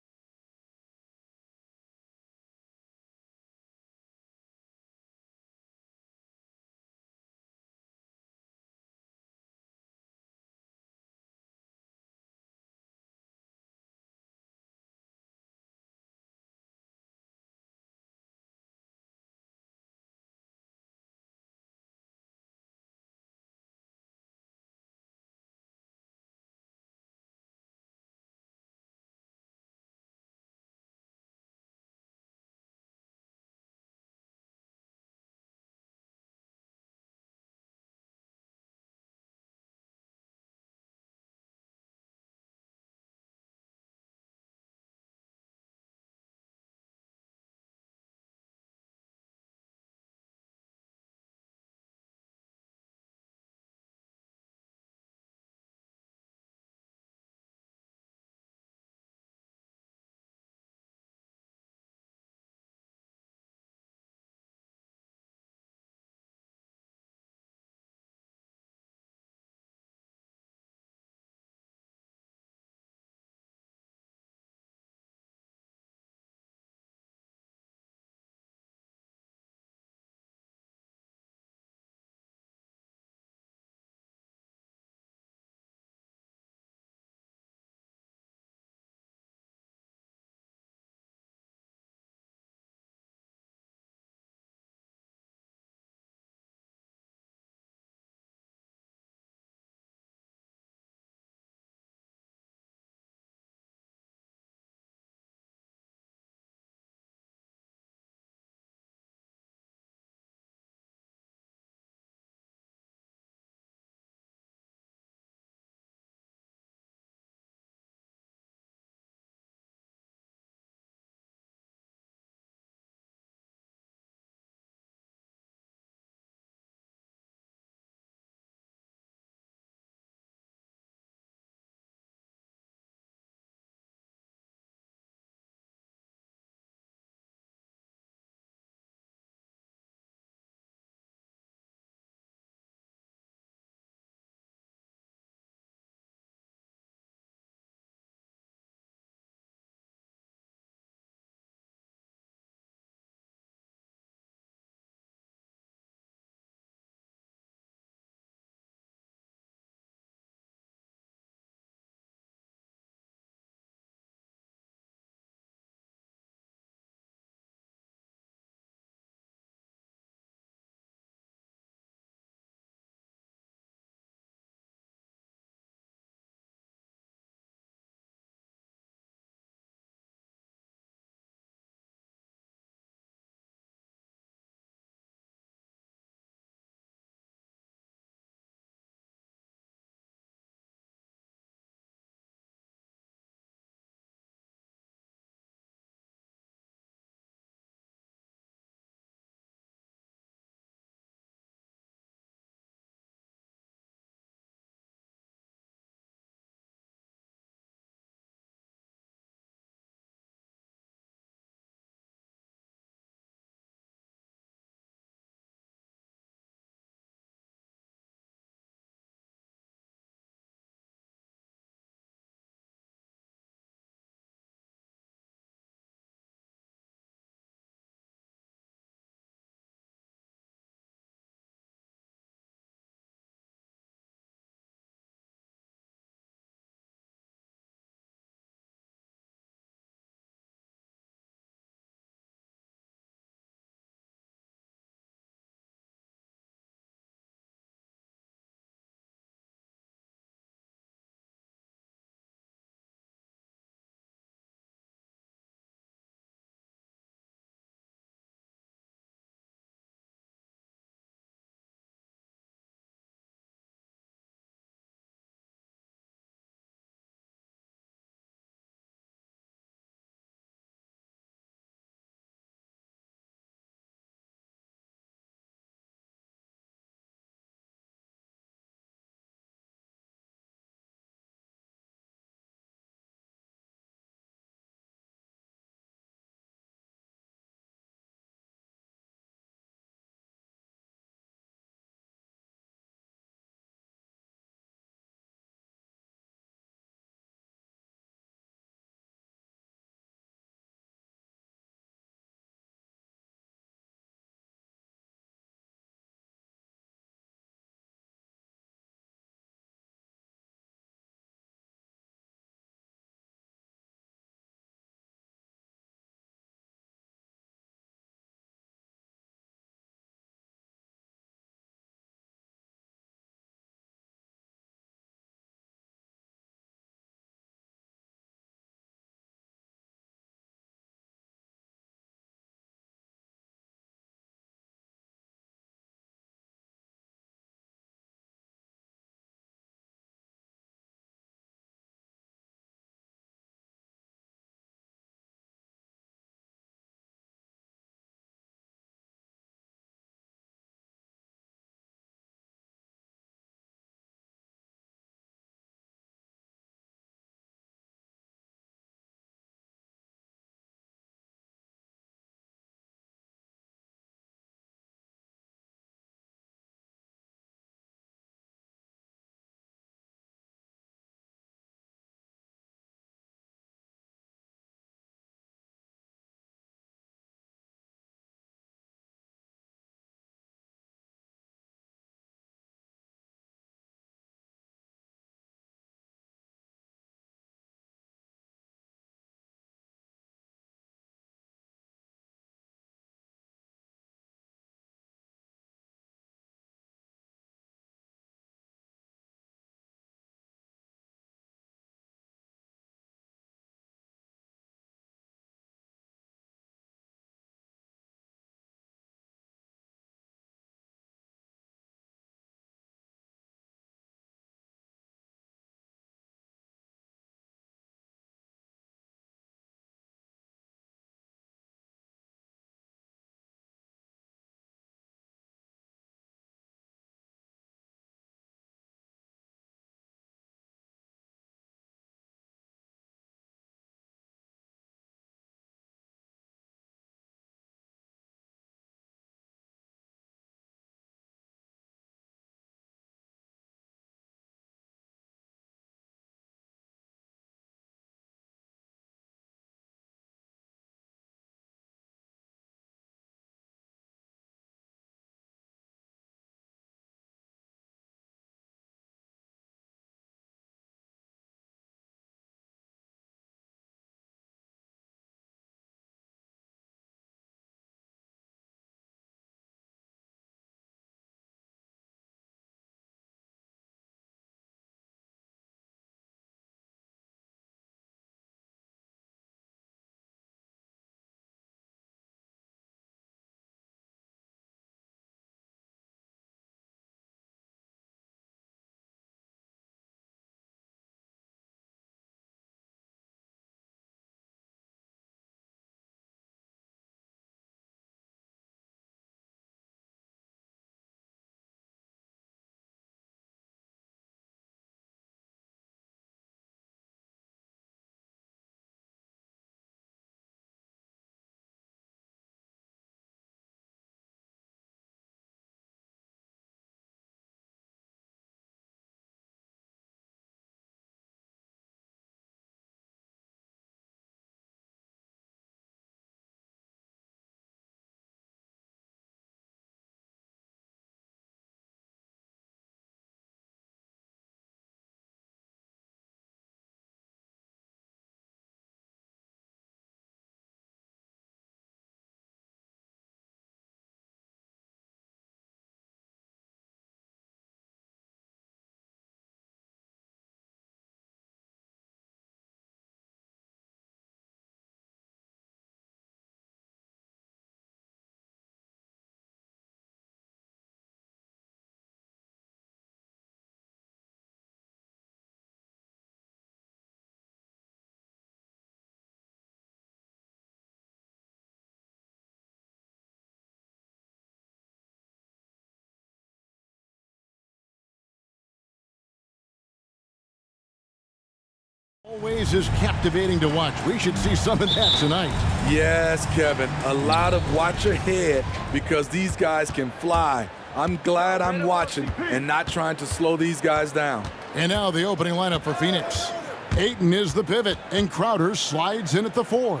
Always is captivating to watch. We should see some of that tonight. Yes, Kevin, a lot of watch ahead because these guys can fly. I'm glad I'm watching and not trying to slow these guys down. And now the opening lineup for Phoenix. Ayton is the pivot, and Crowder slides in at the 4.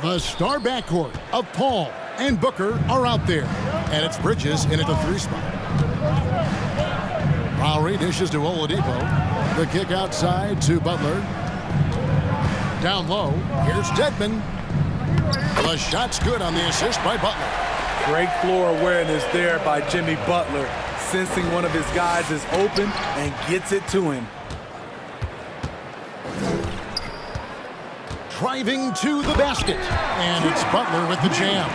The star backcourt of Paul and Booker are out there. And it's Bridges in at the 3 spot. Lowry dishes to Oladipo. The kick outside to Butler. Down low, here's Dedmon. The shot's good on the assist by Butler. Great floor awareness there by Jimmy Butler, sensing one of his guys is open and gets it to him. Driving to the basket, and it's Butler with the jam.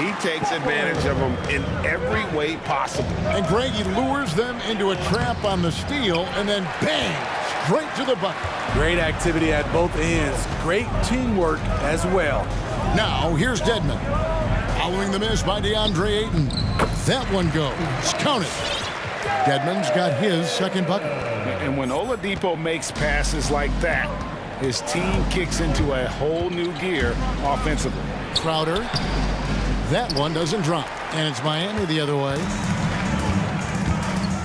He takes advantage of them in every way possible. And Greg, he lures them into a trap on the steal, and then bang, straight to the bucket. Great activity at both ends. Great teamwork as well. Now, here's Dedmon. Following the miss by DeAndre Ayton. That one goes. Counted. Dedmon's got his second bucket. And when Oladipo makes passes like that, his team kicks into a whole new gear offensively. Crowder. That one doesn't drop. And it's Miami the other way.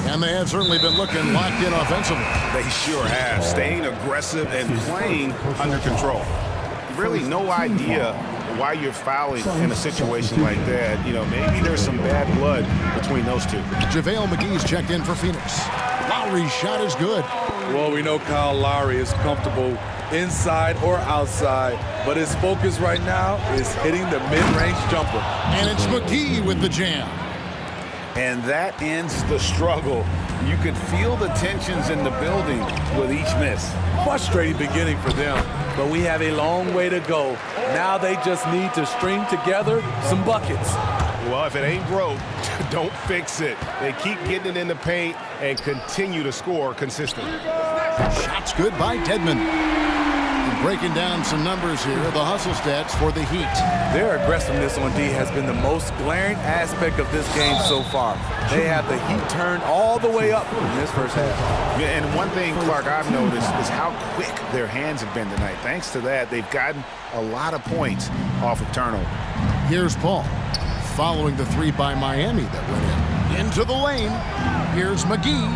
And they have certainly been looking locked in offensively. They sure have. Staying aggressive and playing under control. Really no idea why you're fouling in a situation like that. You know, maybe there's some bad blood between those two. JaVale McGee's checked in for Phoenix. Lowry's shot is good. Well, we know Kyle Lowry is comfortable inside or outside, but his focus right now is hitting the mid-range jumper. And it's McGee with the jam. And that ends the struggle. You could feel the tensions in the building with each miss. Frustrating beginning for them, but we have a long way to go. Now they just need to string together some buckets. Well, if it ain't broke, don't fix it. They keep getting it in the paint and continue to score consistently. Shots good by Dedmon. And breaking down some numbers here, the hustle stats for the Heat. Their aggressiveness on D has been the most glaring aspect of this game so far. They have the Heat turned all the way up in this first half. Yeah, and one thing, Clark, I've noticed is how quick their hands have been tonight. Thanks to that, they've gotten a lot of points off of turnover. Here's Paul, following the 3 by Miami that went in. Into the lane. Here's McGee.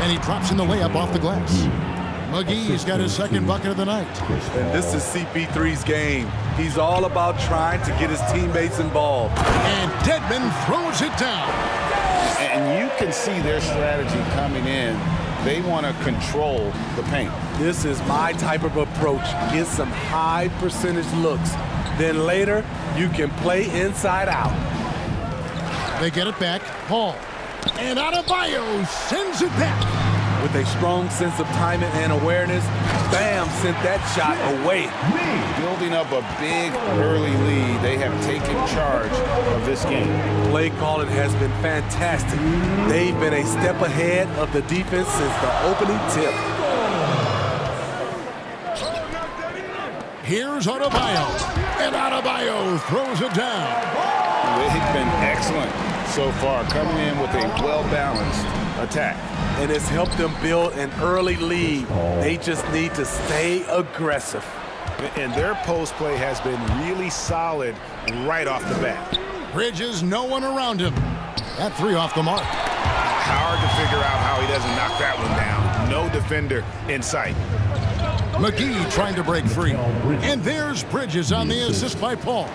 And he drops in the layup off the glass. McGee's got his second bucket of the night. And this is CP3's game. He's all about trying to get his teammates involved. And Dedmon throws it down. And you can see their strategy coming in. They want to control the paint. This is my type of approach. Get some high percentage looks. Then later, you can play inside out. They get it back. Paul. And Adebayo sends it back. With a strong sense of timing and awareness, Bam sent that shot away. Building up a big early lead, they have taken charge of this game. Play calling has been fantastic. They've been a step ahead of the defense since the opening tip. Here's Adebayo. And Adebayo throws it down. They've been excellent so far, coming in with a well-balanced attack. And it's helped them build an early lead. They just need to stay aggressive. And their post play has been really solid right off the bat. Bridges, no one around him. That 3 off the mark. Hard to figure out how he doesn't knock that one down. No defender in sight. McGee trying to break free. And there's Bridges on the assist by Paul.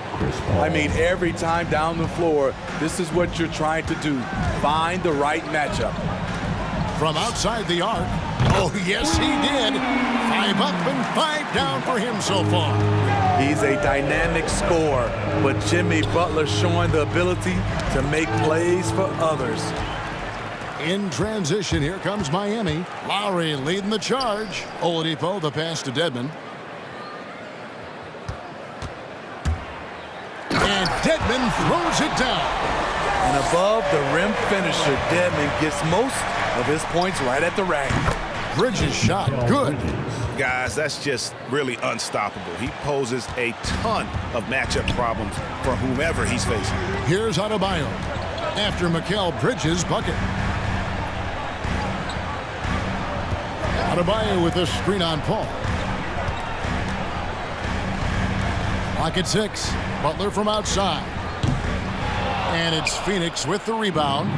I mean, every time down the floor, this is what you're trying to do. Find the right matchup. From outside the arc. Oh, yes, he did. 5 up and 5 down for him so far. He's a dynamic scorer, but Jimmy Butler showing the ability to make plays for others. In transition, here comes Miami. Lowry leading the charge. Oladipo, the pass to Dedmon. And Dedmon throws it down. And above the rim finisher, Dedmon gets most of his points right at the rack. Bridges shot, good. Guys, that's just really unstoppable. He poses a ton of matchup problems for whomever he's facing. Here's Adebayo after Mikal Bridges' bucket. Adebayo with a screen on Paul. Lock at 6. Butler from outside. And it's Phoenix with the rebound.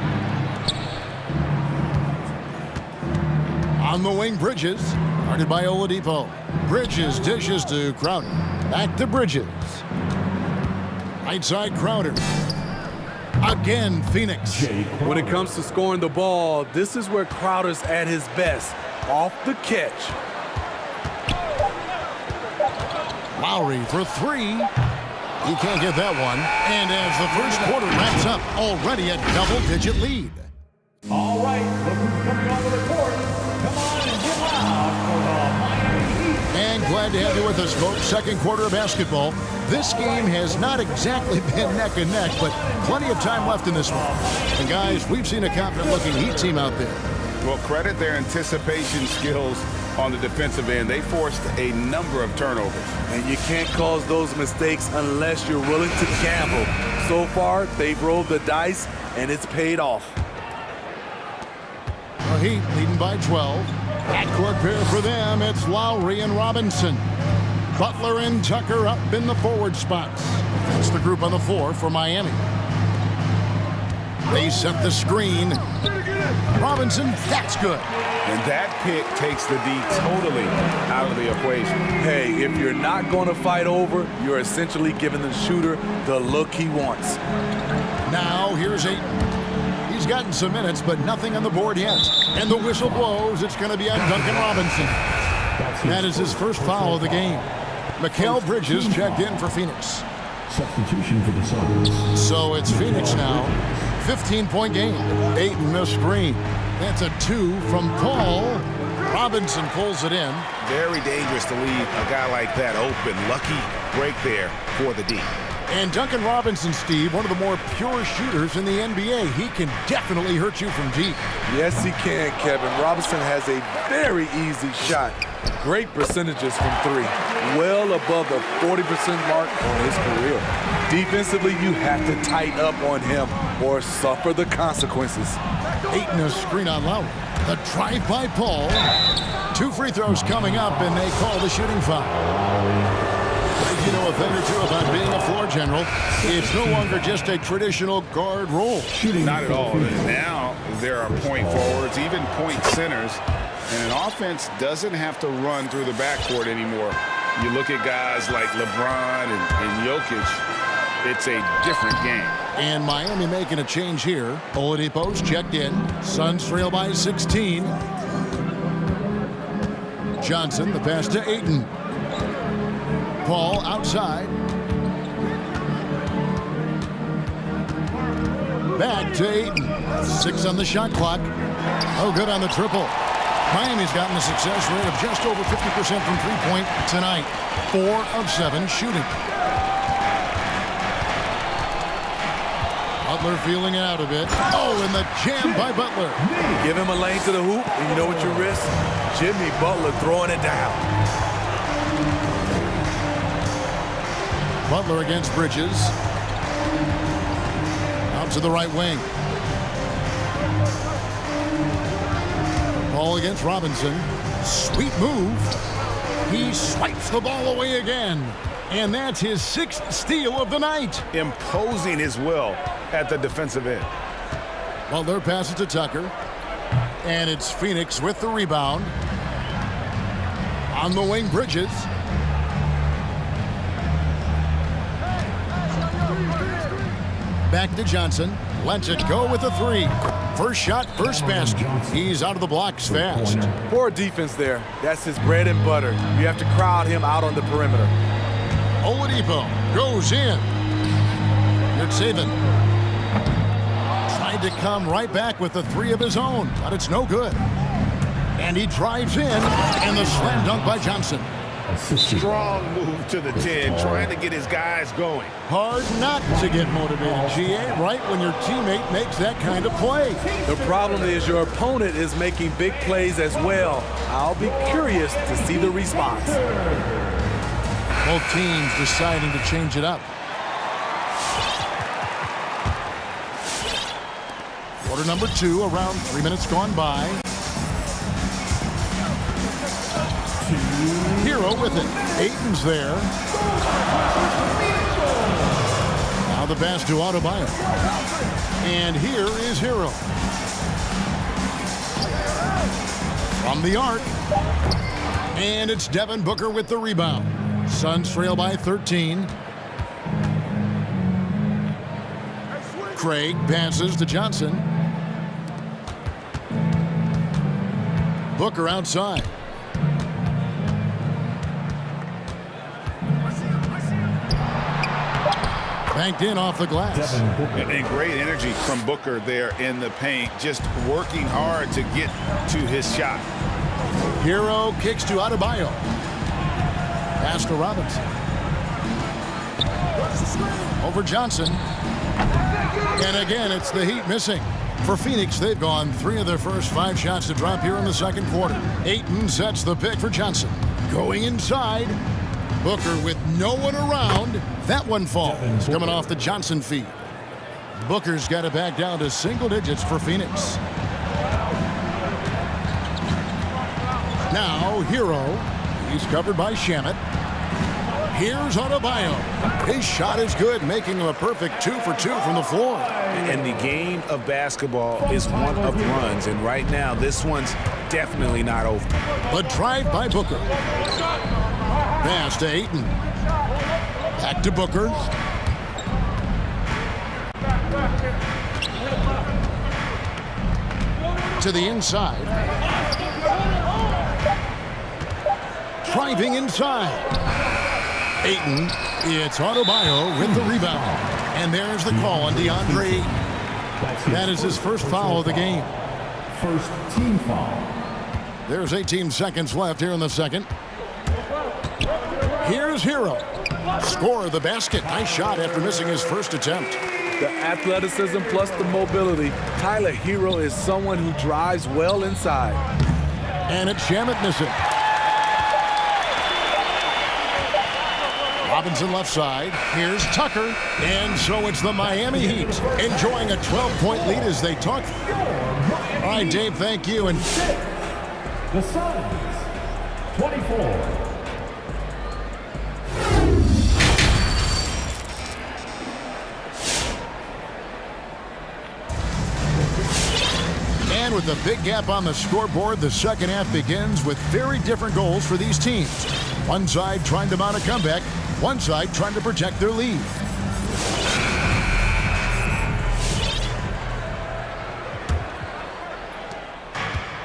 On the wing, Bridges. Guarded by Oladipo. Bridges dishes to Crowder. Back to Bridges. Right side, Crowder. Again, Phoenix. When it comes to scoring the ball, this is where Crowder's at his best. Off the catch. Lowry for 3. He can't get that one. And as the first quarter wraps up, already a double-digit lead. All right, look who's coming onto the court. Come on and get loud for the Miami Heat. And glad to have you with us, folks. Second quarter of basketball. This game has not exactly been neck and neck, but plenty of time left in this one. And guys, we've seen a confident-looking Heat team out there. Well, credit their anticipation skills on the defensive end. They forced a number of turnovers. And you can't cause those mistakes unless you're willing to gamble. So far, they've rolled the dice, and it's paid off. The Heat leading by 12. Backcourt pair for them, it's Lowry and Robinson. Butler and Tucker up in the forward spots. That's the group on the floor for Miami. They set the screen. Robinson, that's good. And that pick takes the D totally out of the equation. Hey, if you're not going to fight over, you're essentially giving the shooter the look he wants. Now, here's Ayton. He's gotten some minutes, but nothing on the board yet. And the whistle blows. It's going to be on Duncan Robinson. That is his first foul of the game. Mikal Bridges checked in for Phoenix. Substitution for the Suns. So it's Phoenix now. 15-point game. Ayton a screen. That's a 2 from Paul. Robinson pulls it in. Very dangerous to leave a guy like that open. Lucky break there for the D. And Duncan Robinson, Steve, one of the more pure shooters in the NBA. He can definitely hurt you from deep. Yes, he can, Kevin. Robinson has a very easy shot. Great percentages from 3. Well above the 40% mark on his career. Defensively, you have to tighten up on him or suffer the consequences. Ayton a screen on Lowry. The drive by Paul. 2 free throws coming up, and they call the shooting foul. You know a thing or two about being a floor general. It's no longer just a traditional guard role. Not at all. Now there are point forwards, even point centers, and an offense doesn't have to run through the backcourt anymore. You look at guys like LeBron and Jokic, it's a different game. And Miami making a change here. Oladipo's checked in. Suns trail by 16. Johnson, the pass to Ayton. Paul outside. Back to Ayton. 6 on the shot clock. Oh, good on the triple. Miami's gotten a success rate of just over 50% from three-point tonight. 4 of 7 shooting. Butler feeling it out a bit. Oh, and the jam by Butler. Give him a lane to the hoop, and you know what you risk? Jimmy Butler throwing it down. Butler against Bridges. Out to the right wing. Ball against Robinson. Sweet move. He swipes the ball away again. And that's his 6th steal of the night. Imposing his will at the defensive end. Butler passes to Tucker. And it's Phoenix with the rebound. On the wing, Bridges. Back to Johnson. Lets it go with a 3. First shot, first basket. He's out of the blocks fast. Poor defense there. That's his bread and butter. You have to crowd him out on the perimeter. Oladipo goes in. It's Saban. Tried to come right back with the 3 of his own, but it's no good. And he drives in, and the slam dunk by Johnson. Strong move to the 10, trying to get his guys going. Hard not to get motivated, GA, right when your teammate makes that kind of play. The problem is your opponent is making big plays as well. I'll be curious to see the response. Both teams deciding to change it up. Quarter number 2, around 3 minutes gone by. Hero with it. Ayton's there. Now the pass to Adebayo. And here is Hero. From the arc. And it's Devin Booker with the rebound. Suns trail by 13. Craig passes to Johnson. Booker outside. Banked in off the glass. And great energy from Booker there in the paint, just working hard to get to his shot. Hero kicks to Adebayo. Pass to Robinson. Over Johnson. And again, it's the Heat missing. For Phoenix, they've gone 3 of their first 5 shots to drop here in the second quarter. Ayton sets the pick for Johnson. Going inside. Booker with no one around. That one falls. Coming off the Johnson feed. Booker's got it back down to single digits for Phoenix. Now, Hero. He's covered by Shamet. Here's Adebayo. His shot is good, making him a perfect 2 for 2 from the floor. And the game of basketball is one of runs, and right now this one's definitely not over. A drive by Booker. Pass to Ayton. Back to Booker. To the inside. Driving inside. Ayton, it's Adebayo with the rebound. And there's the call on DeAndre Ayton. That is his first foul of the game. First team foul. There's 18 seconds left here in the second. Here's Hero. Score the basket. Nice shot after missing his first attempt. The athleticism plus the mobility. Tyler Hero is someone who drives well inside. And it's Shamet missing. Robinson left side. Here's Tucker. And so it's the Miami Heat enjoying a 12-point lead as they talk. All right, Dave, thank you. And the Suns, 24. And with a big gap on the scoreboard, the second half begins with very different goals for these teams. One side trying to mount a comeback, one side trying to protect their lead.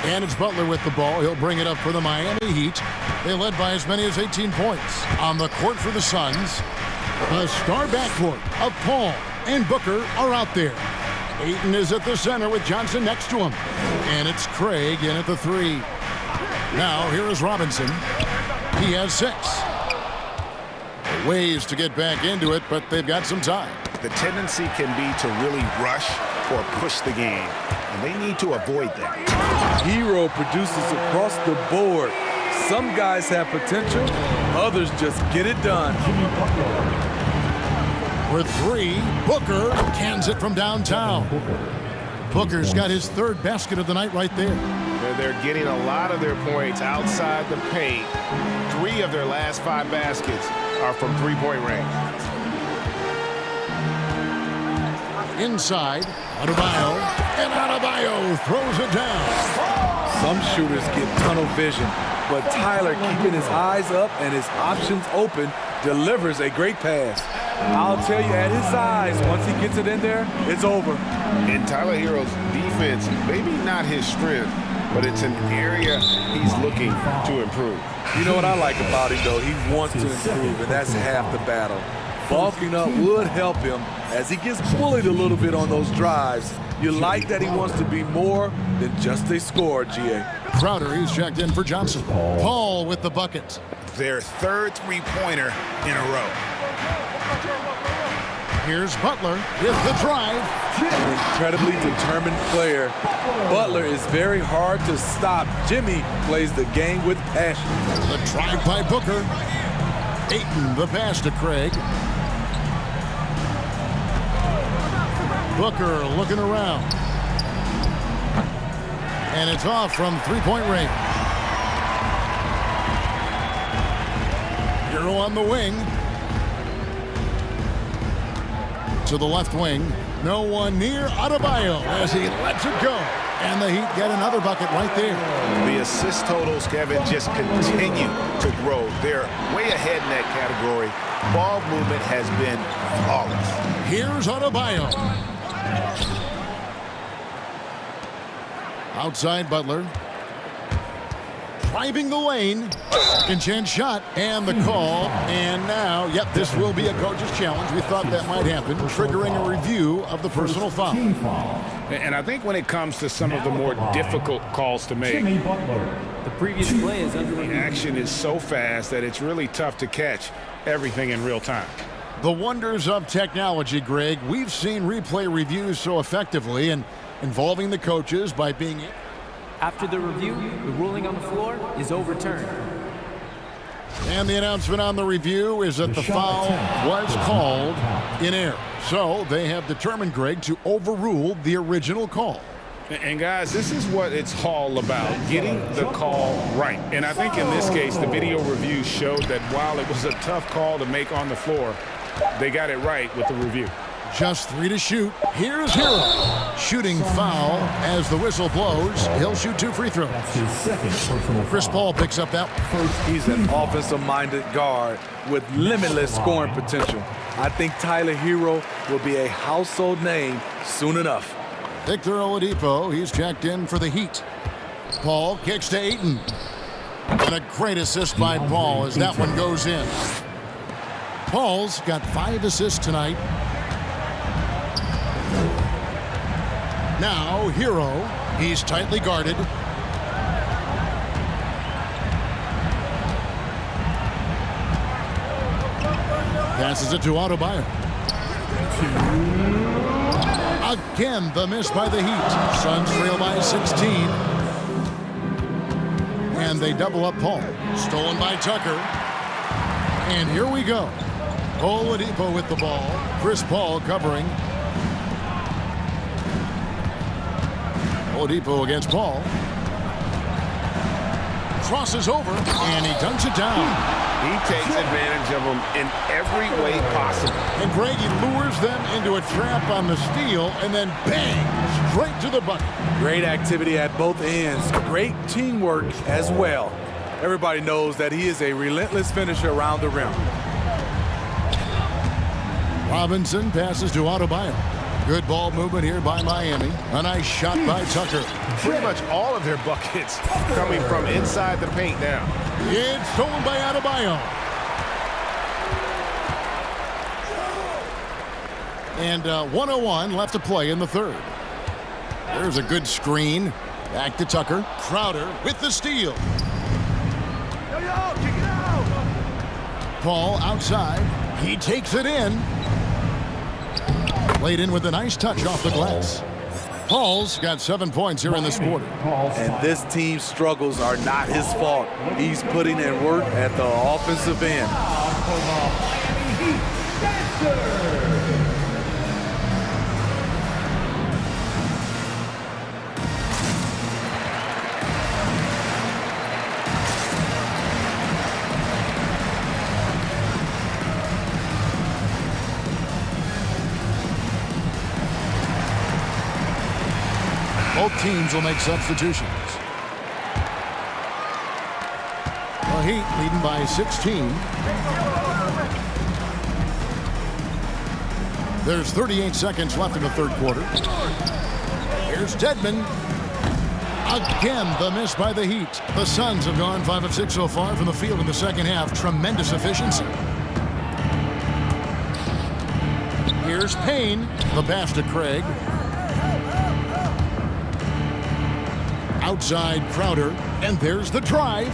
And it's Butler with the ball. He'll bring it up for the Miami Heat. They led by as many as 18 points. On the court for the Suns, the star backcourt of Paul and Booker are out there. Ayton is at the center with Johnson next to him. And it's Craig in at the 3. Now here is Robinson. He has 6. Ways to get back into it, but they've got some time. The tendency can be to really rush or push the game, and they need to avoid that. Hero produces across the board. Some guys have potential, others just get it done. For 3, Booker cans it from downtown. Booker's got his 3rd basket of the night right there. They're getting a lot of their points outside the paint. 3 of their last 5 baskets are from 3-point range. Inside, Adebayo, and Adebayo throws it down. Some shooters get tunnel vision, but Tyler, keeping his eyes up and his options open, delivers a great pass. I'll tell you, at his size, once he gets it in there, it's over. And Tyler Hero's defense, maybe not his strength, but it's an area he's looking to improve. You know what I like about him, though? He wants to improve, and that's half the battle. Bulking up would help him as he gets bullied a little bit on those drives. You like that he wants to be more than just a scorer, G.A. Crowder, he's checked in for Johnson. Paul with the bucket. Their 3rd three-pointer in a row. Here's Butler with the drive. An incredibly determined player. Butler is very hard to stop. Jimmy plays the game with passion. The drive by Booker. Ayton, the pass to Craig. Booker looking around. And it's off from 3-point range. Hero on the wing. To the left wing. No one near Adebayo as he lets it go. And the Heat get another bucket right there. The assist totals, Kevin, just continue to grow. They're way ahead in that category. Ball movement has been flawless. Here's Adebayo. Outside Butler. Driving the lane. Second chance shot. And the call. And now, yep, this will be a coach's challenge. We thought that might happen. Triggering a review of the personal foul. And I think when it comes to some of the more difficult calls to make, The previous play is under the action is so fast that it's really tough to catch everything in real time. The wonders of technology, Greg. We've seen replay reviews so effectively and involving the coaches by being... After the review, the ruling on the floor is overturned. And the announcement on the review is that the foul was called in error. So they have determined, Greg, to overrule the original call. And guys, this is what it's all about, getting the call right. And I think in this case, the video review showed that while it was a tough call to make on the floor, they got it right with the review. Just 3 to shoot. Here's Hero. Shooting foul as the whistle blows. He'll shoot 2 free throws. That's his second personal Chris foul. Paul picks up that one. He's an offensive-minded guard with limitless scoring potential. I think Tyler Hero will be a household name soon enough. Victor Oladipo, he's checked in for the Heat. Paul kicks to Ayton. And a great assist by Paul as that one goes in. Paul's got 5 assists tonight. Now, Hero, he's tightly guarded. Passes it to Adebayo. Again, the miss by the Heat. Suns trail by 16. And they double up Paul. Stolen by Tucker. And here we go. Oladipo with the ball. Chris Paul covering. Oladipo against Paul. Crosses over, and he dunks it down. He takes advantage of them in every way possible. And Greg, he lures them into a trap on the steal, and then bang, straight to the bucket. Great activity at both ends. Great teamwork as well. Everybody knows that he is a relentless finisher around the rim. Robinson passes to Adebayo. Good ball movement here by Miami. A nice shot by Tucker. Pretty much all of their buckets coming from inside the paint now. It's stolen by Adebayo. And 1:01 left to play in the third. There's a good screen. Back to Tucker. Crowder with the steal. Paul outside. He takes it in. Laid in with a nice touch off the glass. Paul's got 7 points here in this quarter. And this team's struggles are not his fault. He's putting in work at the offensive end. Both teams will make substitutions. The Heat leading by 16. There's 38 seconds left in the third quarter. Here's Dedmon. Again, the miss by the Heat. The Suns have gone 5 of 6 so far from the field in the second half. Tremendous efficiency. Here's Payne. The pass to Craig. Outside Crowder, and there's the drive.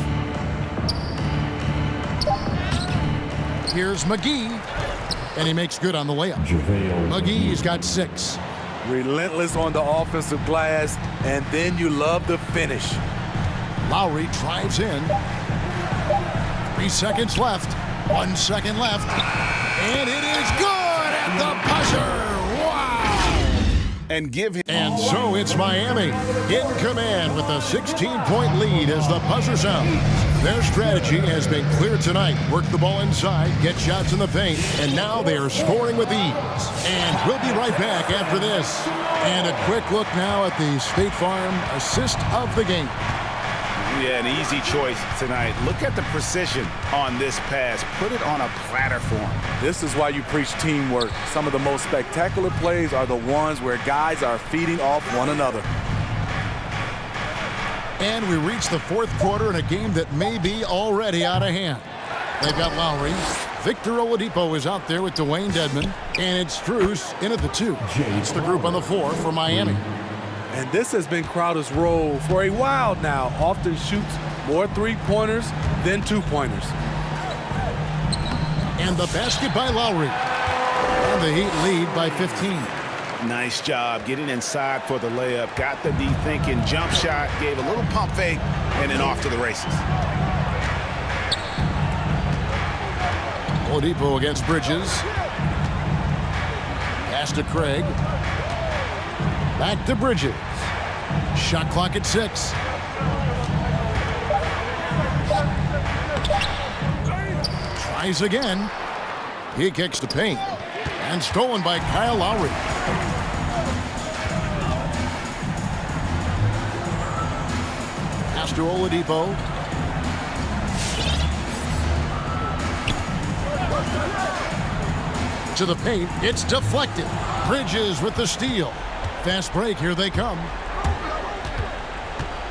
Here's McGee, and he makes good on the layup. McGee's got 6. Relentless on the offensive glass, and then you love the finish. Lowry drives in. 3 seconds left. 1 second left. And it is good at the buzzer. And give him. And so it's Miami in command with a 16-point lead as the buzzer sounds. Their strategy has been clear tonight. Work the ball inside, get shots in the paint, and now they are scoring with ease. And we'll be right back after this. And a quick look now at the State Farm assist of the game. Yeah, an easy choice tonight. Look at the precision on this pass. Put it on a platter for him. This is why you preach teamwork. Some of the most spectacular plays are the ones where guys are feeding off one another. And we reach the fourth quarter in a game that may be already out of hand. They've got Lowry. Victor Oladipo is out there with Dwayne Dedmon. And it's Strus in at the 2. It's the group on the 4 for Miami. And this has been Crowder's role for a while now. Often shoots more three-pointers than two-pointers. And the basket by Lowry. And the Heat lead by 15. Nice job getting inside for the layup. Got the D thinking, jump shot, gave a little pump fake, and then off to the races. Oladipo against Bridges. Pass to Craig. Back to Bridges. Shot clock at 6. Tries again. He kicks the paint. And stolen by Kyle Lowry. Pass to Oladipo. To the paint. It's deflected. Bridges with the steal. Fast break. Here they come.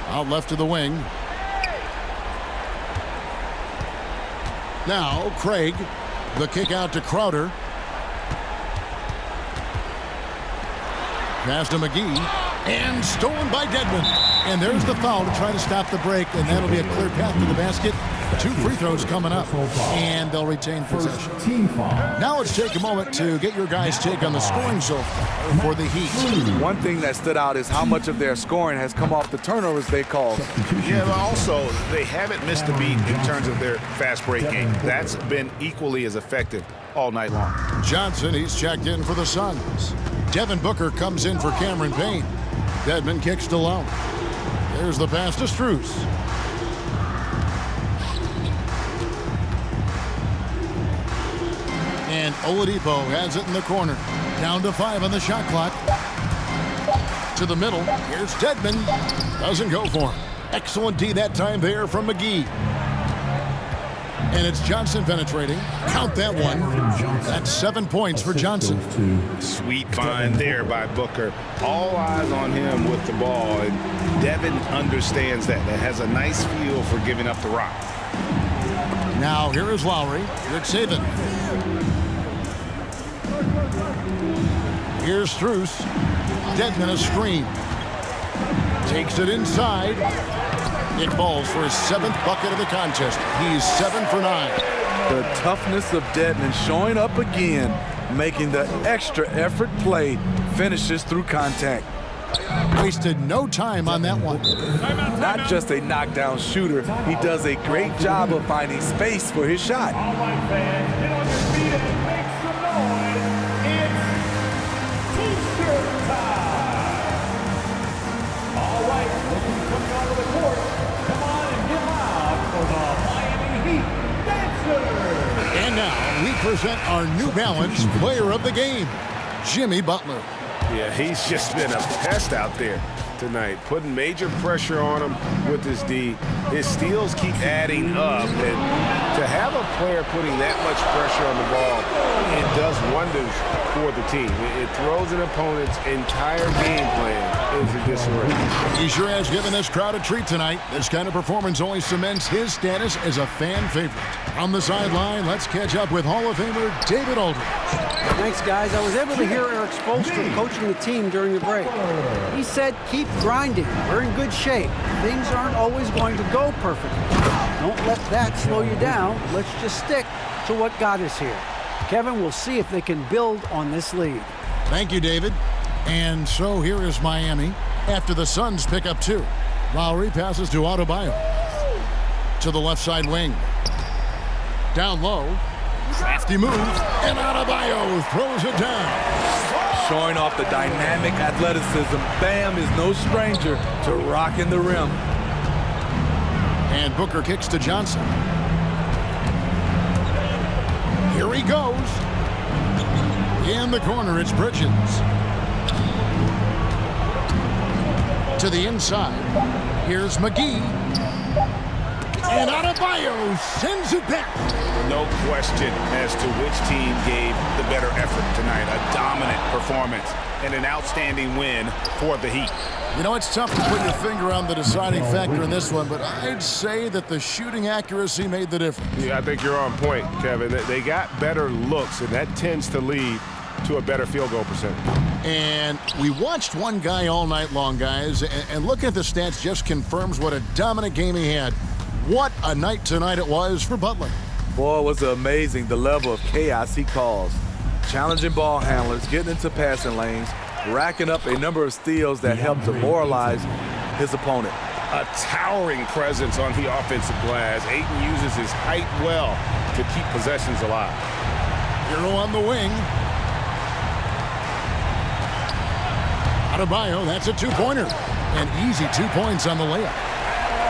Out left to the wing. Now Craig. The kick out to Crowder. Pass to McGee. And stolen by Dedmon. And there's the foul to try to stop the break. And that'll be a clear path to the basket. 2 free throws coming up. And they'll retain possession. Now let's take a moment to get your guys' take on the scoring so far for the Heat. One thing that stood out is how much of their scoring has come off the turnovers they caused. Yeah, but also they haven't missed a beat in terms of their fast break game. That's been equally as effective all night long. Johnson, he's checked in for the Suns. Devin Booker comes in for Cameron Payne. Dedmon kicks to Lowe. There's the pass to Strus. And Oladipo has it in the corner. Down to 5 on the shot clock. To the middle. Here's Dedmon. Doesn't go for him. Excellent D that time there from McGee. And it's Johnson penetrating. Count that one. That's 7 points for Johnson. Sweet find there by Booker. All eyes on him with the ball. And Devin understands that. That has a nice feel for giving up the rock. Now here is Lowry. Rick Saban. Here's Strus. Dedmon a screen. Takes it inside. It falls for his 7th bucket of the contest. He's 7 for 9. The toughness of Dedmon showing up again, making the extra effort play, finishes through contact. Wasted no time on that one. Not just a knockdown shooter, he does a great job of finding space for his shot. And now we present our New Balance player of the game, Jimmy Butler. Yeah, he's just been a pest out there tonight, putting major pressure on him with his D. His steals keep adding up, and to have a player putting that much pressure on the ball, it does wonders for the team. It throws an opponent's entire game plan into disarray. He sure has given this crowd a treat tonight. This kind of performance only cements his status as a fan favorite. On the sideline, let's catch up with Hall of Famer David Aldridge. Thanks, guys. I was able to hear Eric Spoelstra coaching the team during the break. He said, keep grinding. We're in good shape. Things aren't always going to go perfectly. Don't let that slow you down. Let's just stick to what got us here. Kevin, we'll see if they can build on this lead. Thank you, David. And so here is Miami after the Suns pick up 2. Lowry passes to Adebayo. To the left side wing. Down low. Crafty move. And Adebayo throws it down. Showing off the dynamic athleticism, Bam is no stranger to rocking the rim. And Booker kicks to Johnson. Here he goes. In the corner, it's Bridges. To the inside. Here's McGee. And Adebayo sends it back. No question as to which team gave the better effort tonight. A dominant performance and an outstanding win for the Heat. You know, it's tough to put your finger on the deciding factor in this one, but I'd say that the shooting accuracy made the difference. Yeah, I think you're on point, Kevin. They got better looks, and that tends to lead to a better field goal percentage. And we watched one guy all night long, guys, and looking at the stats just confirms what a dominant game he had. What a night tonight it was for Butler. Boy, was it amazing the level of chaos he caused. Challenging ball handlers, getting into passing lanes, racking up a number of steals that helped demoralize his opponent. A towering presence on the offensive glass. Ayton uses his height well to keep possessions alive. Hero on the wing. Adebayo, that's a two-pointer. An easy 2 points on the layup.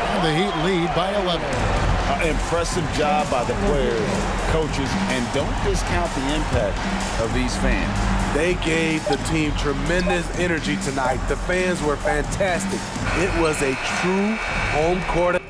And the Heat lead by 11. Impressive job by the players, coaches, and don't discount the impact of these fans. They gave the team tremendous energy tonight. The fans were fantastic. It was a true home court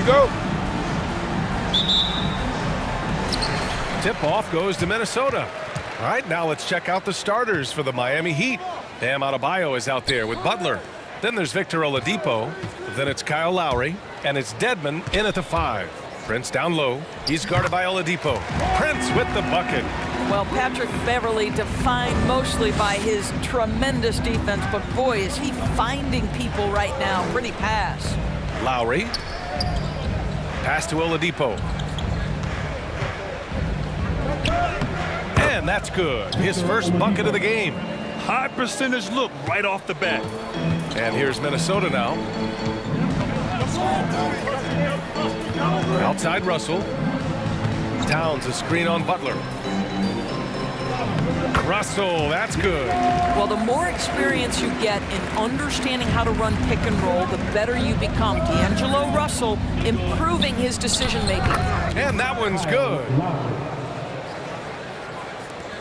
we go. Tip-off goes to Minnesota. All right, now let's check out the starters for the Miami Heat. Bam Adebayo is out there with Butler. Then there's Victor Oladipo. Then it's Kyle Lowry. And it's Dedmon in at the 5. Prince down low. He's guarded by Oladipo. Prince with the bucket. Well, Patrick Beverley defined mostly by his tremendous defense, but boy, is he finding people right now. Pretty pass. Lowry. Pass to Oladipo. And that's good. His first bucket of the game. High percentage look right off the bat. And here's Minnesota now. Outside Russell. Towns a screen on Butler. Russell, that's good. Well, the more experience you get in understanding how to run pick and roll, the better you become. D'Angelo Russell improving his decision making. And that one's good.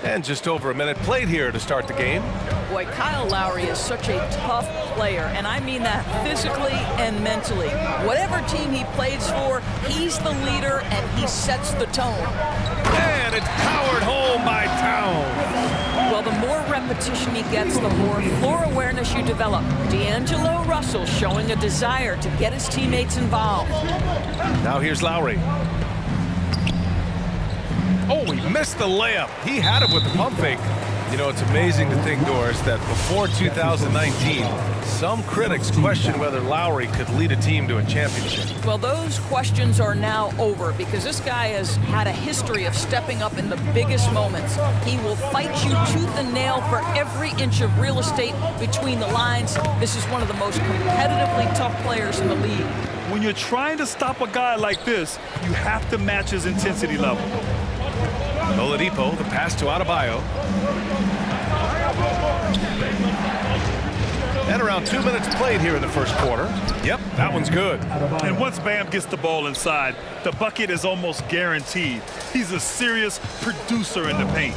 And just over a minute played here to start the game. Boy, Kyle Lowry is such a tough player, and I mean that physically and mentally. Whatever team he plays for, he's the leader and he sets the tone. And it's powered home by Towns. Well, the more repetition he gets, the more floor awareness you develop. D'Angelo Russell showing a desire to get his teammates involved. Now here's Lowry. Oh, he missed the layup. He had it with the pump fake. You know, it's amazing to think, Doris, that before 2019, some critics questioned whether Lowry could lead a team to a championship. Well, those questions are now over because this guy has had a history of stepping up in the biggest moments. He will fight you tooth and nail for every inch of real estate between the lines. This is one of the most competitively tough players in the league. When you're trying to stop a guy like this, you have to match his intensity level. Oladipo, the pass to Adebayo. And around 2 minutes played here in the first quarter. Yep, that one's good. And once Bam gets the ball inside, the bucket is almost guaranteed. He's a serious producer in the paint.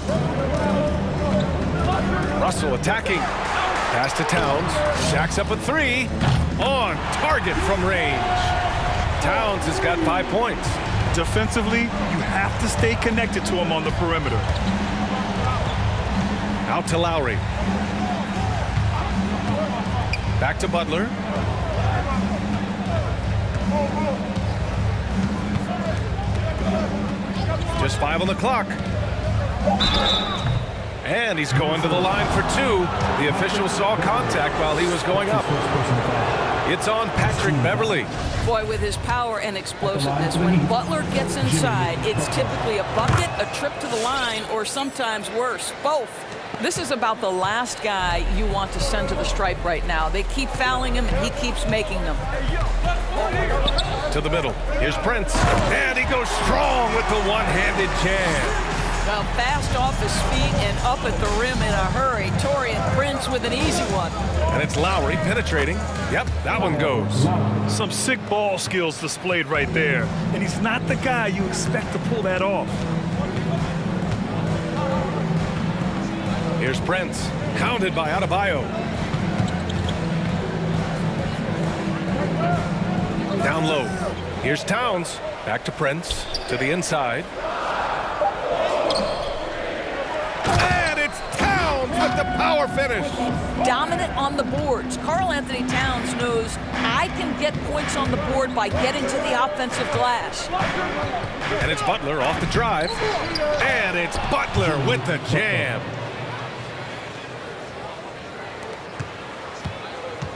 Russell attacking. Pass to Towns. Shaq's up a 3. On target from range. Towns has got 5 points. Defensively, you have to stay connected to him on the perimeter. Out to Lowry. Back to Butler. Just 5 on the clock. And he's going to the line for 2. The official saw contact while he was going up. It's on Patrick Beverley. Boy, with his power and explosiveness, when Butler gets inside, it's typically a bucket, a trip to the line, or sometimes worse, both. This is about the last guy you want to send to the stripe right now. They keep fouling him, and he keeps making them. To the middle. Here's Prince. And he goes strong with the one-handed jam. Well, fast off his feet and up at the rim in a hurry. Taurean Prince with an easy one. And it's Lowry penetrating. Yep, that one goes. Some sick ball skills displayed right there. And he's not the guy you expect to pull that off. Here's Prince. Counted by Adebayo. Down low. Here's Towns. Back to Prince. To the inside. With the power finish. Dominant on the boards. Karl Anthony Towns knows I can get points on the board by getting to the offensive glass. And it's Butler off the drive. And it's Butler with the jam.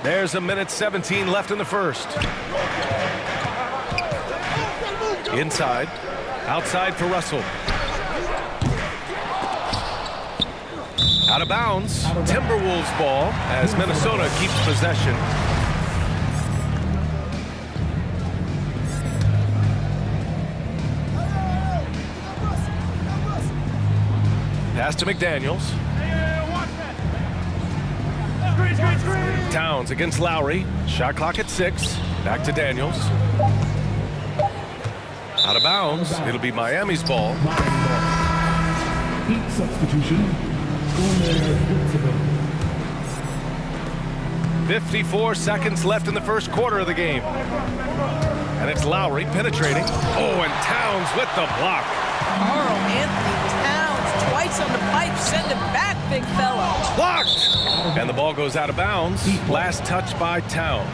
There's a minute 17 left in the first. Inside. Outside for Russell. Out of bounds. Timberwolves ball as Minnesota keeps possession. Pass to McDaniels. Towns against Lowry. Shot clock at 6. Back to Daniels. Out of bounds. It'll be Miami's ball. Heat substitution. 54 seconds left in the first quarter of the game. And it's Lowry penetrating. Oh, and Towns with the block. Carl Anthony Towns twice on the pipe. Send it back, big fella. Blocked! And the ball goes out of bounds. Last touch by Towns.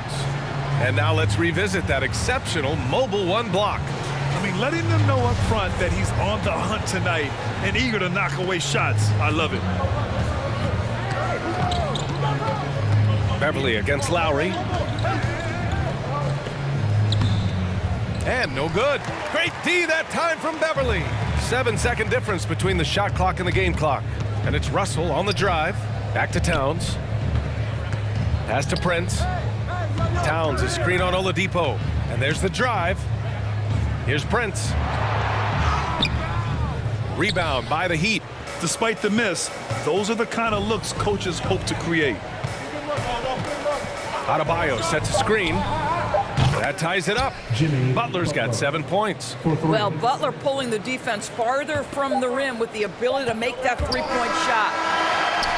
And now let's revisit that exceptional mobile one block. I mean, letting them know up front that he's on the hunt tonight and eager to knock away shots. I love it. Beverly against Lowry. And no good. Great D that time from Beverly. 7-second difference between the shot clock and the game clock. And it's Russell on the drive. Back to Towns. Pass to Prince. Towns is screen on Oladipo. And there's the drive. Here's Prince. Rebound by the Heat. Despite the miss, those are the kind of looks coaches hope to create. Adebayo sets a screen. That ties it up. Butler's got 7 points. Well, Butler pulling the defense farther from the rim with the ability to make that three-point shot.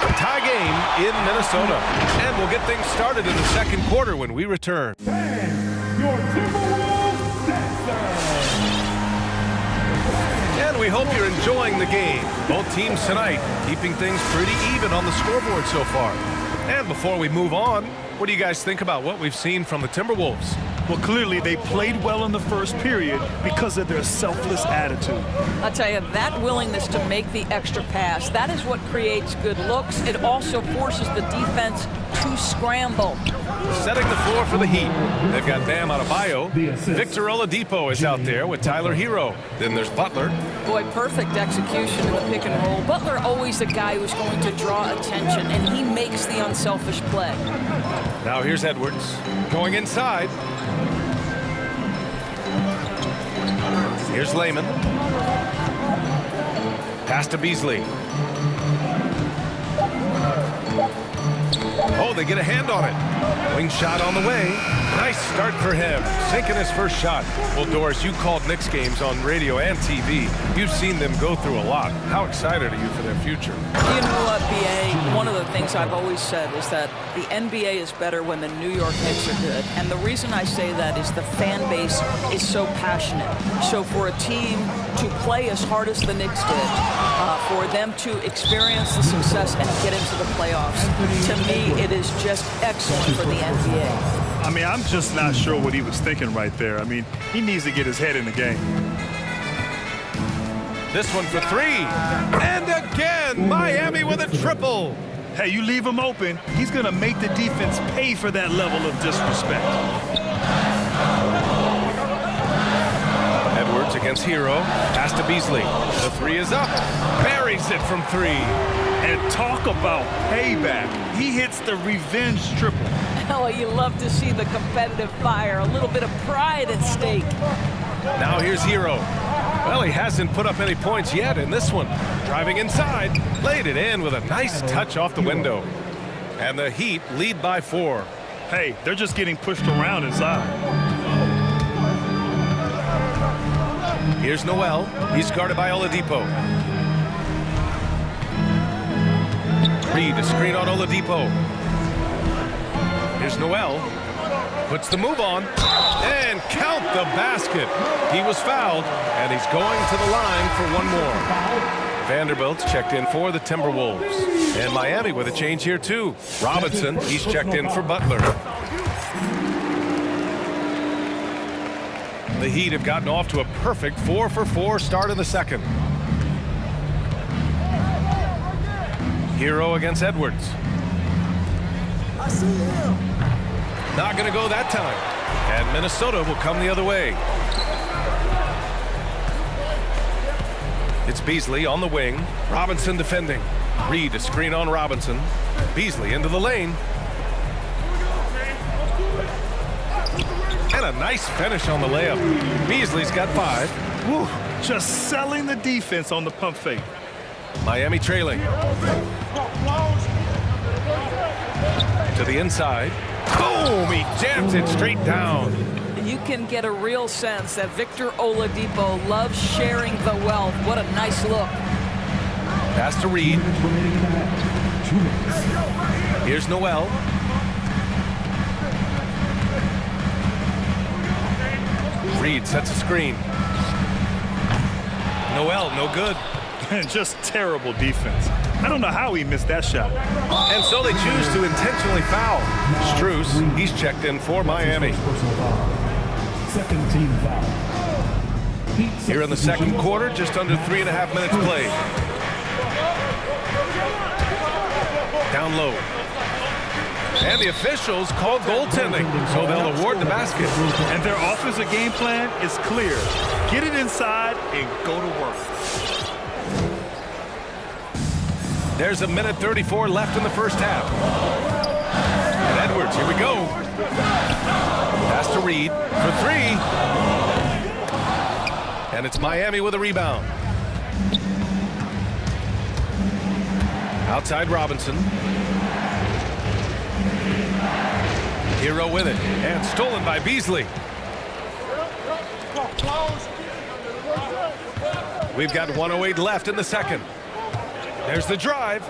A tie game in Minnesota. And we'll get things started in the second quarter when we return. Your Timberwolves dancer. And we hope you're enjoying the game. Both teams tonight keeping things pretty even on the scoreboard so far. And before we move on, what do you guys think about what we've seen from the Timberwolves? Well, clearly they played well in the first period because of their selfless attitude. I'll tell you, that willingness to make the extra pass, that is what creates good looks. It also forces the defense to scramble. Setting the floor for the Heat. They've got Bam Adebayo. Victor Oladipo is out there with Tyler Hero. Then there's Butler. Boy, perfect execution in the pick and roll. Butler always the guy who's going to draw attention, and he makes the unselfish play. Now here's Edwards going inside. Here's Layman. Pass to Beasley. Oh, they get a hand on it. Wing shot on the way. Nice start for him. Sinking his first shot. Well, Doris, you called Knicks games on radio and TV. You've seen them go through a lot. How excited are you for their future? You know what, BA? One of the things I've always said is that the NBA is better when the New York Knicks are good. And the reason I say that is the fan base is so passionate. So for a team to play as hard as the Knicks did, for them to experience the success and get into the playoffs, to me, it is just excellent for the NBA. I mean, I'm just not sure what he was thinking right there. I mean, he needs to get his head in the game. This one for three. And again, Miami with a triple. Hey, you leave him open, he's going to make the defense pay for that level of disrespect. Edwards against Hero. Pass to Beasley. The three is up. Buries it from three. And talk about payback. He hits the revenge triple. Oh, you love to see the competitive fire. A little bit of pride at stake. Now here's Hero. Well, he hasn't put up any points yet in this one. Driving inside. Laid it in with a nice touch off the window. And the Heat lead by 4. Hey, they're just getting pushed around inside. Here's Noel. He's guarded by Oladipo. Reed, a screen on Oladipo. Here's Noel. Puts the move on. And count the basket. He was fouled, and he's going to the line for one more. Vanderbilt's checked in for the Timberwolves. And Miami with a change here, too. Robinson, he's checked in for Butler. The Heat have gotten off to a perfect 4-for-4 start in the second. Hero against Edwards. I see him. Not going to go that time. And Minnesota will come the other way. It's Beasley on the wing. Robinson defending. Reed a screen on Robinson. Beasley into the lane. And a nice finish on the layup. Beasley's got 5. Woo, just selling the defense on the pump fake. Miami trailing. To the inside. Boom! He jams it straight down. You can get a real sense that Victor Oladipo loves sharing the wealth. What a nice look. Pass to Reed. Here's Noel. Reed sets a screen. Noel, no good. Just terrible defense. I don't know how he missed that shot. And so they choose to intentionally foul. Strus, he's checked in for Miami. Second team foul. Here in the second quarter, just under 3.5 minutes played. Down low. And the officials call goaltending, so they'll award the basket. And their offensive game plan is clear. Get it inside and go to work. There's a minute 34 left in the first half. And Edwards, here we go. Pass to Reed for three. And it's Miami with a rebound. Outside Robinson. Hero with it. And stolen by Beasley. We've got 1:08 left in the second. There's the drive.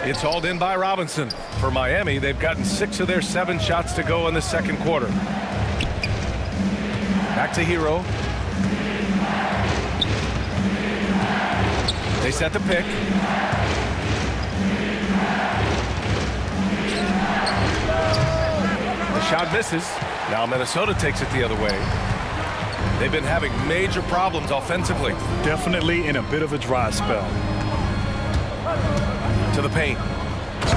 It's hauled in by Robinson. For Miami, they've gotten 6 of their 7 shots to go in the second quarter. Back to Hero. They set the pick. The shot misses. Now Minnesota takes it the other way. They've been having major problems offensively. Definitely in a bit of a dry spell. To the paint.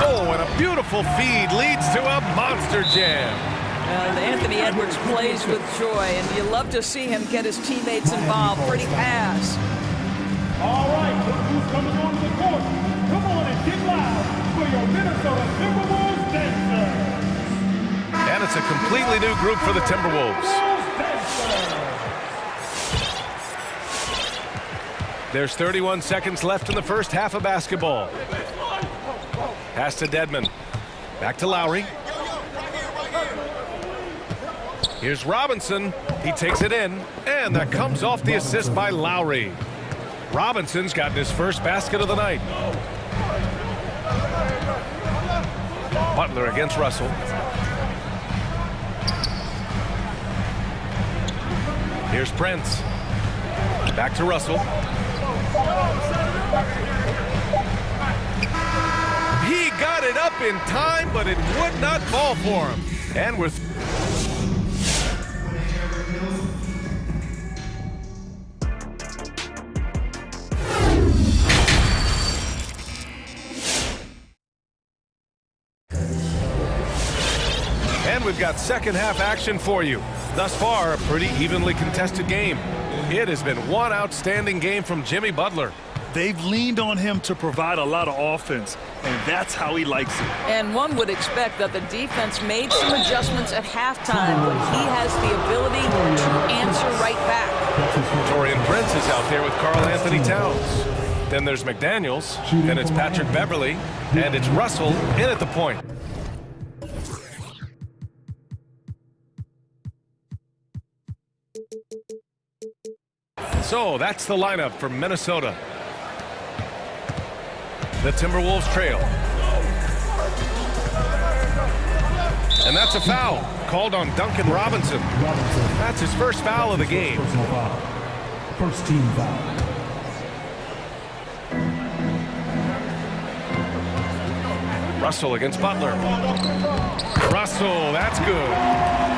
Oh, and a beautiful feed leads to a monster jam. Anthony Edwards plays with joy, and you love to see him get his teammates involved. Pretty pass. All right, look who's coming onto the court. Come on and get loud for your Minnesota Timberwolves dancers. And it's a completely new group for the Timberwolves. There's 31 seconds left in the first half of basketball. Pass to Dedmon. Back to Lowry. Here's Robinson. He takes it in, and that comes off the assist by Lowry. Robinson's gotten his first basket of the night. Butler against Russell. Here's Prince. Back to Russell. He got it up in time, but it would not fall for him. And we're we've got second half action for you. Thus far, a pretty evenly contested game. It has been one outstanding game from Jimmy Butler. They've leaned on him to provide a lot of offense, and that's how he likes it. And one would expect that the defense made some adjustments at halftime, but he has the ability to answer right back. Torian Prince is out there with Karl Anthony Towns. Then there's McDaniels, then it's Patrick Beverly, and it's Russell in at the point. So that's the lineup for Minnesota. The Timberwolves trail. And that's a foul called on Duncan Robinson. That's his first foul of the game. First team foul. Russell against Butler. Russell, that's good.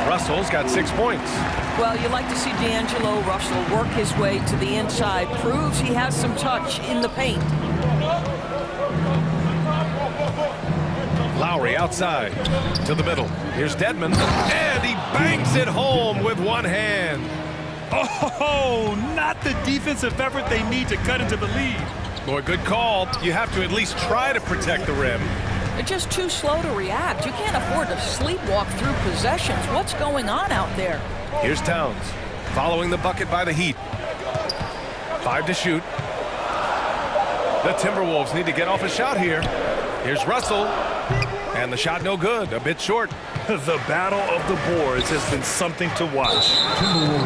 Russell's got 6 points. Well, you like to see D'Angelo Russell work his way to the inside. Proves he has some touch in the paint. Lowry outside to the middle. Here's Dedmon, and he banks it home with one hand. Oh, not the defensive effort they need to cut into the lead. Boy, good call. You have to at least try to protect the rim. They're just too slow to react. You can't afford to sleepwalk through possessions. What's going on out there? Here's Towns, following the bucket by the Heat. 5 to shoot. The Timberwolves need to get off a shot here. Here's Russell, and the shot no good, a bit short. The battle of the boards has been something to watch.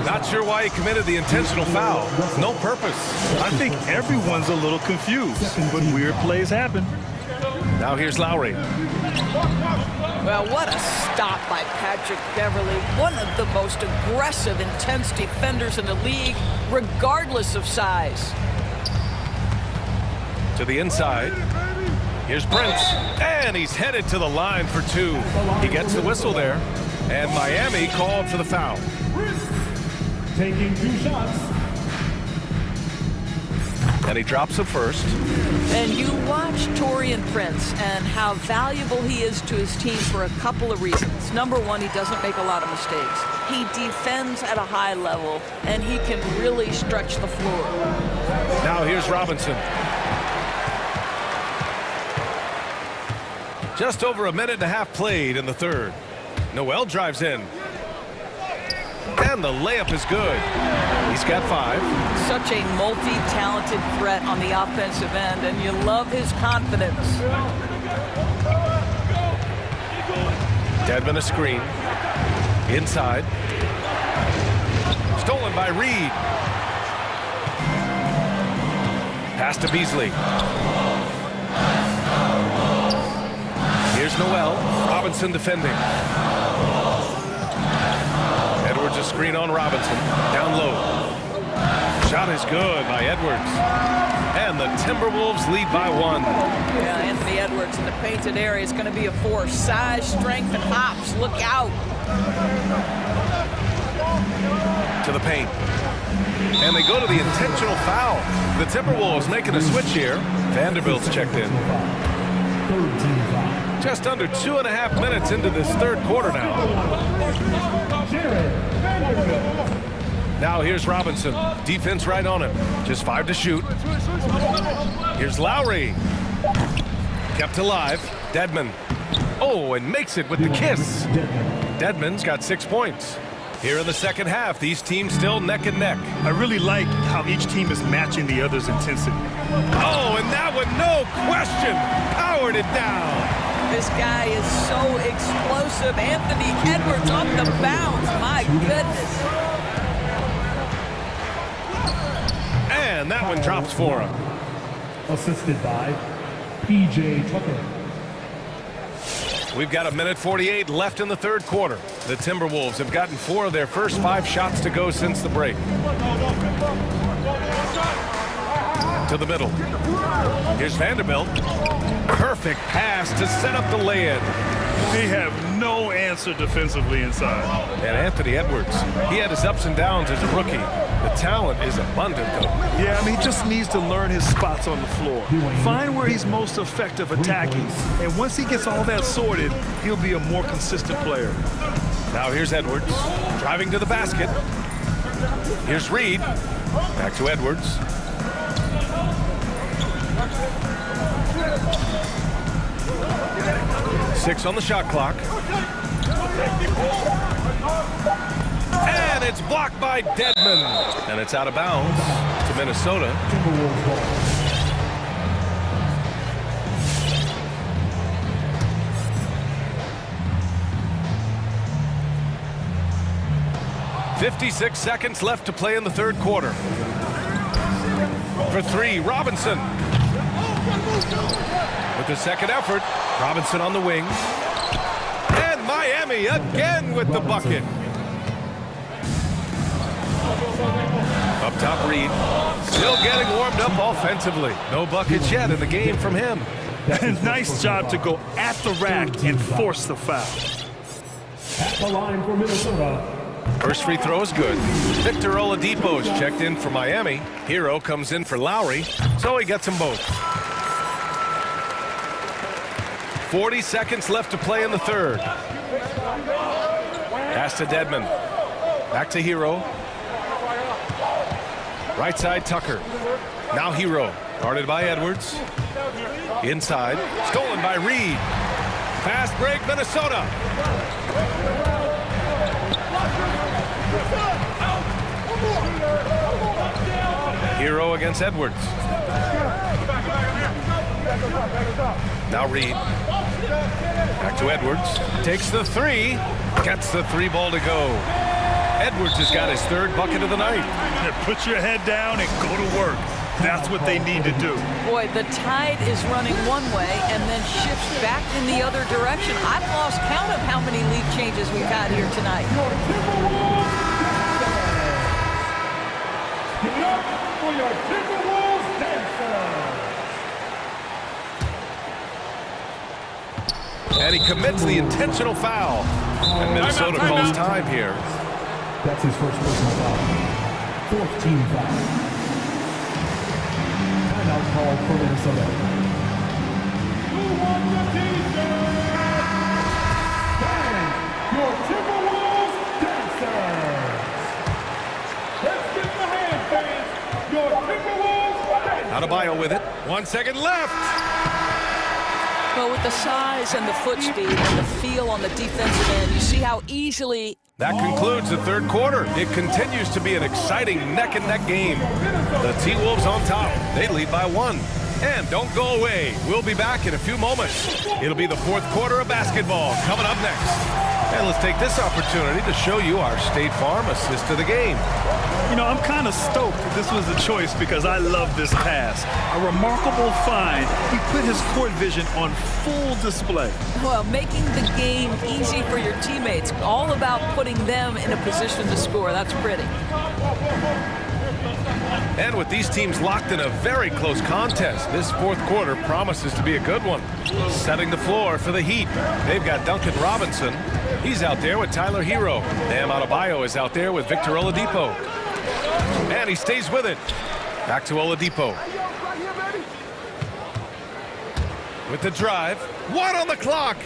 Not sure why he committed the intentional foul. No purpose. I think everyone's a little confused, but weird plays happen. Now here's Lowry. Well, what a stop by Patrick Beverly. One of the most aggressive, intense defenders in the league, regardless of size. To the inside. Here's Prince, and he's headed to the line for two. He gets the whistle there, and Miami called for the foul. Taking 2 shots. And he drops it first. And you watch Taurean Prince and how valuable he is to his team for a couple of reasons. Number one, he doesn't make a lot of mistakes. He defends at a high level, and he can really stretch the floor. Now here's Robinson. Just over a minute and a half played in the third. Noel drives in. And the layup is good. He's got 5. Such a multi-talented threat on the offensive end, and you love his confidence. Dedmon a screen. Inside. Stolen by Reed. Pass to Beasley. Here's Noel. Robinson defending. Edwards a screen on Robinson. Down low. Shot is good by Edwards. And the Timberwolves lead by 1. Yeah, Anthony Edwards in the painted area is going to be a force. Size, strength, and hops. Look out. To the paint. And they go to the intentional foul. The Timberwolves making a switch here. Vanderbilt's checked in. Just under 2.5 minutes into this third quarter now. Now here's Robinson. Defense right on him. Just 5 to shoot. Here's Lowry. Kept alive. Dedmon. Oh, and makes it with the kiss. Dedmon's got 6 points. Here in the second half, these teams still neck and neck. I really like how each team is matching the other's intensity. Oh, and that one, no question, powered it down. This guy is so explosive. Anthony Edwards off the bounce. My goodness. And that one drops for him. Assisted by P.J. Tucker. We've got 1:48 left in the third quarter. The Timberwolves have gotten 4 of their first 5 shots to go since the break. To the middle. Here's Vanderbilt. Perfect pass to set up the lay-in. They have no answer defensively inside. And Anthony Edwards, he had his ups and downs as a rookie. The talent is abundant, though. Yeah, I mean, he just needs to learn his spots on the floor. Find where he's most effective attacking. And once he gets all that sorted, he'll be a more consistent player. Now here's Edwards, driving to the basket. Here's Reed. Back to Edwards. Six on the shot clock. And it's blocked by Dedmon. And it's out of bounds to Minnesota. .56 seconds left to play in the third quarter. For 3, Robinson. With the second effort, Robinson on the wing. And Miami again with the bucket. Up top, Reed. Still getting warmed up offensively. No buckets yet in the game from him. Nice job to go at the rack and force the foul. At the line for Minnesota. First free throw is good. Victor Oladipo's checked in for Miami. Hero comes in for Lowry, so he gets them both. 40 seconds left to play in the third. Pass to Dedmon. Back to Hero. Right side, Tucker. Now Hero. Guarded by Edwards. Inside. Stolen by Reed. Fast break, Minnesota. Hero against Edwards. Now Reed. Back to Edwards. Takes the 3. Gets the 3 ball to go. Edwards has got his 3rd bucket of the night. Put your head down and go to work. That's what they need to do. Boy, the tide is running one way and then shifts back in the other direction. I've lost count of how many lead changes we've had here tonight. And he commits the intentional foul. And Minnesota calls time here. That's his first personal foul. 4th team foul. Timeout call for Minnesota. Who wants the t-shirt? Fans, your Timberwolves dancers. Let's get the hand, fans. Your Timberwolves dancers. Adebayo with it. 1 second left. Well, with the size and the foot speed and the feel on the defensive end, you see how easily... That concludes the third quarter. It continues to be an exciting neck-and-neck game. The T-Wolves on top. They lead by 1. And don't go away. We'll be back in a few moments. It'll be the fourth quarter of basketball coming up next. And let's take this opportunity to show you our State Farm assist of the game. You know, I'm kind of stoked that this was a choice because I love this pass. A remarkable find. He put his court vision on full display. Well, making the game easy for your teammates. All about putting them in a position to score. That's pretty. And with these teams locked in a very close contest, this fourth quarter promises to be a good one. Setting the floor for the Heat. They've got Duncan Robinson. He's out there with Tyler Hero. Bam Adebayo is out there with Victor Oladipo. And he stays with it. Back to Oladipo. With the drive. 1 on the clock.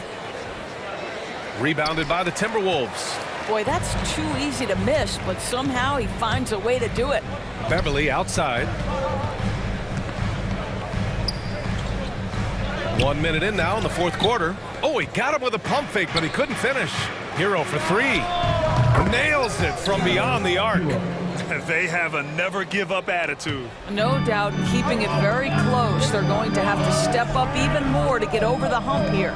Rebounded by the Timberwolves. Boy, that's too easy to miss, but somehow he finds a way to do it. Beverly outside. 1 minute in now in the fourth quarter. Oh, he got him with a pump fake, but he couldn't finish. Hero for 3. Nails it from beyond the arc. They have a never-give-up attitude. No doubt, keeping it very close. They're going to have to step up even more to get over the hump here.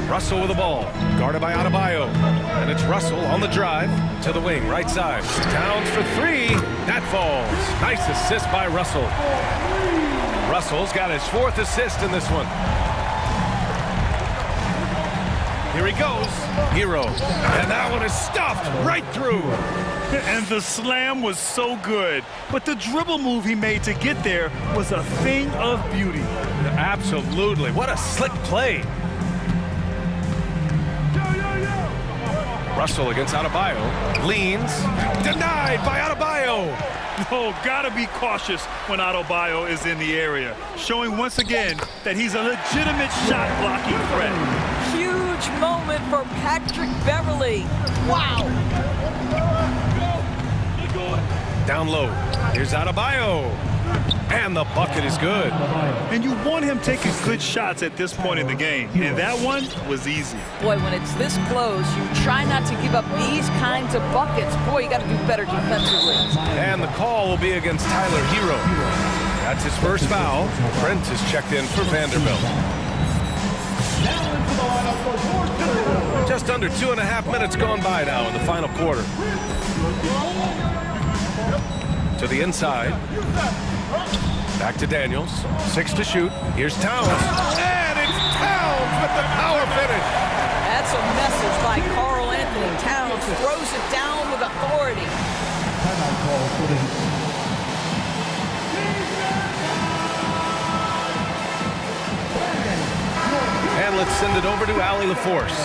Russell with the ball, guarded by Adebayo. And it's Russell on the drive to the wing, right side. Towns for 3. That falls. Nice assist by Russell. Russell's got his 4th assist in this one. Here he goes. Hero. And that one is stuffed right through. And the slam was so good. But the dribble move he made to get there was a thing of beauty. Absolutely. What a slick play. Russell against Adebayo. Leans. Denied by Adebayo. Oh, gotta be cautious when Adebayo is in the area. Showing once again that he's a legitimate shot-blocking threat. Huge moment for Patrick Beverly. Wow. Down low. Here's Adebayo. And the bucket is good. And you want him taking good shots at this point in the game. And that one was easy. Boy, when it's this close, you try not to give up these kinds of buckets. Boy, you got to do better defensively. And the call will be against Tyler Hero. That's his first foul. Brent is checked in for Vanderbilt. Just under 2.5 minutes gone by now in the final quarter. To the inside. Back to Daniels. 6 to shoot. Here's Towns. And it's Towns with the power finish. That's a message by Karl Anthony Towns. Throws it down with authority. And let's send it over to Allie LaForce.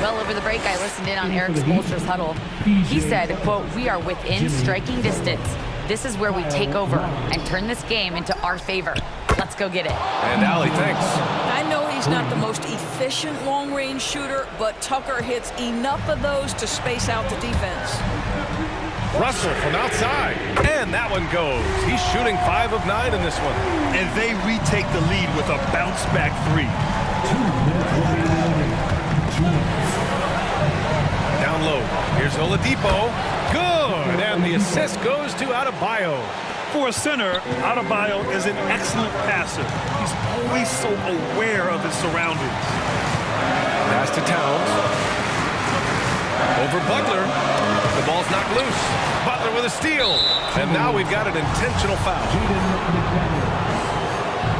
Well, over the break, I listened in on Eric Spoelstra's huddle. He said, quote, "We are within striking distance. This is where we take over and turn this game into our favor. Let's go get it." And Allie, thanks. I know he's not the most efficient long-range shooter, but Tucker hits enough of those to space out the defense. Russell from outside. And that one goes. He's shooting 5 of 9 in this one. And they retake the lead with a bounce-back 3. 2 minutes remaining. 2 minutes. Down low. Here's Oladipo. Good. And the assist goes to Adebayo. For a center, Adebayo is an excellent passer. He's always so aware of his surroundings. Pass to Towns. Over Butler. The ball's knocked loose. Butler Butler with a steal. And now we've got an intentional foul.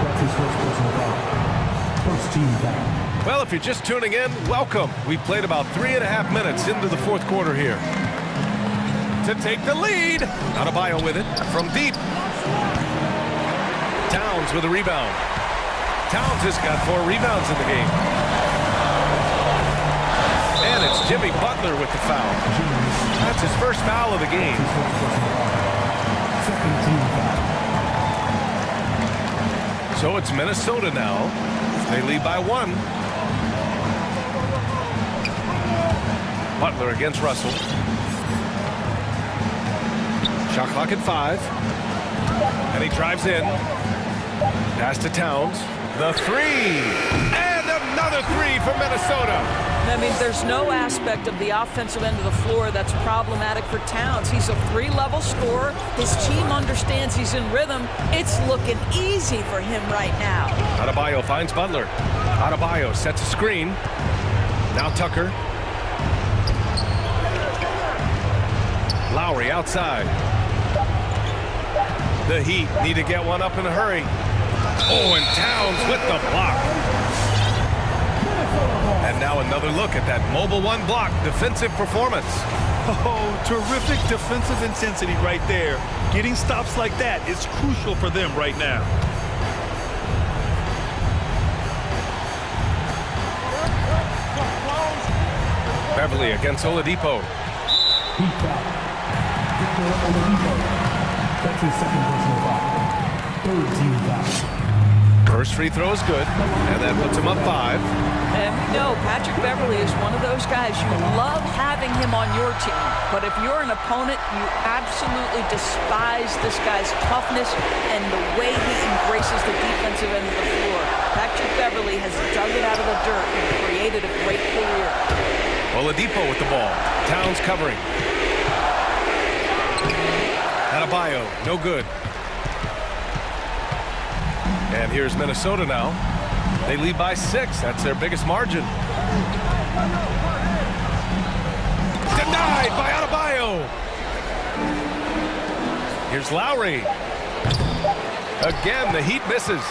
That's his first personal foul. First team foul. Well, if you're just tuning in, welcome. We've played about 3.5 minutes into the fourth quarter here. To take the lead. Adebayo with it from deep. Towns with a rebound. Towns has got 4 rebounds in the game. And it's Jimmy Butler with the foul. That's his first foul of the game. So it's Minnesota now. They lead by 1. Butler against Russell. Shot clock at 5. And he drives in. Pass to Towns. The 3. And another 3 for Minnesota. I mean, there's no aspect of the offensive end of the floor that's problematic for Towns. He's a 3-level scorer. His team understands he's in rhythm. It's looking easy for him right now. Adebayo finds Butler. Adebayo sets a screen. Now Tucker. Lowry outside. The Heat need to get one up in a hurry. Oh, and Towns with the block. And now another look at that mobile 1 block defensive performance. Oh, terrific defensive intensity right there. Getting stops like that is crucial for them right now. Beverly against Oladipo. Heat foul. Victor Oladipo. That's his second personal foul. Third team foul. First free throw is good, and that puts him up 5. And we know Patrick Beverly is one of those guys. You love having him on your team. But if you're an opponent, you absolutely despise this guy's toughness and the way he embraces the defensive end of the floor. Patrick Beverly has dug it out of the dirt and created a great career. Oladipo with the ball. Towns covering. Adebayo, no good. And here's Minnesota now. They lead by 6. That's their biggest margin. Denied by Adebayo. Here's Lowry. Again, the Heat misses.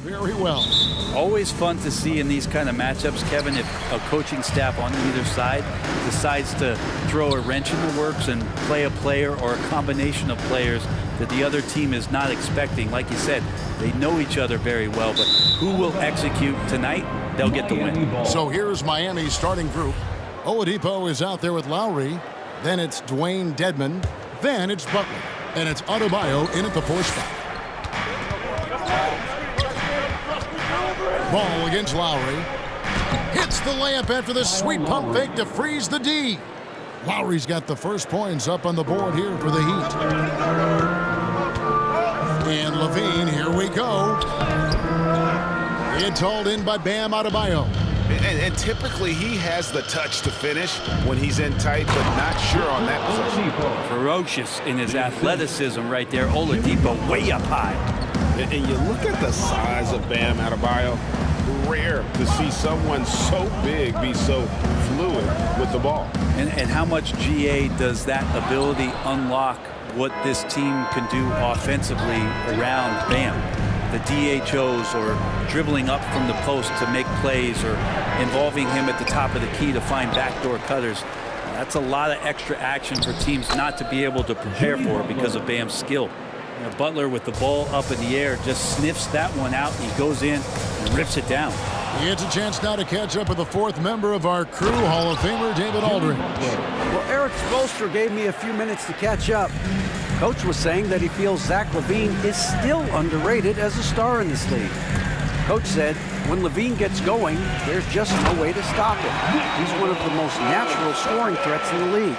very well. Always fun to see in these kind of matchups, Kevin, if a coaching staff on either side decides to throw a wrench in the works and play a player or a combination of players that the other team is not expecting. Like you said, they know each other very well, but who will execute tonight, they'll get the win. So here's Miami's starting group. Oladipo is out there with Lowry. Then it's Dwayne Dedmon. Then it's Butler. And it's Adebayo in at the 4 spot. Ball against Lowry. Hits the layup after the sweet pump fake to freeze the D. Lowry's got the first points up on the board here for the Heat. And Levine, here we go. It's hauled in by Bam Adebayo. And typically he has the touch to finish when he's in tight, but not sure on that position. Ferocious in his athleticism right there. Oladipo way up high. And you look at the size of Bam Adebayo. Rare to see someone so big be so fluid with the ball. And how much GA does that ability unlock what this team can do offensively around Bam? The DHOs or dribbling up from the post to make plays or involving him at the top of the key to find backdoor cutters. That's a lot of extra action for teams not to be able to prepare for because of Bam's skill. You know, Butler with the ball up in the air just sniffs that one out and he goes in and rips it down. He gets a chance now to catch up with the 4th member of our crew, Hall of Famer David Aldridge. Well, Eric Spoelstra gave me a few minutes to catch up. Coach was saying that he feels Zach LaVine is still underrated as a star in this league. Coach said when LaVine gets going, there's just no way to stop him. He's one of the most natural scoring threats in the league.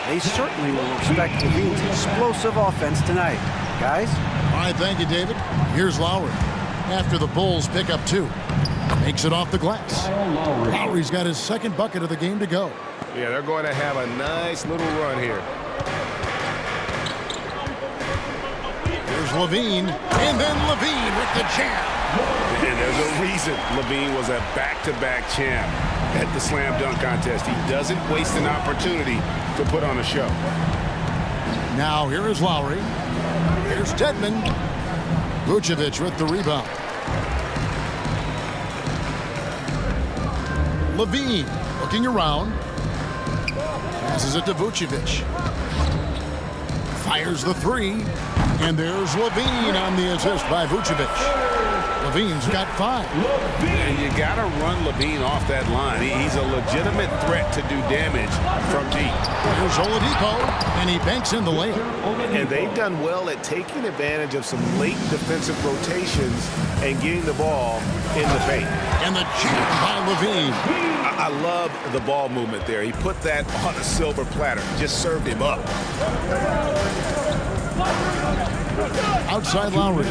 They certainly will respect LaVine's explosive offense tonight. Guys? All right, thank you, David. Here's Lowry. After the Bulls pick up 2. Makes it off the glass. Lowry's got his 2nd bucket of the game to go. Yeah, they're going to have a nice little run here. Here's Levine, and then Levine with the jam. And there's a reason Levine was a back-to-back champ at the slam dunk contest. He doesn't waste an opportunity to put on a show. Now here is Lowry. Here's Dedmon. Vucevic with the rebound. Levine looking around. Passes it to Vucevic. Fires the 3. And there's Levine on the assist by Vucevic. Levine's got 5. And you got to run Levine off that line. He's a legitimate threat to do damage from deep. Here's Oladipo, and he banks in the layup. And they've done well at taking advantage of some late defensive rotations and getting the ball in the paint. And the jam by Levine. I love the ball movement there. He put that on a silver platter. Just served him up. Outside Lowry.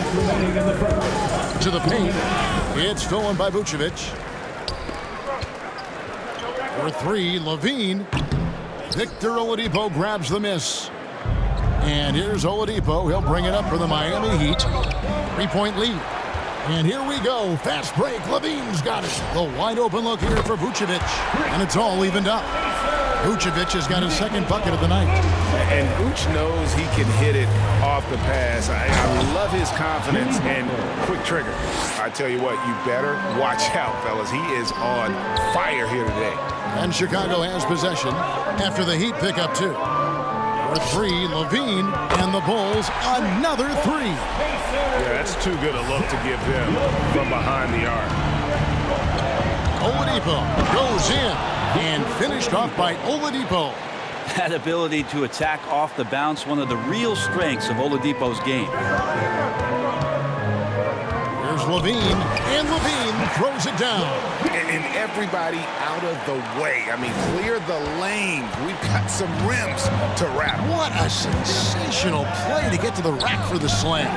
To the paint. It's stolen by Vucevic. For 3, Levine. Victor Oladipo grabs the miss. And here's Oladipo. He'll bring it up for the Miami Heat. 3-point lead. And here we go. Fast break. Levine's got it. The wide open look here for Vucevic. And it's all evened up. Vucevic has got his 2nd bucket of the night. And Vooch knows he can hit it off the pass. I love his confidence and quick trigger. I tell you what, you better watch out, fellas. He is on fire here today. And Chicago has possession after the Heat pick up 2. For 3, Levine, and the Bulls another 3. Yeah, that's too good a look to give them from behind the arc. Oladipo goes in and finished off by Oladipo. That ability to attack off the bounce, one of the real strengths of Oladipo's game. Here's Levine, and Levine throws it down. And everybody out of the way. I mean, clear the lane. We've got some rims to wrap. What a sensational play to get to the rack for the slam.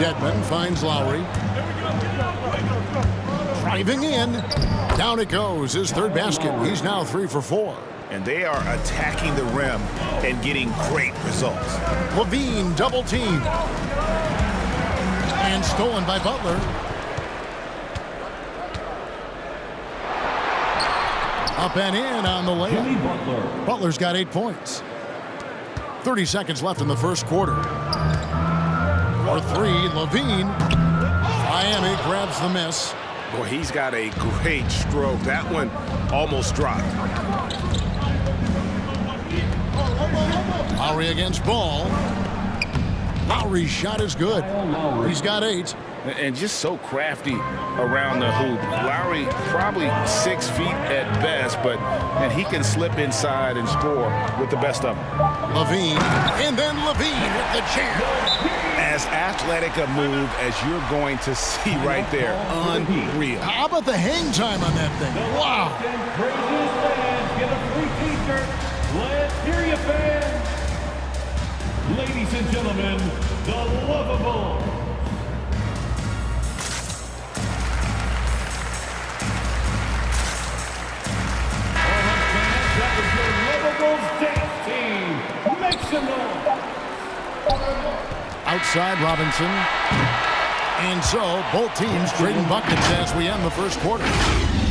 Dedmon finds Lowry. Driving in. Down it goes. His 3rd basket. He's now 3 for 4. And they are attacking the rim and getting great results. Levine double teamed. And stolen by Butler. Up and in on the layup. Butler's got 8 points. 30 seconds left in the first quarter. For 3, Levine. Miami grabs the miss. Boy, he's got a great stroke. That one almost dropped. Lowry against Ball. Lowry's shot is good. He's got 8. And just so crafty around the hoop. Lowry probably 6 feet at best, but and he can slip inside and score with the best of them. Levine, and then Levine with the jam. As athletic a move as you're going to see right there. Unreal. How about the hang time on that thing? Wow. Get a free t-shirt. Let's hear you, fans. Ladies and gentlemen, the lovable. That was your lovable dance team. Make some noise. Outside Robinson. And so, both teams trading buckets as we end the first quarter.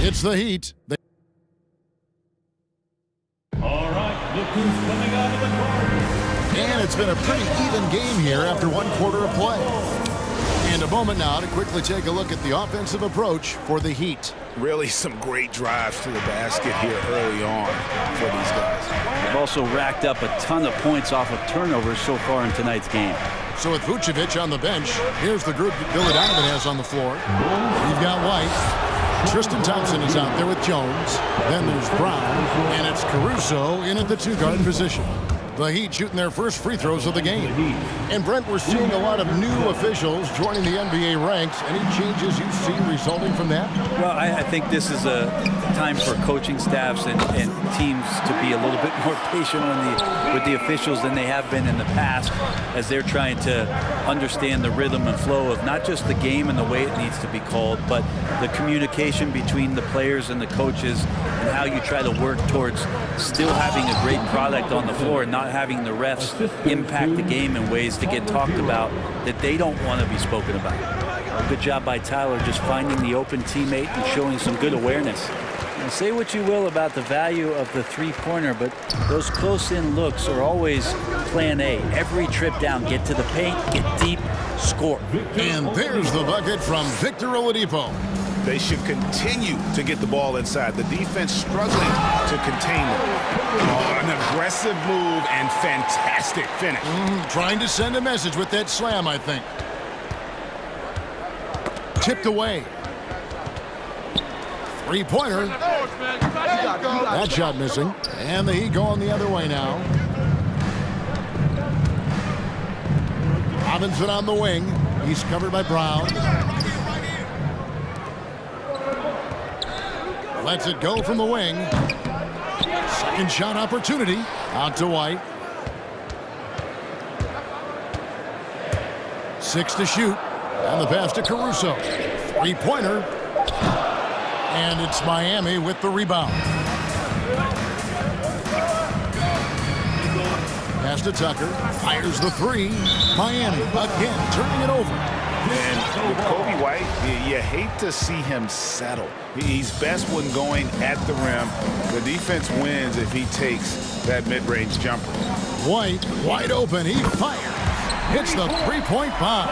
It's the Heat. All right, look who's coming out of the court. And it's been a pretty even game here after 1 quarter of play. And a moment now to quickly take a look at the offensive approach for the Heat. Really some great drives to the basket here early on for these guys. They've also racked up a ton of points off of turnovers so far in tonight's game. So with Vucevic on the bench, here's the group that Billy Donovan has on the floor. We've got White. Tristan Thompson is out there with Jones. Then there's Brown. And it's Caruso in at the 2-guard position. The Heat shooting their first free throws of the game. And Brent, we're seeing a lot of new officials joining the NBA ranks. Any changes you see resulting from that? Well, I think this is a time for coaching staffs and teams to be a little bit more patient with the officials than they have been in the past, as they're trying to understand the rhythm and flow of not just the game and the way it needs to be called, but the communication between the players and the coaches and how you try to work towards still having a great product on the floor and not having the refs impact the game in ways to get talked about that they don't want to be spoken about. Good job by Tyler just finding the open teammate and showing some good awareness. And say what you will about the value of the three-pointer, but those close-in looks are always plan A. Every trip down, get to the paint, get deep, score. And there's the bucket from Victor Oladipo. They should continue to get the ball inside. The defense struggling to contain them. Oh, an aggressive move and fantastic finish. Trying to send a message with that slam, I think. Tipped away. Three-pointer. That shot missing. And the Heat going the other way now. Robinson on the wing. He's covered by Brown. Lets it go from the wing. Second shot opportunity. Out to White. 6 to shoot. And the pass to Caruso. Three-pointer. And it's Miami with the rebound. Pass to Tucker. Fires the 3. Miami again turning it over. And with Kobe White, you hate to see him settle. He's best when going at the rim. The defense wins if he takes that mid-range jumper. White wide open. He fires. Hits the three-point bomb.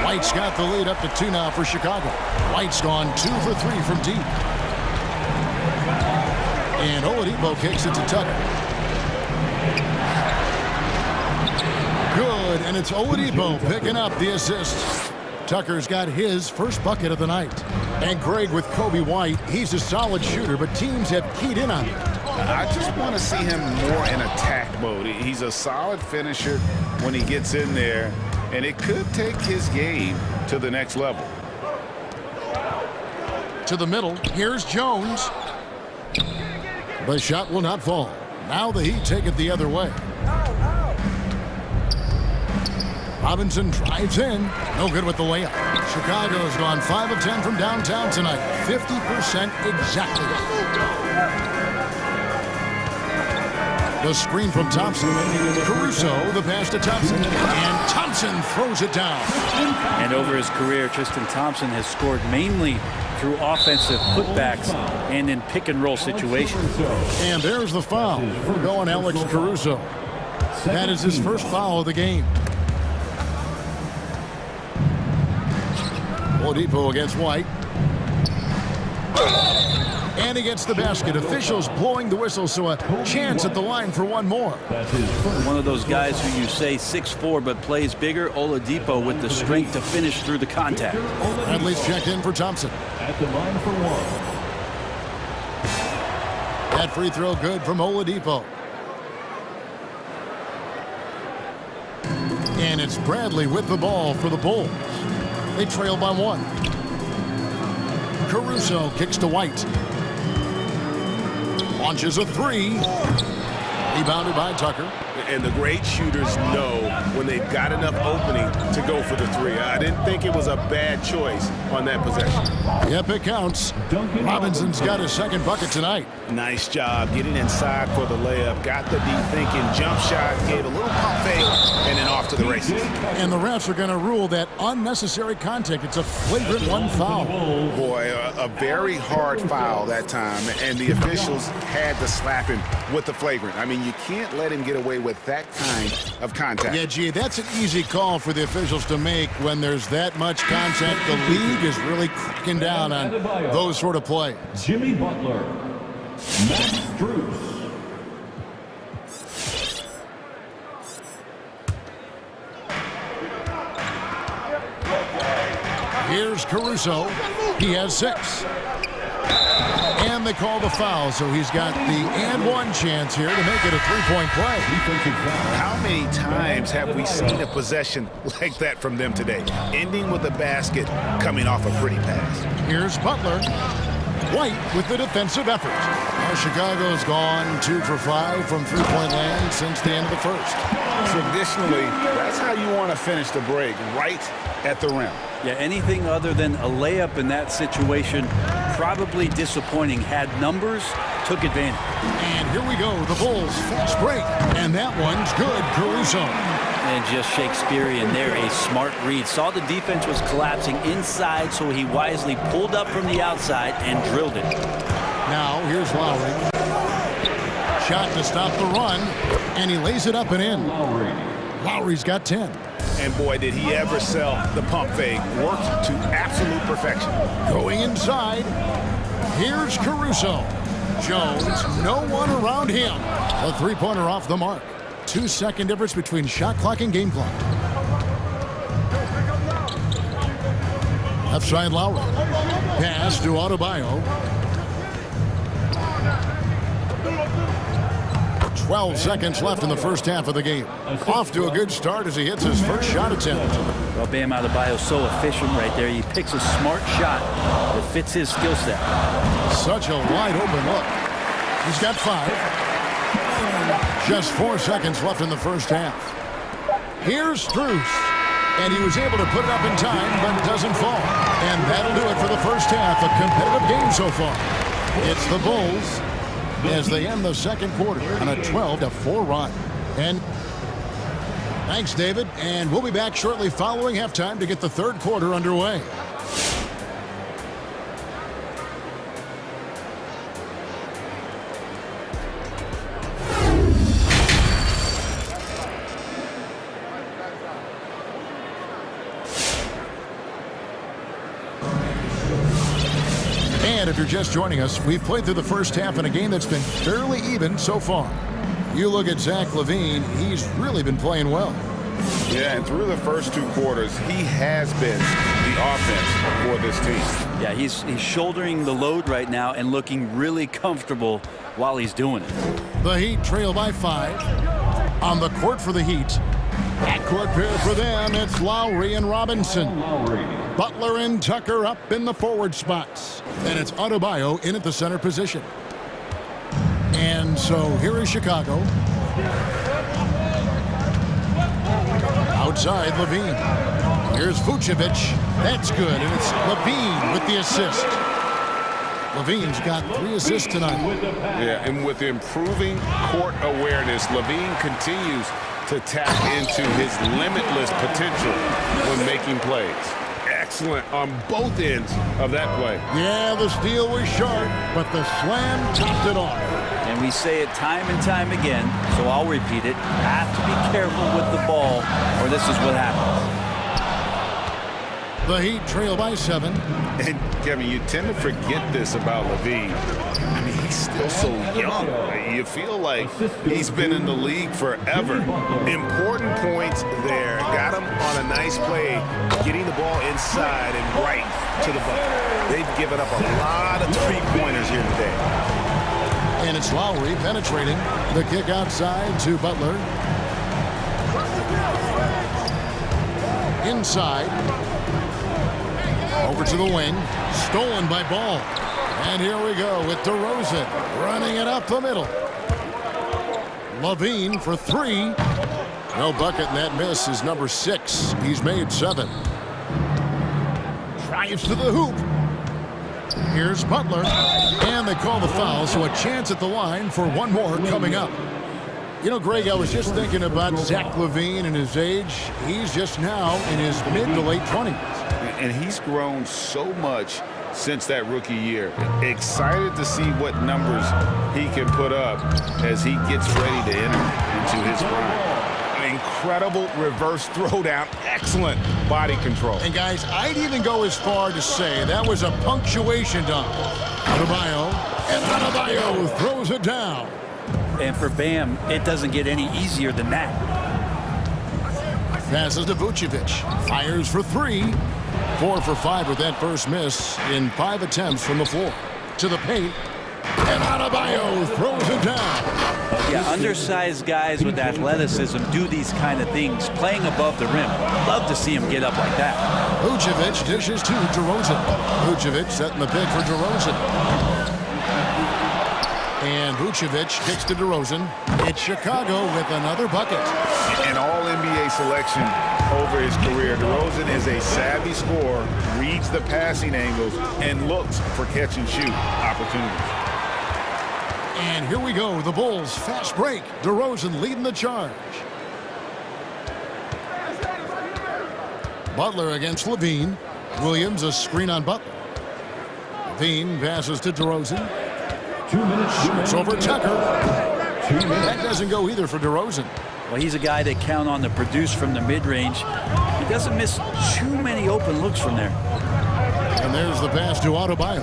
White's got the lead up to 2 now for Chicago. White's gone 2 for 3 from deep. And Oladipo kicks it to Tucker. Good, and it's Oladipo picking up the assist. Tucker's got his first bucket of the night. And Greg, with Kobe White, he's a solid shooter, but teams have keyed in on him. I just want to see him more in attack mode. He's a solid finisher when he gets in there, and it could take his game to the next level. To the middle, here's Jones. The shot will not fall. Now the Heat take it the other way. Robinson drives in. No good with the layup. Chicago's gone 5 of 10 from downtown tonight. 50% exactly. The screen from Thompson. Caruso, the pass to Thompson. And Thompson throws it down. And over his career, Tristan Thompson has scored mainly through offensive putbacks and in pick-and-roll situations. And there's the foul for going Alex Caruso. That is his first foul of the game. Oladipo against White. And he gets the basket. Officials blowing the whistle, so a chance at the line for one more. One of those guys who you say 6'4", but plays bigger, Oladipo, with the strength to finish through the contact. Bradley's checked in for Thompson. At the line for one. That free throw good from Oladipo. And it's Bradley with the ball for the Bulls. They trail by one. Caruso kicks to White. Launches a three. Rebounded by Tucker. And the great shooters know when they've got enough opening to go for the three. I didn't think it was a bad choice on that possession. Yep, it counts. Robinson's got his second bucket tonight. Nice job getting inside for the layup. Got the deep thinking jump shot, gave a little pump fake, and then off to the races. And the refs are going to rule that unnecessary contact. It's a flagrant one foul. Boy, a very hard foul that time, and the officials had to slap him with the flagrant. I mean, you can't let him get away with that kind of contact. Yeah, gee, that's an easy call for the officials to make when there's that much contact. The league is really cracking down on those sort of plays. Jimmy Butler. Max Strus. Here's Caruso. He has 6. And they call the foul, so he's got the and one chance here to make it a three-point play. How many times have we seen a possession like that from them today? Ending with a basket, coming off a pretty pass. Here's Butler. White with the defensive effort. Now Chicago's gone 2 for 5 from three-point land since the end of the first. Traditionally, that's how you want to finish the break, right at the rim. Yeah, anything other than a layup in that situation, probably disappointing. Had numbers, took advantage. And here we go, the Bulls fast break. And that one's good, Caruso. And just Shakespearean there, a smart read. Saw the defense was collapsing inside, so he wisely pulled up from the outside and drilled it. Now, here's Lowry. Shot to stop the run, and he lays it up and in. Lowry's got 10. And boy, did he ever sell the pump fake. Worked to absolute perfection. Going inside, here's Caruso. Jones, no one around him. A three-pointer off the mark. 2-second difference between shot clock and game clock. Left side Lowry. Pass to Adebayo. 12 seconds left in the first half of the game. Off to a good start as he hits his first shot attempt. Well, Bam Adebayo so efficient right there. He picks a smart shot that fits his skill set. Such a wide open look. He's got 5. Just 4 seconds left in the first half. Here's Strus. And he was able to put it up in time, but it doesn't fall. And that'll do it for the first half. A competitive game so far. It's the Bulls as they end the second quarter on a 12-4 run. And thanks, David. And we'll be back shortly following halftime to get the third quarter underway. And if you're just joining us, we've played through the first half in a game that's been fairly even so far. You look at Zach LaVine, he's really been playing well. Yeah, and through the first 2 quarters, he has been the offense for this team. Yeah, he's shouldering the load right now and looking really comfortable while he's doing it. The Heat trail by 5. On the court for the Heat. Backcourt pair for them, it's Lowry and Robinson. Butler and Tucker up in the forward spots. And it's Adebayo in at the center position. And so here is Chicago. Outside, LaVine. Here's Vucevic. That's good, and it's LaVine with the assist. LaVine's got 3 assists tonight. Yeah, and with improving court awareness, LaVine continues to tap into his limitless potential when making plays. Excellent on both ends of that play. Yeah, the steal was short, but the slam topped it off. And we say it time and time again, so I'll repeat it. Have to be careful with the ball, or this is what happens. The Heat trail by 7. And, Kevin, you tend to forget this about Levine. I mean, he's still so young. You feel like he's been in the league forever. Important points there. Got him on a nice play, getting the ball inside and right to the bucket. They've given up a lot of three-pointers here today. And it's Lowry penetrating. The kick outside to Butler. Inside. Over to the wing. Stolen by Ball. And here we go with DeRozan running it up the middle. Levine for 3. No bucket, and that miss is number 6. He's made 7. Drives to the hoop. Here's Butler. And they call the foul, so a chance at the line for one more coming up. You know, Greg, I was just thinking about Zach LaVine and his age. He's just now in his mid to late 20s. And he's grown so much since that rookie year. Excited to see what numbers he can put up as he gets ready to enter into his prime. Incredible reverse throwdown. Excellent body control. And guys, I'd even go as far to say that was a punctuation dunk. Adebayo, and Adebayo throws it down. And for Bam, it doesn't get any easier than that. Passes to Vucevic. Fires for 3. 4 for 5 with that first miss in 5 attempts from the floor. To the paint. And Adebayo throws it down. Yeah, undersized guys with athleticism do these kind of things, playing above the rim. Love to see him get up like that. Vucevic dishes to DeRozan. Vucevic setting the pick for DeRozan. And Vucevic kicks to DeRozan. It's Chicago with another bucket. An all-NBA selection over his career. DeRozan is a savvy scorer, reads the passing angles, and looks for catch-and-shoot opportunities. And here we go, the Bulls fast break. DeRozan leading the charge. Butler against Levine. Williams a screen on Butler. Levine passes to DeRozan. 2 minutes. Shoots over Tucker. That doesn't go either for DeRozan. Well, he's a guy they count on to produce from the mid-range. He doesn't miss too many open looks from there. And there's the pass to Adebayo.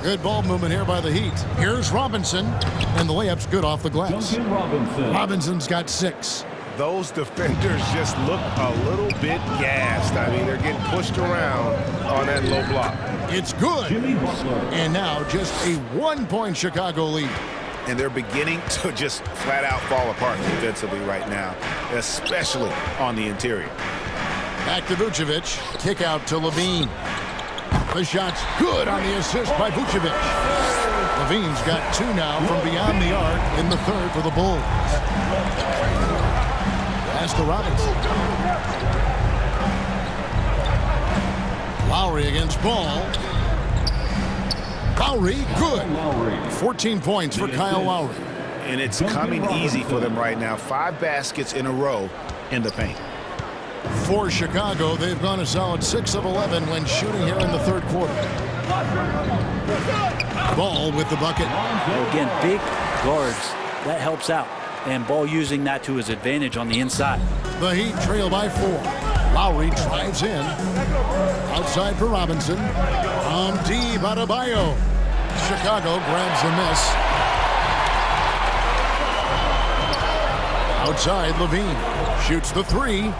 Good ball movement here by the Heat. Here's Robinson, and the layup's good off the glass. Robinson's got 6. Those defenders just look a little bit gassed. I mean, they're getting pushed around on that low block. It's good. And now just a 1-point Chicago lead. And they're beginning to just flat out fall apart defensively right now, especially on the interior. Back to Vucevic. Kick out to Levine. The shot's good on the assist by Vucevic. Levine's got 2 now from beyond the arc in the third for the Bulls. Pass to Robinson. Lowry against Ball. Lowry, good. 14 points for Kyle Lowry. And it's coming easy for them right now. 5 baskets in a row in the paint. For Chicago, they've gone a solid 6 of 11 when shooting here in the third quarter. Ball with the bucket. Again, big guards. That helps out. And Ball using that to his advantage on the inside. The Heat trail by 4. Lowry drives in. Outside for Robinson. From deep, Adebayo. Chicago grabs the miss. Outside, Levine shoots the 3.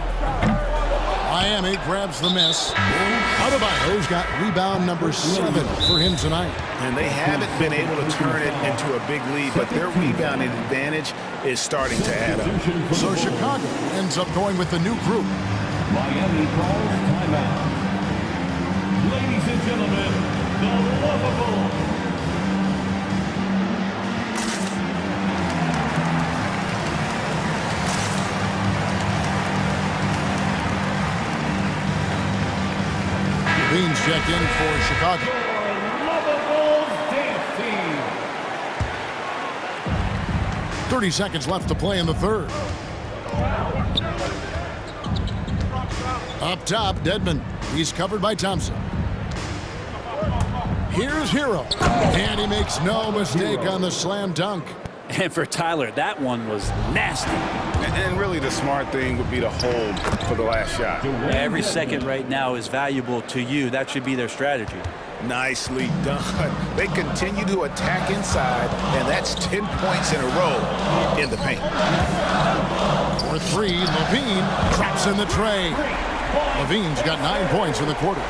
Miami grabs the miss. Adebayo's got rebound number 7 for him tonight. And they haven't been able to turn it into a big lead, but their rebounding advantage is starting to add up. So Chicago ends up going with the new group. Miami calls timeout. Ladies and gentlemen, the lovable Levine's checked in for Chicago. lovable dance team. 30 seconds left to play in the third. Up top, Dedmon. He's covered by Thompson. Here's Hero. And he makes no mistake on the slam dunk. And for Tyler, that one was nasty. And really the smart thing would be to hold for the last shot. Every second right now is valuable to you. That should be their strategy. Nicely done. They continue to attack inside, and that's 10 points in a row in the paint. For three, Levine drops in the tray. Levine's got 9 points in the quarter.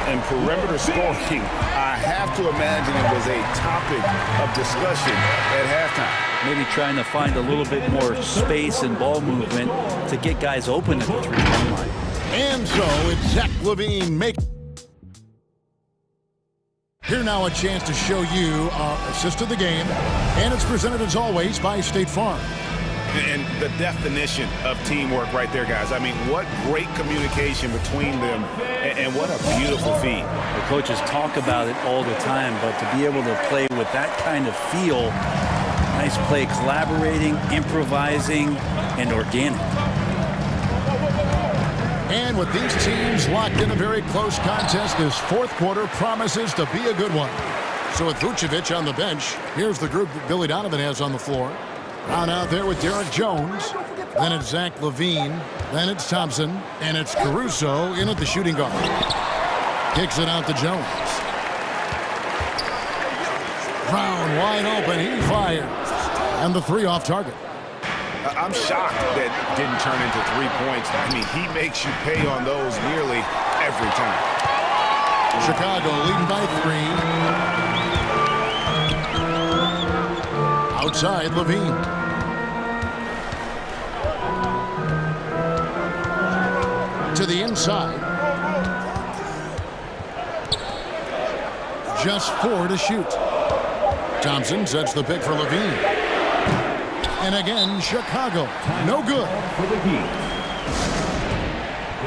And perimeter scoring, I have to imagine it was a topic of discussion at halftime. Maybe trying to find a little bit more space and ball movement to get guys open at the three-point line. And so it's Zach Levine making. Here now a chance to show you our assist of the game. And it's presented as always by State Farm. And the definition of teamwork right there, guys. I mean, what great communication between them, and what a beautiful feed. The coaches talk about it all the time, but to be able to play with that kind of feel, nice play, collaborating, improvising, and organic. And with these teams locked in a very close contest, this fourth quarter promises to be a good one. So with Vucevic on the bench, here's the group that Billy Donovan has on the floor. Round out there with Derek Jones. Then it's Zach Levine. Then it's Thompson. And it's Caruso in at the shooting guard. Kicks it out to Jones. Brown wide open. He fires. And the three off target. I'm shocked that didn't turn into 3 points. I mean, he makes you pay on those nearly every time. Chicago leading by 3. Outside, Levine. To the inside. Just 4 to shoot. Thompson sets the pick for Levine. And again, Chicago. No good. For the Heat.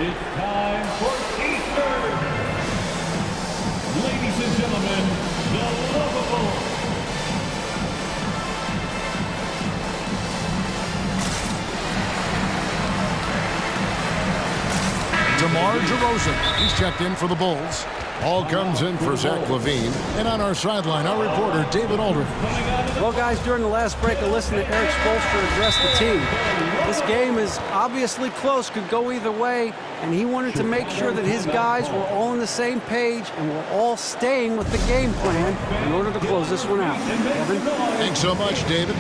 It's time for Eastern. Ladies and gentlemen, the lovable. DeMar DeRozan. He's checked in for the Bulls. All comes in for Zach Levine. And on our sideline, our reporter, David Aldridge. Well, guys, during the last break, I listened to Eric Spoelstra address the team. This game is obviously close, could go either way, and he wanted to make sure that his guys were all on the same page and were all staying with the game plan in order to close this one out. Kevin? Thanks so much, David.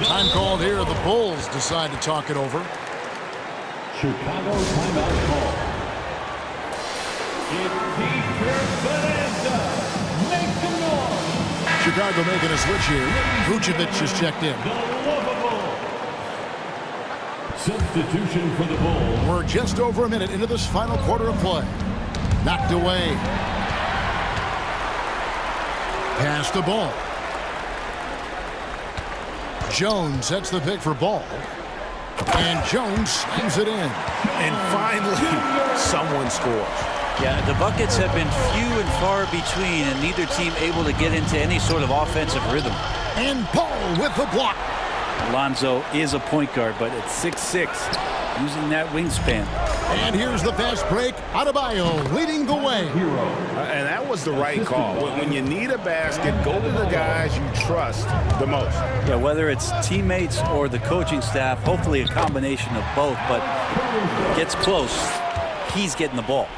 Time called here. The Bulls decide to talk it over. Chicago timeout call. It's Peter Bonanza. Make some noise. Chicago making a switch here. Vucevic is checked in. Substitution for the Bulls. We're just over a minute into this final quarter of play. Knocked away. Pass the ball. Jones sets the pick for Ball. And Jones slams it in. And finally, someone scores. Yeah, the buckets have been few and far between, and neither team able to get into any sort of offensive rhythm. And Ball with the block. Alonzo is a point guard, but at 6'6", using that wingspan. And here's the fast break. Adebayo leading the way. And that was the right call. When you need a basket, go to the guys you trust the most. Yeah, whether it's teammates or the coaching staff, hopefully a combination of both, but gets close, he's getting the ball.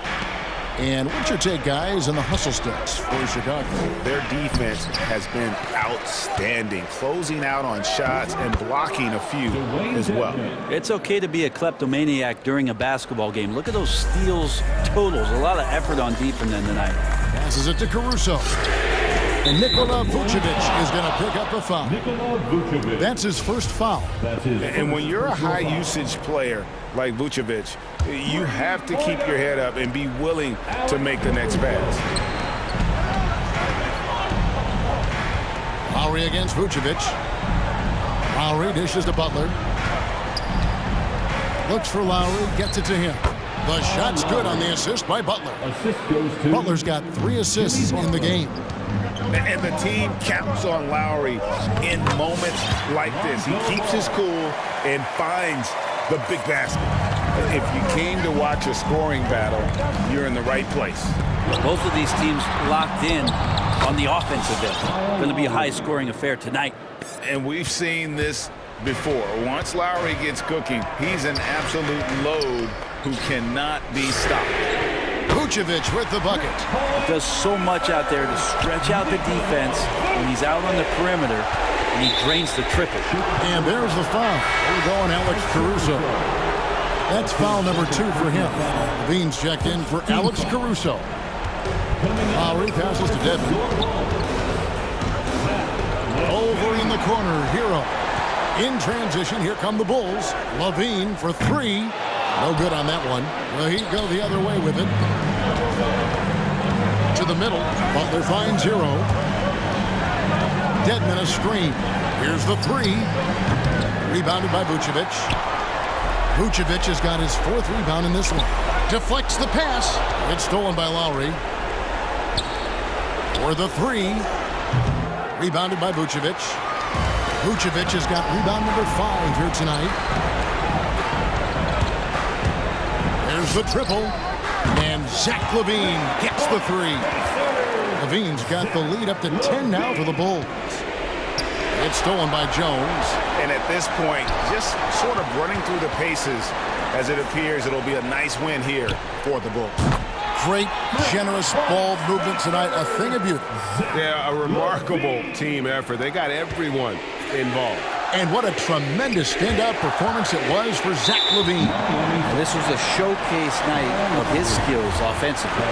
And what's your take, guys, on the hustle sticks for Chicago? Their defense has been outstanding, closing out on shots and blocking a few as well. It's okay to be a kleptomaniac during a basketball game. Look at those steals totals. A lot of effort on defense tonight. Passes it to Caruso. And Nikola Vucevic is going to pick up a foul. That's his first foul. And when you're a high-usage player like Vucevic, you have to keep your head up and be willing to make the next pass. Lowry against Vucevic. Lowry dishes to Butler. Looks for Lowry, gets it to him. The shot's good on the assist by Butler. Butler's got 3 assists in the game. And the team counts on Lowry in moments like this. He keeps his cool and finds the big basket. If you came to watch a scoring battle, you're in the right place. Both of these teams locked in. on the offensive end. Going to be a high-scoring affair tonight. And we've seen this before. Once Lowry gets cooking, he's an absolute load who cannot be stopped. Vucevic with the bucket. He does so much out there to stretch out the defense when he's out on the perimeter, and he drains the triple. And there's the foul. We're going Alex Caruso. That's foul number 2 for him. Levine's checked in for Alex Caruso. Lowry passes to Dedmon. Over in the corner, Hero. In transition, here come the Bulls. Levine for 3. No good on that one. Well, he'd go the other way with it. To the middle. Butler finds Hero. Dedmon a screen. Here's the 3. Rebounded by Vucevic. Vucevic has got his 4th rebound in this one. Deflects the pass. It's stolen by Lowry. For the 3. Rebounded by Vucevic. Vucevic has got rebound number 5 here tonight. There's the triple. And Zach LaVine gets the 3. LaVine's got the lead up to 10 now for the Bulls. It's stolen by Jones. And at this point, just sort of running through the paces as it appears it'll be a nice win here for the Bulls. Great, generous ball movement tonight. A thing of beauty. Yeah, a remarkable team effort. They got everyone involved. And what a tremendous standout performance it was for Zach LaVine. This was a showcase night of his skills offensively.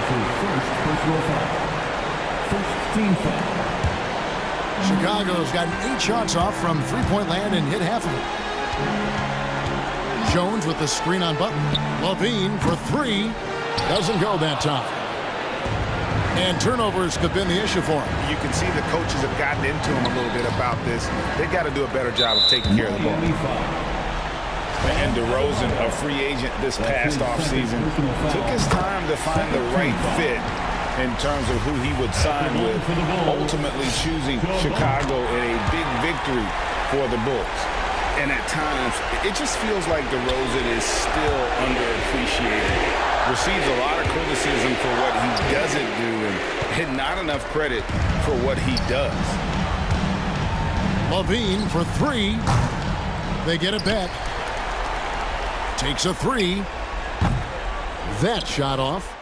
Chicago's gotten 8 shots off from three-point land and hit half of it. Jones with the screen on Button. LaVine for 3. Doesn't go that time. And turnovers have been the issue for him. You can see the coaches have gotten into him a little bit about this. They've got to do a better job of taking care of the ball. And DeRozan, a free agent this past offseason, took his time to find the right fit in terms of who he would sign with, ultimately choosing Chicago in a big victory for the Bulls. And at times, it just feels like DeRozan is still underappreciated. Receives a lot of criticism for what he doesn't do and not enough credit for what he does. LaVine for 3. They get it back. Takes a 3. That shot off.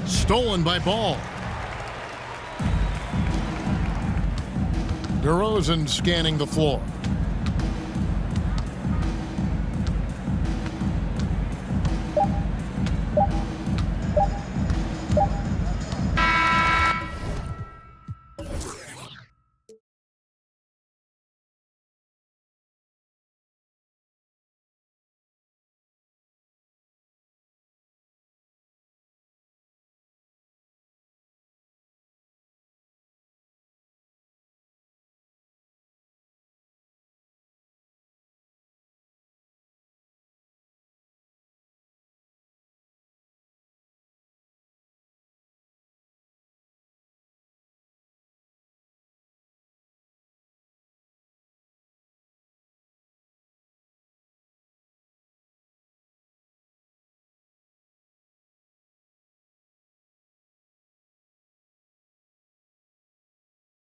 Stolen by Ball. DeRozan scanning the floor.